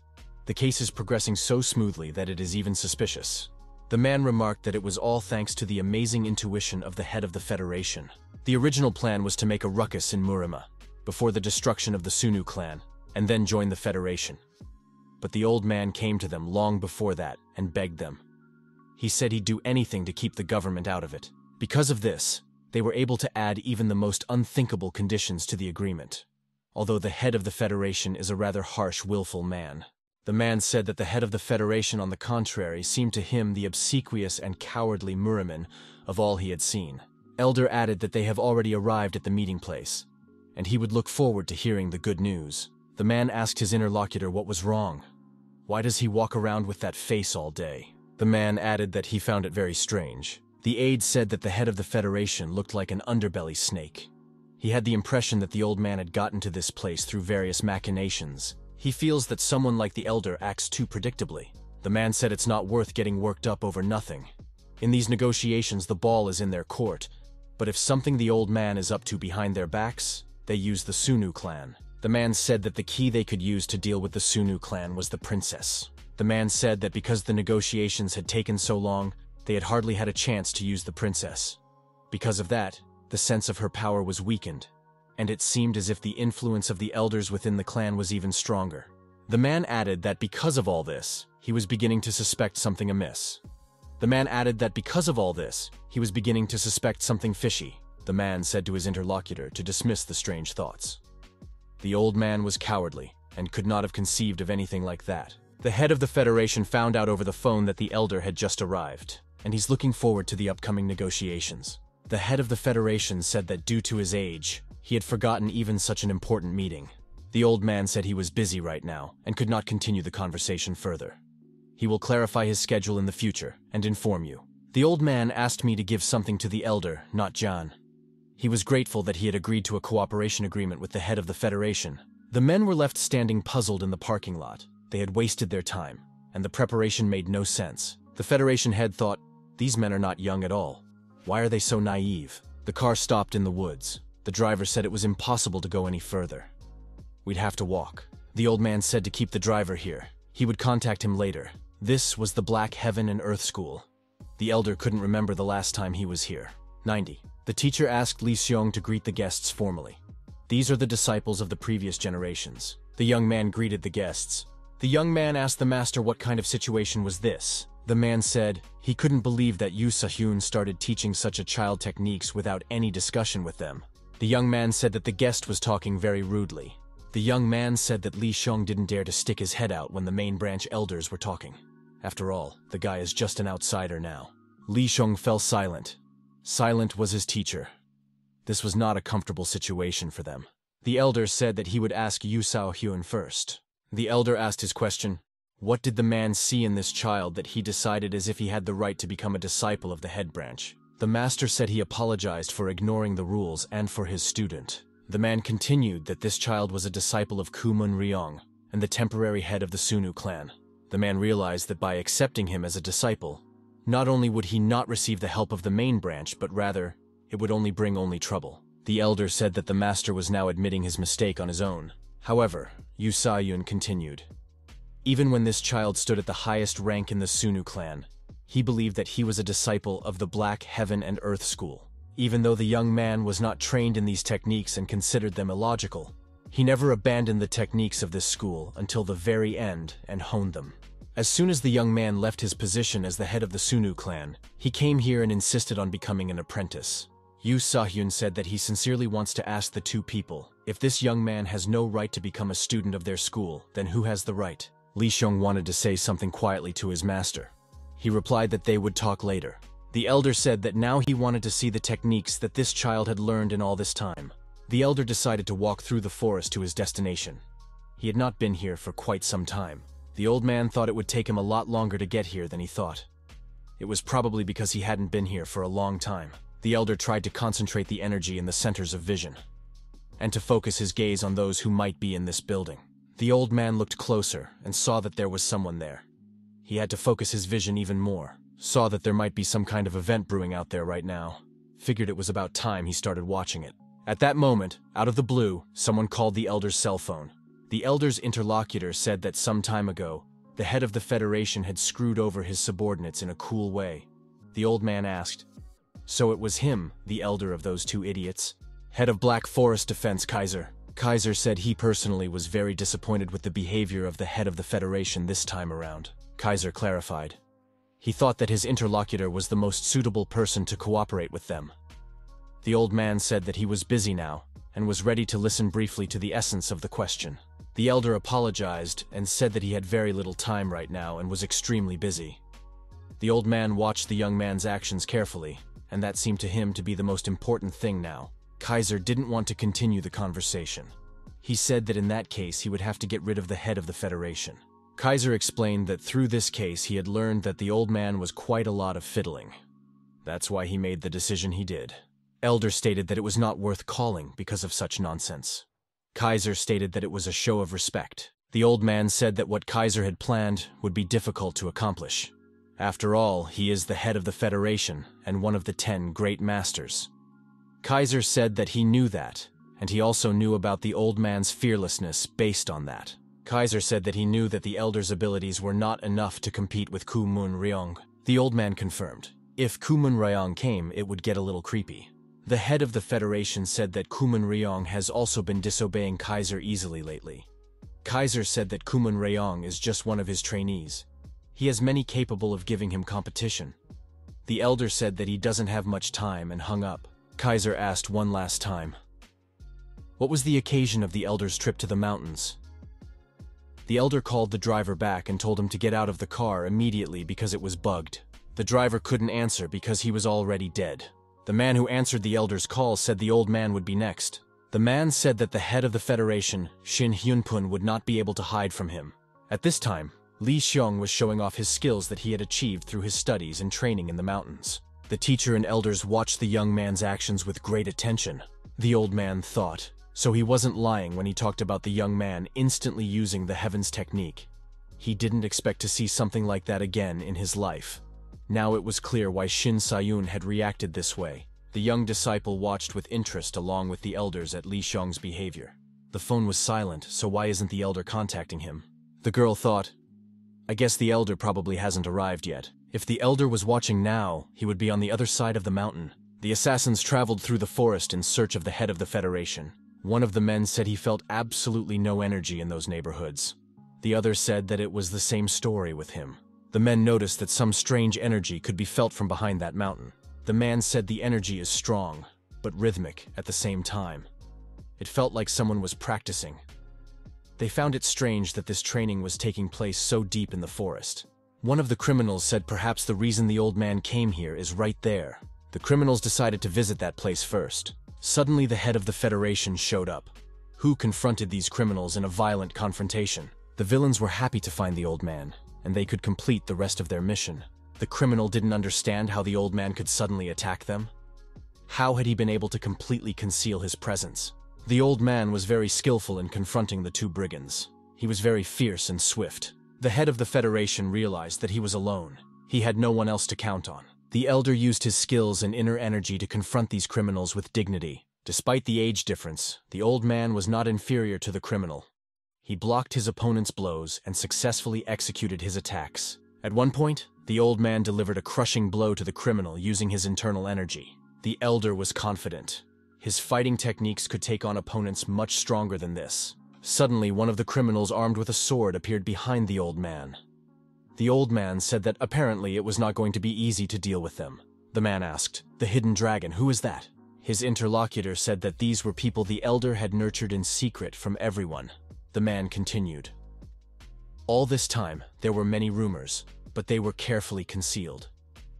The case is progressing so smoothly that it is even suspicious. The man remarked that it was all thanks to the amazing intuition of the head of the Federation. The original plan was to make a ruckus in Murima, before the destruction of the Sunu clan, and then join the Federation. But the old man came to them long before that and begged them. He said he'd do anything to keep the government out of it. Because of this, they were able to add even the most unthinkable conditions to the agreement. Although the head of the Federation is a rather harsh, willful man. The man said that the head of the Federation, on the contrary, seemed to him the obsequious and cowardly Muriman of all he had seen. Elder added that they have already arrived at the meeting place, and he would look forward to hearing the good news. The man asked his interlocutor what was wrong. Why does he walk around with that face all day? The man added that he found it very strange. The aide said that the head of the Federation looked like an underbelly snake. He had the impression that the old man had gotten to this place through various machinations. He feels that someone like the elder acts too predictably. The man said it's not worth getting worked up over nothing. In these negotiations, the ball is in their court, but if something the old man is up to behind their backs, they use the Sunu clan. The man said that the key they could use to deal with the Sunu clan was the princess. The man said that because the negotiations had taken so long, they had hardly had a chance to use the princess. Because of that, the sense of her power was weakened, and it seemed as if the influence of the elders within the clan was even stronger. The man added that because of all this, he was beginning to suspect something amiss. The man added that because of all this, he was beginning to suspect something fishy. The man said to his interlocutor to dismiss the strange thoughts. The old man was cowardly and could not have conceived of anything like that. The head of the Federation found out over the phone that the elder had just arrived, and he's looking forward to the upcoming negotiations. The head of the Federation said that due to his age, he had forgotten even such an important meeting. The old man said he was busy right now and could not continue the conversation further. He will clarify his schedule in the future and inform you. The old man asked me to give something to the elder, not John. He was grateful that he had agreed to a cooperation agreement with the head of the Federation. The men were left standing puzzled in the parking lot. They had wasted their time, and the preparation made no sense. The Federation head thought, these men are not young at all. Why are they so naive? The car stopped in the woods. The driver said it was impossible to go any further. We'd have to walk. The old man said to keep the driver here. He would contact him later. This was the Black Heaven and Earth School. The elder couldn't remember the last time he was here. 90. The teacher asked Li Xiong to greet the guests formally. These are the disciples of the previous generations. The young man greeted the guests. The young man asked the master what kind of situation was this. The man said he couldn't believe that Yu Sa-hyun started teaching such a child techniques without any discussion with them. The young man said that the guest was talking very rudely. The young man said that Li Xiong didn't dare to stick his head out when the main branch elders were talking. After all, the guy is just an outsider now. Li Xiong fell silent. Silent was his teacher. This was not a comfortable situation for them. The elder said that he would ask Yu Sa-hyun first. The elder asked his question, what did the man see in this child that he decided as if he had the right to become a disciple of the head branch? The master said he apologized for ignoring the rules and for his student. The man continued that this child was a disciple of Kumun Ryong and the temporary head of the Sunu clan. The man realized that by accepting him as a disciple, not only would he not receive the help of the main branch, but rather, it would only bring trouble. The elder said that the master was now admitting his mistake on his own. However, Yu Sa-hyun continued. Even when this child stood at the highest rank in the Sunu clan, he believed that he was a disciple of the Black Heaven and Earth School. Even though the young man was not trained in these techniques and considered them illogical, he never abandoned the techniques of this school until the very end and honed them. As soon as the young man left his position as the head of the Sunu clan, he came here and insisted on becoming an apprentice. Yu Sa-hyun said that he sincerely wants to ask the two people, if this young man has no right to become a student of their school, then who has the right? Li Xiong wanted to say something quietly to his master. He replied that they would talk later. The elder said that now he wanted to see the techniques that this child had learned in all this time. The elder decided to walk through the forest to his destination. He had not been here for quite some time. The old man thought it would take him a lot longer to get here than he thought. It was probably because he hadn't been here for a long time. The elder tried to concentrate the energy in the centers of vision, and to focus his gaze on those who might be in this building. The old man looked closer and saw that there was someone there. He had to focus his vision even more, saw that there might be some kind of event brewing out there right now. Figured it was about time he started watching it. At that moment, out of the blue, someone called the elder's cell phone. The elder's interlocutor said that some time ago, the head of the Federation had screwed over his subordinates in a cool way. The old man asked, so it was him, the elder of those two idiots? Head of Black Forest Defense, Kaiser. Kaiser said he personally was very disappointed with the behavior of the head of the Federation this time around. Kaiser clarified. He thought that his interlocutor was the most suitable person to cooperate with them. The old man said that he was busy now, and was ready to listen briefly to the essence of the question. The elder apologized and said that he had very little time right now and was extremely busy. The old man watched the young man's actions carefully, and that seemed to him to be the most important thing now. Kaiser didn't want to continue the conversation. He said that in that case he would have to get rid of the head of the Federation. Kaiser explained that through this case he had learned that the old man was quite a lot of fiddling. That's why he made the decision he did. Elder stated that it was not worth calling because of such nonsense. Kaiser stated that it was a show of respect. The old man said that what Kaiser had planned would be difficult to accomplish. After all, he is the head of the Federation and one of the 10 great masters. Kaiser said that he knew that, and he also knew about the old man's fearlessness based on that. Kaiser said that he knew that the elder's abilities were not enough to compete with Kumun Ryong. The old man confirmed. If Kumun Ryong came, it would get a little creepy. The head of the Federation said that Kumun Ryong has also been disobeying Kaiser easily lately. Kaiser said that Kumun Ryong is just one of his trainees. He has many capable of giving him competition. The elder said that he doesn't have much time and hung up. Kaiser asked one last time, what was the occasion of the elder's trip to the mountains? The elder called the driver back and told him to get out of the car immediately because it was bugged. The driver couldn't answer because he was already dead. The man who answered the elder's call said the old man would be next. The man said that the head of the Federation, Shin Hyunpun, would not be able to hide from him. At this time, Lee Xiong was showing off his skills that he had achieved through his studies and training in the mountains. The teacher and elders watched the young man's actions with great attention. The old man thought, so he wasn't lying when he talked about the young man instantly using the Heaven's technique. He didn't expect to see something like that again in his life. Now it was clear why Shin Sayun had reacted this way. The young disciple watched with interest along with the elders at Lee Xiong's behavior. The phone was silent, so why isn't the elder contacting him? The girl thought, I guess the elder probably hasn't arrived yet. If the elder was watching now, he would be on the other side of the mountain. The assassins traveled through the forest in search of the head of the Federation. One of the men said he felt absolutely no energy in those neighborhoods. The other said that it was the same story with him. The men noticed that some strange energy could be felt from behind that mountain. The man said the energy is strong, but rhythmic at the same time. It felt like someone was practicing. They found it strange that this training was taking place so deep in the forest. One of the criminals said perhaps the reason the old man came here is right there. The criminals decided to visit that place first. Suddenly the head of the Federation showed up. Hu confronted these criminals in a violent confrontation. The villains were happy to find the old man, and they could complete the rest of their mission. The criminal didn't understand how the old man could suddenly attack them. How had he been able to completely conceal his presence? The old man was very skillful in confronting the two brigands. He was very fierce and swift. The head of the Federation realized that he was alone. He had no one else to count on. The elder used his skills and inner energy to confront these criminals with dignity. Despite the age difference, the old man was not inferior to the criminal. He blocked his opponent's blows and successfully executed his attacks. At one point, the old man delivered a crushing blow to the criminal using his internal energy. The elder was confident. His fighting techniques could take on opponents much stronger than this. Suddenly, one of the criminals armed with a sword appeared behind the old man. The old man said that apparently it was not going to be easy to deal with them. The man asked, "The hidden dragon, who is that?" His interlocutor said that these were people the elder had nurtured in secret from everyone. The man continued. All this time, there were many rumors, but they were carefully concealed.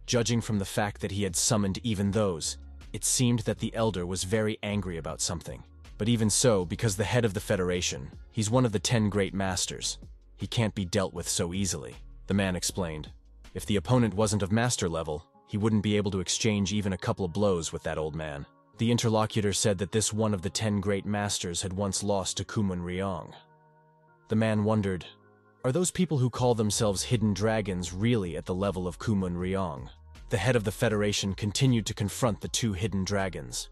Judging from the fact that he had summoned even those, it seemed that the elder was very angry about something. But even so, because the head of the Federation, he's one of the 10 great masters, he can't be dealt with so easily. The man explained. If the opponent wasn't of master level, he wouldn't be able to exchange even a couple of blows with that old man. The interlocutor said that this one of the 10 great masters had once lost to Kumun Ryong. The man wondered, are those people who call themselves hidden dragons really at the level of Kumun Ryong? The head of the Federation continued to confront the 2 hidden dragons.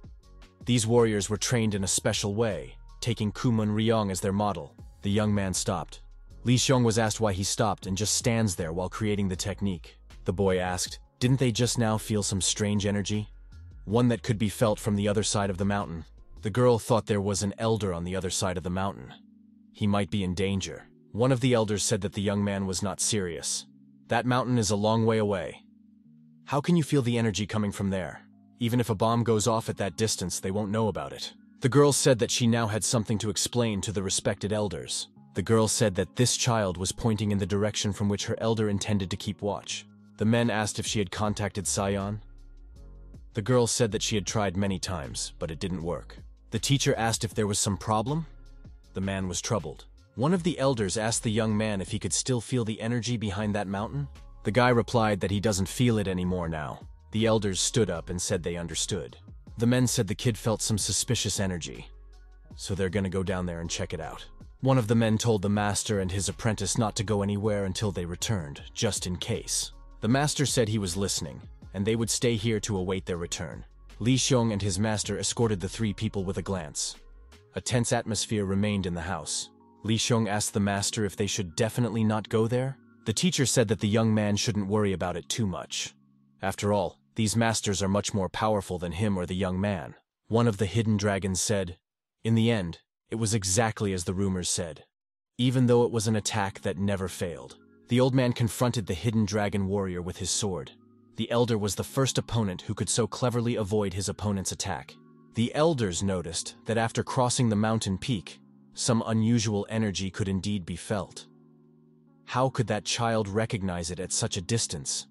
These warriors were trained in a special way, taking Kumun Ryong as their model. The young man stopped. Lee Xiong was asked why he stopped and just stands there while creating the technique. The boy asked, didn't they just now feel some strange energy? One that could be felt from the other side of the mountain. The girl thought there was an elder on the other side of the mountain. He might be in danger. One of the elders said that the young man was not serious. That mountain is a long way away. How can you feel the energy coming from there? Even if a bomb goes off at that distance, they won't know about it. The girl said that she now had something to explain to the respected elders. The girl said that this child was pointing in the direction from which her elder intended to keep watch. The men asked if she had contacted Sion. The girl said that she had tried many times, but it didn't work. The teacher asked if there was some problem. The man was troubled. One of the elders asked the young man if he could still feel the energy behind that mountain. The guy replied that he doesn't feel it anymore now. The elders stood up and said they understood. The men said the kid felt some suspicious energy, so they're gonna go down there and check it out. One of the men told the master and his apprentice not to go anywhere until they returned, just in case. The master said he was listening, and they would stay here to await their return. Li Xiong and his master escorted the 3 people with a glance. A tense atmosphere remained in the house. Li Xiong asked the master if they should definitely not go there. The teacher said that the young man shouldn't worry about it too much. After all, these masters are much more powerful than him or the young man. One of the hidden dragons said. In the end, it was exactly as the rumors said. Even though it was an attack that never failed. The old man confronted the hidden dragon warrior with his sword. The elder was the first opponent who could so cleverly avoid his opponent's attack. The elders noticed that after crossing the mountain peak, some unusual energy could indeed be felt. How could that child recognize it at such a distance?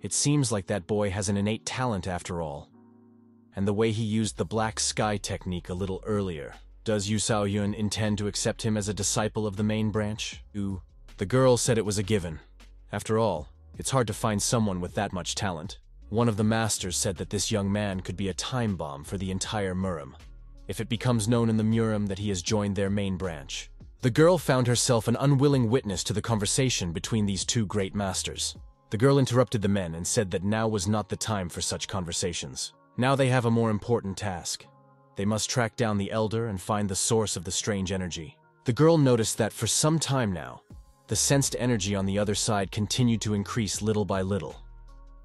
It seems like that boy has an innate talent after all. And the way he used the black sky technique a little earlier. Does Yu Xiaoyun intend to accept him as a disciple of the main branch? The girl said it was a given. After all, it's hard to find someone with that much talent. One of the masters said that this young man could be a time bomb for the entire Murim, if it becomes known in the Murim that he has joined their main branch. The girl found herself an unwilling witness to the conversation between these two great masters. The girl interrupted the men and said that now was not the time for such conversations. Now they have a more important task. They must track down the elder and find the source of the strange energy. The girl noticed that for some time now, the sensed energy on the other side continued to increase little by little.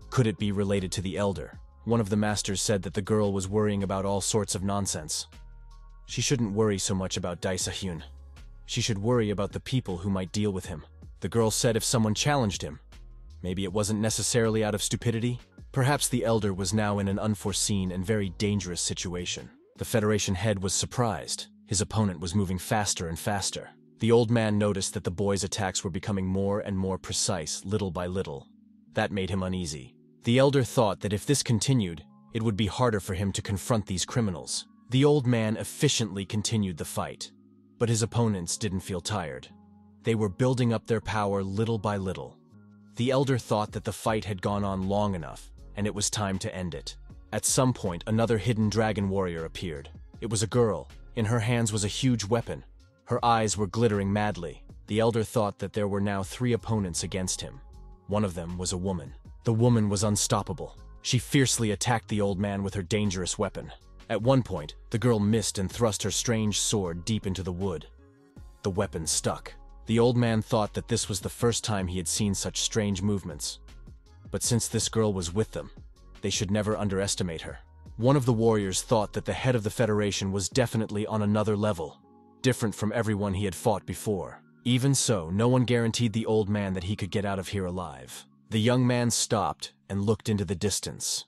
Could it be related to the elder? One of the masters said that the girl was worrying about all sorts of nonsense. She shouldn't worry so much about Dai Sahyun. She should worry about the people who might deal with him. The girl said if someone challenged him, maybe it wasn't necessarily out of stupidity. Perhaps the elder was now in an unforeseen and very dangerous situation. The Federation head was surprised. His opponent was moving faster and faster. The old man noticed that the boy's attacks were becoming more and more precise, little by little. That made him uneasy. The elder thought that if this continued, it would be harder for him to confront these criminals. The old man efficiently continued the fight, but his opponents didn't feel tired. They were building up their power little by little. The elder thought that the fight had gone on long enough, and it was time to end it. At some point, another hidden dragon warrior appeared. It was a girl. In her hands was a huge weapon. Her eyes were glittering madly. The elder thought that there were now 3 opponents against him. One of them was a woman. The woman was unstoppable. She fiercely attacked the old man with her dangerous weapon. At one point, the girl missed and thrust her strange sword deep into the wood. The weapon stuck. The old man thought that this was the first time he had seen such strange movements. But since this girl was with them, they should never underestimate her. One of the warriors thought that the head of the Federation was definitely on another level, different from everyone he had fought before. Even so, no one guaranteed the old man that he could get out of here alive. The young man stopped and looked into the distance.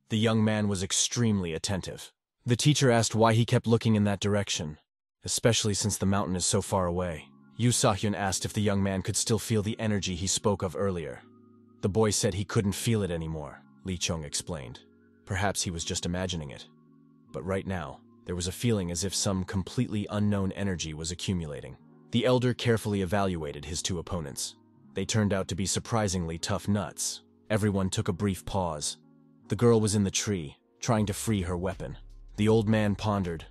The young man was extremely attentive. The teacher asked why he kept looking in that direction, especially since the mountain is so far away. Yu Sahyun asked if the young man could still feel the energy he spoke of earlier. The boy said he couldn't feel it anymore, Li Chong explained. Perhaps he was just imagining it. But right now, there was a feeling as if some completely unknown energy was accumulating. The elder carefully evaluated his 2 opponents. They turned out to be surprisingly tough nuts. Everyone took a brief pause. The girl was in the tree, trying to free her weapon. The old man pondered.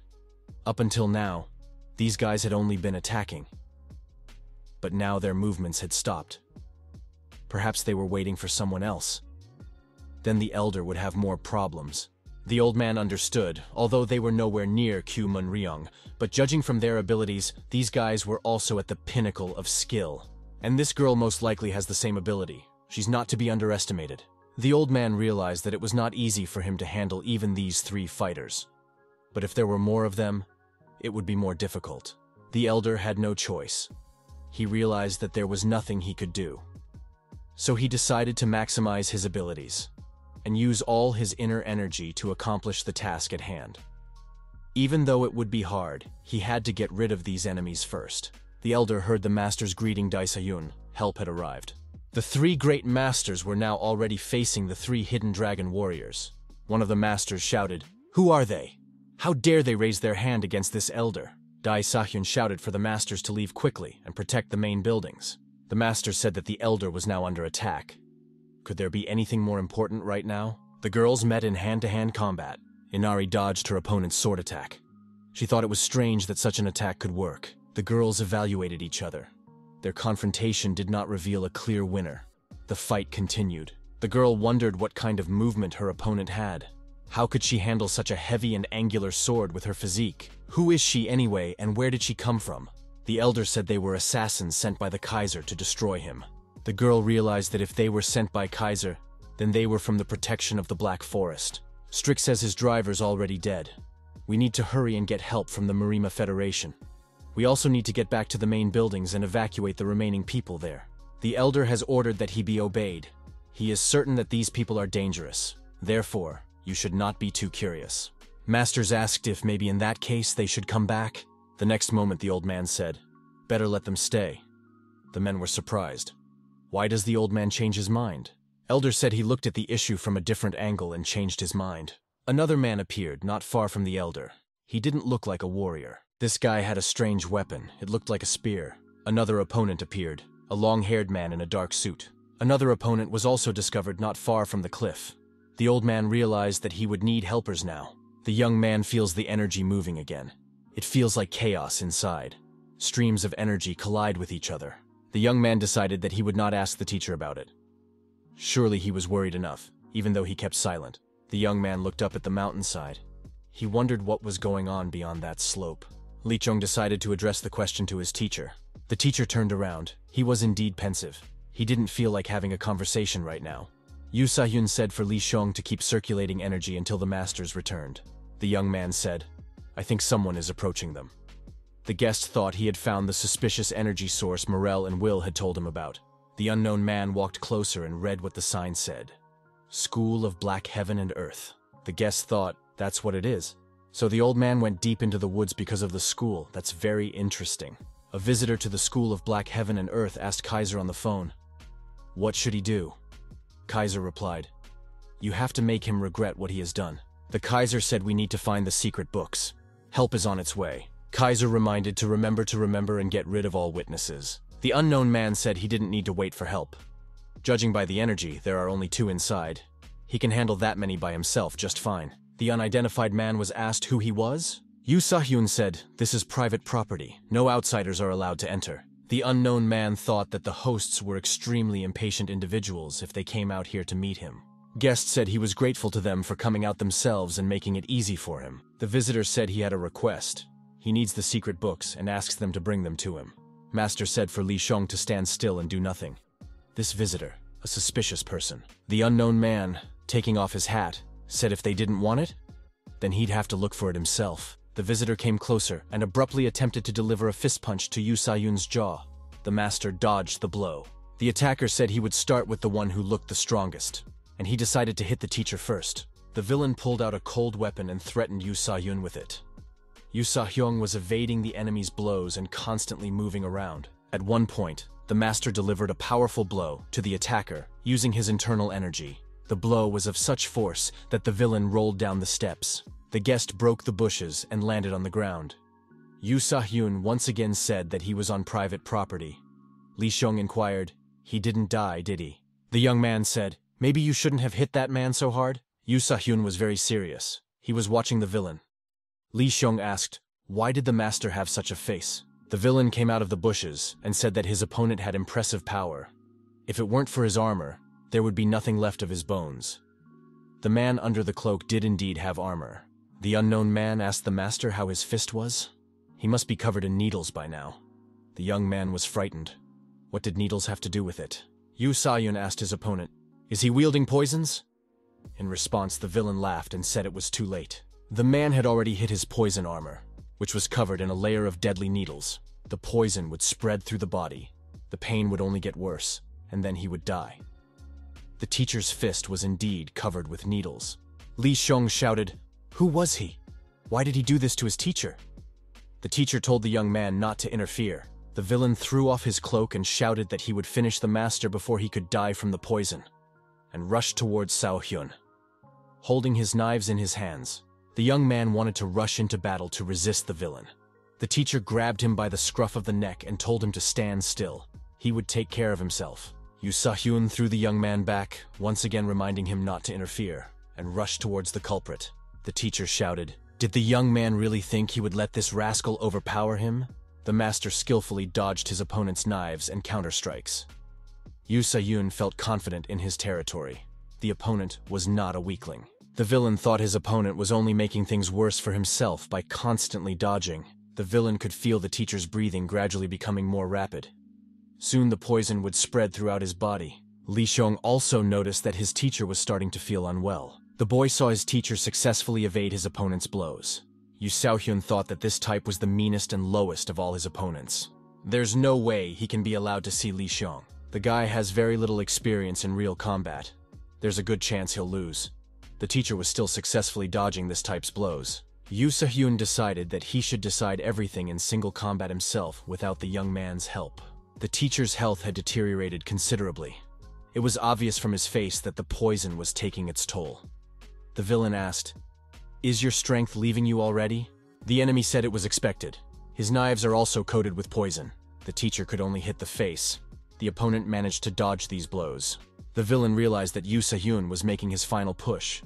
Up until now, these guys had only been attacking. But now their movements had stopped. Perhaps they were waiting for someone else. Then the elder would have more problems. The old man understood, although they were nowhere near Q Mun Ryong, but judging from their abilities, these guys were also at the pinnacle of skill. And this girl most likely has the same ability. She's not to be underestimated. The old man realized that it was not easy for him to handle even these 3 fighters. But if there were more of them, it would be more difficult. The elder had no choice. He realized that there was nothing he could do. So he decided to maximize his abilities and use all his inner energy to accomplish the task at hand. Even though it would be hard, he had to get rid of these enemies first. The elder heard the masters greeting Dai Sahyun. Help had arrived. The 3 great masters were now already facing the 3 hidden dragon warriors. One of the masters shouted, "Who are they? How dare they raise their hand against this elder?" Dai Sahyun shouted for the masters to leave quickly and protect the main buildings. The master said that the elder was now under attack. Could there be anything more important right now? The girls met in hand-to-hand combat. Inari dodged her opponent's sword attack. She thought it was strange that such an attack could work. The girls evaluated each other. Their confrontation did not reveal a clear winner. The fight continued. The girl wondered what kind of movement her opponent had. How could she handle such a heavy and angular sword with her physique? Who is she anyway, and where did she come from? The elder said they were assassins sent by the Kaiser to destroy him. The girl realized that if they were sent by Kaiser, Then they were from the protection of the Black Forest. Strick says his driver's already dead. We need to hurry and get help from the Marima Federation. We also need to get back to the main buildings and evacuate the remaining people there. The Elder has ordered that he be obeyed. He is certain that these people are dangerous. Therefore, you should not be too curious. Masters asked if maybe in that case they should come back. The next moment the old man said, "Better let them stay." The men were surprised. Why does the old man change his mind? Elder said he looked at the issue from a different angle and changed his mind. Another man appeared, not far from the Elder. He didn't look like a warrior. This guy had a strange weapon. It looked like a spear. Another opponent appeared, a long-haired man in a dark suit. Another opponent was also discovered not far from the cliff. The old man realized that he would need helpers now. The young man feels the energy moving again. It feels like chaos inside. Streams of energy collide with each other. The young man decided that he would not ask the teacher about it. Surely he was worried enough, even though he kept silent. The young man looked up at the mountainside. He wondered what was going on beyond that slope. Li Chong decided to address the question to his teacher. The teacher turned around. He was indeed pensive. He didn't feel like having a conversation right now. Yu Sa-hyun said for Li Chong to keep circulating energy until the masters returned. The young man said, "I think someone is approaching them." The guest thought he had found the suspicious energy source Morel and Will had told him about. The unknown man walked closer and read what the sign said. School of Black Heaven and Earth. The guest thought, that's what it is. So the old man went deep into the woods because of the school. That's very interesting. A visitor to the School of Black Heaven and Earth asked Kaiser on the phone, "What should he do?" Kaiser replied, "You have to make him regret what he has done." The Kaiser said we need to find the secret books. Help is on its way. Kaiser reminded to remember and get rid of all witnesses. The unknown man said he didn't need to wait for help. Judging by the energy, there are only 2 inside. He can handle that many by himself just fine. The unidentified man was asked who he was. Yu Sa-hyun said, "This is private property. No outsiders are allowed to enter." The unknown man thought that the hosts were extremely impatient individuals if they came out here to meet him. Guest said he was grateful to them for coming out themselves and making it easy for him. The visitor said he had a request. He needs the secret books and asks them to bring them to him. Master said for Li Chong to stand still and do nothing. This visitor, a suspicious person. The unknown man, taking off his hat, said if they didn't want it, then he'd have to look for it himself. The visitor came closer and abruptly attempted to deliver a fist punch to Yu Sa-hyun's jaw. The master dodged the blow. The attacker said he would start with the one who looked the strongest, and he decided to hit the teacher first. The villain pulled out a cold weapon and threatened Yu Sa-hyun with it. Yu Sa-hyun was evading the enemy's blows and constantly moving around. At one point, the master delivered a powerful blow to the attacker using his internal energy. The blow was of such force that the villain rolled down the steps. The guest broke the bushes and landed on the ground. Yu Sa-hyun once again said that he was on private property. Li Chong inquired, "He didn't die, did he?" The young man said, "Maybe you shouldn't have hit that man so hard." Yu Sa-hyun was very serious. He was watching the villain. Li Chong asked, "Why did the master have such a face?" The villain came out of the bushes and said that his opponent had impressive power. If it weren't for his armor, there would be nothing left of his bones. The man under the cloak did indeed have armor. The unknown man asked the master how his fist was. He must be covered in needles by now. The young man was frightened. What did needles have to do with it? Yu Sa-hyun asked his opponent, "Is he wielding poisons?" In response, the villain laughed and said it was too late. The man had already hit his poison armor, which was covered in a layer of deadly needles. The poison would spread through the body. The pain would only get worse, and then he would die. The teacher's fist was indeed covered with needles. Li Chong shouted, "Who was he? Why did he do this to his teacher?" The teacher told the young man not to interfere. The villain threw off his cloak and shouted that he would finish the master before he could die from the poison, and rushed towards Sao-hyun. Holding his knives in his hands, the young man wanted to rush into battle to resist the villain. The teacher grabbed him by the scruff of the neck and told him to stand still. He would take care of himself. Yu Sa-hyun threw the young man back, once again reminding him not to interfere, and rushed towards the culprit. The teacher shouted, "Did the young man really think he would let this rascal overpower him?" The master skillfully dodged his opponent's knives and counterstrikes. Yu Sa-hyun felt confident in his territory. The opponent was not a weakling. The villain thought his opponent was only making things worse for himself by constantly dodging. The villain could feel the teacher's breathing gradually becoming more rapid. Soon the poison would spread throughout his body. Li Xiong also noticed that his teacher was starting to feel unwell. The boy saw his teacher successfully evade his opponent's blows. Yu Xiaohyun thought that this type was the meanest and lowest of all his opponents. There's no way he can be allowed to see Li Xiong. The guy has very little experience in real combat. There's a good chance he'll lose. The teacher was still successfully dodging this type's blows. Yu Xiaohyun decided that he should decide everything in single combat himself without the young man's help. The teacher's health had deteriorated considerably. It was obvious from his face that the poison was taking its toll. The villain asked, "Is your strength leaving you already?" The enemy said it was expected. His knives are also coated with poison. The teacher could only hit the face. The opponent managed to dodge these blows. The villain realized that Yu Xiaohyun was making his final push.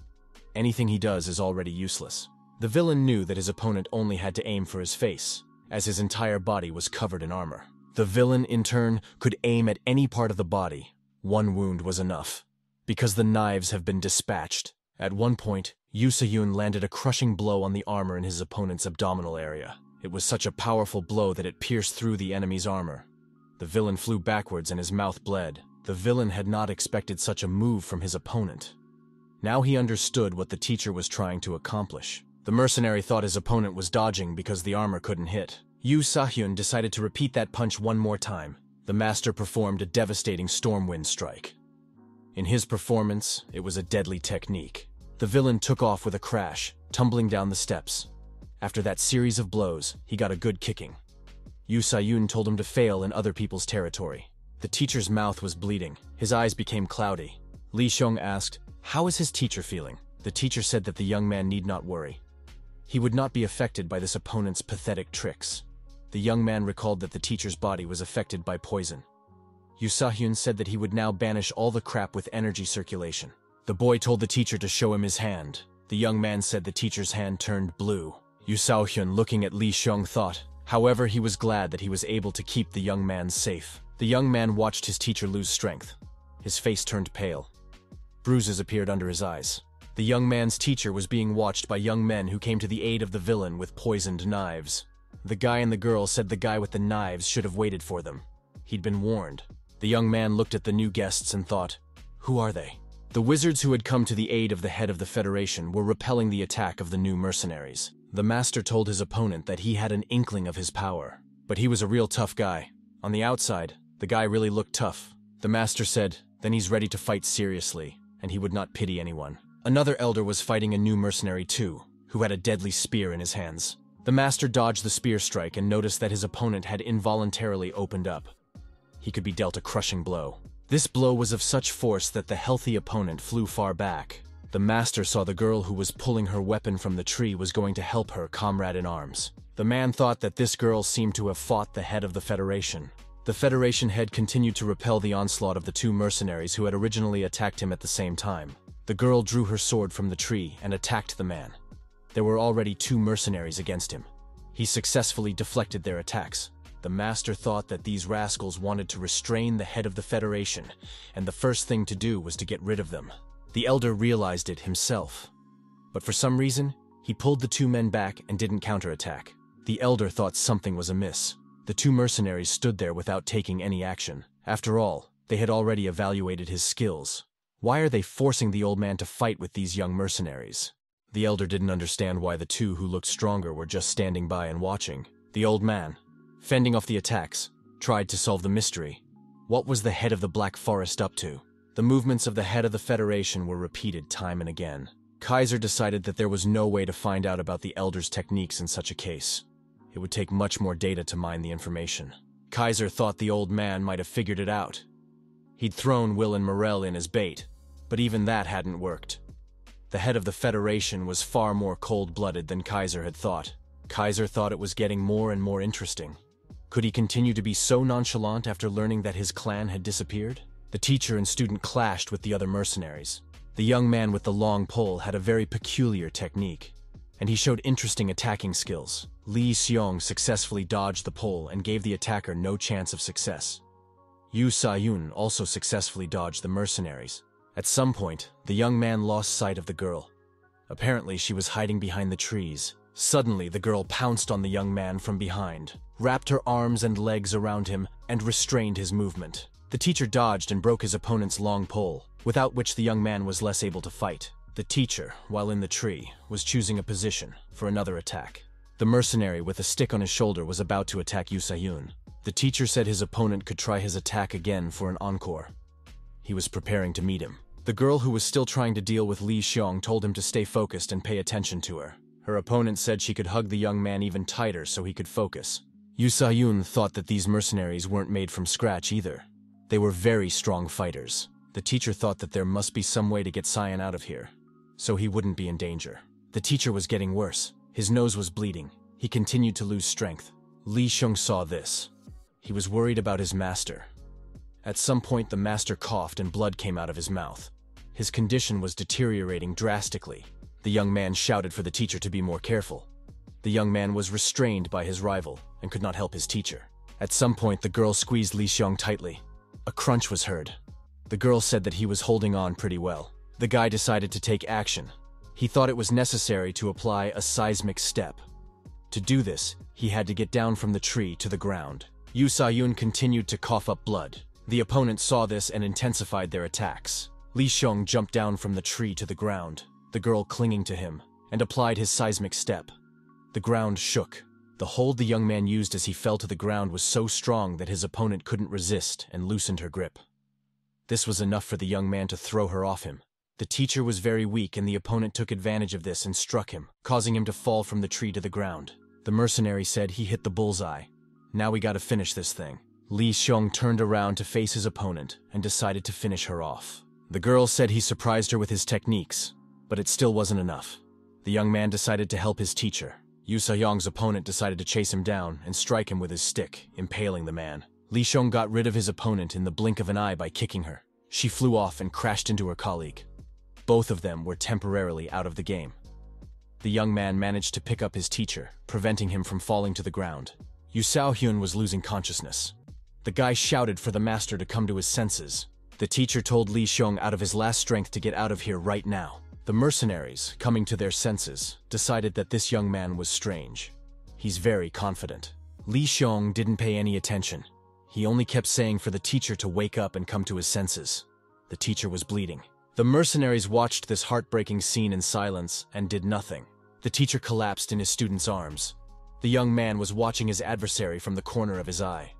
Anything he does is already useless. The villain knew that his opponent only had to aim for his face, as his entire body was covered in armor. The villain, in turn, could aim at any part of the body. One wound was enough, because the knives have been dispatched. At one point, Yu Xiaohyun landed a crushing blow on the armor in his opponent's abdominal area. It was such a powerful blow that it pierced through the enemy's armor. The villain flew backwards and his mouth bled. The villain had not expected such a move from his opponent. Now he understood what the teacher was trying to accomplish. The mercenary thought his opponent was dodging because the armor couldn't hit. Yu Xiaohyun decided to repeat that punch one more time. The master performed a devastating stormwind strike. In his performance, it was a deadly technique. The villain took off with a crash, tumbling down the steps. After that series of blows, he got a good kicking. Yu Xiaohyun told him to fail in other people's territory. The teacher's mouth was bleeding. His eyes became cloudy. Li Xiong asked, "How is his teacher feeling?" The teacher said that the young man need not worry. He would not be affected by this opponent's pathetic tricks. The young man recalled that the teacher's body was affected by poison. Yu Xiaohyun said that he would now banish all the crap with energy circulation. The boy told the teacher to show him his hand. The young man said the teacher's hand turned blue. Yu Xiaohyun, looking at Li Xiong, thought. However, he was glad that he was able to keep the young man safe. The young man watched his teacher lose strength. His face turned pale. Bruises appeared under his eyes. The young man's teacher was being watched by young men who came to the aid of the villain with poisoned knives. The guy and the girl said the guy with the knives should have waited for them. He'd been warned. The young man looked at the new guests and thought, who are they? The wizards who had come to the aid of the head of the Federation were repelling the attack of the new mercenaries. The master told his opponent that he had an inkling of his power, but he was a real tough guy. On the outside, the guy really looked tough. The master said, then he's ready to fight seriously, and he would not pity anyone. Another elder was fighting a new mercenary too, who had a deadly spear in his hands. The master dodged the spear strike and noticed that his opponent had involuntarily opened up. He could be dealt a crushing blow. This blow was of such force that the healthy opponent flew far back. The master saw the girl who was pulling her weapon from the tree was going to help her comrade in arms. The man thought that this girl seemed to have fought the head of the Federation. The Federation head continued to repel the onslaught of the two mercenaries who had originally attacked him at the same time. The girl drew her sword from the tree and attacked the man. There were already two mercenaries against him. He successfully deflected their attacks. The master thought that these rascals wanted to restrain the head of the Federation, and the first thing to do was to get rid of them. The elder realized it himself. But for some reason, he pulled the two men back and didn't counterattack. The elder thought something was amiss. The two mercenaries stood there without taking any action. After all, they had already evaluated his skills. Why are they forcing the old man to fight with these young mercenaries? The elder didn't understand why the two who looked stronger were just standing by and watching. The old man, fending off the attacks, tried to solve the mystery. What was the head of the Black Forest up to? The movements of the head of the Federation were repeated time and again. Kaiser decided that there was no way to find out about the elder's techniques in such a case. It would take much more data to mine the information. Kaiser thought the old man might have figured it out. He'd thrown Will and Morel in as bait, but even that hadn't worked. The head of the Federation was far more cold-blooded than Kaiser had thought. Kaiser thought it was getting more and more interesting. Could he continue to be so nonchalant after learning that his clan had disappeared? The teacher and student clashed with the other mercenaries. The young man with the long pole had a very peculiar technique, and he showed interesting attacking skills. Li Xiong successfully dodged the pole and gave the attacker no chance of success. Yu Xiaohyun also successfully dodged the mercenaries. At some point, the young man lost sight of the girl. Apparently, she was hiding behind the trees. Suddenly, the girl pounced on the young man from behind, wrapped her arms and legs around him, and restrained his movement. The teacher dodged and broke his opponent's long pole, without which the young man was less able to fight. The teacher, while in the tree, was choosing a position for another attack. The mercenary with a stick on his shoulder was about to attack Yu Sayun. The teacher said his opponent could try his attack again for an encore. He was preparing to meet him. The girl who was still trying to deal with Li Xiong told him to stay focused and pay attention to her. Her opponent said she could hug the young man even tighter so he could focus. Yu Sayun thought that these mercenaries weren't made from scratch either. They were very strong fighters. The teacher thought that there must be some way to get Cyan out of here, so he wouldn't be in danger. The teacher was getting worse. His nose was bleeding. He continued to lose strength. Li Xiong saw this. He was worried about his master. At some point, the master coughed and blood came out of his mouth. His condition was deteriorating drastically. The young man shouted for the teacher to be more careful. The young man was restrained by his rival and could not help his teacher. At some point, the girl squeezed Li Xiong tightly. A crunch was heard. The girl said that he was holding on pretty well. The guy decided to take action. He thought it was necessary to apply a seismic step. To do this, he had to get down from the tree to the ground. Yu Sayun continued to cough up blood. The opponent saw this and intensified their attacks. Li Xiong jumped down from the tree to the ground, the girl clinging to him, and applied his seismic step. The ground shook. The hold the young man used as he fell to the ground was so strong that his opponent couldn't resist and loosened her grip. This was enough for the young man to throw her off him. The teacher was very weak and the opponent took advantage of this and struck him, causing him to fall from the tree to the ground. The mercenary said he hit the bullseye. Now we gotta finish this thing. Li Xiong turned around to face his opponent and decided to finish her off. The girl said he surprised her with his techniques, but it still wasn't enough. The young man decided to help his teacher. Yu Sayong's opponent decided to chase him down and strike him with his stick, impaling the man. Li Xiong got rid of his opponent in the blink of an eye by kicking her. She flew off and crashed into her colleague. Both of them were temporarily out of the game. The young man managed to pick up his teacher, preventing him from falling to the ground. Yu Saohyun was losing consciousness. The guy shouted for the master to come to his senses. The teacher told Li Xiong out of his last strength to get out of here right now. The mercenaries, coming to their senses, decided that this young man was strange. He's very confident. Li Xiong didn't pay any attention. He only kept saying for the teacher to wake up and come to his senses. The teacher was bleeding. The mercenaries watched this heartbreaking scene in silence and did nothing. The teacher collapsed in his student's arms. The young man was watching his adversary from the corner of his eye.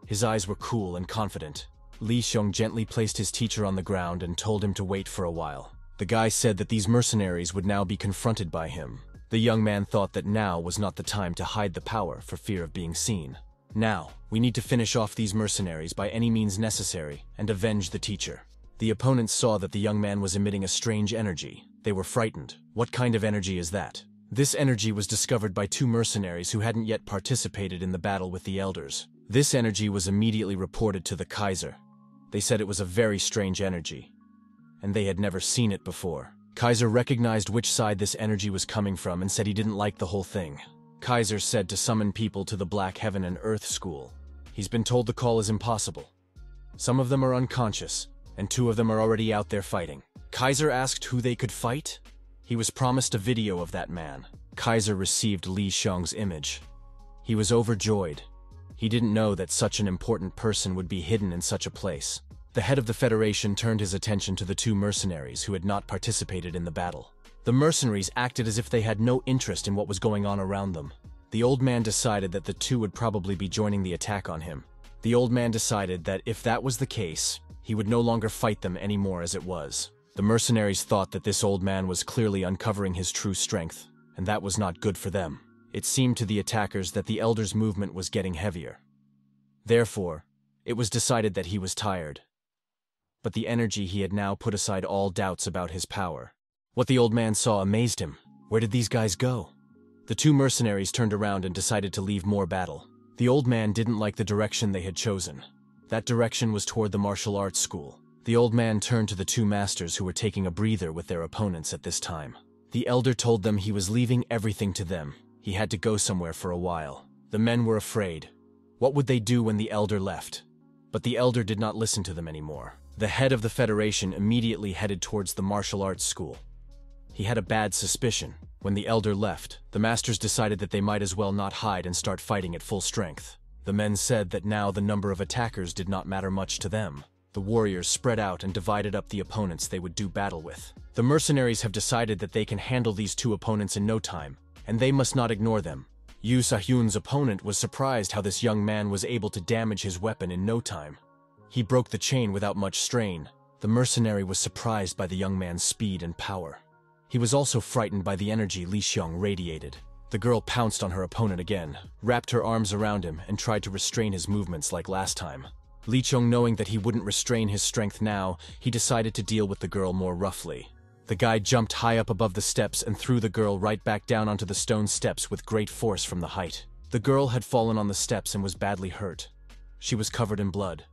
His eyes were cool and confident. Li Xiong gently placed his teacher on the ground and told him to wait for a while. The guy said that these mercenaries would now be confronted by him. The young man thought that now was not the time to hide the power for fear of being seen. Now, we need to finish off these mercenaries by any means necessary and avenge the teacher. The opponents saw that the young man was emitting a strange energy. They were frightened. What kind of energy is that? This energy was discovered by two mercenaries who hadn't yet participated in the battle with the elders. This energy was immediately reported to the Kaiser. They said it was a very strange energy, and they had never seen it before. Kaiser recognized which side this energy was coming from and said he didn't like the whole thing. Kaiser said to summon people to the Black Heaven and Earth School. He's been told the call is impossible. Some of them are unconscious, and two of them are already out there fighting. Kaiser asked who they could fight. He was promised a video of that man. Kaiser received Li Xiong's image. He was overjoyed. He didn't know that such an important person would be hidden in such a place. The head of the Federation turned his attention to the two mercenaries who had not participated in the battle. The mercenaries acted as if they had no interest in what was going on around them. The old man decided that the two would probably be joining the attack on him. The old man decided that if that was the case, he would no longer fight them anymore as it was. The mercenaries thought that this old man was clearly uncovering his true strength, and that was not good for them. It seemed to the attackers that the elders' movement was getting heavier. Therefore, it was decided that he was tired. But the energy he had now put aside all doubts about his power. What the old man saw amazed him. Where did these guys go? The two mercenaries turned around and decided to leave more battle. The old man didn't like the direction they had chosen. That direction was toward the martial arts school. The old man turned to the two masters who were taking a breather with their opponents at this time. The elder told them he was leaving everything to them. He had to go somewhere for a while. The men were afraid. What would they do when the elder left? But the elder did not listen to them anymore. The head of the Federation immediately headed towards the martial arts school. He had a bad suspicion. When the elder left, the masters decided that they might as well not hide and start fighting at full strength. The men said that now the number of attackers did not matter much to them. The warriors spread out and divided up the opponents they would do battle with. The mercenaries have decided that they can handle these two opponents in no time, and they must not ignore them. Yu Sa-hyun's opponent was surprised how this young man was able to damage his weapon in no time. He broke the chain without much strain. The mercenary was surprised by the young man's speed and power. He was also frightened by the energy Li Xiong radiated. The girl pounced on her opponent again, wrapped her arms around him, and tried to restrain his movements like last time. Li Xiong, knowing that he wouldn't restrain his strength now, he decided to deal with the girl more roughly. The guy jumped high up above the steps and threw the girl right back down onto the stone steps with great force from the height. The girl had fallen on the steps and was badly hurt. She was covered in blood,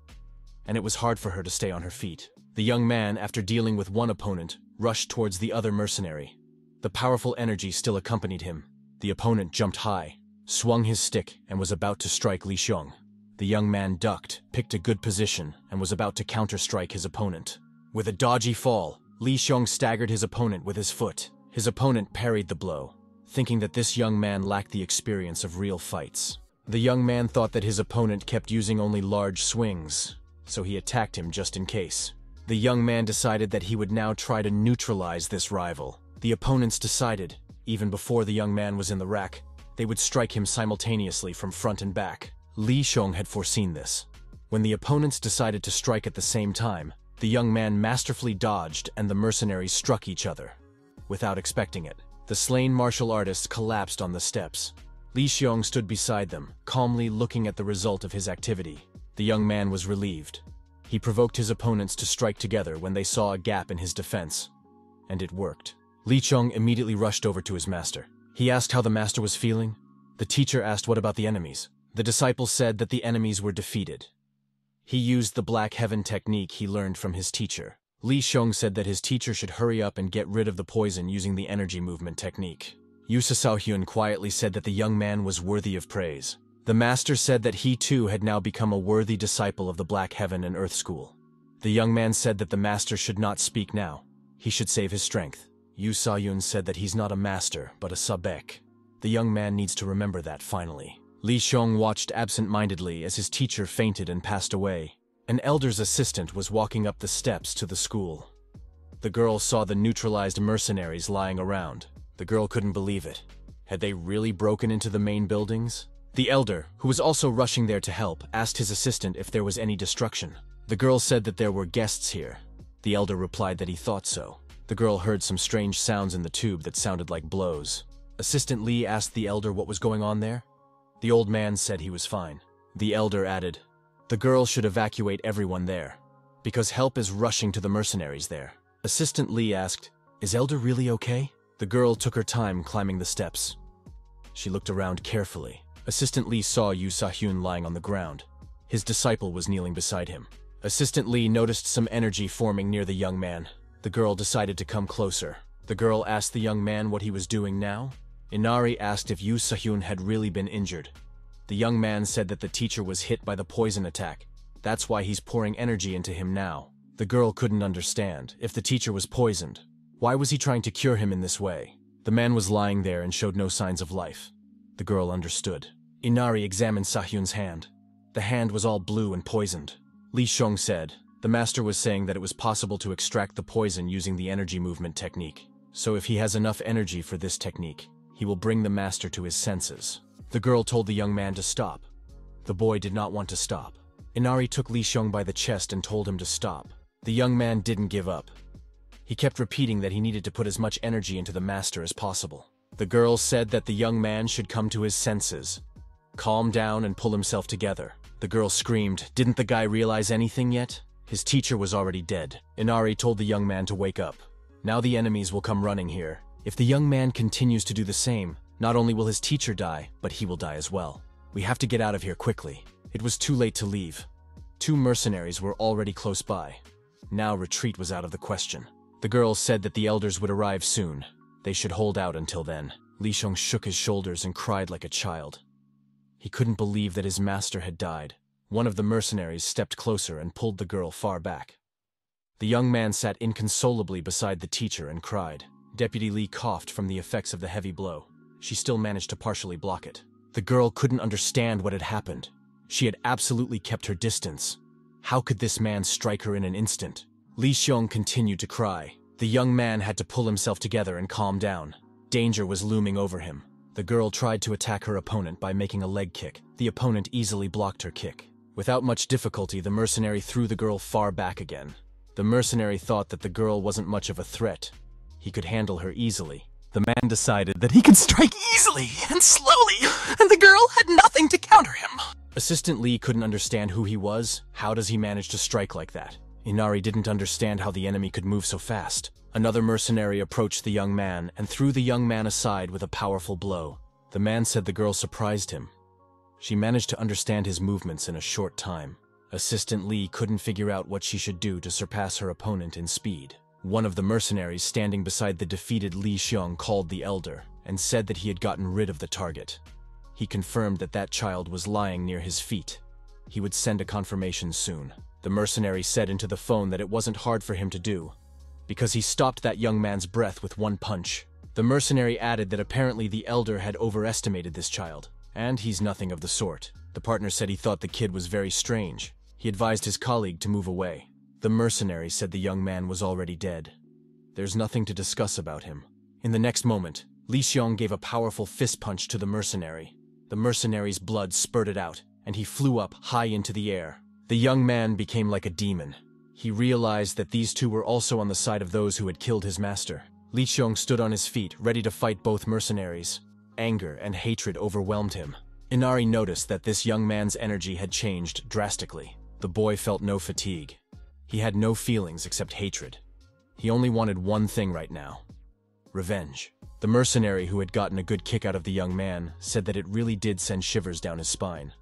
and it was hard for her to stay on her feet. The young man, after dealing with one opponent, rushed towards the other mercenary. The powerful energy still accompanied him. The opponent jumped high, swung his stick, and was about to strike Li Xiong. The young man ducked, picked a good position, and was about to counter-strike his opponent. With a dodgy fall, Li Xiong staggered his opponent with his foot. His opponent parried the blow, thinking that this young man lacked the experience of real fights. The young man thought that his opponent kept using only large swings, so he attacked him just in case. The young man decided that he would now try to neutralize this rival. The opponents decided, even before the young man was in the rack, they would strike him simultaneously from front and back. Li Xiong had foreseen this. When the opponents decided to strike at the same time, the young man masterfully dodged and the mercenaries struck each other. Without expecting it, the slain martial artists collapsed on the steps. Li Xiong stood beside them, calmly looking at the result of his activity. The young man was relieved. He provoked his opponents to strike together when they saw a gap in his defense. And it worked. Li Xiong immediately rushed over to his master. He asked how the master was feeling. The teacher asked what about the enemies. The disciple said that the enemies were defeated. He used the Black Heaven technique he learned from his teacher. Li Xiong said that his teacher should hurry up and get rid of the poison using the energy movement technique. Yu Sa-hyun quietly said that the young man was worthy of praise. The master said that he too had now become a worthy disciple of the Black Heaven and Earth School. The young man said that the master should not speak now. He should save his strength. Yu Sa-hyun said that he's not a master, but a sabek. The young man needs to remember that finally. Li Xiong watched absent-mindedly as his teacher fainted and passed away. An elder's assistant was walking up the steps to the school. The girl saw the neutralized mercenaries lying around. The girl couldn't believe it. Had they really broken into the main buildings? The elder, who was also rushing there to help, asked his assistant if there was any destruction. The girl said that there were guests here. The elder replied that he thought so. The girl heard some strange sounds in the tube that sounded like blows. Assistant Lee asked the elder what was going on there. The old man said he was fine. The elder added, "The girl should evacuate everyone there, because help is rushing to the mercenaries there." Assistant Lee asked, "Is elder really okay?" The girl took her time climbing the steps. She looked around carefully. Assistant Lee saw Yu Sa-hyun lying on the ground. His disciple was kneeling beside him. Assistant Lee noticed some energy forming near the young man. The girl decided to come closer. The girl asked the young man what he was doing now. Inari asked if Yu Sa-hyun had really been injured. The young man said that the teacher was hit by the poison attack. That's why he's pouring energy into him now. The girl couldn't understand. If the teacher was poisoned, why was he trying to cure him in this way? The man was lying there and showed no signs of life. The girl understood. Inari examined Sa-hyun's hand. The hand was all blue and poisoned. Li Xiong said, "The master was saying that it was possible to extract the poison using the energy movement technique. So if he has enough energy for this technique, he will bring the master to his senses." The girl told the young man to stop. The boy did not want to stop. Inari took Li Xiong by the chest and told him to stop. The young man didn't give up. He kept repeating that he needed to put as much energy into the master as possible. The girl said that the young man should come to his senses, calm down and pull himself together. The girl screamed, "Didn't the guy realize anything yet?" His teacher was already dead. Inari told the young man to wake up. Now the enemies will come running here. If the young man continues to do the same, not only will his teacher die, but he will die as well. We have to get out of here quickly. It was too late to leave. 2 mercenaries were already close by. Now retreat was out of the question. The girl said that the elders would arrive soon. They should hold out until then. Li Xiong shook his shoulders and cried like a child. He couldn't believe that his master had died. One of the mercenaries stepped closer and pulled the girl far back. The young man sat inconsolably beside the teacher and cried. Deputy Lee coughed from the effects of the heavy blow. She still managed to partially block it. The girl couldn't understand what had happened. She had absolutely kept her distance. How could this man strike her in an instant? Li Xiong continued to cry. The young man had to pull himself together and calm down. Danger was looming over him. The girl tried to attack her opponent by making a leg kick. The opponent easily blocked her kick. Without much difficulty, the mercenary threw the girl far back again. The mercenary thought that the girl wasn't much of a threat. He could handle her easily. The man decided that he could strike easily and slowly, and the girl had nothing to counter him. Assistant Lee couldn't understand who he was. How does he manage to strike like that? Inari didn't understand how the enemy could move so fast. Another mercenary approached the young man and threw the young man aside with a powerful blow. The man said the girl surprised him. She managed to understand his movements in a short time. Assistant Lee couldn't figure out what she should do to surpass her opponent in speed. One of the mercenaries standing beside the defeated Li Xiong called the elder and said that he had gotten rid of the target. He confirmed that that child was lying near his feet. He would send a confirmation soon. The mercenary said into the phone that it wasn't hard for him to do, because he stopped that young man's breath with one punch. The mercenary added that apparently the elder had overestimated this child, and he's nothing of the sort. The partner said he thought the kid was very strange. He advised his colleague to move away. The mercenary said the young man was already dead. There's nothing to discuss about him. In the next moment, Li Xiong gave a powerful fist punch to the mercenary. The mercenary's blood spurted out, and he flew up high into the air. The young man became like a demon. He realized that these two were also on the side of those who had killed his master. Li Xiong stood on his feet, ready to fight both mercenaries. Anger and hatred overwhelmed him. Inari noticed that this young man's energy had changed drastically. The boy felt no fatigue. He had no feelings except hatred. He only wanted one thing right now: revenge. The mercenary who had gotten a good kick out of the young man said that it really did send shivers down his spine.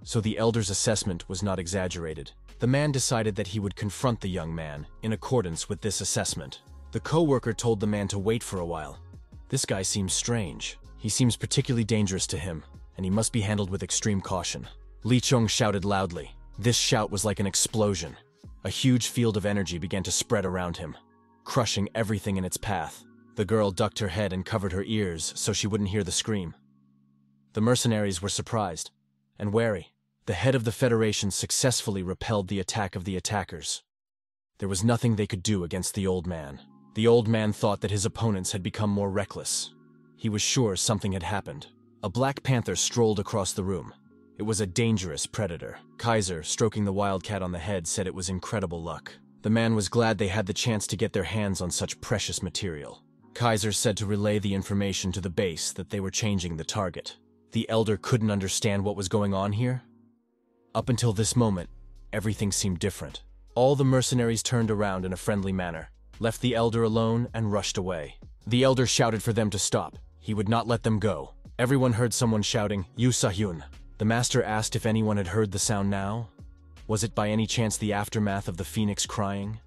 So the elder's assessment was not exaggerated. The man decided that he would confront the young man in accordance with this assessment. The co-worker told the man to wait for a while. This guy seems strange. He seems particularly dangerous to him, and he must be handled with extreme caution. Li Xiong shouted loudly. This shout was like an explosion. A huge field of energy began to spread around him, crushing everything in its path. The girl ducked her head and covered her ears so she wouldn't hear the scream. The mercenaries were surprised and wary. The head of the Federation successfully repelled the attack of the attackers. There was nothing they could do against the old man. The old man thought that his opponents had become more reckless. He was sure something had happened. A black panther strolled across the room. It was a dangerous predator. Kaiser, stroking the wildcat on the head, said it was incredible luck. The man was glad they had the chance to get their hands on such precious material. Kaiser said to relay the information to the base that they were changing the target. The elder couldn't understand what was going on here. Up until this moment, everything seemed different. All the mercenaries turned around in a friendly manner, left the elder alone, and rushed away. The elder shouted for them to stop. He would not let them go. Everyone heard someone shouting, "Yu Sa-hyun." The master asked if anyone had heard the sound now. Was it by any chance the aftermath of the phoenix crying?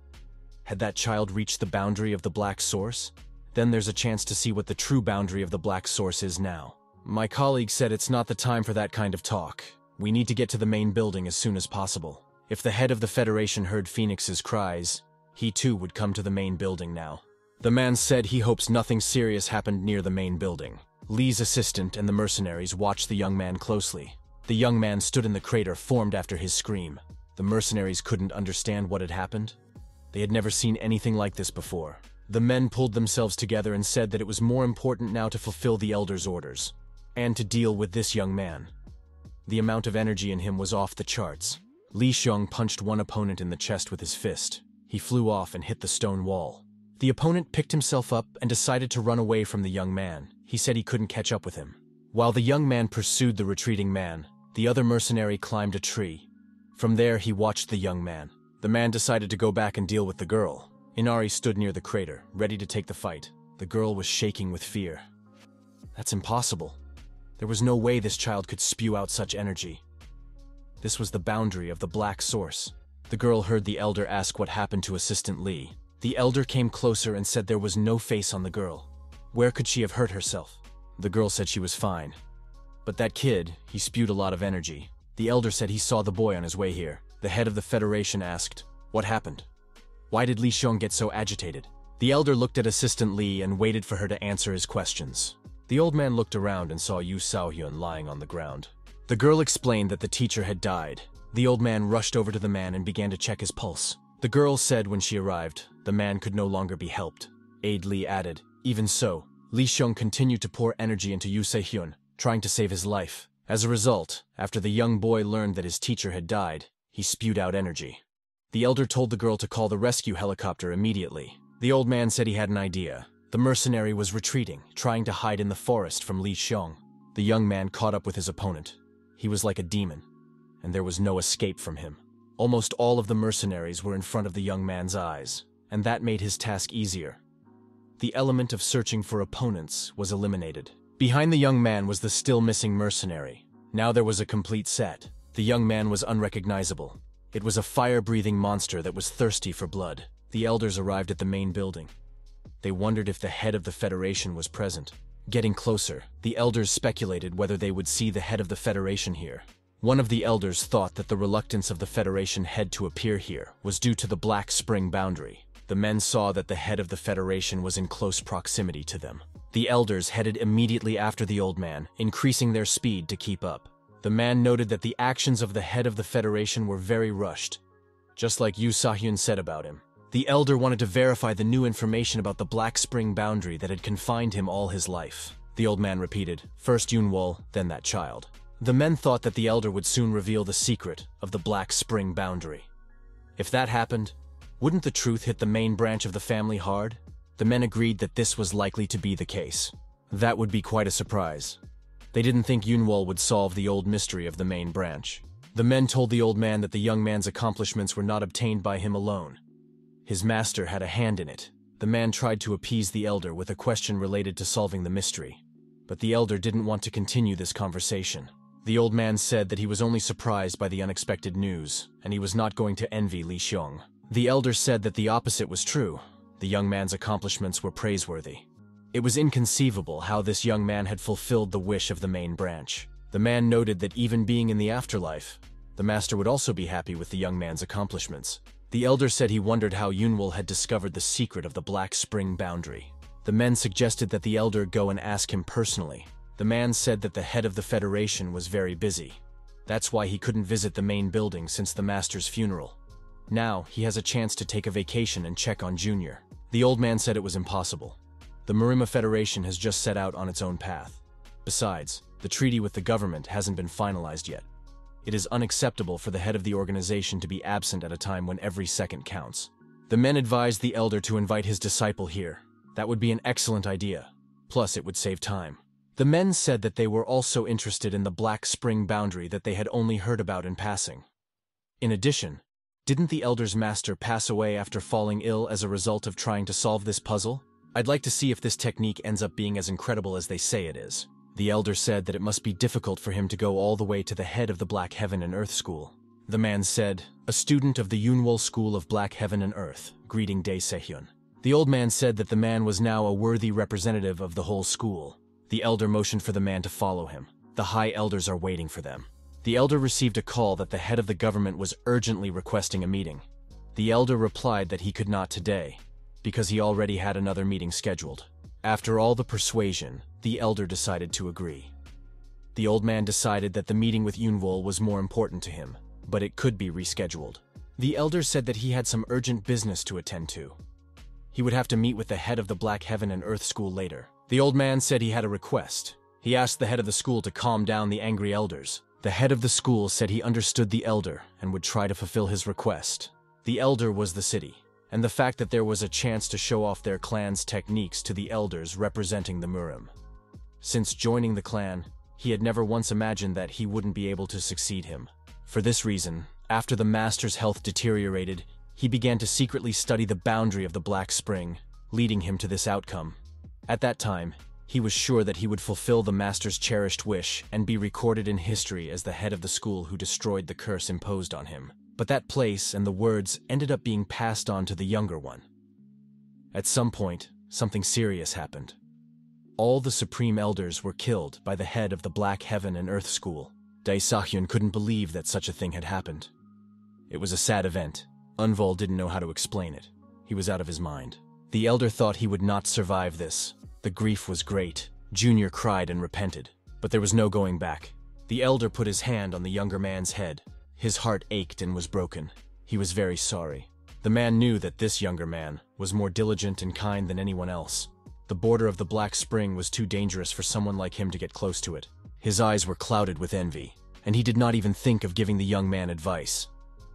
Had that child reached the boundary of the black source? Then there's a chance to see what the true boundary of the black source is now. My colleague said it's not the time for that kind of talk. We need to get to the main building as soon as possible. If the head of the Federation heard Phoenix's cries, he too would come to the main building now. The man said he hopes nothing serious happened near the main building. Lee's assistant and the mercenaries watched the young man closely. The young man stood in the crater formed after his scream. The mercenaries couldn't understand what had happened. They had never seen anything like this before. The men pulled themselves together and said that it was more important now to fulfill the elder's orders, and to deal with this young man. The amount of energy in him was off the charts. Li Xiong punched one opponent in the chest with his fist. He flew off and hit the stone wall. The opponent picked himself up and decided to run away from the young man. He said he couldn't catch up with him. While the young man pursued the retreating man, the other mercenary climbed a tree. From there, he watched the young man. The man decided to go back and deal with the girl. Inari stood near the crater, ready to take the fight. The girl was shaking with fear. That's impossible. There was no way this child could spew out such energy. This was the boundary of the black source. The girl heard the elder ask what happened to Assistant Lee. The elder came closer and said there was no face on the girl. Where could she have hurt herself? The girl said she was fine. But that kid, he spewed a lot of energy. The elder said he saw the boy on his way here. The head of the Federation asked, "What happened? Why did Li Xiong get so agitated?" The elder looked at Assistant Lee and waited for her to answer his questions. The old man looked around and saw Yu Sa-hyun lying on the ground. The girl explained that the teacher had died. The old man rushed over to the man and began to check his pulse. The girl said when she arrived, the man could no longer be helped. Aide Lee added, even so, Lee Xiong continued to pour energy into Yu Se-hyun, trying to save his life. As a result, after the young boy learned that his teacher had died, he spewed out energy. The elder told the girl to call the rescue helicopter immediately. The old man said he had an idea. The mercenary was retreating, trying to hide in the forest from Lee Xiong. The young man caught up with his opponent. He was like a demon, and there was no escape from him. Almost all of the mercenaries were in front of the young man's eyes, and that made his task easier. The element of searching for opponents was eliminated. Behind the young man was the still missing mercenary. Now there was a complete set. The young man was unrecognizable. It was a fire-breathing monster that was thirsty for blood. The elders arrived at the main building. They wondered if the head of the Federation was present. Getting closer, the elders speculated whether they would see the head of the Federation here. One of the elders thought that the reluctance of the Federation head to appear here was due to the Black Spring boundary. The men saw that the head of the Federation was in close proximity to them. The elders headed immediately after the old man, increasing their speed to keep up. The man noted that the actions of the head of the Federation were very rushed, just like Yu Se-hyun said about him. The elder wanted to verify the new information about the Black Spring boundary that had confined him all his life. The old man repeated, first Yunwol, then that child. The men thought that the elder would soon reveal the secret of the Black Spring boundary. If that happened, wouldn't the truth hit the main branch of the family hard? The men agreed that this was likely to be the case. That would be quite a surprise. They didn't think Yunwol would solve the old mystery of the main branch. The men told the old man that the young man's accomplishments were not obtained by him alone. His master had a hand in it. The man tried to appease the elder with a question related to solving the mystery, but the elder didn't want to continue this conversation. The old man said that he was only surprised by the unexpected news, and he was not going to envy Lee Xiong. The elder said that the opposite was true. The young man's accomplishments were praiseworthy. It was inconceivable how this young man had fulfilled the wish of the main branch. The man noted that even being in the afterlife, the master would also be happy with the young man's accomplishments. The elder said he wondered how Yunwol had discovered the secret of the Black Spring boundary. The men suggested that the elder go and ask him personally. The man said that the head of the Federation was very busy. That's why he couldn't visit the main building since the master's funeral. Now, he has a chance to take a vacation and check on Junior. The old man said it was impossible. The Marima Federation has just set out on its own path. Besides, the treaty with the government hasn't been finalized yet. It is unacceptable for the head of the organization to be absent at a time when every second counts. The men advised the elder to invite his disciple here. That would be an excellent idea. Plus, it would save time. The men said that they were also interested in the Black Spring boundary that they had only heard about in passing. In addition, didn't the elder's master pass away after falling ill as a result of trying to solve this puzzle? I'd like to see if this technique ends up being as incredible as they say it is. The elder said that it must be difficult for him to go all the way to the head of the Black Heaven and Earth School. The man said, a student of the Yunwol School of Black Heaven and Earth, greeting Dae Se-hyun. The old man said that the man was now a worthy representative of the whole school. The elder motioned for the man to follow him. The high elders are waiting for them. The elder received a call that the head of the government was urgently requesting a meeting. The elder replied that he could not today, because he already had another meeting scheduled. After all the persuasion, the elder decided to agree. The old man decided that the meeting with Yunwol was more important to him, but it could be rescheduled. The elder said that he had some urgent business to attend to. He would have to meet with the head of the Black Heaven and Earth School later. The old man said he had a request. He asked the head of the school to calm down the angry elders. The head of the school said he understood the elder and would try to fulfill his request. The elder was the city, and the fact that there was a chance to show off their clan's techniques to the elders representing the Murim. Since joining the clan, he had never once imagined that he wouldn't be able to succeed him. For this reason, after the master's health deteriorated, he began to secretly study the boundary of the Black Spring, leading him to this outcome. At that time, he was sure that he would fulfill the master's cherished wish and be recorded in history as the head of the school who destroyed the curse imposed on him. But that place and the words ended up being passed on to the younger one. At some point, something serious happened. All the supreme elders were killed by the head of the Black Heaven and Earth School. Dae Se-hyun couldn't believe that such a thing had happened. It was a sad event. Unvol didn't know how to explain it. He was out of his mind. The elder thought he would not survive this. The grief was great. Junior cried and repented, but there was no going back. The elder put his hand on the younger man's head. His heart ached and was broken. He was very sorry. The man knew that this younger man was more diligent and kind than anyone else. The border of the Black Spring was too dangerous for someone like him to get close to it. His eyes were clouded with envy, and he did not even think of giving the young man advice.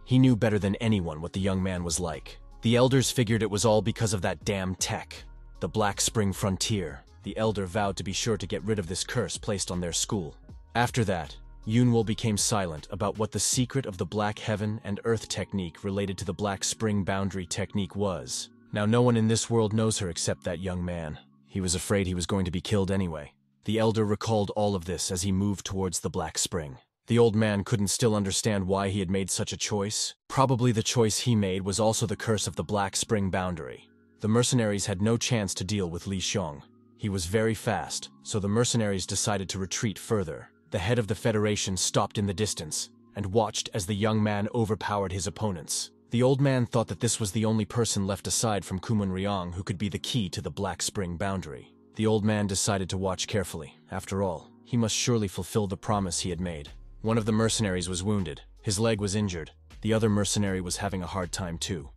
He knew better than anyone what the young man was like. The elders figured it was all because of that damn tech, the Black Spring Frontier. The elder vowed to be sure to get rid of this curse placed on their school. After that, Yunwoo became silent about what the secret of the Black Heaven and Earth technique related to the Black Spring boundary technique was. Now no one in this world knows her except that young man. He was afraid he was going to be killed anyway. The elder recalled all of this as he moved towards the Black Spring. The old man couldn't still understand why he had made such a choice. Probably the choice he made was also the curse of the Black Spring boundary. The mercenaries had no chance to deal with Li Xiong. He was very fast, so the mercenaries decided to retreat further. The head of the Federation stopped in the distance and watched as the young man overpowered his opponents. The old man thought that this was the only person left aside from Kumun Ryong who could be the key to the Black Spring boundary. The old man decided to watch carefully. After all, he must surely fulfill the promise he had made. One of the mercenaries was wounded. His leg was injured. The other mercenary was having a hard time too.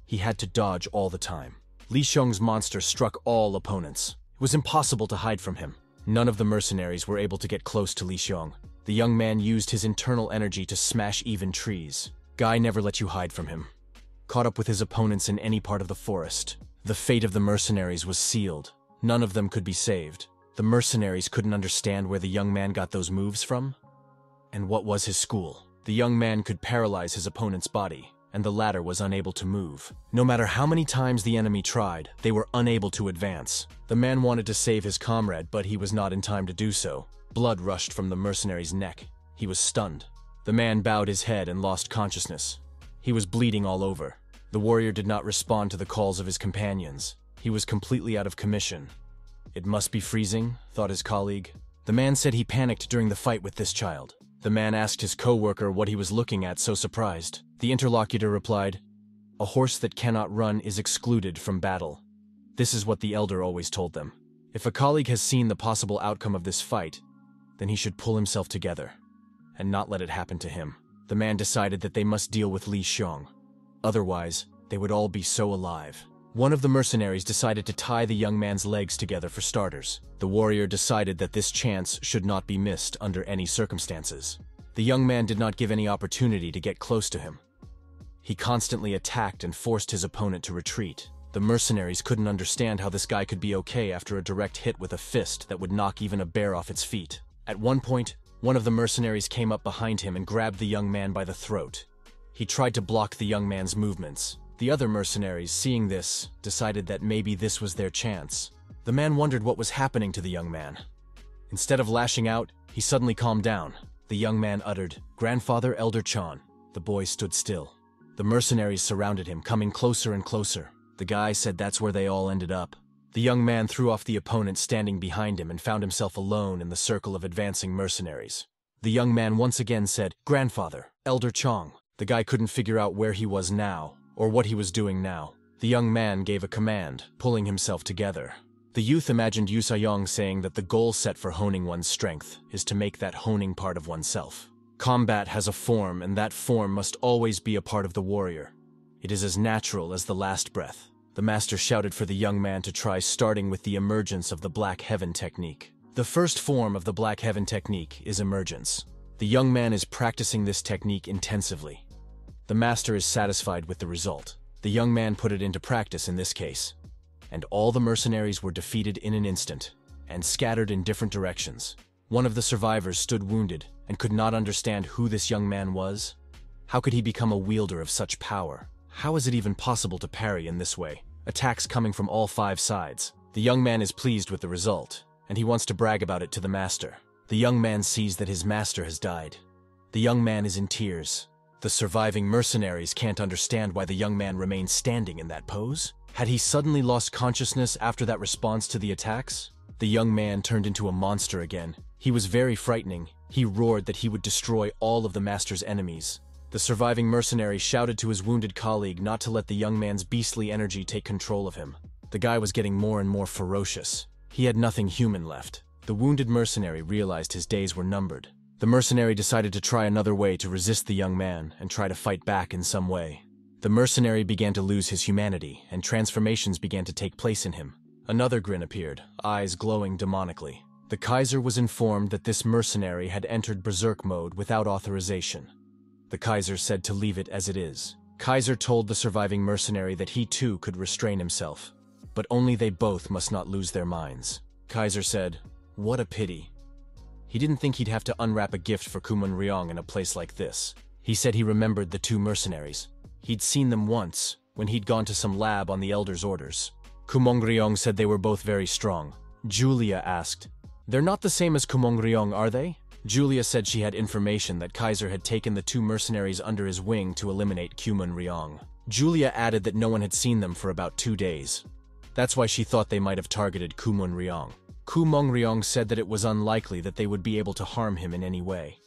He had to dodge all the time. Li Xiong's monster struck all opponents. It was impossible to hide from him. None of the mercenaries were able to get close to Li Xiong. The young man used his internal energy to smash even trees. Guy never let you hide from him. Caught up with his opponents in any part of the forest. The fate of the mercenaries was sealed. None of them could be saved. The mercenaries couldn't understand where the young man got those moves from. And what was his school? The young man could paralyze his opponent's body, and the latter was unable to move. No matter how many times the enemy tried, they were unable to advance. The man wanted to save his comrade, but he was not in time to do so. Blood rushed from the mercenary's neck. He was stunned. The man bowed his head and lost consciousness. He was bleeding all over. The warrior did not respond to the calls of his companions. He was completely out of commission. It must be freezing, thought his colleague. The man said he panicked during the fight with this child. The man asked his co-worker what he was looking at, so surprised. The interlocutor replied, "A horse that cannot run is excluded from battle." This is what the elder always told them. If a colleague has seen the possible outcome of this fight, then he should pull himself together and not let it happen to him. The man decided that they must deal with Li Xiong. Otherwise, they would all be so alive. One of the mercenaries decided to tie the young man's legs together for starters. The warrior decided that this chance should not be missed under any circumstances. The young man did not give any opportunity to get close to him. He constantly attacked and forced his opponent to retreat. The mercenaries couldn't understand how this guy could be okay after a direct hit with a fist that would knock even a bear off its feet. At one point, one of the mercenaries came up behind him and grabbed the young man by the throat. He tried to block the young man's movements. The other mercenaries, seeing this, decided that maybe this was their chance. The man wondered what was happening to the young man. Instead of lashing out, he suddenly calmed down. The young man uttered, "Grandfather Elder Chan." The boy stood still. The mercenaries surrounded him, coming closer and closer. The guy said that's where they all ended up. The young man threw off the opponent standing behind him and found himself alone in the circle of advancing mercenaries. The young man once again said, "Grandfather, Elder Chong." The guy couldn't figure out where he was now, or what he was doing now. The young man gave a command, pulling himself together. The youth imagined Yu Sayong saying that the goal set for honing one's strength is to make that honing part of oneself. Combat has a form, and that form must always be a part of the warrior. It is as natural as the last breath. The master shouted for the young man to try, starting with the emergence of the Black Heaven technique. The first form of the Black Heaven technique is emergence. The young man is practicing this technique intensively. The master is satisfied with the result. The young man put it into practice in this case, and all the mercenaries were defeated in an instant and scattered in different directions. One of the survivors stood wounded and could not understand who this young man was. How could he become a wielder of such power? How is it even possible to parry in this way? Attacks coming from all 5 sides. The young man is pleased with the result, and he wants to brag about it to the master. The young man sees that his master has died. The young man is in tears. The surviving mercenaries can't understand why the young man remains standing in that pose. Had he suddenly lost consciousness after that response to the attacks? The young man turned into a monster again. He was very frightening. He roared that he would destroy all of the master's enemies. The surviving mercenary shouted to his wounded colleague not to let the young man's beastly energy take control of him. The guy was getting more and more ferocious. He had nothing human left. The wounded mercenary realized his days were numbered. The mercenary decided to try another way to resist the young man and try to fight back in some way. The mercenary began to lose his humanity, and transformations began to take place in him. Another grin appeared, eyes glowing demonically. The Kaiser was informed that this mercenary had entered berserk mode without authorization. The Kaiser said to leave it as it is. Kaiser told the surviving mercenary that he too could restrain himself, but only they both must not lose their minds. Kaiser said, "What a pity." He didn't think he'd have to unwrap a gift for Kumon Ryong in a place like this. He said he remembered the two mercenaries. He'd seen them once, when he'd gone to some lab on the Elder's orders. Kumon Ryong said they were both very strong. Julia asked, "They're not the same as Kumon Ryong, are they?" Julia said she had information that Kaiser had taken the two mercenaries under his wing to eliminate Kumon Ryong. Julia added that no one had seen them for about 2 days. That's why she thought they might have targeted Kumon Ryong. Kumon Ryong said that it was unlikely that they would be able to harm him in any way.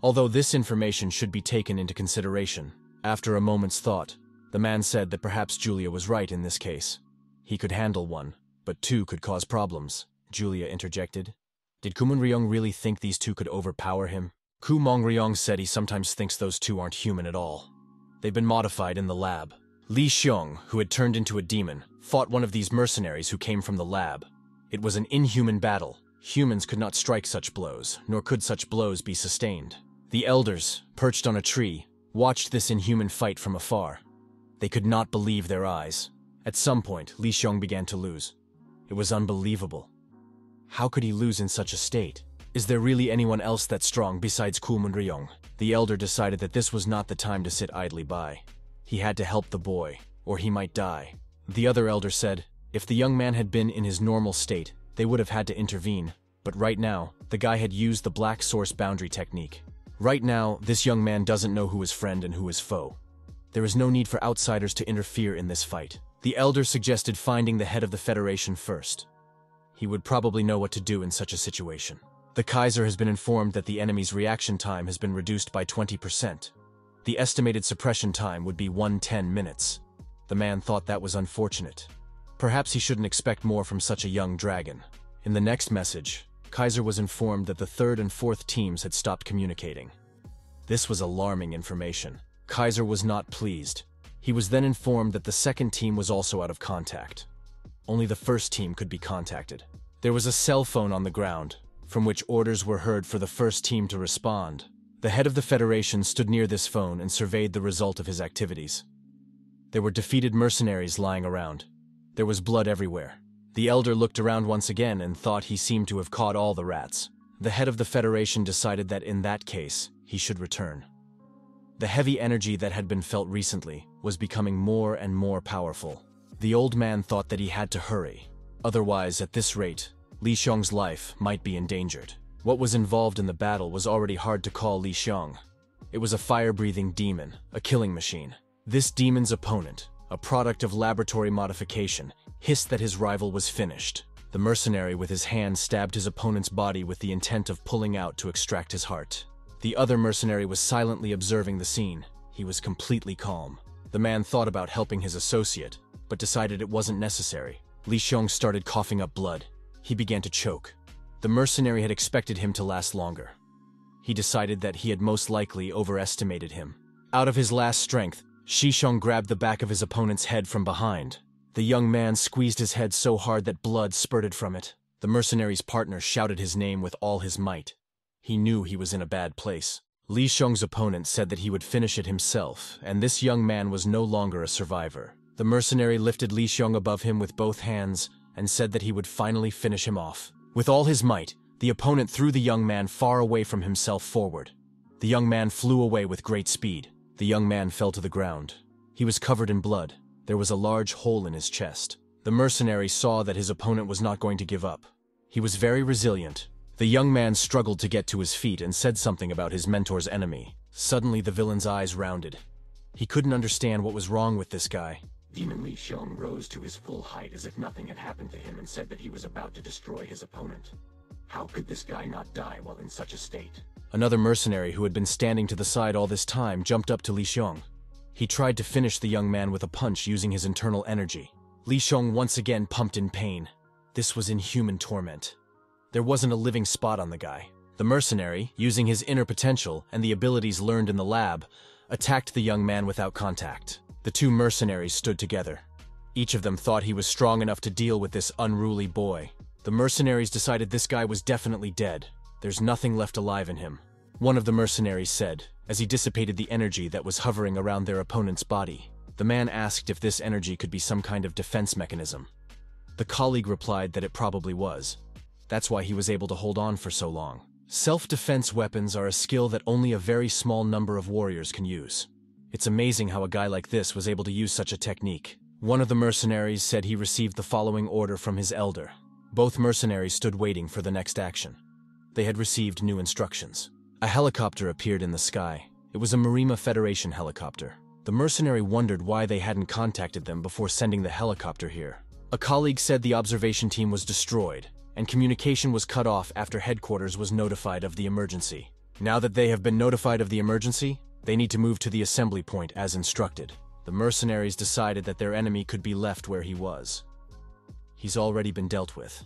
Although this information should be taken into consideration, after a moment's thought, the man said that perhaps Julia was right in this case. He could handle one, but two could cause problems. Julia interjected. Did Kumon Ryong really think these two could overpower him? Kumon Ryong said he sometimes thinks those two aren't human at all. They've been modified in the lab. Li Xiong, who had turned into a demon, fought one of these mercenaries who came from the lab. It was an inhuman battle. Humans could not strike such blows, nor could such blows be sustained. The elders, perched on a tree, watched this inhuman fight from afar. They could not believe their eyes. At some point, Li Xiong began to lose. It was unbelievable. How could he lose in such a state? Is there really anyone else that strong besides Kumon Ryong? The elder decided that this was not the time to sit idly by. He had to help the boy, or he might die. The other elder said, if the young man had been in his normal state, they would have had to intervene. But right now, the guy had used the black source boundary technique. Right now, this young man doesn't know who is friend and who is foe. There is no need for outsiders to interfere in this fight. The elder suggested finding the head of the Federation first. He would probably know what to do in such a situation. The Kaiser has been informed that the enemy's reaction time has been reduced by 20%. The estimated suppression time would be 110 minutes. The man thought that was unfortunate. Perhaps he shouldn't expect more from such a young dragon. In the next message, Kaiser was informed that the third and fourth teams had stopped communicating. This was alarming information. Kaiser was not pleased. He was then informed that the second team was also out of contact. Only the first team could be contacted. There was a cell phone on the ground, from which orders were heard for the first team to respond. The head of the Federation stood near this phone and surveyed the result of his activities. There were defeated mercenaries lying around. There was blood everywhere. The elder looked around once again and thought he seemed to have caught all the rats. The head of the Federation decided that in that case, he should return. The heavy energy that had been felt recently was becoming more and more powerful. The old man thought that he had to hurry. Otherwise, at this rate, Li Xiong's life might be endangered. What was involved in the battle was already hard to call Li Xiong. It was a fire-breathing demon, a killing machine. This demon's opponent, a product of laboratory modification, hissed that his rival was finished. The mercenary with his hand stabbed his opponent's body with the intent of pulling out to extract his heart. The other mercenary was silently observing the scene. He was completely calm. The man thought about helping his associate, but decided it wasn't necessary. Li Xiong started coughing up blood. He began to choke. The mercenary had expected him to last longer. He decided that he had most likely overestimated him. Out of his last strength, Shishong grabbed the back of his opponent's head from behind. The young man squeezed his head so hard that blood spurted from it. The mercenary's partner shouted his name with all his might. He knew he was in a bad place. Li Xiong's opponent said that he would finish it himself, and this young man was no longer a survivor. The mercenary lifted Li Xiong above him with both hands and said that he would finally finish him off. With all his might, the opponent threw the young man far away from himself forward. The young man flew away with great speed. The young man fell to the ground. He was covered in blood. There was a large hole in his chest. The mercenary saw that his opponent was not going to give up. He was very resilient. The young man struggled to get to his feet and said something about his mentor's enemy. Suddenly, the villain's eyes rounded. He couldn't understand what was wrong with this guy. Demon Li Xiong rose to his full height as if nothing had happened to him and said that he was about to destroy his opponent. How could this guy not die while in such a state? Another mercenary who had been standing to the side all this time jumped up to Li Xiong. He tried to finish the young man with a punch using his internal energy. Li Xiong once again pumped in pain. This was inhuman torment. There wasn't a living spot on the guy. The mercenary, using his inner potential and the abilities learned in the lab, attacked the young man without contact. The two mercenaries stood together. Each of them thought he was strong enough to deal with this unruly boy. The mercenaries decided this guy was definitely dead. There's nothing left alive in him. One of the mercenaries said, as he dissipated the energy that was hovering around their opponent's body. The man asked if this energy could be some kind of defense mechanism. The colleague replied that it probably was. That's why he was able to hold on for so long. Self-defense weapons are a skill that only a very small number of warriors can use. It's amazing how a guy like this was able to use such a technique. One of the mercenaries said he received the following order from his elder. Both mercenaries stood waiting for the next action. They had received new instructions. A helicopter appeared in the sky. It was a Marima Federation helicopter. The mercenary wondered why they hadn't contacted them before sending the helicopter here. A colleague said the observation team was destroyed, and communication was cut off after headquarters was notified of the emergency. Now that they have been notified of the emergency, they need to move to the assembly point as instructed. The mercenaries decided that their enemy could be left where he was. He's already been dealt with.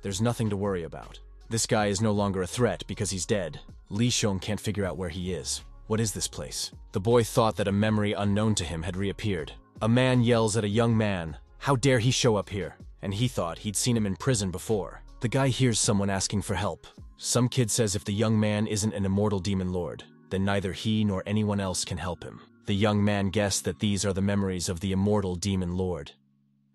There's nothing to worry about. This guy is no longer a threat because he's dead. Li Xiong can't figure out where he is. What is this place? The boy thought that a memory unknown to him had reappeared. A man yells at a young man, "How dare he show up here?" And he thought he'd seen him in prison before. The guy hears someone asking for help. Some kid says if the young man isn't an immortal demon lord, then neither he nor anyone else can help him. The young man guessed that these are the memories of the immortal demon lord.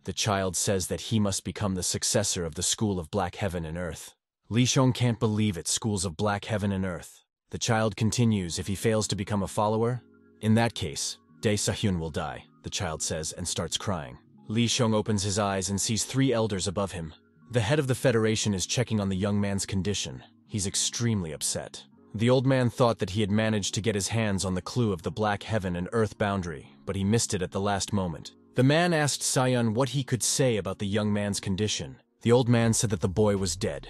The child says that he must become the successor of the School of Black Heaven and Earth. Li Xiong can't believe it, Schools of Black Heaven and Earth. The child continues, if he fails to become a follower, in that case, Dae Sahyun will die, the child says and starts crying. Li Xiong opens his eyes and sees 3 elders above him. The head of the Federation is checking on the young man's condition. He's extremely upset. The old man thought that he had managed to get his hands on the clue of the Black Heaven and Earth boundary, but he missed it at the last moment. The man asked Sahyun what he could say about the young man's condition. The old man said that the boy was dead.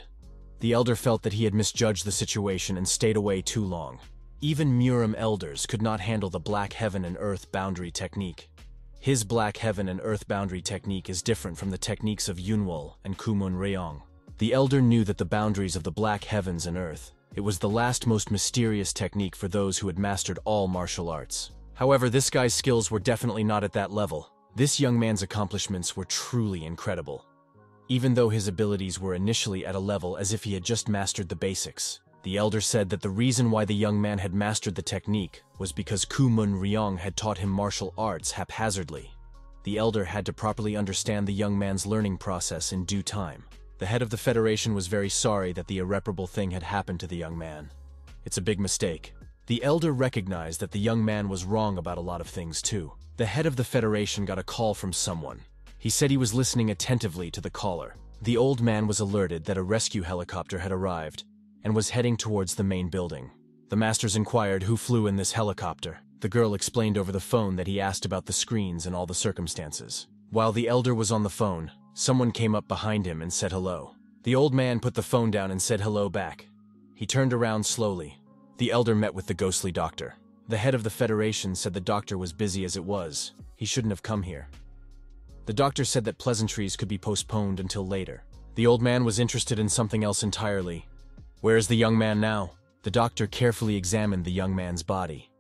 The elder felt that he had misjudged the situation and stayed away too long. Even Murim elders could not handle the Black Heaven and Earth boundary technique. His Black Heaven and Earth boundary technique is different from the techniques of Yunwol and Kumun Ryong. The elder knew that the boundaries of the Black Heavens and Earth. It was the last most mysterious technique for those who had mastered all martial arts. However, this guy's skills were definitely not at that level. This young man's accomplishments were truly incredible. Even though his abilities were initially at a level as if he had just mastered the basics. The elder said that the reason why the young man had mastered the technique was because Kumun Ryong had taught him martial arts haphazardly. The elder had to properly understand the young man's learning process in due time. The head of the Federation was very sorry that the irreparable thing had happened to the young man. It's a big mistake. The elder recognized that the young man was wrong about a lot of things too. The head of the Federation got a call from someone. He said he was listening attentively to the caller. The old man was alerted that a rescue helicopter had arrived and was heading towards the main building. The masters inquired who flew in this helicopter. The girl explained over the phone that he asked about the screens and all the circumstances. While the elder was on the phone, someone came up behind him and said hello. The old man put the phone down and said hello back. He turned around slowly. The elder met with the ghostly doctor. The head of the Federation said the doctor was busy as it was. He shouldn't have come here. The doctor said that pleasantries could be postponed until later. The old man was interested in something else entirely. Where is the young man now? The doctor carefully examined the young man's body.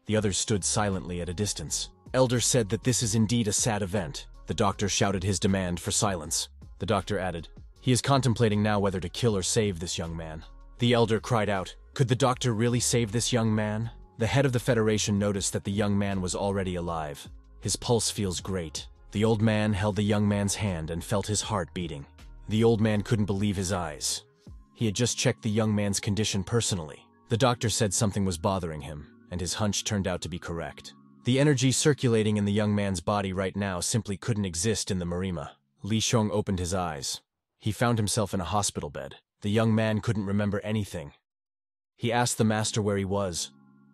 The others stood silently at a distance. Elder said that this is indeed a sad event. The doctor shouted his demand for silence. The doctor added, he is contemplating now whether to kill or save this young man. The elder cried out, could the doctor really save this young man? The head of the Federation noticed that the young man was already alive. His pulse feels great. The old man held the young man's hand and felt his heart beating. The old man couldn't believe his eyes. He had just checked the young man's condition personally. The doctor said something was bothering him, and his hunch turned out to be correct. The energy circulating in the young man's body right now simply couldn't exist in the Marima. Li Xiong opened his eyes. He found himself in a hospital bed. The young man couldn't remember anything. He asked the master where he was.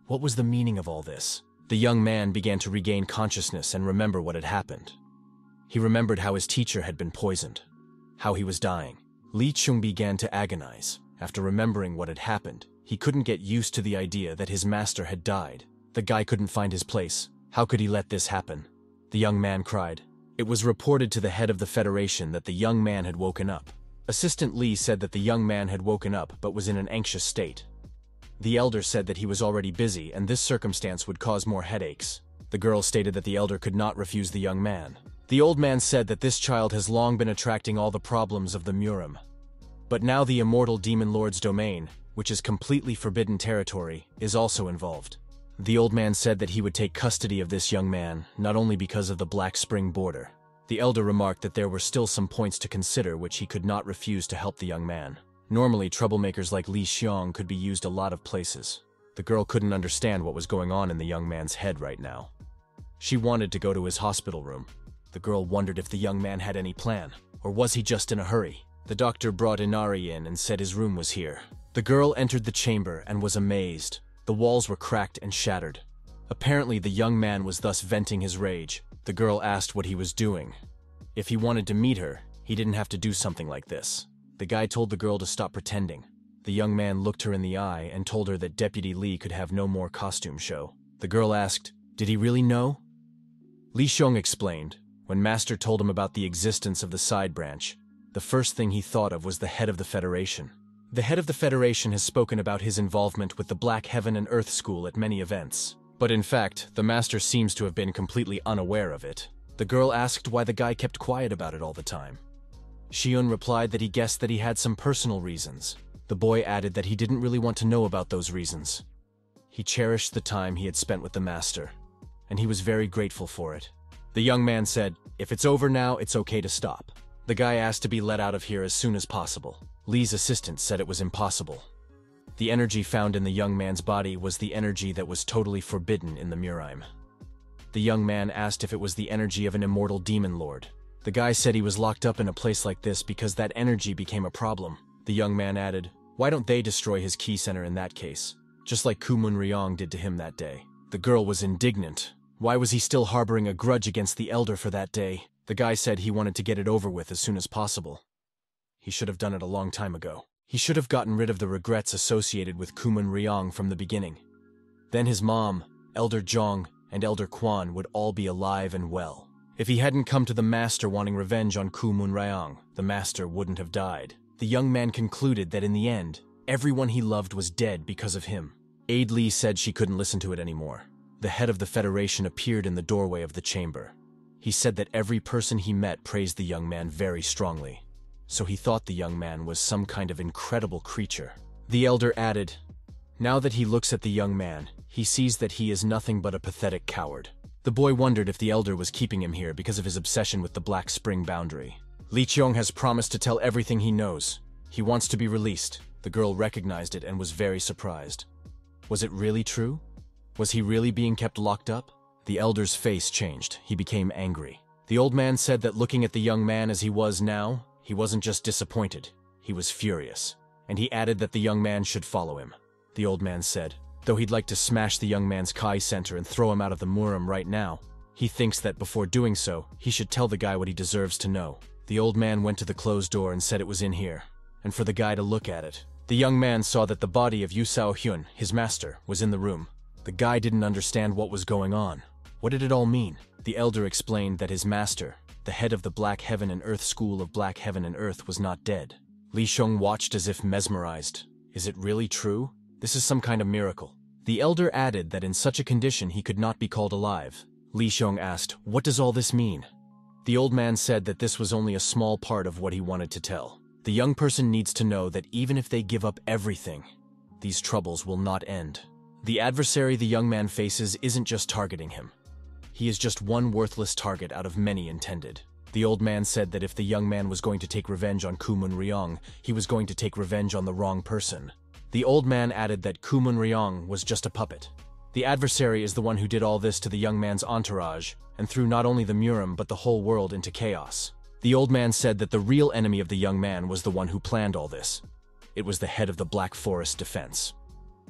What was the meaning of all this? The young man began to regain consciousness and remember what had happened. He remembered how his teacher had been poisoned, how he was dying. Li Xiong began to agonize. After remembering what had happened, he couldn't get used to the idea that his master had died. The guy couldn't find his place. How could he let this happen? The young man cried. It was reported to the head of the Federation that the young man had woken up. Assistant Lee said that the young man had woken up but was in an anxious state. The elder said that he was already busy and this circumstance would cause more headaches. The girl stated that the elder could not refuse the young man. The old man said that this child has long been attracting all the problems of the Murim. But now the immortal demon lord's domain, which is completely forbidden territory, is also involved. The old man said that he would take custody of this young man, not only because of the Black Spring border. The elder remarked that there were still some points to consider which he could not refuse to help the young man. Normally, troublemakers like Li Xiong could be used a lot of places. The girl couldn't understand what was going on in the young man's head right now. She wanted to go to his hospital room. The girl wondered if the young man had any plan, or was he just in a hurry? The doctor brought Inari in and said his room was here. The girl entered the chamber and was amazed. The walls were cracked and shattered. Apparently, the young man was thus venting his rage. The girl asked what he was doing. If he wanted to meet her, he didn't have to do something like this. The guy told the girl to stop pretending. The young man looked her in the eye and told her that Deputy Lee could have no more costume show. The girl asked, "Did he really know?" Li Xiong explained. When Master told him about the existence of the side branch, the first thing he thought of was the head of the Federation. The head of the Federation has spoken about his involvement with the Black Heaven and Earth School at many events. But in fact, the Master seems to have been completely unaware of it. The girl asked why the guy kept quiet about it all the time. Xion replied that he guessed that he had some personal reasons. The boy added that he didn't really want to know about those reasons. He cherished the time he had spent with the Master, and he was very grateful for it. The young man said, "If it's over now, it's okay to stop." The guy asked to be let out of here as soon as possible. Lee's assistant said it was impossible. The energy found in the young man's body was the energy that was totally forbidden in the Murim. The young man asked if it was the energy of an immortal demon lord. The guy said he was locked up in a place like this because that energy became a problem. The young man added, "Why don't they destroy his key center in that case? Just like Kumun Ryong did to him that day." The girl was indignant. Why was he still harboring a grudge against the elder for that day? The guy said he wanted to get it over with as soon as possible. He should have done it a long time ago. He should have gotten rid of the regrets associated with Kumun Ryong from the beginning. Then his mom, Elder Zhong, and Elder Quan would all be alive and well. If he hadn't come to the Master wanting revenge on Kumun Ryong, the Master wouldn't have died. The young man concluded that in the end, everyone he loved was dead because of him. Aide Lee said she couldn't listen to it anymore. The head of the Federation appeared in the doorway of the chamber. He said that every person he met praised the young man very strongly. So he thought the young man was some kind of incredible creature. The elder added, "Now that he looks at the young man, he sees that he is nothing but a pathetic coward." The boy wondered if the elder was keeping him here because of his obsession with the Black Spring boundary. Li Qiong has promised to tell everything he knows. He wants to be released. The girl recognized it and was very surprised. Was it really true? Was he really being kept locked up? The elder's face changed. He became angry. The old man said that looking at the young man as he was now, he wasn't just disappointed, he was furious. And he added that the young man should follow him. The old man said, though he'd like to smash the young man's Kai Center and throw him out of the Murim right now, he thinks that before doing so, he should tell the guy what he deserves to know. The old man went to the closed door and said it was in here, and for the guy to look at it. The young man saw that the body of Yu Sao Hyun, his master, was in the room. The guy didn't understand what was going on. What did it all mean? The elder explained that his master, the head of the Black Heaven and Earth School of Black Heaven and Earth, was not dead. Li Xiong watched as if mesmerized. Is it really true? This is some kind of miracle. The elder added that in such a condition he could not be called alive. Li Xiong asked, "What does all this mean?" The old man said that this was only a small part of what he wanted to tell. The young person needs to know that even if they give up everything, these troubles will not end. The adversary the young man faces isn't just targeting him. He is just one worthless target out of many intended. The old man said that if the young man was going to take revenge on Kumun Ryong, he was going to take revenge on the wrong person. The old man added that Kumun Ryong was just a puppet. The adversary is the one who did all this to the young man's entourage, and threw not only the Murim but the whole world into chaos. The old man said that the real enemy of the young man was the one who planned all this. It was the head of the Black Forest Defense,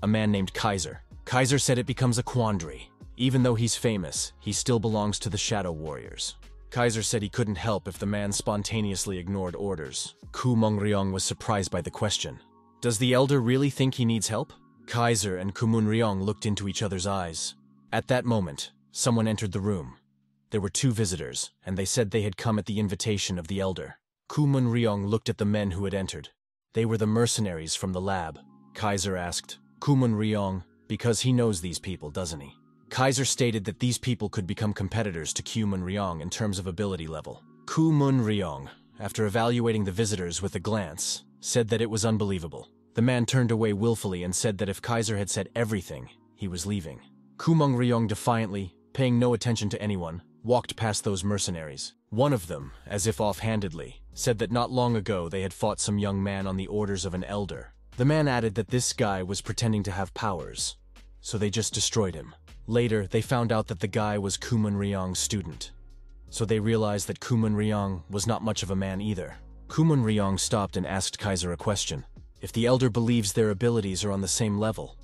a man named Kaiser. Kaiser said it becomes a quandary. Even though he's famous, he still belongs to the Shadow Warriors. Kaiser said he couldn't help if the man spontaneously ignored orders. Ku Mongryong was surprised by the question. Does the elder really think he needs help? Kaiser and Kumun Ryong looked into each other's eyes. At that moment, someone entered the room. There were two visitors, and they said they had come at the invitation of the elder. Kumun Ryong looked at the men who had entered. They were the mercenaries from the lab. Kaiser asked, Kumun Ryong, because he knows these people, doesn't he? Kaiser stated that these people could become competitors to Kumun Ryong in terms of ability level. Kumun Ryong, after evaluating the visitors with a glance, said that it was unbelievable. The man turned away willfully and said that if Kaiser had said everything, he was leaving. Kumun Ryong defiantly, paying no attention to anyone, walked past those mercenaries. One of them, as if offhandedly, said that not long ago they had fought some young man on the orders of an elder. The man added that this guy was pretending to have powers, so they just destroyed him. Later, they found out that the guy was Kumun Ryong's student, so they realized that Kumun Ryong was not much of a man either. Kumun Ryong stopped and asked Kaiser a question. If the elder believes their abilities are on the same level,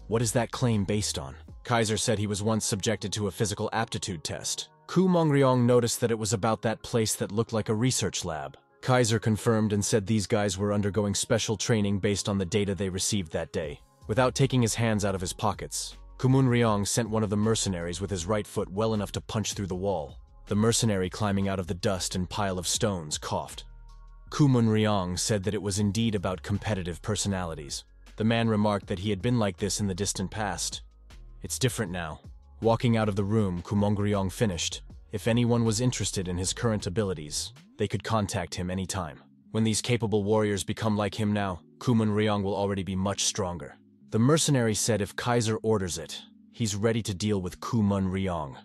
what is that claim based on? Kaiser said he was once subjected to a physical aptitude test. Kumun Ryong noticed that it was about that place that looked like a research lab. Kaiser confirmed and said these guys were undergoing special training based on the data they received that day. Without taking his hands out of his pockets, Kumun Ryong sent one of the mercenaries with his right foot well enough to punch through the wall. The mercenary climbing out of the dust and pile of stones coughed. Kumun Ryong said that it was indeed about competitive personalities. The man remarked that he had been like this in the distant past. It's different now. Walking out of the room, Kumun Ryong finished. If anyone was interested in his current abilities, they could contact him anytime. When these capable warriors become like him now, Kumun Ryong will already be much stronger. The mercenary said if Kaiser orders it, he's ready to deal with Kumun Ryong.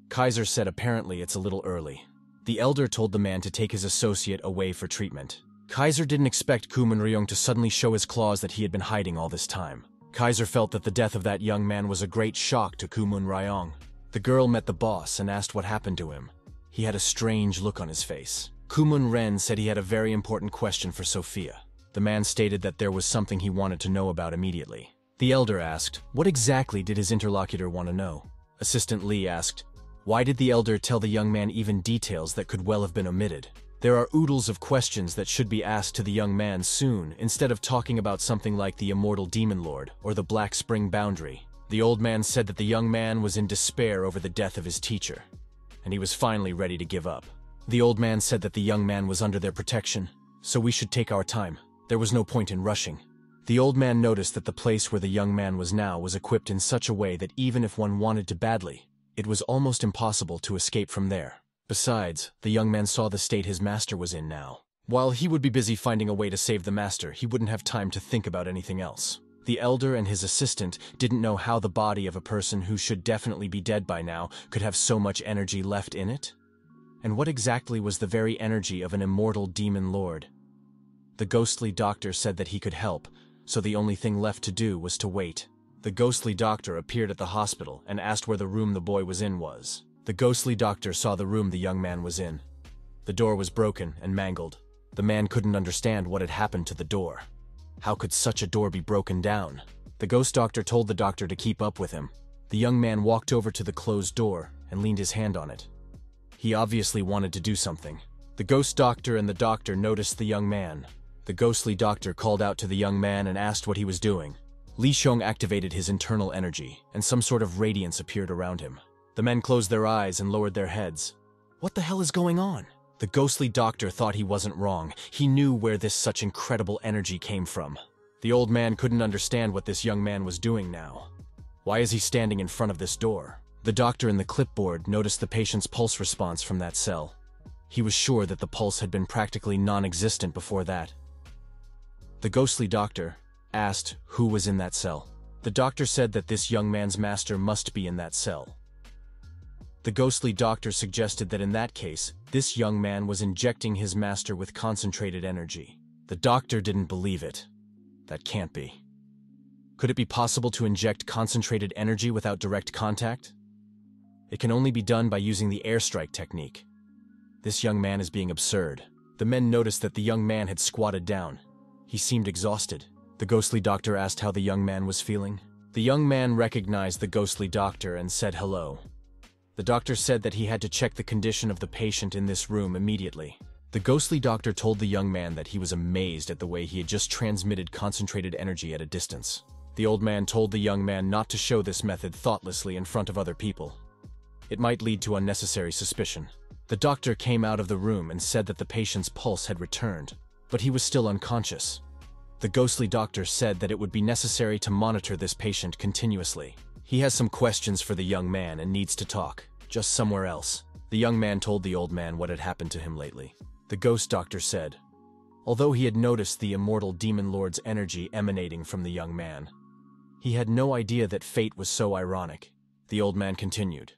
Kaiser said apparently it's a little early. The elder told the man to take his associate away for treatment. Kaiser didn't expect Kumun Ryong to suddenly show his claws that he had been hiding all this time. Kaiser felt that the death of that young man was a great shock to Kumun Ryong. The girl met the boss and asked what happened to him. He had a strange look on his face. Kumun Ren said he had a very important question for Sophia. The man stated that there was something he wanted to know about immediately. The elder asked, what exactly did his interlocutor want to know? Assistant Lee asked, why did the elder tell the young man even details that could well have been omitted? There are oodles of questions that should be asked to the young man soon, instead of talking about something like the immortal demon lord or the Black Spring boundary. The old man said that the young man was in despair over the death of his teacher, and he was finally ready to give up. The old man said that the young man was under their protection, so we should take our time. There was no point in rushing. The old man noticed that the place where the young man was now was equipped in such a way that even if one wanted to badly, it was almost impossible to escape from there. Besides, the young man saw the state his master was in now. While he would be busy finding a way to save the master, he wouldn't have time to think about anything else. The elder and his assistant didn't know how the body of a person who should definitely be dead by now could have so much energy left in it. And what exactly was the very energy of an immortal demon lord? The ghostly doctor said that he could help, so the only thing left to do was to wait. The ghostly doctor appeared at the hospital and asked where the room the boy was in was. The ghostly doctor saw the room the young man was in. The door was broken and mangled. The man couldn't understand what had happened to the door. How could such a door be broken down? The ghost doctor told the doctor to keep up with him. The young man walked over to the closed door and leaned his hand on it. He obviously wanted to do something. The ghost doctor and the doctor noticed the young man. The ghostly doctor called out to the young man and asked what he was doing. Li Xiong activated his internal energy, and some sort of radiance appeared around him. The men closed their eyes and lowered their heads. What the hell is going on? The ghostly doctor thought he wasn't wrong. He knew where this such incredible energy came from. The old man couldn't understand what this young man was doing now. Why is he standing in front of this door? The doctor in the clipboard noticed the patient's pulse response from that cell. He was sure that the pulse had been practically non-existent before that. The ghostly doctor asked who was in that cell. The doctor said that this young man's master must be in that cell. The ghostly doctor suggested that in that case, this young man was injecting his master with concentrated energy. The doctor didn't believe it. That can't be. Could it be possible to inject concentrated energy without direct contact? It can only be done by using the airstrike technique. This young man is being absurd. The men noticed that the young man had squatted down. He seemed exhausted. The ghostly doctor asked how the young man was feeling. The young man recognized the ghostly doctor and said hello. The doctor said that he had to check the condition of the patient in this room immediately. The ghostly doctor told the young man that he was amazed at the way he had just transmitted concentrated energy at a distance. The old man told the young man not to show this method thoughtlessly in front of other people. It might lead to unnecessary suspicion. The doctor came out of the room and said that the patient's pulse had returned, but he was still unconscious. The ghostly doctor said that it would be necessary to monitor this patient continuously. He has some questions for the young man and needs to talk, just somewhere else. The young man told the old man what had happened to him lately. The ghost doctor said, although he had noticed the immortal demon lord's energy emanating from the young man, he had no idea that fate was so ironic. The old man continued.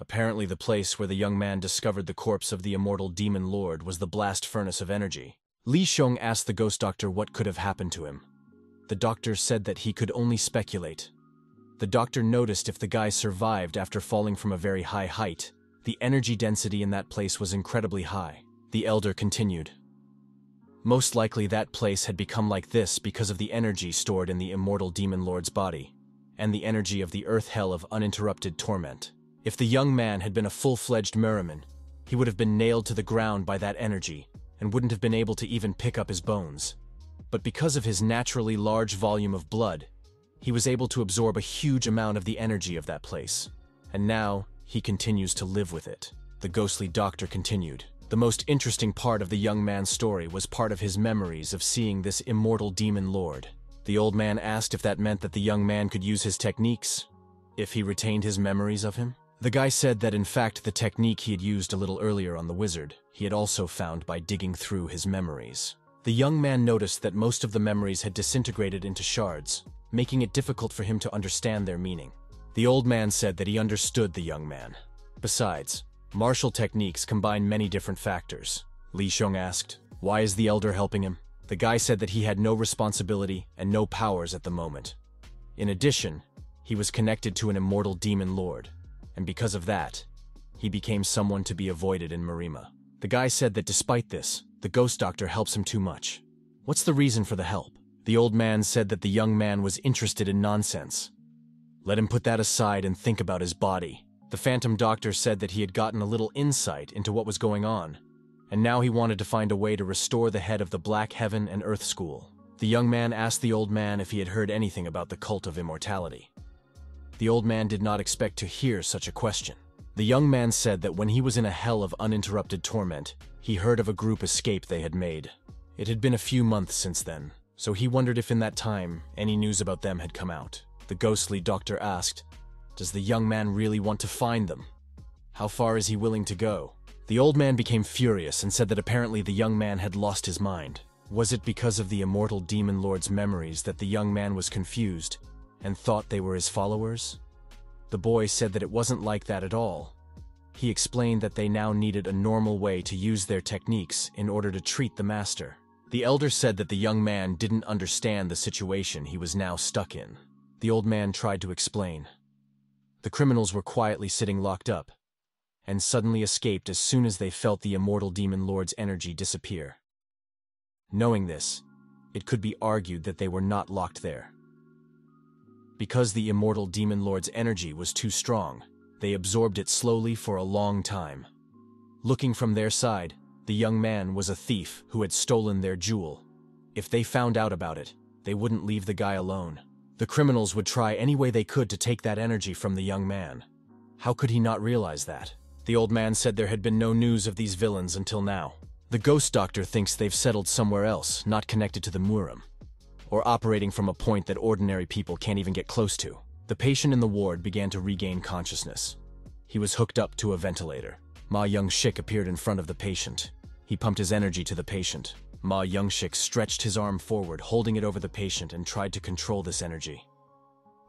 Apparently the place where the young man discovered the corpse of the immortal demon lord was the blast furnace of energy. Li Xiong asked the ghost doctor what could have happened to him. The doctor said that he could only speculate. The doctor noticed if the guy survived after falling from a very high height, the energy density in that place was incredibly high. The elder continued. Most likely that place had become like this because of the energy stored in the immortal demon lord's body, and the energy of the earth hell of uninterrupted torment. If the young man had been a full-fledged Muraman, he would have been nailed to the ground by that energy and wouldn't have been able to even pick up his bones. But because of his naturally large volume of blood, he was able to absorb a huge amount of the energy of that place. And now, he continues to live with it. The ghostly doctor continued. The most interesting part of the young man's story was part of his memories of seeing this immortal demon lord. The old man asked if that meant that the young man could use his techniques, if he retained his memories of him. The guy said that in fact the technique he had used a little earlier on the wizard, he had also found by digging through his memories. The young man noticed that most of the memories had disintegrated into shards, making it difficult for him to understand their meaning. The old man said that he understood the young man. Besides, martial techniques combine many different factors. Li Xiong asked, why is the elder helping him? The guy said that he had no responsibility and no powers at the moment. In addition, he was connected to an immortal demon lord, and because of that, he became someone to be avoided in Marima. The guy said that despite this, the ghost doctor helps him too much. What's the reason for the help? The old man said that the young man was interested in nonsense. Let him put that aside and think about his body. The phantom doctor said that he had gotten a little insight into what was going on, and now he wanted to find a way to restore the head of the Black Heaven and Earth School. The young man asked the old man if he had heard anything about the cult of immortality. The old man did not expect to hear such a question. The young man said that when he was in a hell of uninterrupted torment, he heard of a group escape they had made. It had been a few months since then, so he wondered if in that time any news about them had come out. The ghostly doctor asked, does the young man really want to find them? How far is he willing to go? The old man became furious and said that apparently the young man had lost his mind. Was it because of the immortal demon lord's memories that the young man was confused and thought they were his followers? The boy said that it wasn't like that at all. He explained that they now needed a normal way to use their techniques in order to treat the master. The elder said that the young man didn't understand the situation he was now stuck in. The old man tried to explain. The criminals were quietly sitting locked up, and suddenly escaped as soon as they felt the immortal demon lord's energy disappear. Knowing this, it could be argued that they were not locked there. Because the immortal demon lord's energy was too strong, they absorbed it slowly for a long time. Looking from their side, the young man was a thief who had stolen their jewel. If they found out about it, they wouldn't leave the guy alone. The criminals would try any way they could to take that energy from the young man. How could he not realize that? The old man said there had been no news of these villains until now. The ghost doctor thinks they've settled somewhere else, not connected to the Muram, or operating from a point that ordinary people can't even get close to. The patient in the ward began to regain consciousness. He was hooked up to a ventilator. Ma Young-shik appeared in front of the patient. He pumped his energy to the patient. Ma Young-shik stretched his arm forward, holding it over the patient, and tried to control this energy.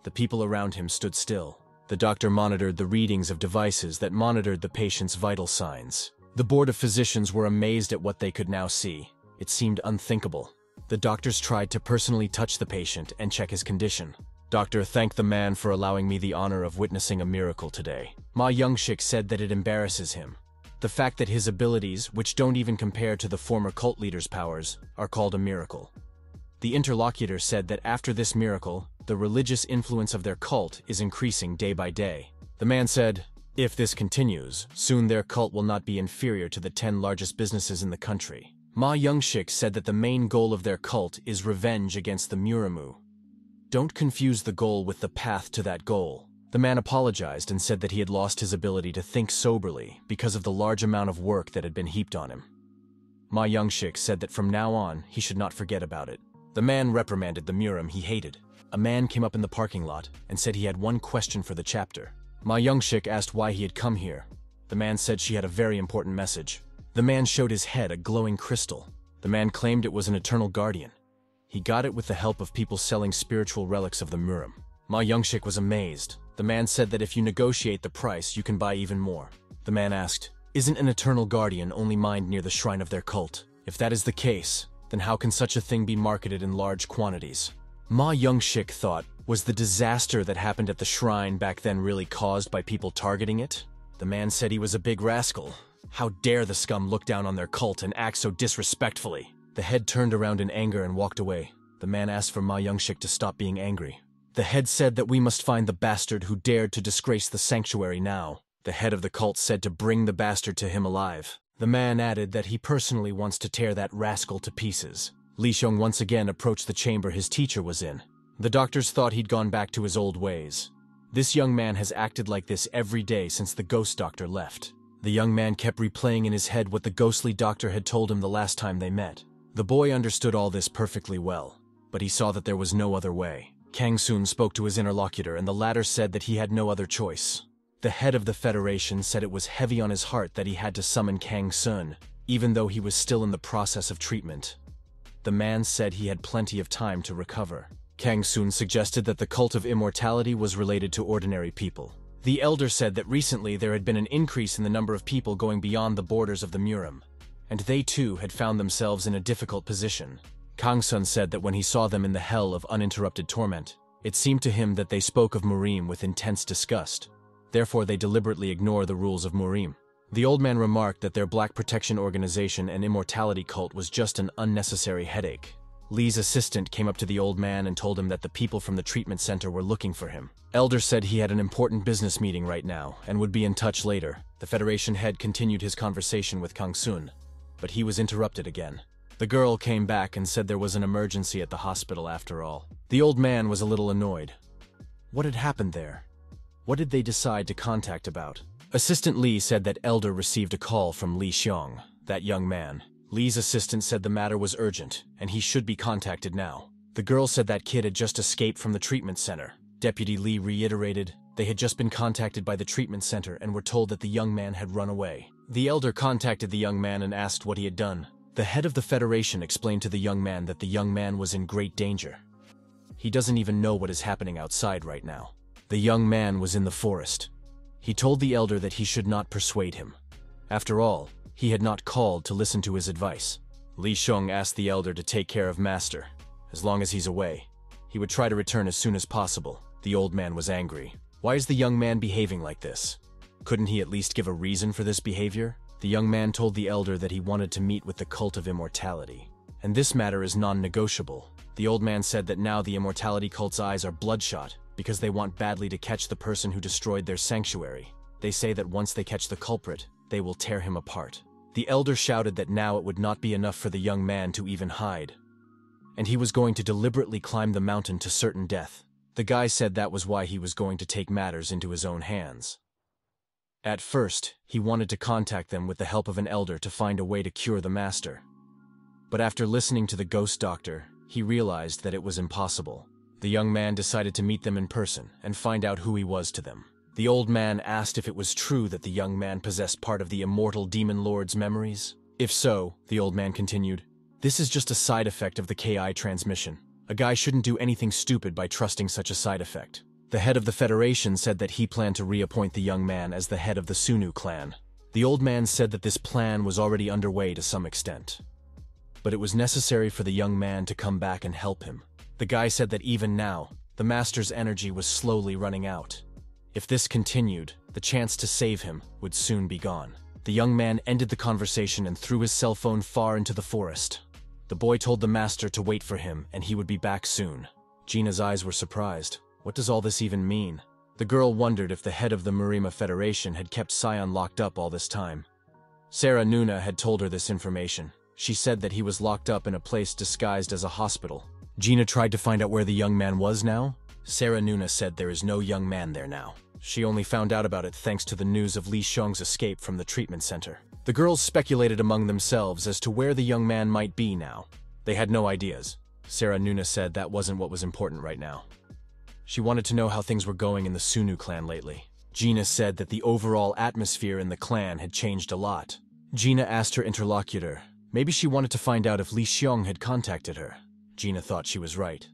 The people around him stood still. The doctor monitored the readings of devices that monitored the patient's vital signs. The board of physicians were amazed at what they could now see. It seemed unthinkable. The doctors tried to personally touch the patient and check his condition. Doctor thanked the man for allowing me the honor of witnessing a miracle today. Ma Young-shik said that it embarrasses him. The fact that his abilities, which don't even compare to the former cult leader's powers, are called a miracle. The interlocutor said that after this miracle, the religious influence of their cult is increasing day by day. The man said, if this continues, soon their cult will not be inferior to the 10 largest businesses in the country. Ma Young-shik said that the main goal of their cult is revenge against the Muramu. Don't confuse the goal with the path to that goal. The man apologized and said that he had lost his ability to think soberly because of the large amount of work that had been heaped on him. Ma Youngshik said that from now on, he should not forget about it. The man reprimanded the Murim he hated. A man came up in the parking lot and said he had one question for the chapter. Ma Youngshik asked why he had come here. The man said she had a very important message. The man showed his head a glowing crystal. The man claimed it was an eternal guardian. He got it with the help of people selling spiritual relics of the Murim. Ma Youngshik was amazed. The man said that if you negotiate the price, you can buy even more. The man asked, "Isn't an eternal guardian only mined near the shrine of their cult? If that is the case, then how can such a thing be marketed in large quantities?" Ma Youngshik thought, was the disaster that happened at the shrine back then really caused by people targeting it? The man said he was a big rascal. How dare the scum look down on their cult and act so disrespectfully? The head turned around in anger and walked away. The man asked for Ma Youngshik to stop being angry. The head said that we must find the bastard who dared to disgrace the sanctuary now. The head of the cult said to bring the bastard to him alive. The man added that he personally wants to tear that rascal to pieces. Li Xiong once again approached the chamber his teacher was in. The doctors thought he'd gone back to his old ways. This young man has acted like this every day since the ghost doctor left. The young man kept replaying in his head what the ghostly doctor had told him the last time they met. The boy understood all this perfectly well, but he saw that there was no other way. Kang Soon spoke to his interlocutor, and the latter said that he had no other choice. The head of the Federation said it was heavy on his heart that he had to summon Kang Soon, even though he was still in the process of treatment. The man said he had plenty of time to recover. Kang Soon suggested that the cult of immortality was related to ordinary people. The elder said that recently there had been an increase in the number of people going beyond the borders of the Murim, and they too had found themselves in a difficult position. Kang Sun said that when he saw them in the hell of uninterrupted torment, it seemed to him that they spoke of Murim with intense disgust. Therefore they deliberately ignore the rules of Murim. The old man remarked that their Black Protection Organization and immortality cult was just an unnecessary headache. Lee's assistant came up to the old man and told him that the people from the treatment center were looking for him. Elder said he had an important business meeting right now and would be in touch later. The Federation head continued his conversation with Kang Sun, but he was interrupted again. The girl came back and said there was an emergency at the hospital after all. The old man was a little annoyed. What had happened there? What did they decide to contact about? Assistant Lee said that Elder received a call from Li Xiong, that young man. Lee's assistant said the matter was urgent, and he should be contacted now. The girl said that kid had just escaped from the treatment center. Deputy Lee reiterated they had just been contacted by the treatment center and were told that the young man had run away. The elder contacted the young man and asked what he had done. The head of the Federation explained to the young man that the young man was in great danger. He doesn't even know what is happening outside right now. The young man was in the forest. He told the elder that he should not persuade him. After all, he had not called to listen to his advice. Li Xiong asked the elder to take care of Master. As long as he's away, he would try to return as soon as possible. The old man was angry. Why is the young man behaving like this? Couldn't he at least give a reason for this behavior? The young man told the elder that he wanted to meet with the cult of immortality, and this matter is non-negotiable. The old man said that now the immortality cult's eyes are bloodshot because they want badly to catch the person who destroyed their sanctuary. They say that once they catch the culprit, they will tear him apart. The elder shouted that now it would not be enough for the young man to even hide, and he was going to deliberately climb the mountain to certain death. The guy said that was why he was going to take matters into his own hands. At first, he wanted to contact them with the help of an elder to find a way to cure the master. But after listening to the ghost doctor, he realized that it was impossible. The young man decided to meet them in person and find out who he was to them. The old man asked if it was true that the young man possessed part of the immortal demon lord's memories. If so, the old man continued, this is just a side effect of the KI transmission. A guy shouldn't do anything stupid by trusting such a side effect. The head of the Federation said that he planned to reappoint the young man as the head of the Sunu clan. The old man said that this plan was already underway to some extent, but it was necessary for the young man to come back and help him. The guy said that even now, the master's energy was slowly running out. If this continued, the chance to save him would soon be gone. The young man ended the conversation and threw his cell phone far into the forest. The boy told the master to wait for him and he would be back soon. Gina's eyes were surprised. What does all this even mean? The girl wondered if the head of the Murima Federation had kept Sion locked up all this time. Sarah Nuna had told her this information. She said that he was locked up in a place disguised as a hospital. Gina tried to find out where the young man was now. Sarah Nuna said there is no young man there now. She only found out about it thanks to the news of Li Xiong's escape from the treatment center. The girls speculated among themselves as to where the young man might be now. They had no ideas. Sarah Nuna said that wasn't what was important right now. She wanted to know how things were going in the Sunu clan lately. Gina said that the overall atmosphere in the clan had changed a lot. Gina asked her interlocutor. Maybe she wanted to find out if Li Xiong had contacted her. Gina thought she was right.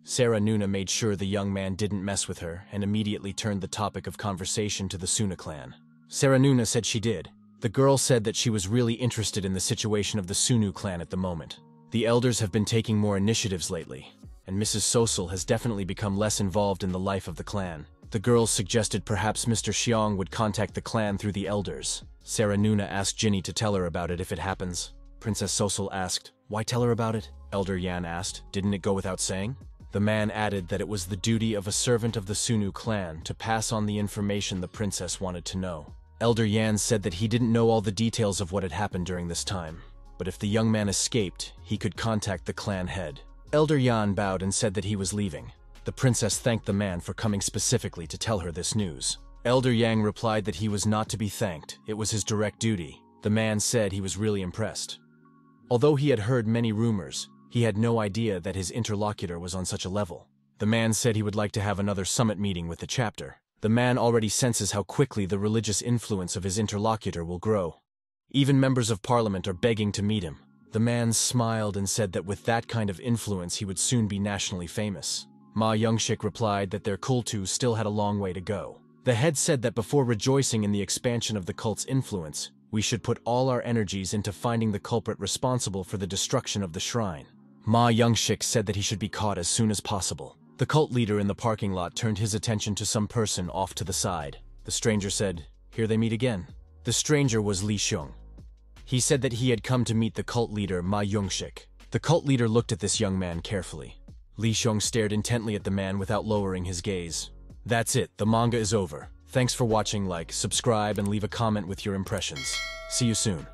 Sarah Nuna made sure the young man didn't mess with her and immediately turned the topic of conversation to the Suna clan. Sarah Nuna said she did. The girl said that she was really interested in the situation of the Sunu clan at the moment. The elders have been taking more initiatives lately, and Mrs. Sosal has definitely become less involved in the life of the clan. The girls suggested perhaps Mr. Xiong would contact the clan through the elders. Sarah Nuna asked Ginny to tell her about it if it happens. Princess Sosal asked, "Why tell her about it?" Elder Yan asked, "Didn't it go without saying?" The man added that it was the duty of a servant of the Sunu clan to pass on the information the princess wanted to know. Elder Yan said that he didn't know all the details of what had happened during this time, but if the young man escaped, he could contact the clan head. Elder Yan bowed and said that he was leaving. The princess thanked the man for coming specifically to tell her this news. Elder Yang replied that he was not to be thanked, it was his direct duty. The man said he was really impressed. Although he had heard many rumors, he had no idea that his interlocutor was on such a level. The man said he would like to have another summit meeting with the chapter. The man already senses how quickly the religious influence of his interlocutor will grow. Even members of parliament are begging to meet him. The man smiled and said that with that kind of influence he would soon be nationally famous. Ma Youngshik replied that their kultu still had a long way to go. The head said that before rejoicing in the expansion of the cult's influence, we should put all our energies into finding the culprit responsible for the destruction of the shrine. Ma Youngshik said that he should be caught as soon as possible. The cult leader in the parking lot turned his attention to some person off to the side. The stranger said, "Here they meet again." The stranger was Li Xiong. He said that he had come to meet the cult leader Ma Youngshik. The cult leader looked at this young man carefully. Li Xiong stared intently at the man without lowering his gaze. That's it, the manga is over. Thanks for watching, like, subscribe, and leave a comment with your impressions. See you soon.